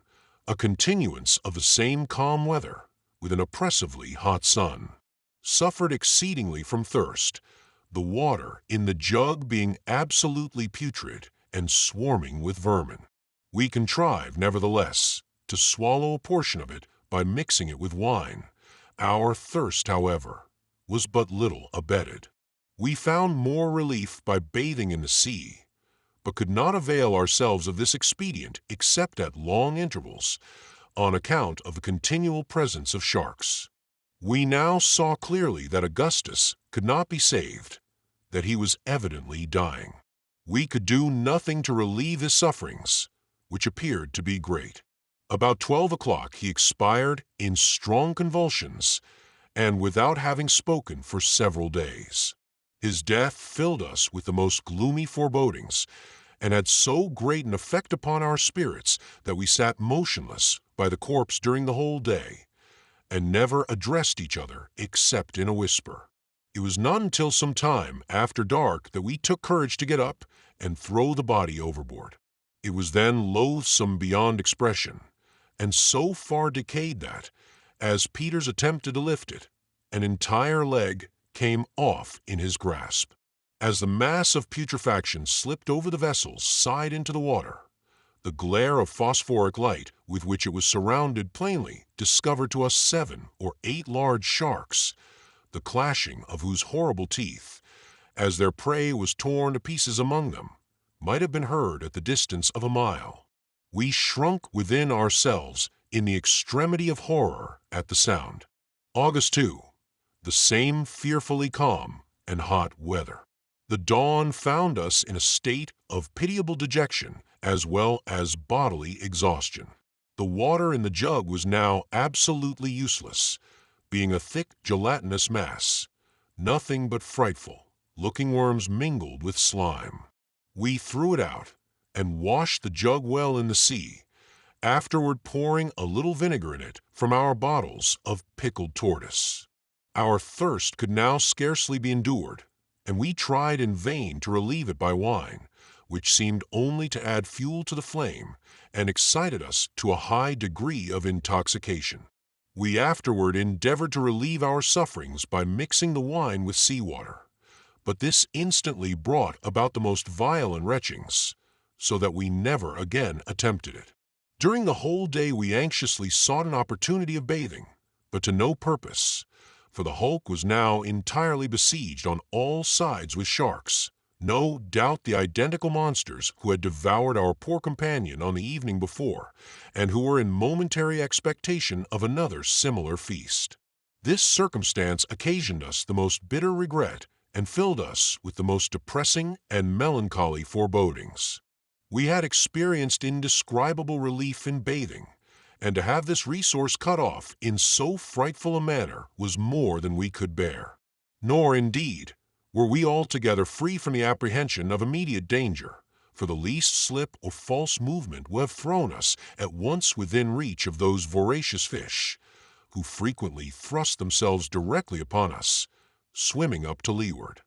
A continuance of the same calm weather, with an oppressively hot sun. Suffered exceedingly from thirst, the water in the jug being absolutely putrid and swarming with vermin. We contrived, nevertheless, to swallow a portion of it by mixing it with wine. Our thirst, however, was but little abated. We found more relief by bathing in the sea, but could not avail ourselves of this expedient except at long intervals, on account of the continual presence of sharks. We now saw clearly that Augustus could not be saved, that he was evidently dying. We could do nothing to relieve his sufferings, which appeared to be great. About 12 o'clock he expired in strong convulsions, and without having spoken for several days. His death filled us with the most gloomy forebodings, and had so great an effect upon our spirits that we sat motionless by the corpse during the whole day, and never addressed each other except in a whisper. It was not until some time after dark that we took courage to get up and throw the body overboard. It was then loathsome beyond expression, and so far decayed that, as Peters attempted to lift it, an entire leg came off in his grasp. As the mass of putrefaction slipped over the vessel's side into the water, the glare of phosphoric light with which it was surrounded plainly discovered to us 7 or 8 large sharks, the clashing of whose horrible teeth, as their prey was torn to pieces among them, might have been heard at the distance of a mile. We shrunk within ourselves in the extremity of horror at the sound. August 2. The same fearfully calm and hot weather. The dawn found us in a state of pitiable dejection as well as bodily exhaustion. The water in the jug was now absolutely useless, being a thick gelatinous mass, nothing but frightful looking worms mingled with slime. We threw it out and washed the jug well in the sea, afterward pouring a little vinegar in it from our bottles of pickled tortoise. Our thirst could now scarcely be endured, and we tried in vain to relieve it by wine, which seemed only to add fuel to the flame and excited us to a high degree of intoxication. We afterward endeavored to relieve our sufferings by mixing the wine with seawater, but this instantly brought about the most violent retchings, so that we never again attempted it. During the whole day we anxiously sought an opportunity of bathing, but to no purpose, for the hulk was now entirely besieged on all sides with sharks, no doubt the identical monsters who had devoured our poor companion on the evening before, and who were in momentary expectation of another similar feast. This circumstance occasioned us the most bitter regret and filled us with the most depressing and melancholy forebodings. We had experienced indescribable relief in bathing, and to have this resource cut off in so frightful a manner was more than we could bear. Nor, indeed, were we altogether free from the apprehension of immediate danger, for the least slip or false movement would have thrown us at once within reach of those voracious fish, who frequently thrust themselves directly upon us, swimming up to leeward.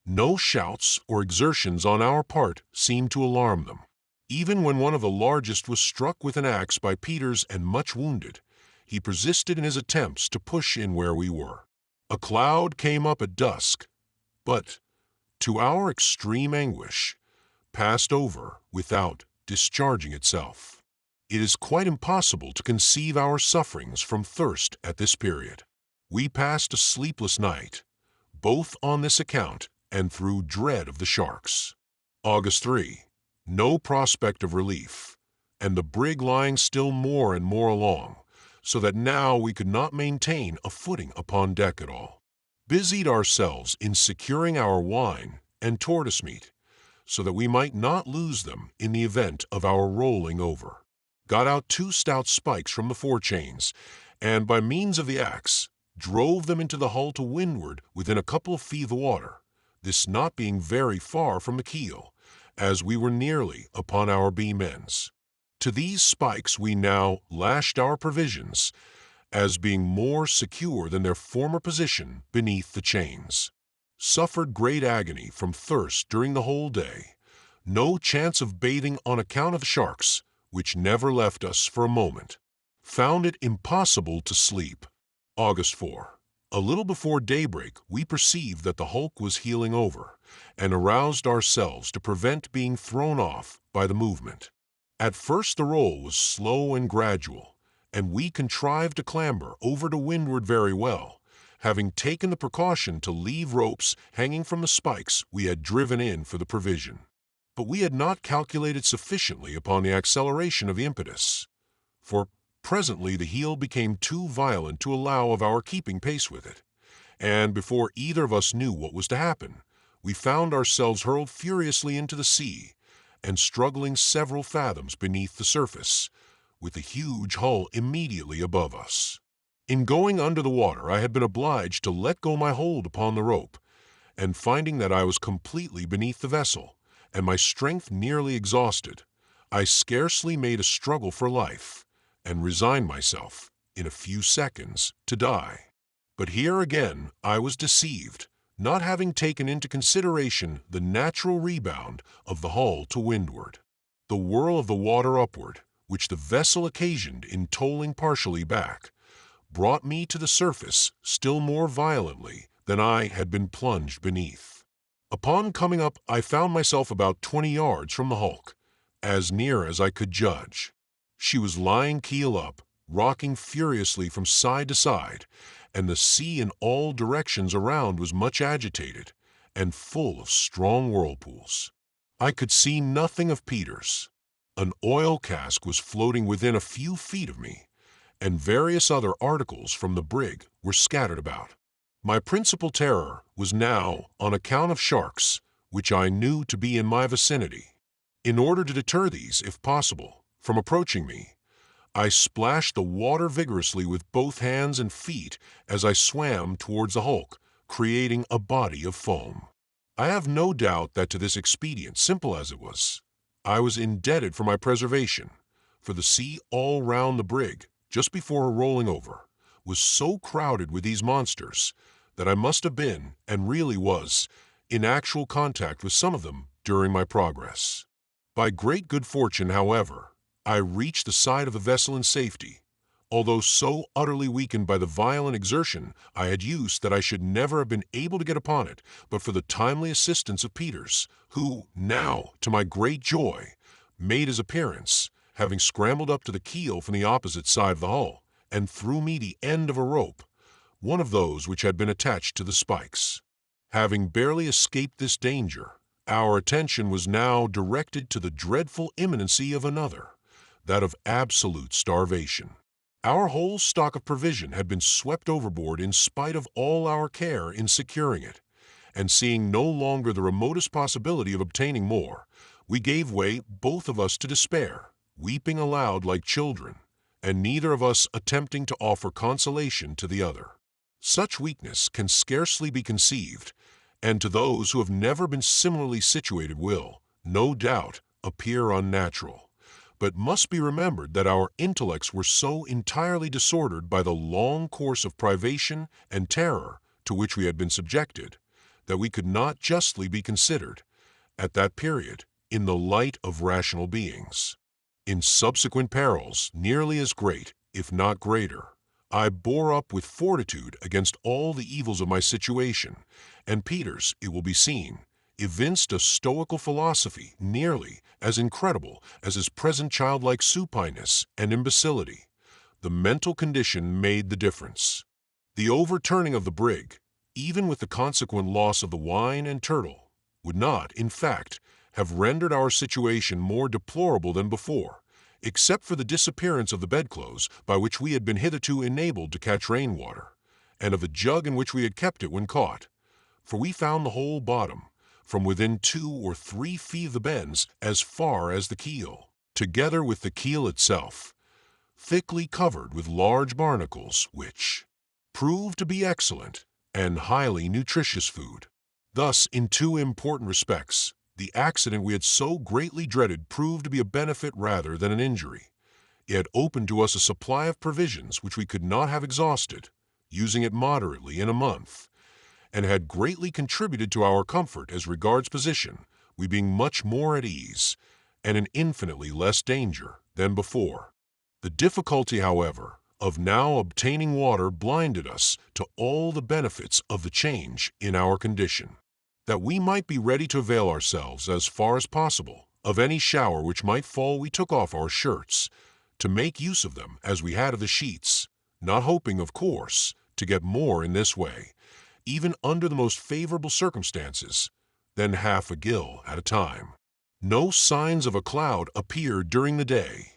No shouts or exertions on our part seemed to alarm them. Even when one of the largest was struck with an axe by Peters and much wounded, he persisted in his attempts to push in where we were. A cloud came up at dusk, but, to our extreme anguish, passed over without discharging itself. It is quite impossible to conceive our sufferings from thirst at this period. We passed a sleepless night, both on this account and through dread of the sharks. August 3. No prospect of relief, and the brig lying still more and more along, so that now we could not maintain a footing upon deck at all. Busied ourselves in securing our wine and tortoise meat, so that we might not lose them in the event of our rolling over. Got out 2 stout spikes from the forechains, and by means of the axe, drove them into the hull to windward within a couple of feet of the water, this not being very far from the keel, as we were nearly upon our beam ends. To these spikes we now lashed our provisions, as being more secure than their former position beneath the chains. Suffered great agony from thirst during the whole day. No chance of bathing on account of the sharks, which never left us for a moment. Found it impossible to sleep. August 4. A little before daybreak we perceived that the hulk was heeling over, and aroused ourselves to prevent being thrown off by the movement. At first the roll was slow and gradual, and we contrived to clamber over to windward very well, having taken the precaution to leave ropes hanging from the spikes we had driven in for the provision. But we had not calculated sufficiently upon the acceleration of the impetus, for presently the heel became too violent to allow of our keeping pace with it, and before either of us knew what was to happen, we found ourselves hurled furiously into the sea, and struggling several fathoms beneath the surface, with the huge hull immediately above us. In going under the water I had been obliged to let go my hold upon the rope, and finding that I was completely beneath the vessel, and my strength nearly exhausted, I scarcely made a struggle for life, and resigned myself in a few seconds, to die. But here again I was deceived, not having taken into consideration the natural rebound of the hull to windward. The whirl of the water upward, which the vessel occasioned in tolling partially back, brought me to the surface still more violently than I had been plunged beneath. Upon coming up, I found myself about 20 yards from the hulk, as near as I could judge. She was lying keel up, rocking furiously from side to side, and the sea in all directions around was much agitated and full of strong whirlpools. I could see nothing of Peters. An oil cask was floating within a few feet of me, and various other articles from the brig were scattered about. My principal terror was now on account of sharks, which I knew to be in my vicinity. In order to deter these, if possible, from approaching me, I splashed the water vigorously with both hands and feet as I swam towards the hulk, creating a body of foam. I have no doubt that to this expedient, simple as it was, I was indebted for my preservation, for the sea all round the brig, just before her rolling over, was so crowded with these monsters that I must have been, and really was, in actual contact with some of them during my progress. By great good fortune, however, I reached the side of the vessel in safety, although so utterly weakened by the violent exertion I had used that I should never have been able to get upon it but for the timely assistance of Peters, who now, to my great joy, made his appearance, having scrambled up to the keel from the opposite side of the hull, and threw me the end of a rope, one of those which had been attached to the spikes. Having barely escaped this danger, our attention was now directed to the dreadful imminency of another, that of absolute starvation. Our whole stock of provision had been swept overboard in spite of all our care in securing it, and seeing no longer the remotest possibility of obtaining more, we gave way, both of us, to despair, weeping aloud like children, and neither of us attempting to offer consolation to the other. Such weakness can scarcely be conceived, and to those who have never been similarly situated will, no doubt, appear unnatural, but must be remembered that our intellects were so entirely disordered by the long course of privation and terror to which we had been subjected, that we could not justly be considered, at that period, in the light of rational beings. In subsequent perils, nearly as great, if not greater, I bore up with fortitude against all the evils of my situation, and Peters, it will be seen, evinced a stoical philosophy nearly as incredible as his present childlike supineness and imbecility. The mental condition made the difference. The overturning of the brig, even with the consequent loss of the wine and turtle, would not, in fact, have rendered our situation more deplorable than before, except for the disappearance of the bedclothes by which we had been hitherto enabled to catch rainwater, and of the jug in which we had kept it when caught, for we found the whole bottom, from within 2 or 3 feet of the bends as far as the keel, together with the keel itself, thickly covered with large barnacles, which proved to be excellent and highly nutritious food. Thus, in 2 important respects, the accident we had so greatly dreaded proved to be a benefit rather than an injury. It had opened to us a supply of provisions which we could not have exhausted, using it moderately in a month, and had greatly contributed to our comfort as regards position, we being much more at ease, and in infinitely less danger than before. The difficulty, however, of now obtaining water blinded us to all the benefits of the change in our condition. That we might be ready to avail ourselves, as far as possible, of any shower which might fall, we took off our shirts, to make use of them as we had of the sheets, not hoping, of course, to get more in this way, even under the most favorable circumstances, than half a gill at a time. No signs of a cloud appeared during the day,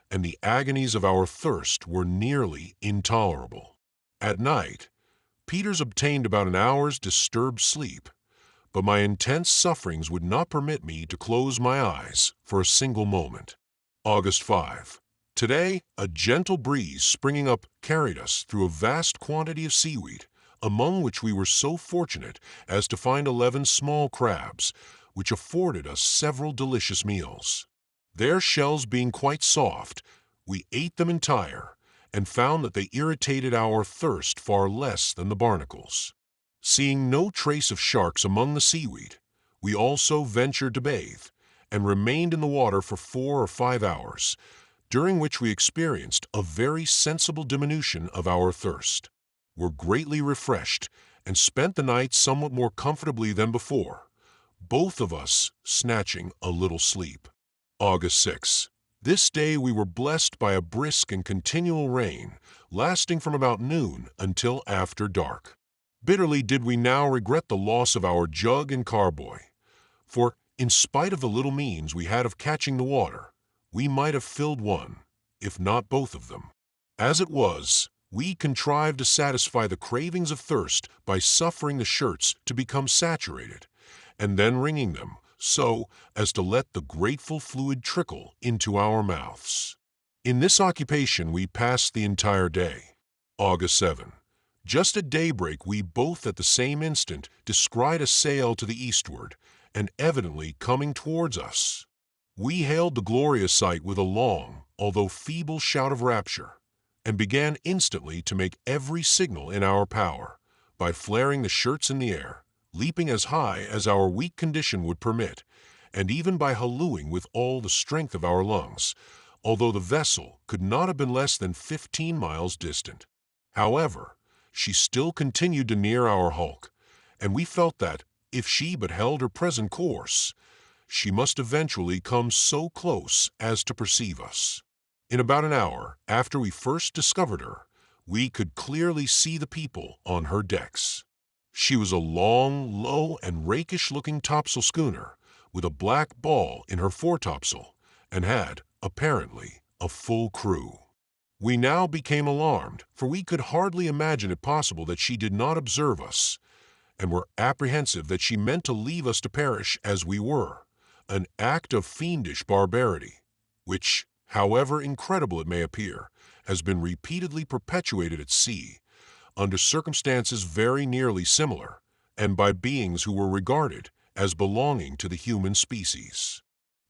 and the agonies of our thirst were nearly intolerable. At night, Peters obtained about an hour's disturbed sleep, but my intense sufferings would not permit me to close my eyes for a single moment. August 5. Today, a gentle breeze springing up carried us through a vast quantity of seaweed, among which we were so fortunate as to find 11 small crabs, which afforded us several delicious meals. Their shells being quite soft, we ate them entire, and found that they irritated our thirst far less than the barnacles. Seeing no trace of sharks among the seaweed, we also ventured to bathe and remained in the water for 4 or 5 hours, during which we experienced a very sensible diminution of our thirst, were greatly refreshed, and spent the night somewhat more comfortably than before, both of us snatching a little sleep. August 6. This day we were blessed by a brisk and continual rain, lasting from about noon until after dark. Bitterly did we now regret the loss of our jug and carboy, for, in spite of the little means we had of catching the water, we might have filled one, if not both of them. As it was, we contrived to satisfy the cravings of thirst by suffering the shirts to become saturated, and then wringing them so as to let the grateful fluid trickle into our mouths. In this occupation we passed the entire day. August 7. Just at daybreak we both at the same instant descried a sail to the eastward, and evidently coming towards us. We hailed the glorious sight with a long, although feeble shout of rapture, and began instantly to make every signal in our power, by flaring the shirts in the air, leaping as high as our weak condition would permit, and even by hallooing with all the strength of our lungs, although the vessel could not have been less than 15 miles distant. However, she still continued to near our hulk, and we felt that, if she but held her present course, she must eventually come so close as to perceive us. In about an hour after we first discovered her, we could clearly see the people on her decks. She was a long, low, and rakish-looking topsail schooner, with a black ball in her foretopsail, and had, apparently, a full crew. We now became alarmed, for we could hardly imagine it possible that she did not observe us, and were apprehensive that she meant to leave us to perish as we were, an act of fiendish barbarity, which, however incredible it may appear, has been repeatedly perpetuated at sea, under circumstances very nearly similar, and by beings who were regarded as belonging to the human species.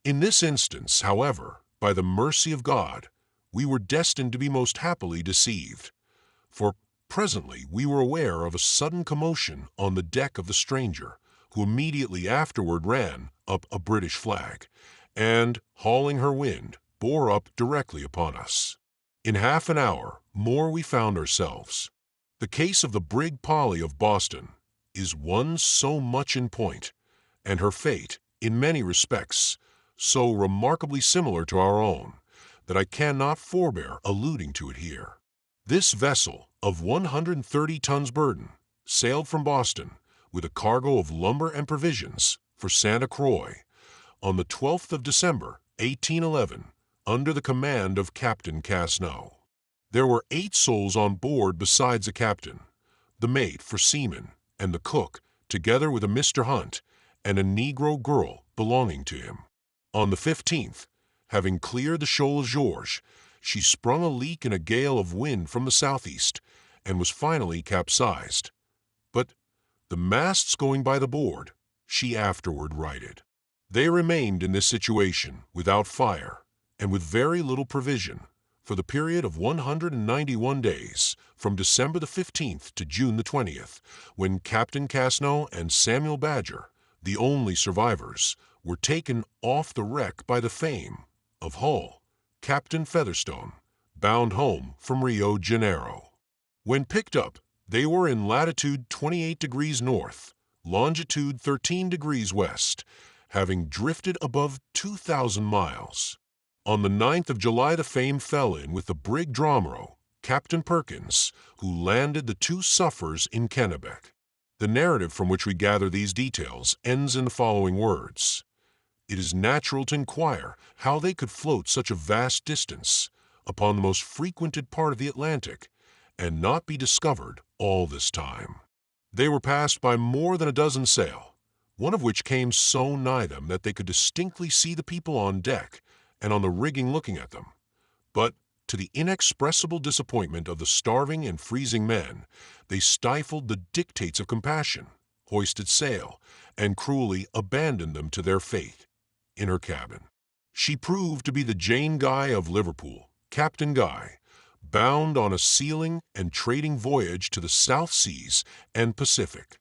In this instance, however, by the mercy of God, we were destined to be most happily deceived, for presently we were aware of a sudden commotion on the deck of the stranger, who immediately afterward ran up a British flag, and, hauling her wind, bore up directly upon us. In half an hour more we found ourselves. The case of the brig Polly of Boston is one so much in point, and her fate, in many respects, so remarkably similar to our own, that I cannot forbear alluding to it here. This vessel, of 130 tons burden, sailed from Boston, with a cargo of lumber and provisions, for Santa Croix, on the 12th of December, 1811, under the command of Captain Casno. There were 8 souls on board besides the captain, the mate for seamen, and the cook, together with a Mr. Hunt, and a Negro girl belonging to him. On the 15th, having cleared the shoal of Georges, she sprung a leak in a gale of wind from the southeast, and was finally capsized. But, the masts going by the board, she afterward righted. They remained in this situation, without fire, and with very little provision, for the period of 191 days, from December the 15th to June the 20th, when Captain Casno and Samuel Badger, the only survivors, were taken off the wreck by the Fame, of Hull, Captain Featherstone, bound home from Rio Janeiro. When picked up, they were in latitude 28 degrees north, longitude 13 degrees west, having drifted above 2,000 miles. On the 9th of July the Fame fell in with the brig Dromero, Captain Perkins, who landed the 2 sufferers in Kennebec. The narrative from which we gather these details ends in the following words. It is natural to inquire how they could float such a vast distance, upon the most frequented part of the Atlantic, and not be discovered all this time. They were passed by more than a dozen sail, one of which came so nigh them that they could distinctly see the people on deck and on the rigging looking at them. But, to the inexpressible disappointment of the starving and freezing men, they stifled the dictates of compassion, hoisted sail, and cruelly abandoned them to their fate in her cabin. She proved to be the Jane Guy of Liverpool, Captain Guy, bound on a sealing and trading voyage to the South Seas and Pacific.